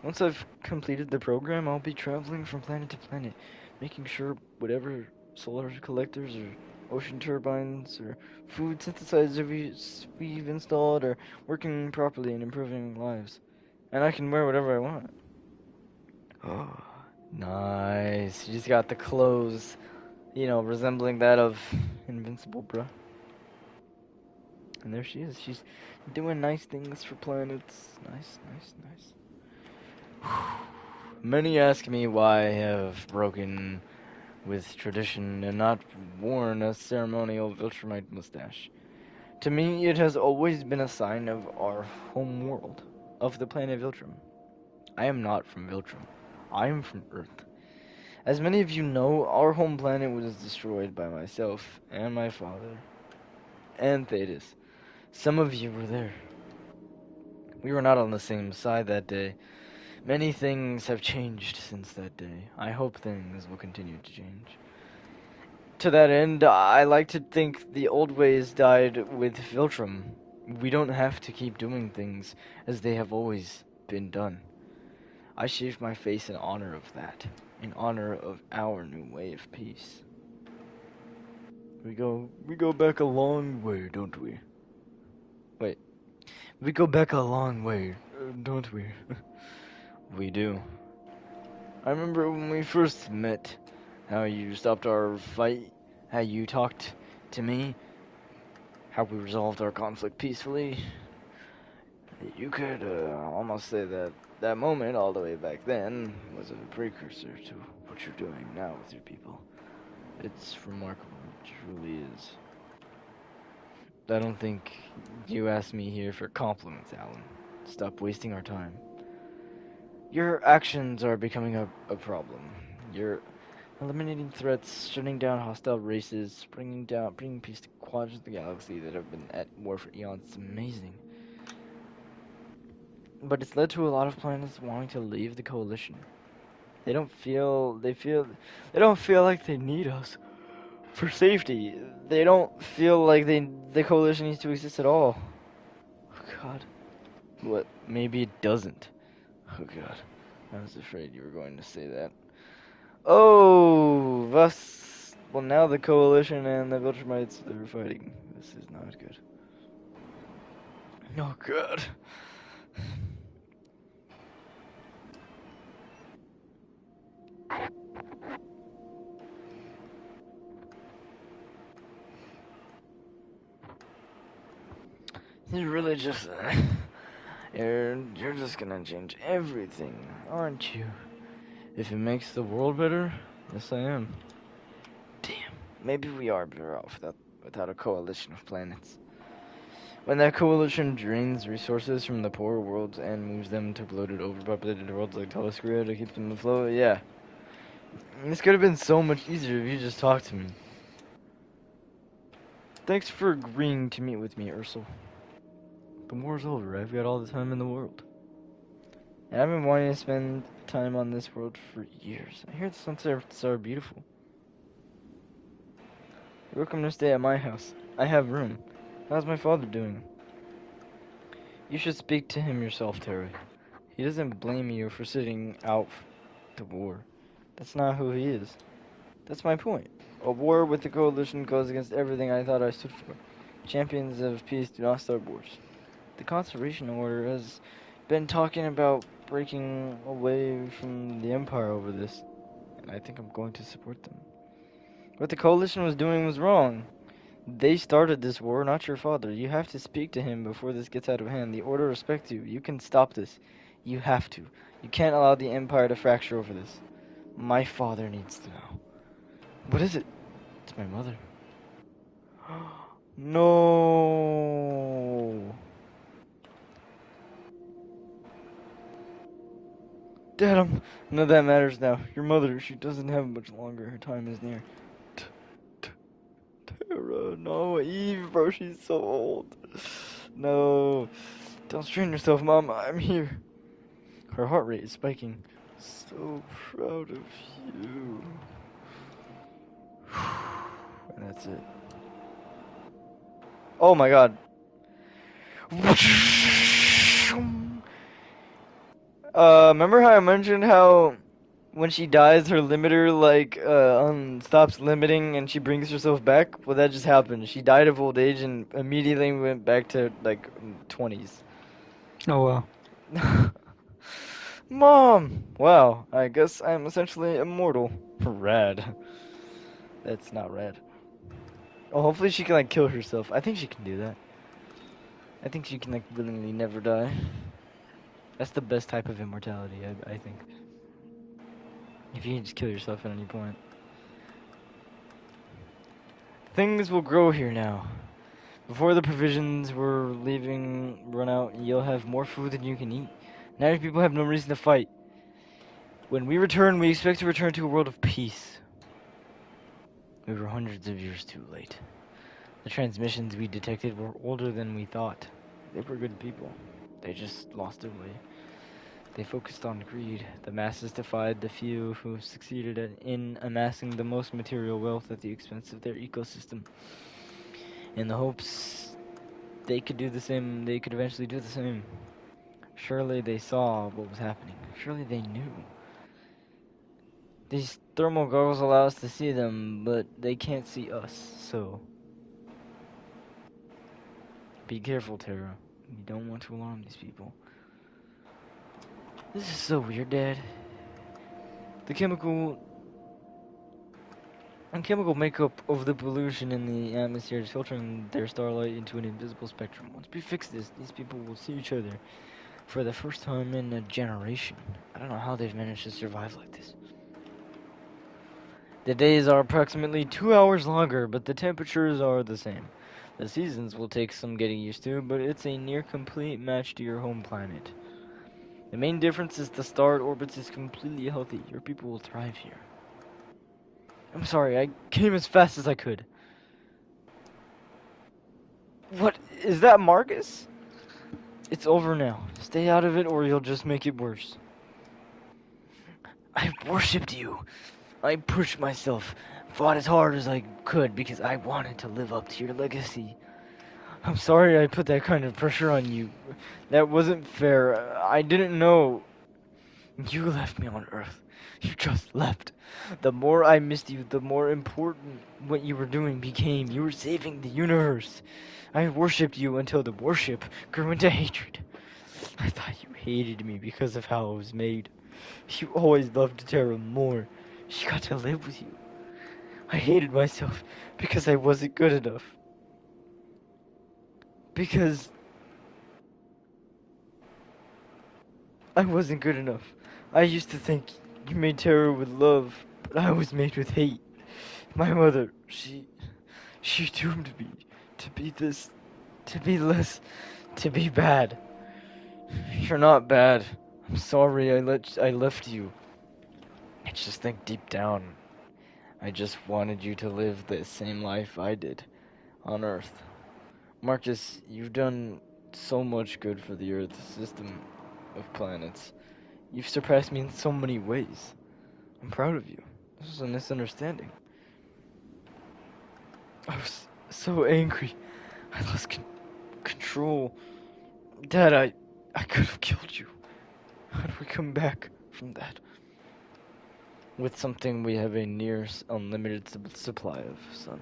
Once I've completed the program, I'll be traveling from planet to planet, making sure whatever solar collectors or ocean turbines or food synthesizers we've installed are working properly and improving lives. And I can wear whatever I want. Oh, nice. You just got the clothes, resembling that of Invincible, bruh. And there she is. She's doing nice things for planets. Nice. Many ask me why I have broken with tradition and not worn a ceremonial Viltrumite mustache. To me, it has always been a sign of our home world, of the planet Viltrum. I am not from Viltrum. I am from Earth. As many of you know, our home planet was destroyed by myself and my father and Thetis. Some of you were there. We were not on the same side that day. Many things have changed since that day. I hope things will continue to change. To that end, I like to think the old ways died with Viltrum. We don't have to keep doing things as they have always been done. I shaved my face in honor of that, in honor of our new way of peace. We go back a long way, don't we? Wait, we go back a long way, don't we? We do. I remember when we first met, how you stopped our fight, how you talked to me, how we resolved our conflict peacefully. You could almost say that that moment, all the way back then, was a precursor to what you're doing now with your people. It's remarkable, it truly is. I don't think you asked me here for compliments, Alan. Stop wasting our time. Your actions are becoming a problem. You're eliminating threats, shutting down hostile races, bringing peace to quadrants of the galaxy that have been at war for eons. It's amazing. but it's led to a lot of planets wanting to leave the coalition. They don't feel like they need us for safety. They don't feel like the coalition needs to exist at all. Oh God. What? Maybe it doesn't. Oh God. I was afraid you were going to say that. Oh, thus. Well, now the coalition and the Viltrumites they're fighting. This is not good. Oh God. You're really just you're just gonna change everything, aren't you? If it makes the world better, yes I am. Damn, maybe we are better off without a coalition of planets. When that coalition drains resources from the poorer worlds and moves them to bloated, overpopulated worlds like Telescria to keep them afloat, yeah. This could have been so much easier if you just talked to me. Thanks for agreeing to meet with me, Ursel. The war's over. I've got all the time in the world. And I've been wanting to spend time on this world for years. I hear the sunsets are beautiful. You're welcome to stay at my house. I have room. How's my father doing? You should speak to him yourself, Terry. He doesn't blame you for sitting out the war. That's not who he is. That's my point. A war with the coalition goes against everything I thought I stood for. Champions of peace do not start wars. The Conservation Order has been talking about breaking away from the Empire over this, and I think I'm going to support them. What the Coalition was doing was wrong. They started this war, not your father. You have to speak to him before this gets out of hand. The Order respects you. You can stop this. You have to. You can't allow the Empire to fracture over this. My father needs to know. What is it? It's my mother. No. Dad, none of that matters now. Your mother, she doesn't have much longer. Her time is near. Tara, no, Eve, bro, she's so old. No. Don't strain yourself, Mom. I'm here. Her heart rate is spiking. So proud of you. And that's it. Oh my God. Remember how I mentioned how when she dies, her limiter stops limiting and she brings herself back? Well, that just happened. She died of old age and immediately went back to like 20s. Oh wow. Mom! Wow, I guess I'm essentially immortal. Rad. That's not rad. Oh, hopefully she can like kill herself. I think she can do that. I think she can like willingly never die. That's the best type of immortality, I think. If you can just kill yourself at any point. Things will grow here now. Before the provisions were leaving run out, you'll have more food than you can eat. Now your people have no reason to fight. When we return, we expect to return to a world of peace. We were hundreds of years too late. The transmissions we detected were older than we thought. They were good people. They just lost their way. They focused on greed. The masses defied the few who succeeded in amassing the most material wealth at the expense of their ecosystem. In the hopes they could do the same, they could eventually do the same. Surely they saw what was happening. Surely they knew. These thermal goggles allow us to see them, but they can't see us, so... Be careful, Tara. You don't want to alarm these people. This is so weird, Dad. The chemical makeup of the pollution in the atmosphere is filtering their starlight into an invisible spectrum. Once we fix this, these people will see each other for the first time in a generation. I don't know how they've managed to survive like this. The days are approximately 2 hours longer, but the temperatures are the same. The seasons will take some getting used to, but it's a near complete match to your home planet. The main difference is the star it orbits is completely healthy. Your people will thrive here. I'm sorry, I came as fast as I could. What? Is that Marcus? It's over now. Stay out of it or you'll just make it worse. I worshipped you. I pushed myself, fought as hard as I could because I wanted to live up to your legacy. I'm sorry I put that kind of pressure on you. That wasn't fair. I didn't know. You left me on Earth. You just left. The more I missed you, the more important what you were doing became. You were saving the universe. I worshipped you until the worship grew into hatred. I thought you hated me because of how I was made. You always loved Tara more. She got to live with you. I hated myself because I wasn't good enough. Because I wasn't good enough. I used to think you made Tara with love, but I was made with hate. My mother, she doomed me to be this, to be less, to be bad. You're not bad. I'm sorry I left you. I just think deep down, I just wanted you to live the same life I did on Earth. Marcus, you've done so much good for the Earth system of planets. You've surpassed me in so many ways. I'm proud of you. This was a misunderstanding. I was so angry. I lost control. Dad, I could have killed you. How do we come back from that? With something we have a near unlimited supply of, son.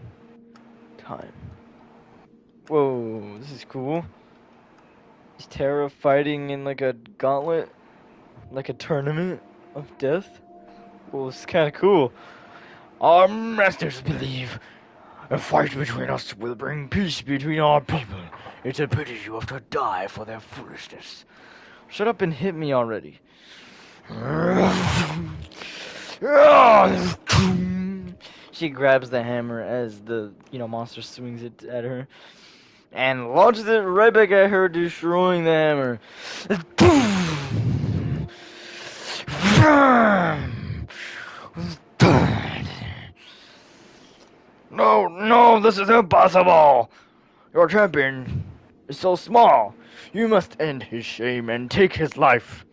Time. Whoa, this is cool. Is Terra fighting in like a gauntlet? Like a tournament of death? Well, it's kinda cool. Our masters believe a fight between us will bring peace between our people. It's a pity you have to die for their foolishness. Shut up and hit me already. She grabs the hammer as the, monster swings it at her and launches it right back at her, destroying the hammer. No, no, this is impossible! Your champion is so small. You must end his shame and take his life.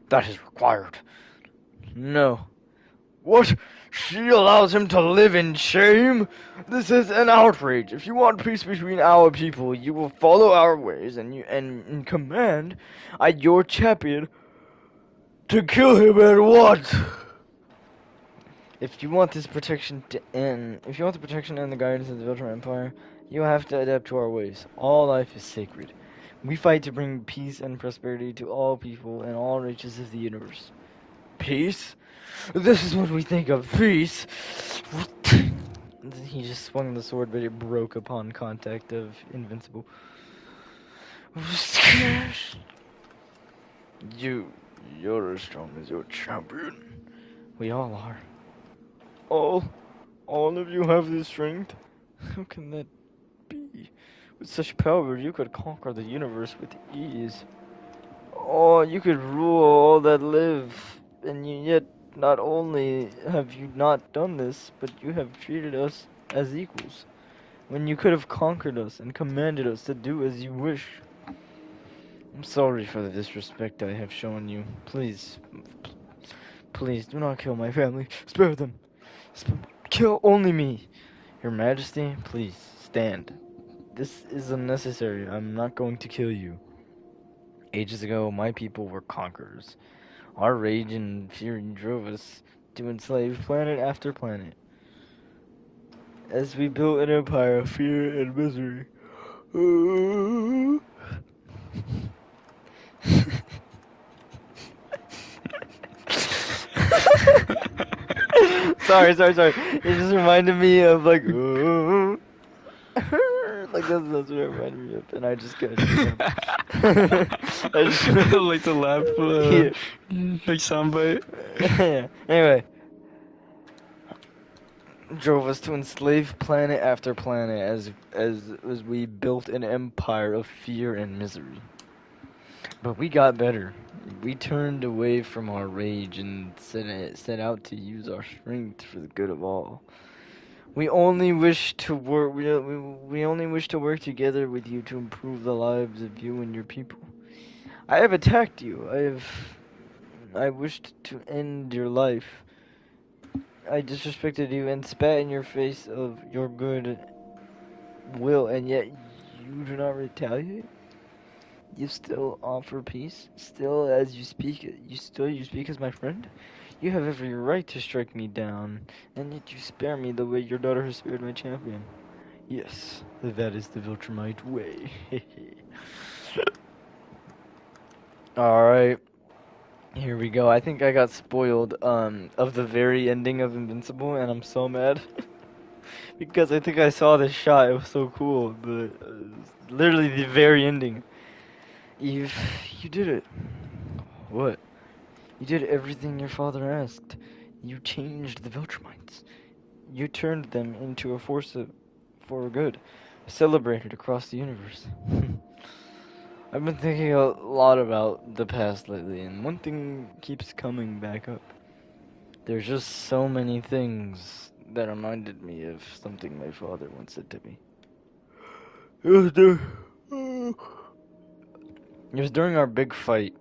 That is required. No. What? She allows him to live in shame? This is an outrage. If you want peace between our people, you will follow our ways and command your champion to kill him at once. If you want this protection to end, if you want the protection and the guidance of the Viltrum Empire, you have to adapt to our ways. All life is sacred. We fight to bring peace and prosperity to all people and all races of the universe. Peace? This is what we think of peace. He just swung the sword, but it broke upon contact of Invincible. You're as strong as your champion. We all are. All of you have this strength? How can that be? With such power, you could conquer the universe with ease. Oh, you could rule all that live, and yet not only have you not done this, but you have treated us as equals, when you could have conquered us and commanded us to do as you wish. I'm sorry for the disrespect I have shown you. Please, please do not kill my family. Spare them. Kill only me. Your Majesty, please, stand. This is unnecessary. I'm not going to kill you. Ages ago, my people were conquerors. Our rage and fury drove us to enslave planet after planet. As we built an empire of fear and misery. Sorry. It just reminded me of like, like that's what it reminded me of, and I just couldn't. I just like the laugh, like soundbite. yeah. Anyway, drove us to enslave planet after planet as we built an empire of fear and misery. But we got better. We turned away from our rage and set out to use our strength for the good of all. We only wish to work. We only wish to work together with you to improve the lives of you and your people. I have attacked you. I wished to end your life. I disrespected you and spat in your face of your good will, and yet you do not retaliate. You still offer peace. Still, as you speak, you speak as my friend. You have every right to strike me down, and yet you spare me the way your daughter has spared my champion. Yes, that is the Viltrumite way. Alright, here we go. I think I got spoiled of the very ending of Invincible, and I'm so mad. Because I think I saw this shot, it was so cool, but literally the very ending. Eve, you did it. What? You did everything your father asked. You changed the Viltrumites. You turned them into a force for good, celebrated across the universe. I've been thinking a lot about the past lately, and one thing keeps coming back up. There's just so many things that reminded me of something my father once said to me. It was during our big fight.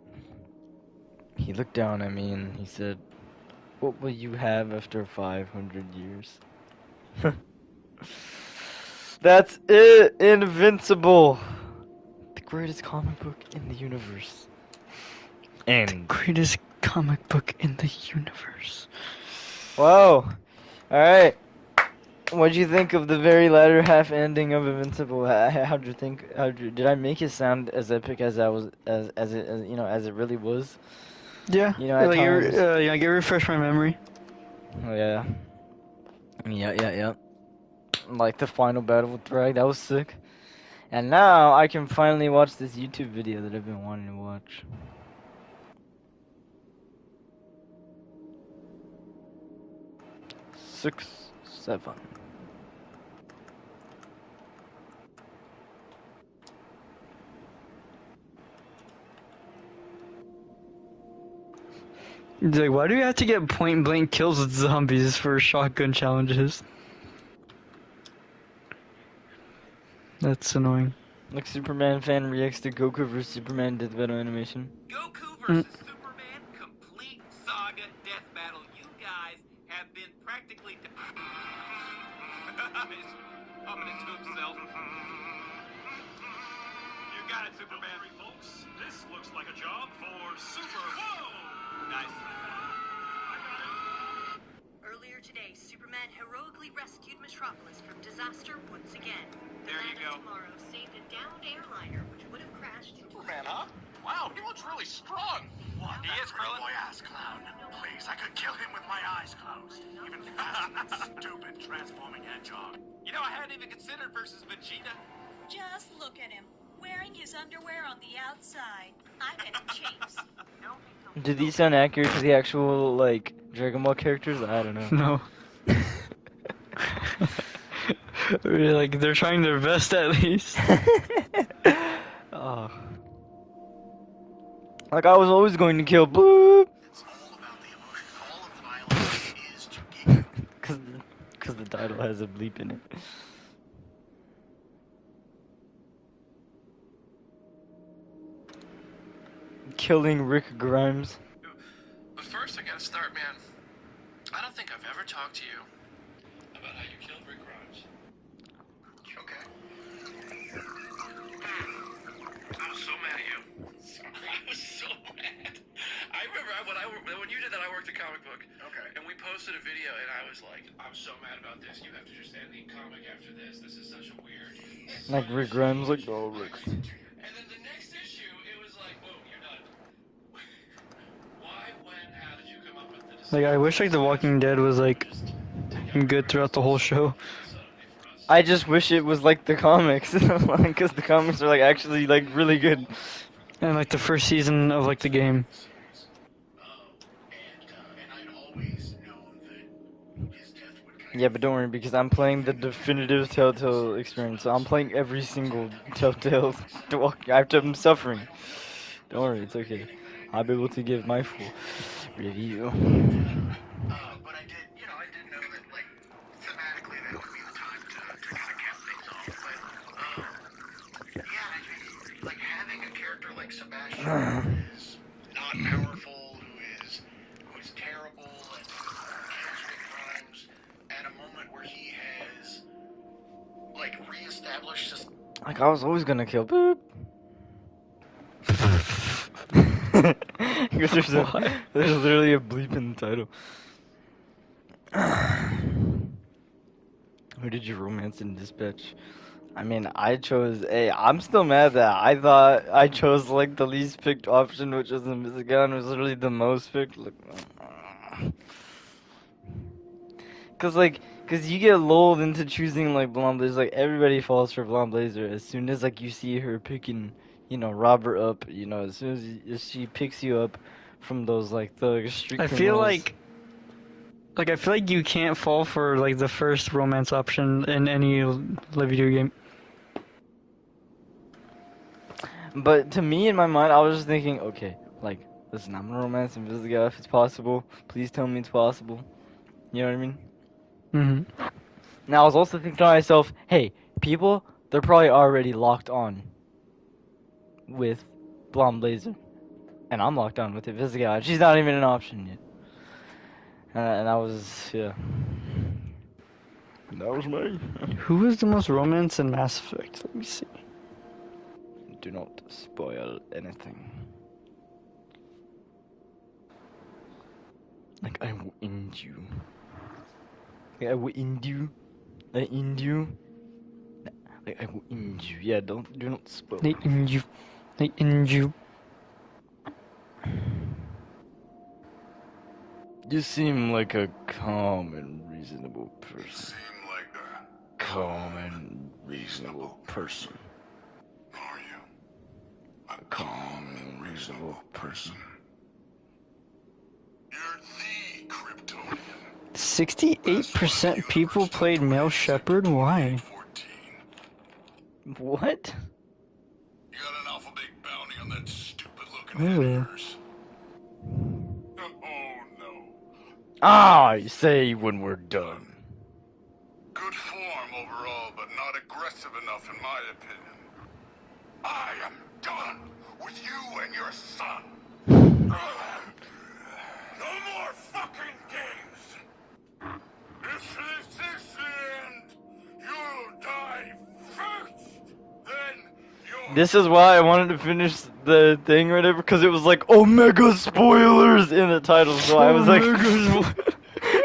He looked down at me and he said, "What will you have after 500 years?" That's it! Invincible! The greatest comic book in the universe. And Greatest comic book in the universe. whoa! Alright. What'd you think of the very latter half ending of Invincible? How'd you think? Did I make it sound as epic as I was, as it really was? Yeah, You know, at times. yeah, get refresh my memory. Oh yeah. Yeah. Like the final battle with Thrag, that was sick. And now I can finally watch this YouTube video that I've been wanting to watch. Six, seven. It's like, why do you have to get point blank kills with zombies for shotgun challenges? That's annoying. Like Superman fan reacts to Goku vs Superman death battle animation. Goku versus Superman, complete saga death battle. You guys have been practically. He's humming it to himself. You got it, Superman. Folks, this looks like a job for Super. Whoa! Nice. Earlier today, Superman heroically rescued Metropolis from disaster once again. The There you land go. of tomorrow saved a downed airliner which would have crashed. Superman, huh? Wow, he looks really strong. What? He is, Krillin. Boy ass clown. Please, I could kill him with my eyes closed. Even faster than that stupid transforming hedgehog. You know, I hadn't even considered versus Vegeta. Just look at him, wearing his underwear on the outside. I'm at Chase. Do these sound accurate to the actual, like, Dragon Ball characters? I don't know. No. Really, like, they're trying their best at least. Oh. Like, I was always going to kill Bloop! It's all about the emotion. All of the violence is to give. Cause the title has a bleep in it. Killing Rick Grimes. But first, I gotta start, man. I don't think I've ever talked to you about how you killed Rick Grimes. Okay. I was so mad at you. I was so mad. I remember when you did that, I worked at Comic Book. Okay. And we posted a video, and I was like, I'm so mad about this. You have to just end the comic after this. This is such a weird. Like Rick Grimes, like, oh, Rick. And then the next issue, it was like, boom, you're done. Why, when, how did you come up with the decision? Like, I wish, like, The Walking Dead was, like, good throughout the whole show. I just wish it was like the comics, because the comics are, like, actually, like, really good. And, like, the first season of, like, the game. And I'd always known that his death would kind Yeah, but don't worry, because I'm playing the definitive Telltale experience, so I'm playing every single Telltale. I'm suffering. Don't worry, it's okay. I'll be able to give my full review. but I did know that, like, thematically, that Punisher who is not powerful, who is terrible, and who kills with crimes at a moment where he has like reestablished his Like I was always gonna kill Boop. Because What? there's literally a bleep in the title. Who did you romance in Dispatch? I mean, I chose A. I'm still mad that I thought I chose like the least picked option, which was the Mizigan, was literally the most picked. Like, cause you get lulled into choosing like Blonde Blazer. Like everybody falls for Blonde Blazer as soon as like you see her picking, Robert up. As soon as she picks you up from those like the street I feel criminals. I feel like you can't fall for like the first romance option in any video game. But to me, in my mind, I was just thinking, okay, like, listen, I'm gonna romance and visit the guy if it's possible. Please tell me it's possible. You know what I mean? Mm-hmm. Now, I was also thinking to myself, hey, people, they're probably already locked on with Blonde Blazer. And I'm locked on with it. Visit the guy. She's not even an option yet. And I was, yeah. That was me. Who is the most romance in Mass Effect? Let me see. Do not spoil anything. Like, I will end you. Like, I will end you. I end you. Like, I will end you. Yeah, do not spoil. They end you. They end you. You seem like a calm and reasonable person. seem like a Calm and reasonable person. are you? A calm and reasonable person. You're the Kryptonian. 68% people played Male Shepherd. Why? 14. What? You got an awful big bounty on that stupid looking Ooh. head of yours. Oh no. I say when we're done. Good form overall, but not aggressive enough in my opinion. I am done with you and your son. No more fucking games. If this is the end, you'll die first. Then you'll... This is why I wanted to finish the thing or whatever, because it was like Omega spoilers in the title, so I was like,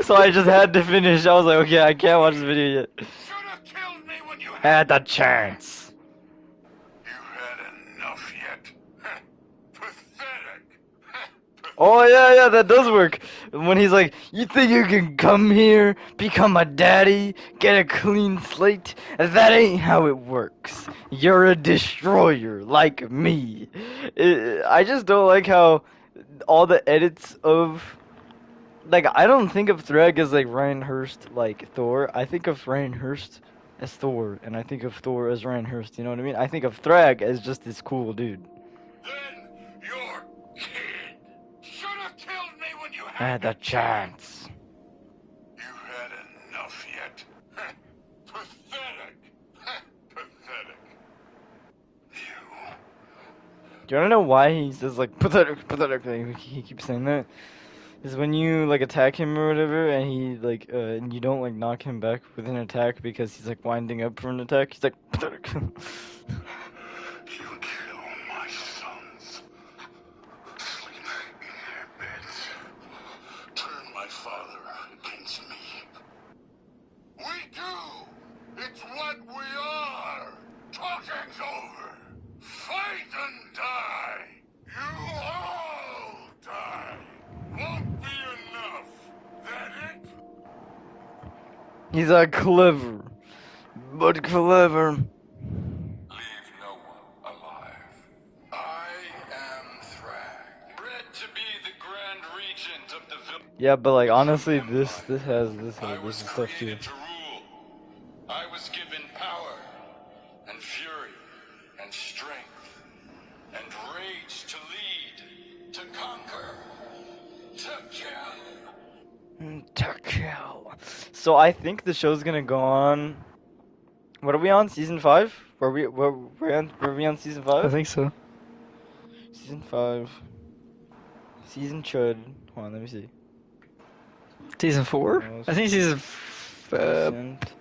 so I just had to finish. I was like, okay, I can't watch this video yet. Should have killed me when you Had the chance. You had enough yet? Pathetic. Oh yeah, that does work. When he's like, you think you can come here, become a daddy, get a clean slate? That ain't how it works. You're a destroyer, like me. I just don't like how all the edits of, like, I don't think of Thrag as like Ryan Hurst like Thor. I think of Ryan Hurst as Thor, and I think of Thor as Ryan Hurst. You know what I mean? I think of Thrag as just this cool dude. Then you're kid. Should have killed me when you I had the chance. You had enough yet? Pathetic. Pathetic. You. Do you wanna know why he says like pathetic, pathetic? Like, he keeps saying that. Is when you like attack him or whatever, and he like and you don't like knock him back with an attack because he's like winding up for an attack. He's like pathetic. You kill my sons. Sleep in their beds. Turn my father against me. We do. It's what we are. Talking's over. Fight and die. You all die. Won't be enough. That it? He's clever, but clever. Leave no one alive. I am Thrag, bred to be the Grand Regent of the village. Yeah, but like honestly, this has I was stuff too. created to rule. I was given power and fury and strength and rage to lead, to conquer, to kill. To kill. So I think the show's gonna go on. What are we on? Season 5? Were we on season 5? I think so. Season 5. Season Chud. Hold on, let me see. Season 4? I Most think season. recent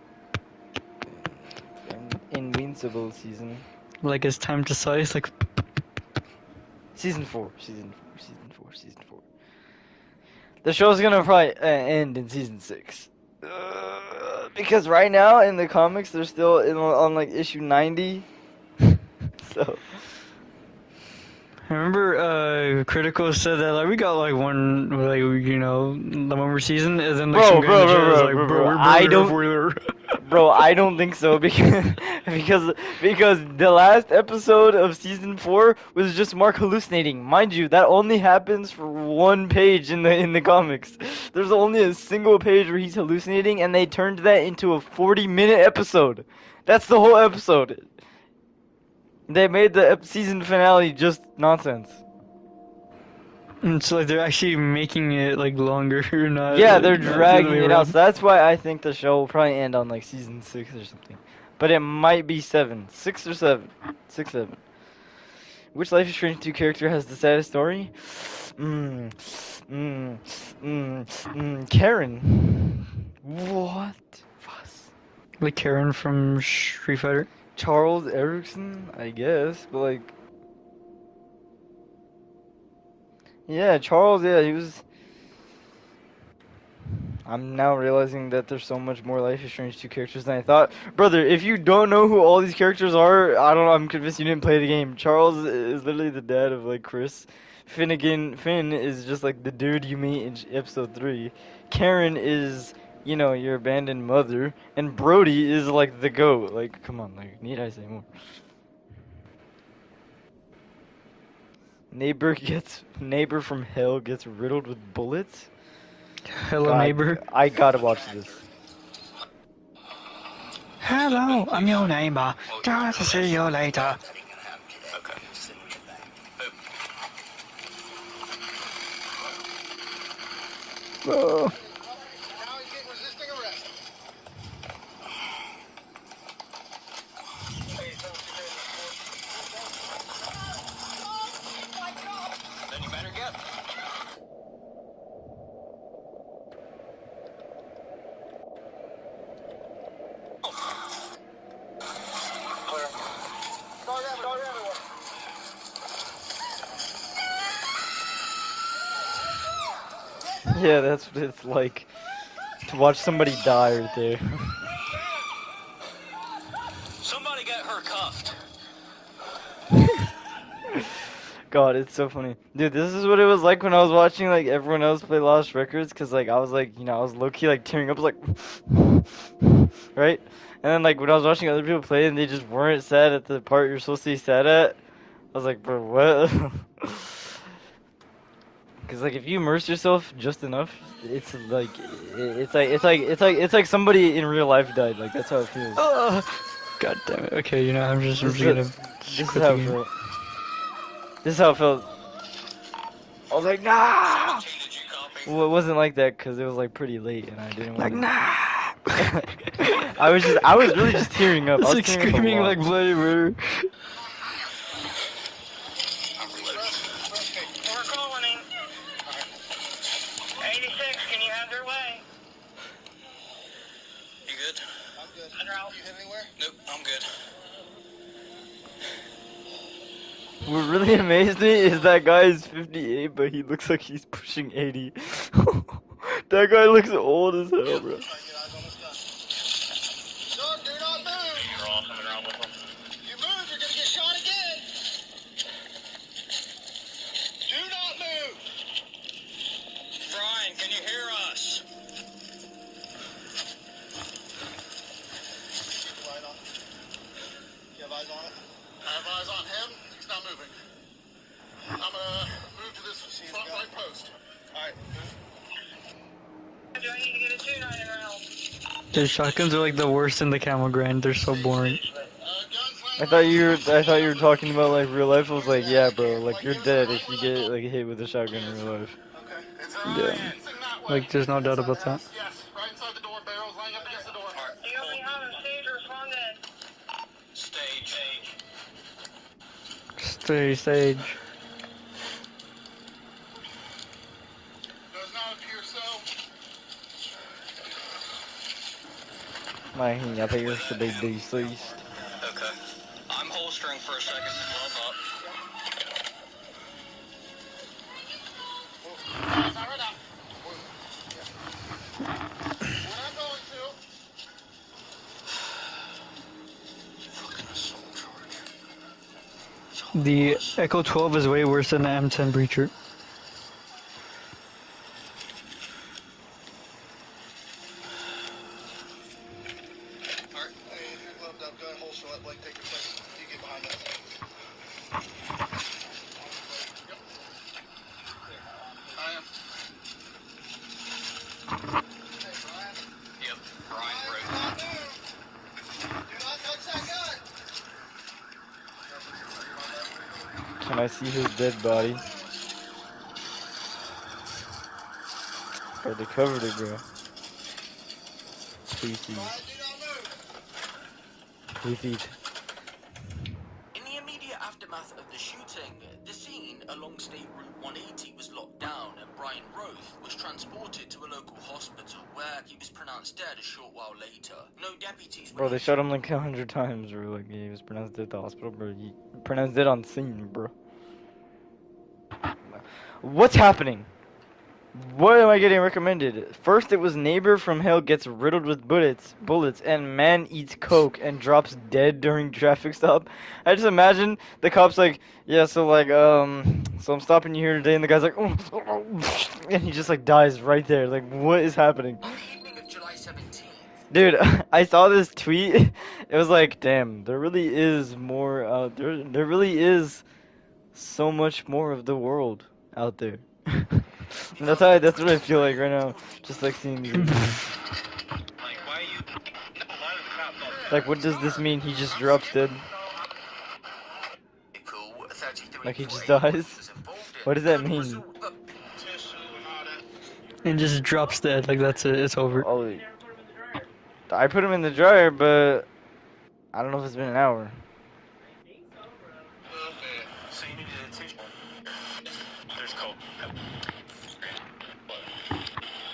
Invincible season. Like it's time to size. Like Season 4. Season 4. Season 4. Season 4. The show's gonna probably end in season 6. Because right now in the comics they're still on like issue 90. So I remember, Critical said that like we got like one like the one more season, and then like some guy in the chat is like, bro, we're I burning it up don't for you. Bro, I don't think so because because the last episode of season 4 was just Mark hallucinating. Mind you, that only happens for one page in the comics. There's only a single page where he's hallucinating, and they turned that into a 40-minute episode. That's the whole episode. They made the season finale just nonsense. And so like they're actually making it like longer, not Yeah, they're like not the other way dragging it out. So around. that's why I think the show will probably end on like season 6 or something. But it might be 7. 6 or 7. 6, 7. Which Life is Strange 2 character has the saddest story? Karen. What? Was? Like Karen from Street Fighter. Charles Erickson, I guess, but like, yeah, Charles, yeah, he was. I'm now realizing that there's so much more Life is Strange 2 characters than I thought. Brother, if you don't know who all these characters are, I don't know, I'm convinced you didn't play the game. Charles is literally the dad of, like, Chris. Finn is just, like, the dude you meet in episode 3. Karen is, your abandoned mother. And Brody is, like, the goat. Like, come on, like, need I say more? Neighbor from hell gets riddled with bullets? Hello, neighbor. I gotta watch this. Hello, I'm your neighbor. Glad to see you later. Okay. Oh. Now he's getting resisting arrest. Then you better get. Dog everywhere. Yeah, that's what it's like to watch somebody die right there. Somebody get her cuffed. God, it's so funny. Dude, this is what it was like when I was watching like everyone else play Lost Records, cause like I was like, I was low key like tearing up, like, right? And then like when I was watching other people play and they just weren't sad at the part you're supposed to be sad at, I was like, bro, what? Cause like if you immerse yourself just enough, it's like it's like somebody in real life died. Like that's how it feels. God damn it. Okay, I'm just This gonna is quit the how it game. felt. This is how it felt. I was like, nah. Well, it wasn't like that because it was like pretty late and I didn't Like, want nah. to. I was really just tearing up. I It's was like tearing up a screaming lot. like bloody murder. We're calling him. 86, can you have their way? You good? I'm good. Under out. You hit anywhere? Nope, I'm good. What really amazed me is that guy is 58, but he looks like he's pushing 80. That guy looks old as hell, bro. Get eyes on this gun. Dog, do not move. You're all coming around with them. You move, you're gonna get shot again. Do not move. Brian, can you hear us? Keep the light on. You have eyes on it? I have eyes on him. He's not moving. I'm gonna move to this front right post. Alright. Do I need to get a tune on him around? Dude, shotguns are like the worst in the Camel Grand. They're so boring. I thought you were talking about like real life. I was like, yeah, bro, like you're dead if you get like hit with a shotgun in real life. Okay. It's Yeah. facing that way. Like, there's no doubt about that. Yes, right inside the door. Barrel's lying up against the door. Do you only have him stage or responded? Stage. Stage. Man, I think you should be deceased. Okay. I'm holstering for a second. Glove up. Fire it up. What I'm going to. The Echo 12 is way worse than the M10 Breacher. Alright, if you're gloved up, go ahead, holster up, like, take your place. You get behind us. Yep. There. I am. Hey, Brian. Yep. Brian Do Rowe. not move. Do not touch that gun. Can I see his dead body? Bro, they covered it, bro. Pussies. Brian, do not move. Pussies. In the immediate aftermath of the shooting, the scene along State Route 180 was locked down and Brian Roth was transported to a local hospital where he was pronounced dead a short while later. No deputies were Bro, they shot him like 100 times, bro. Like, he was pronounced dead at the hospital, bro. He pronounced dead on scene, bro. What's happening? What am I getting recommended? First, it was neighbor from hell gets riddled with bullets, and man eats coke and drops dead during traffic stop. I just imagine the cops like, yeah, so like, so I'm stopping you here today, and the guy's like, and he just like dies right there. Like, what is happening? On the evening of July 17th, Dude, I saw this tweet. It was like, damn, there really is more out there. There really is so much more of the world out there. And that's what I feel like right now. Just like seeing these videos. Like, why are you... Why are the cops all... Like, what does this mean? He just drops dead? Cool 33 Like he just dies? was involved in What does that the mean? result of a Tissue and all that. And just drops dead, like that's it, it's over. Oh, I put him in the dryer, but I don't know if it's been an hour. So you needed a tissue. There's coke.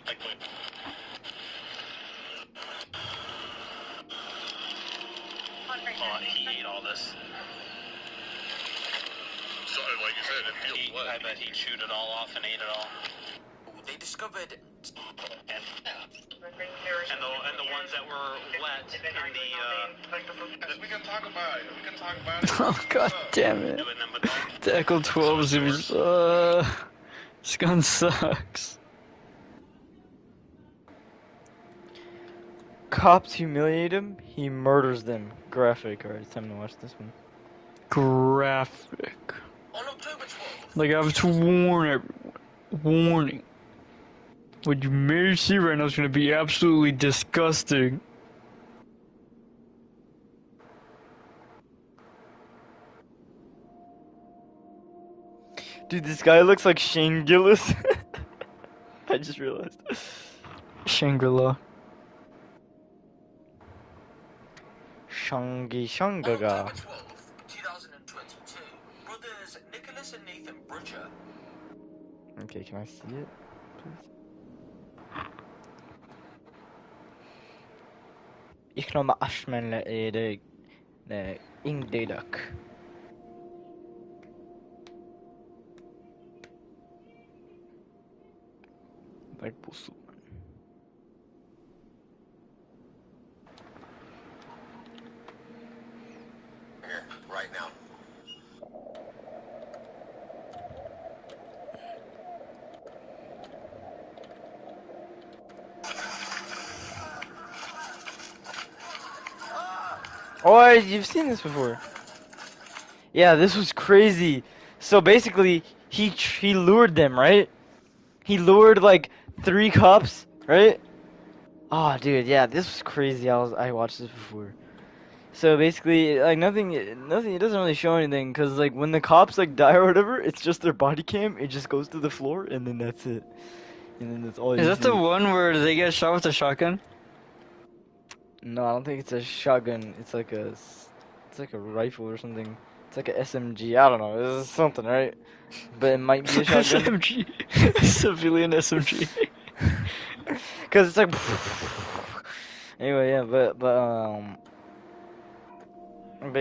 Like, wait. Oh, he ate all this. So, like you said, it feels blood. I bet he chewed it all off and ate it all. they discovered And the ones that were wet in the We can talk about it. We can talk about it. Oh god damn it. doing them with all The Echo 12s, it was, this gun sucks. Cops humiliate him, he murders them. Graphic. Alright, it's time to watch this one. Graphic. on October 12th. Like, I have to warn everyone. Warning. What you may see right now is gonna be absolutely disgusting. Dude, this guy looks like Shane Gillis. I just realized. Shangri-La. Shangi On Shangaga. October 12th, 2022, brothers Nicholas and Nathan Brutcher Okay, can I see it, please? Ich noch mal Ashman Ingdedak. Like busu. Here, right now. Oh, you've seen this before. Yeah, this was crazy. So basically, he lured them, right? He lured like 3 cops, right? Oh, dude, yeah, this was crazy. I watched this before. So basically, like nothing. It doesn't really show anything, cause like when the cops like die or whatever, it's just their body cam. It just goes to the floor, and then that's it. And then that's all. Is you that the see. one where they get shot with a shotgun? No, I don't think it's a shotgun. It's like a rifle or something. It's like a SMG. I don't know. It's something, right? But it might be a shotgun. SMG. Civilian SMG. Cause it's like, Anyway, yeah, but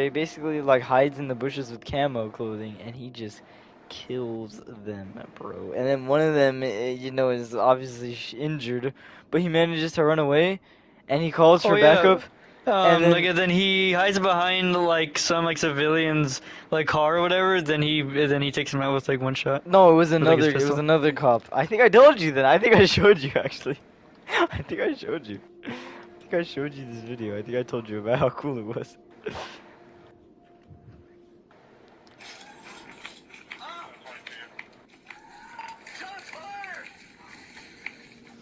he basically like hides in the bushes with camo clothing, and he just kills them, bro. And then one of them, is obviously injured, but he manages to run away, and he calls Oh for yeah. backup, and Like then and then he hides behind like some like civilians like car or whatever. Then he takes him out with like one shot no, it was with like his it was pistol. another cop. I think I told you that. I think I showed you actually. I think I showed you. I think I showed you this video. I think I told you about how cool it was.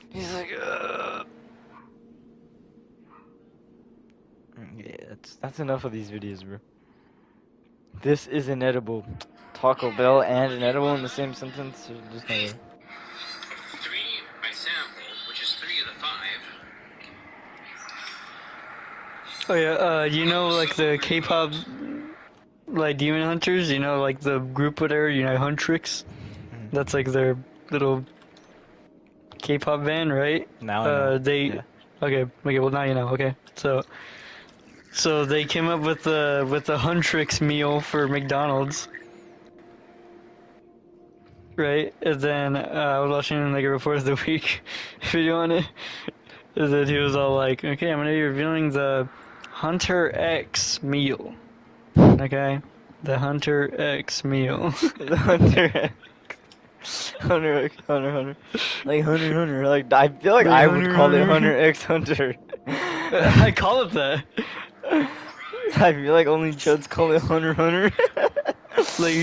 He's like, yeah, that's enough of these videos, bro. This is inedible. Taco Bell and inedible in the same sentence? There's no way. 3 by sample, which is 3 of the 5. Oh yeah. Like the K-pop like Demon Hunters. Like the group whatever. Huntrix. Mhm. That's like their little K-pop band, right? Now I know. They. Yeah. Okay. Okay. Well, now you know. Okay. So they came up with the Huntrix meal for McDonald's, right? And then I was watching like a report of the week video on it. And then he was all like, "Okay, I'm gonna be reviewing the Hunter X meal." Okay, the Hunter X meal. The Hunter X. Hunter X, Hunter. Like Hunter. Like, I feel like Like I would Hunter call it Hunter. Hunter X Hunter. I call it that. I feel like only Chuds call it Hunter. Like,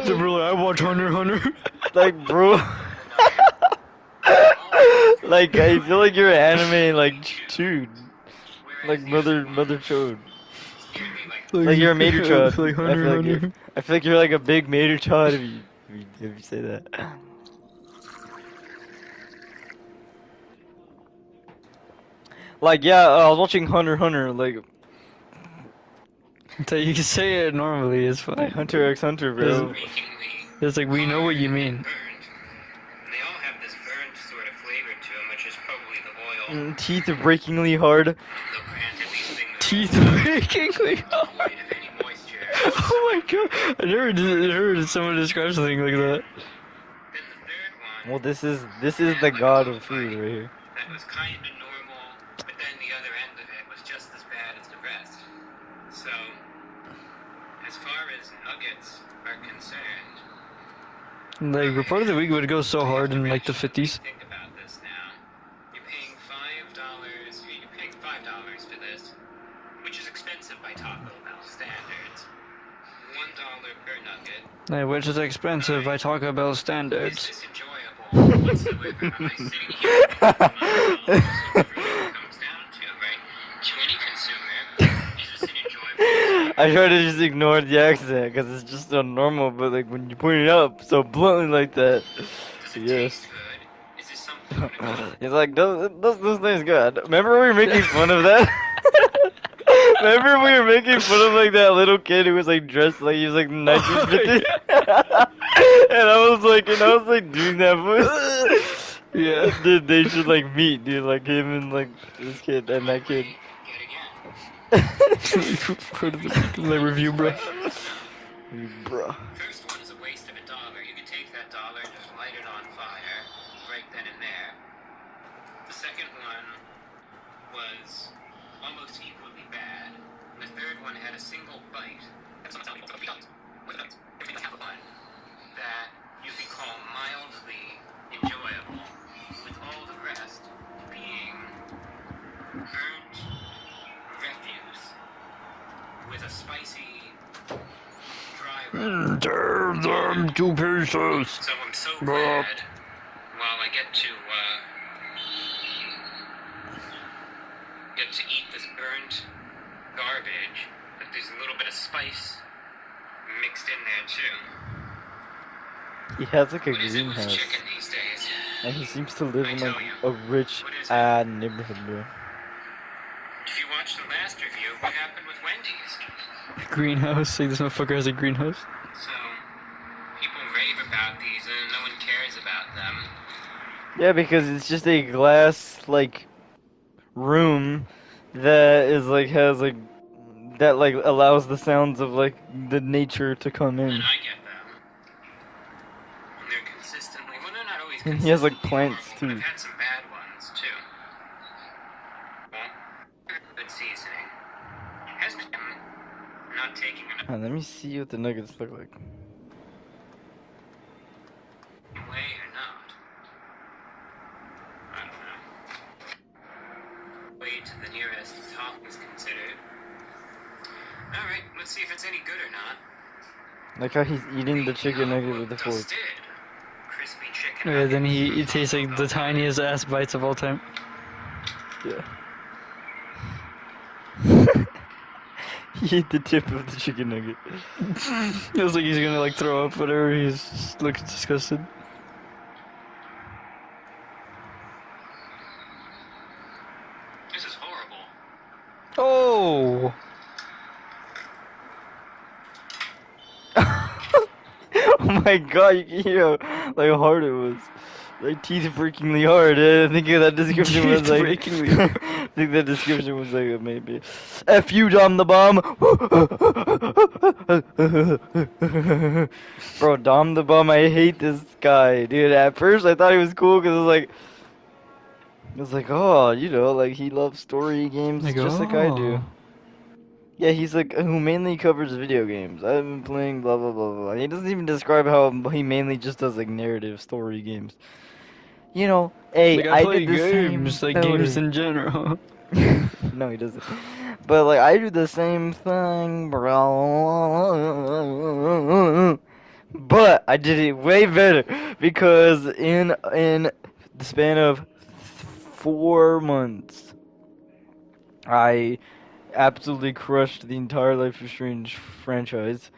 the bro, I watch Hunter Hunter. Like, bro. Like, I feel like you're an anime, like, dude. Like, mother chode. Like, you're a mater chod. Like Hunter Hunter. I feel like you're like a big mater chod if you say that. Like, yeah, I was watching Hunter, like, So you can say it normally, it's fine. Hunter X Hunter, bro. It's like, we know what you mean. They all have this burnt sort of flavor to them, which is probably the oil. Teeth are breakingly hard. Though granted, these things are Teeth breakingly. devoid of any moisture. Oh my god, I never heard someone describe something like that. Then the third one, Well, this is the god of food right here. that was kind of normal, but then the other end of it was just as bad as the rest. So, as far as nuggets are concerned, Like, report of the week would go so hard in like the 50s. think about this now. You're paying $5. You're paying $5 for this, which is expensive by Taco Bell standards. $1 per nugget. Which is expensive by Taco Bell Is standards. this enjoyable whatsoever? Am I sitting here thinking to myself, so it really comes down to, right? To any consumer, is this an enjoyable I try to just ignore the accent because it's just so normal, but like when you point it out so bluntly like that, Does it yes. taste good? Is this something I'm gonna go? He's like, those things good. Remember we were making fun of that? Remember we were making fun of like that little kid who was like dressed like he was like 1950? And I was like doing that voice. Yeah. Dude, they should like meet, dude, like him and like this kid and that kid. Yet again. Report of the week, like review, bro. Bruh. First one is a waste of $1. You can take that dollar and just light it on fire, right then and there. The second one was almost equally bad. And the third one had a single bite. That's not telling you $3. With nuts, everything half a bun. That you could call mildly enjoyable, with all the rest being burnt refuse with a spicy dry rub. Damn them 2 pesos. So I'm so Bro. glad while I get to eat this burnt garbage that there's a little bit of spice mixed in there too. He has like a What is it with greenhouse, chicken these days? and he seems to live I in tell like you. a rich What is it? neighborhood, bro. If you watched the last review, what happened with Wendy's? Greenhouse, like this motherfucker has a greenhouse. So people rave about these and no one cares about them. Yeah, because it's just a glass like room that is like has like that like allows the sounds of like the nature to come And in. I get that. And they're consistently, well, they're not always And he has like consistently plants horrible, but too. I've had some bad ones too. Well, good seasoning. Has been not taking enough Let me see what the nuggets look like. away or not. I don't know. Way to the nearest top is considered. Alright, let's see if it's any good or not. Like how he's eating the chicken nugget with a fork. Dusted. Crispy chicken Yeah, then nuggets he from tastes like Taco the Bell. tiniest ass bites of all time. Yeah. He ate the tip of the chicken nugget. It was like he's gonna like throw up, whatever. He's looking disgusted. This is horrible. Oh! Oh my god, you can hear how like hard it was. Like teeth breakingly hard. I think that description was like. Teeth-breakingly. I think that description was like maybe. F you, Dom the Bomb. Bro, Dom the Bomb. I hate this guy, dude. At first, I thought he was cool because it was like, oh, you know, like he loves story games Like, just like I do. oh. Yeah, he's like who mainly covers video games. I've been playing blah blah blah blah. He doesn't even describe how he mainly just does like narrative story games. You know, hey, Like, I I play did the same. games, like Oh, games wait. in general. No, he doesn't. But like I do the same thing, bro. But I did it way better because in the span of 4 months, I absolutely crushed the entire Life is Strange franchise,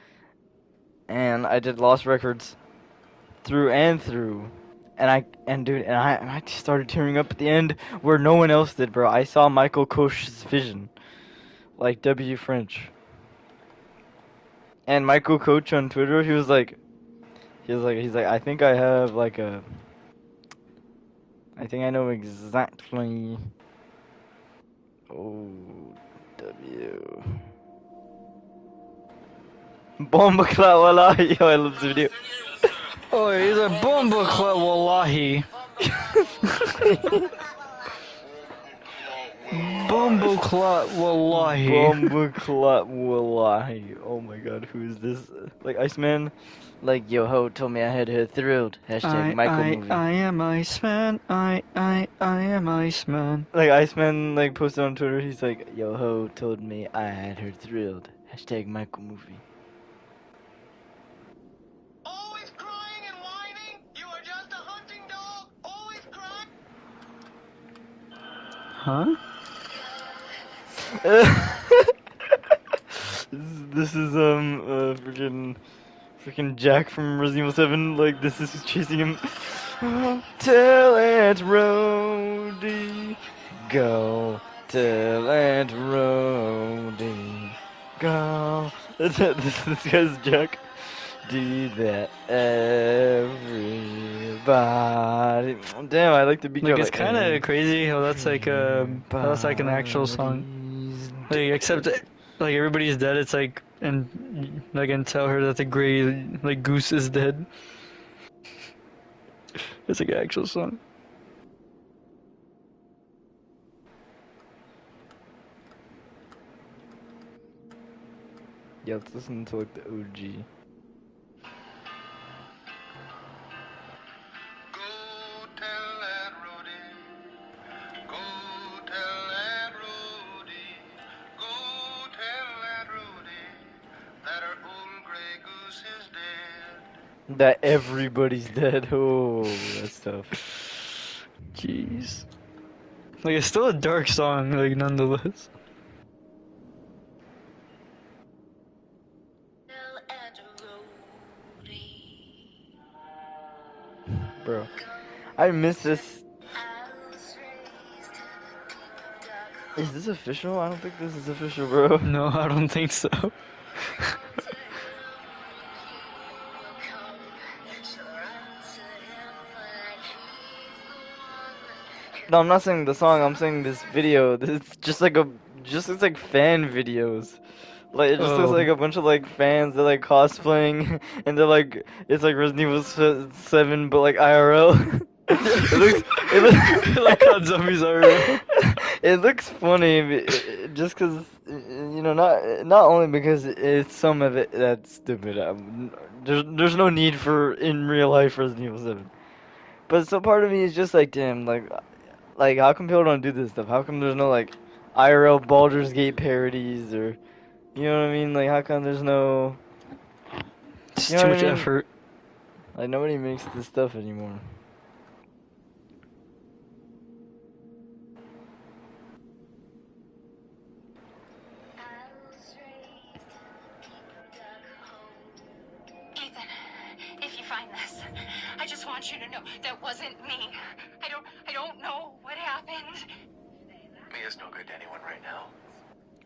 and I did Lost Records through and through. And I just started tearing up at the end where no one else did, bro. I saw Michael Koch's vision, like W French. And Michael Koch on Twitter, he's like, I think I know exactly. Oh, W. Bomba Cloud Wallahi. Yo, I love this video. Oh, he's a bomba clut, wallahi. Bombo clot, wallahi. Bomba Cloud Wallahi. Oh my god, who is this? Like Iceman? Like, yo ho told me I had her thrilled. Hashtag Michael movie. I am Iceman. I am Iceman. Like Iceman like posted on Twitter, he's like, yo ho told me I had her thrilled. Hashtag Michael movie. Always crying and whining? You are just a hunting dog, always crying. Huh? This is freaking Jack from Resident Evil 7. Like this is chasing him. Tell Aunt Rhodey, go. Tell Aunt Rhodey, go. This guy's Jack. Do that, everybody. Damn, I like the beat. Like, it's kind of crazy how that's like an actual song. Like, except like everybody's dead. It's like, and I can tell her that the gray like goose is dead. It's like an actual song. Yeah, let's listen to like the OG. Go tell Aunt Rhodey. Go tell Aunt Rhodey. Go tell Aunt Rhodey that her old gray goose is dead. That everybody's dead. Oh, that's tough. Jeez. Like, it's still a dark song, like, nonetheless. Bro, I miss this. Is this official? I don't think this is official, bro. No, I don't think so. No, I'm not saying the song. I'm saying this video. It's just like just looks like fan videos. Like it just looks like a bunch of like fans. They're like cosplaying, and they're like it's like Resident Evil 7, but like IRL. It looks like COD Zombies are. it looks funny just because not only because it's some of it that's stupid. There's no need for in real life Resident Evil 7. But some part of me is just like, damn, like how come people don't do this stuff? How come there's no like IRL Baldur's Gate parodies or you know what I mean? Like how come there's no It's you know too what I much mean? effort. Like nobody makes this stuff anymore. Ethan, if you find this, I just want you to know that wasn't me. I don't know what happened. Mia's no good to anyone right now.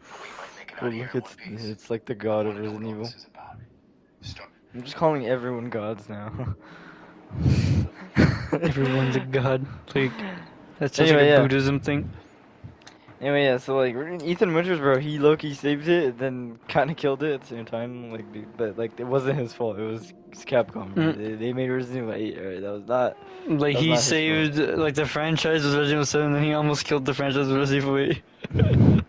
But we might make it Oh out of here look, in one piece. it's like the I god of want to know what Resident all Evil. this is about. Start. I'm just calling everyone gods now. Everyone's a god. Like that's just like Anyway, a yeah. Buddhism thing. Anyway, yeah. So like, Ethan Winters, bro, he low-key saved it, then kind of killed it at the same time. Like, but like, it wasn't his fault. It was Capcom, bro. Mm. They made Resident Evil 8. Alright, Like that was he not his fault. saved like the franchise with Resident Evil 7, then he almost killed the franchise with Resident Evil 8.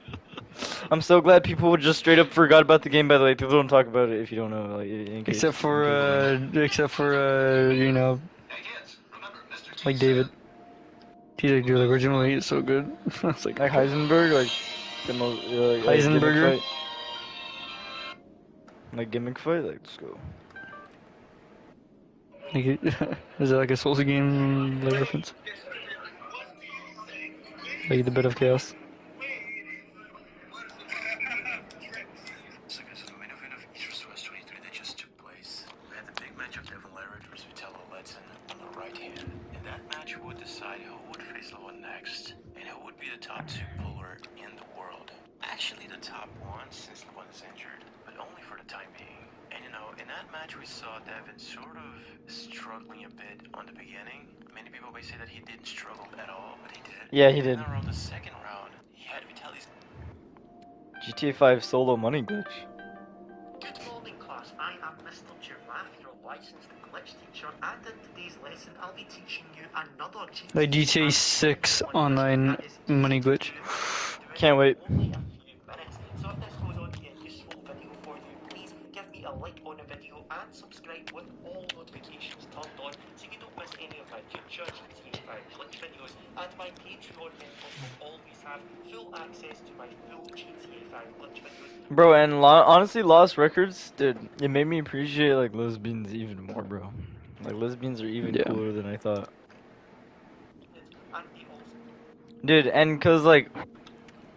I'm so glad people just straight up forgot about the game. By the way, people don't talk about it if you don't know. Like, in case except for you don't know. you know, Hey kids, remember Mr. T like said David. He's like, dude, the original 8 is so good. I was like, Like Heisenberg, like the most gimmick Heisenberger. fight, like gimmick fight. Like, let's go. Like, is it like a Souls game like reference? Like the Bed of Chaos. So there's an event of East West 23 that just took place. We had the big match of Devil Larry versus Vitello Letson on the right hand. And that match would decide who would face Loa next, and who would be the top 2 puller in the world. Actually the top 1 since Loa is injured, but only for the time being. And you know, in that match we saw Devin sort of struggling a bit on the beginning. Many people may say that he didn't struggle at all, but he did. Yeah, he And did. then around the second round, he had Vitelli's. GTA 5 solo money glitch. Good morning, class. I am Mr. Giraffe, your licensed glitch teacher, and in today's lesson, I'll be teaching you another GTA Like GTA 6 online money glitch. Can't wait. Only a few minutes. So if this goes on to be a useful video for you, please give me a like on the video and subscribe with all notifications turned on so you don't miss any of my future GTA 5 glitch videos. And my Patreon members will always have full access to my full GTA 5 glitch videos. Bro, and honestly, Lost Records, dude, it made me appreciate like lesbians even more, bro. Like lesbians are even Yeah. cooler than I thought. And they also Dude, and cause like,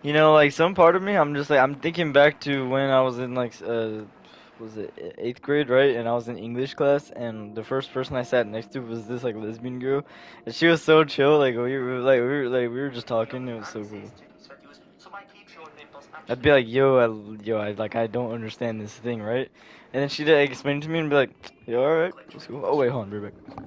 you know, like some part of me, I'm just like, I'm thinking back to when I was in like, was it 8th grade, right? And I was in English class, and the first person I sat next to was this like lesbian girl, and she was so chill. Like we were just talking. It was so cool. access to these videos. So my Patreon members I'd be like, I don't understand this thing, right? And then she'd like, explain it to me and be like, yo, alright, let's go. Oh, wait, hold on, be right back.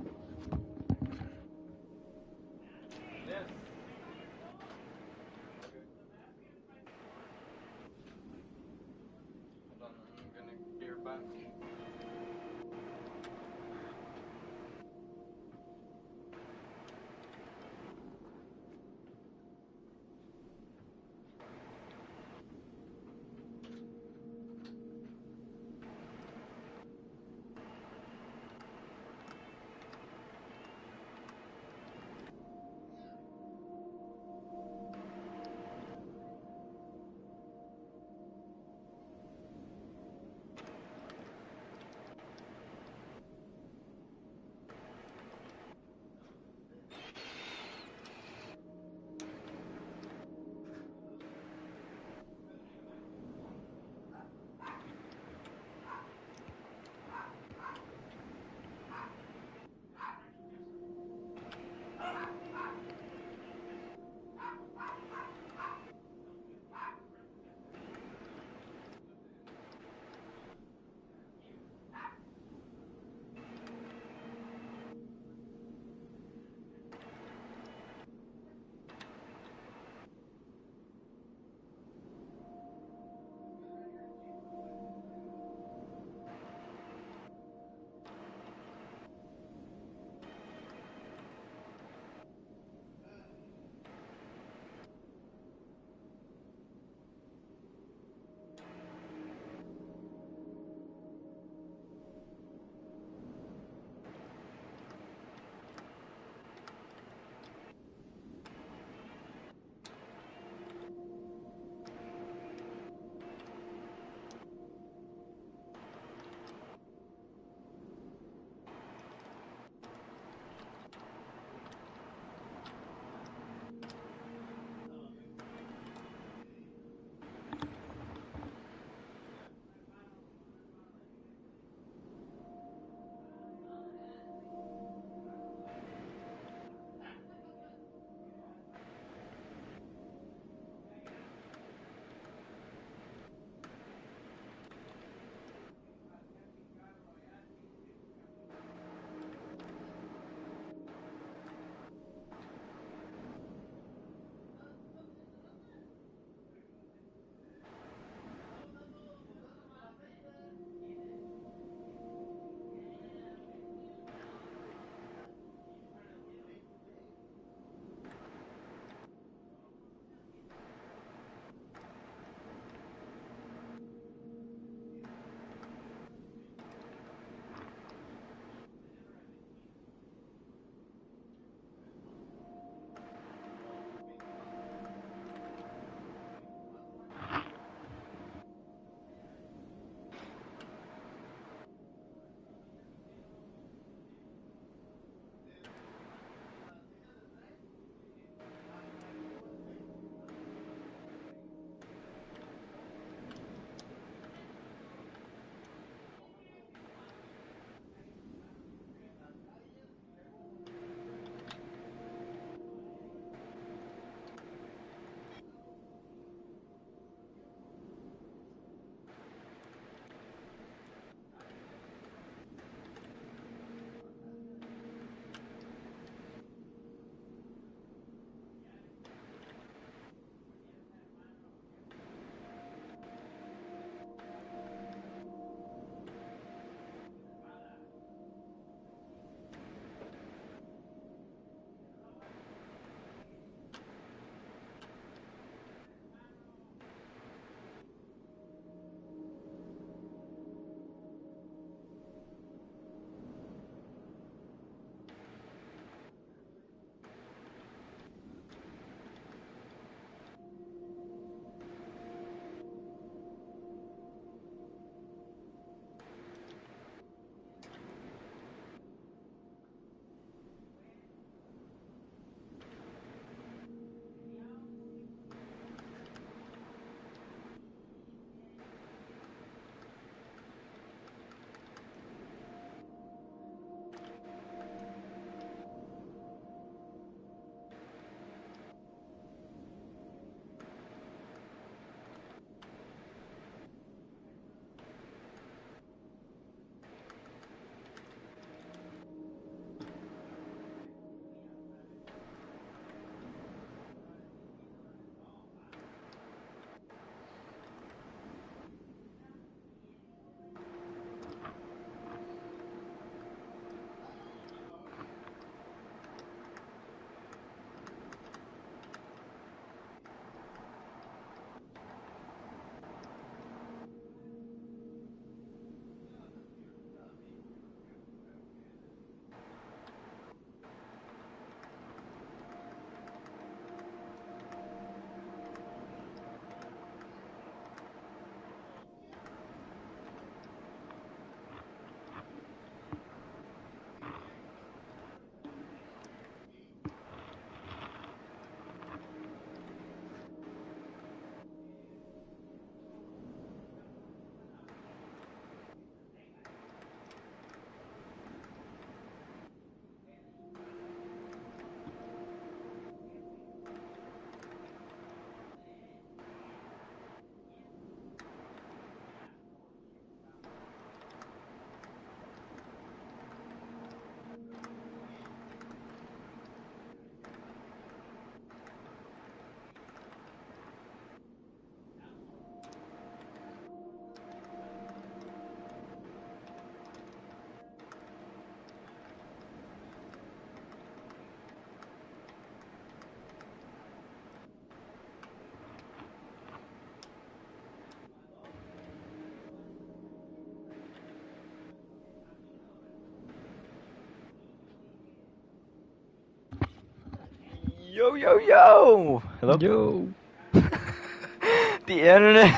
Yo, yo, yo! Hello? Yo. The internet.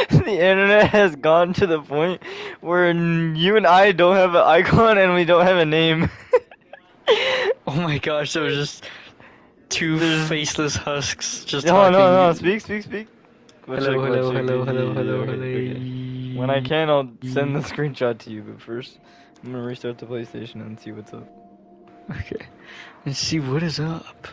The internet has gone to the point where you and I don't have an icon and we don't have a name. Oh my gosh, there was just two There's- faceless husks just No, talking. no, speak. Glitch check, Hello. okay. When I can, I'll send the screenshot to you, but first, I'm gonna restart the PlayStation and see what's up. Okay. Let's see what is up.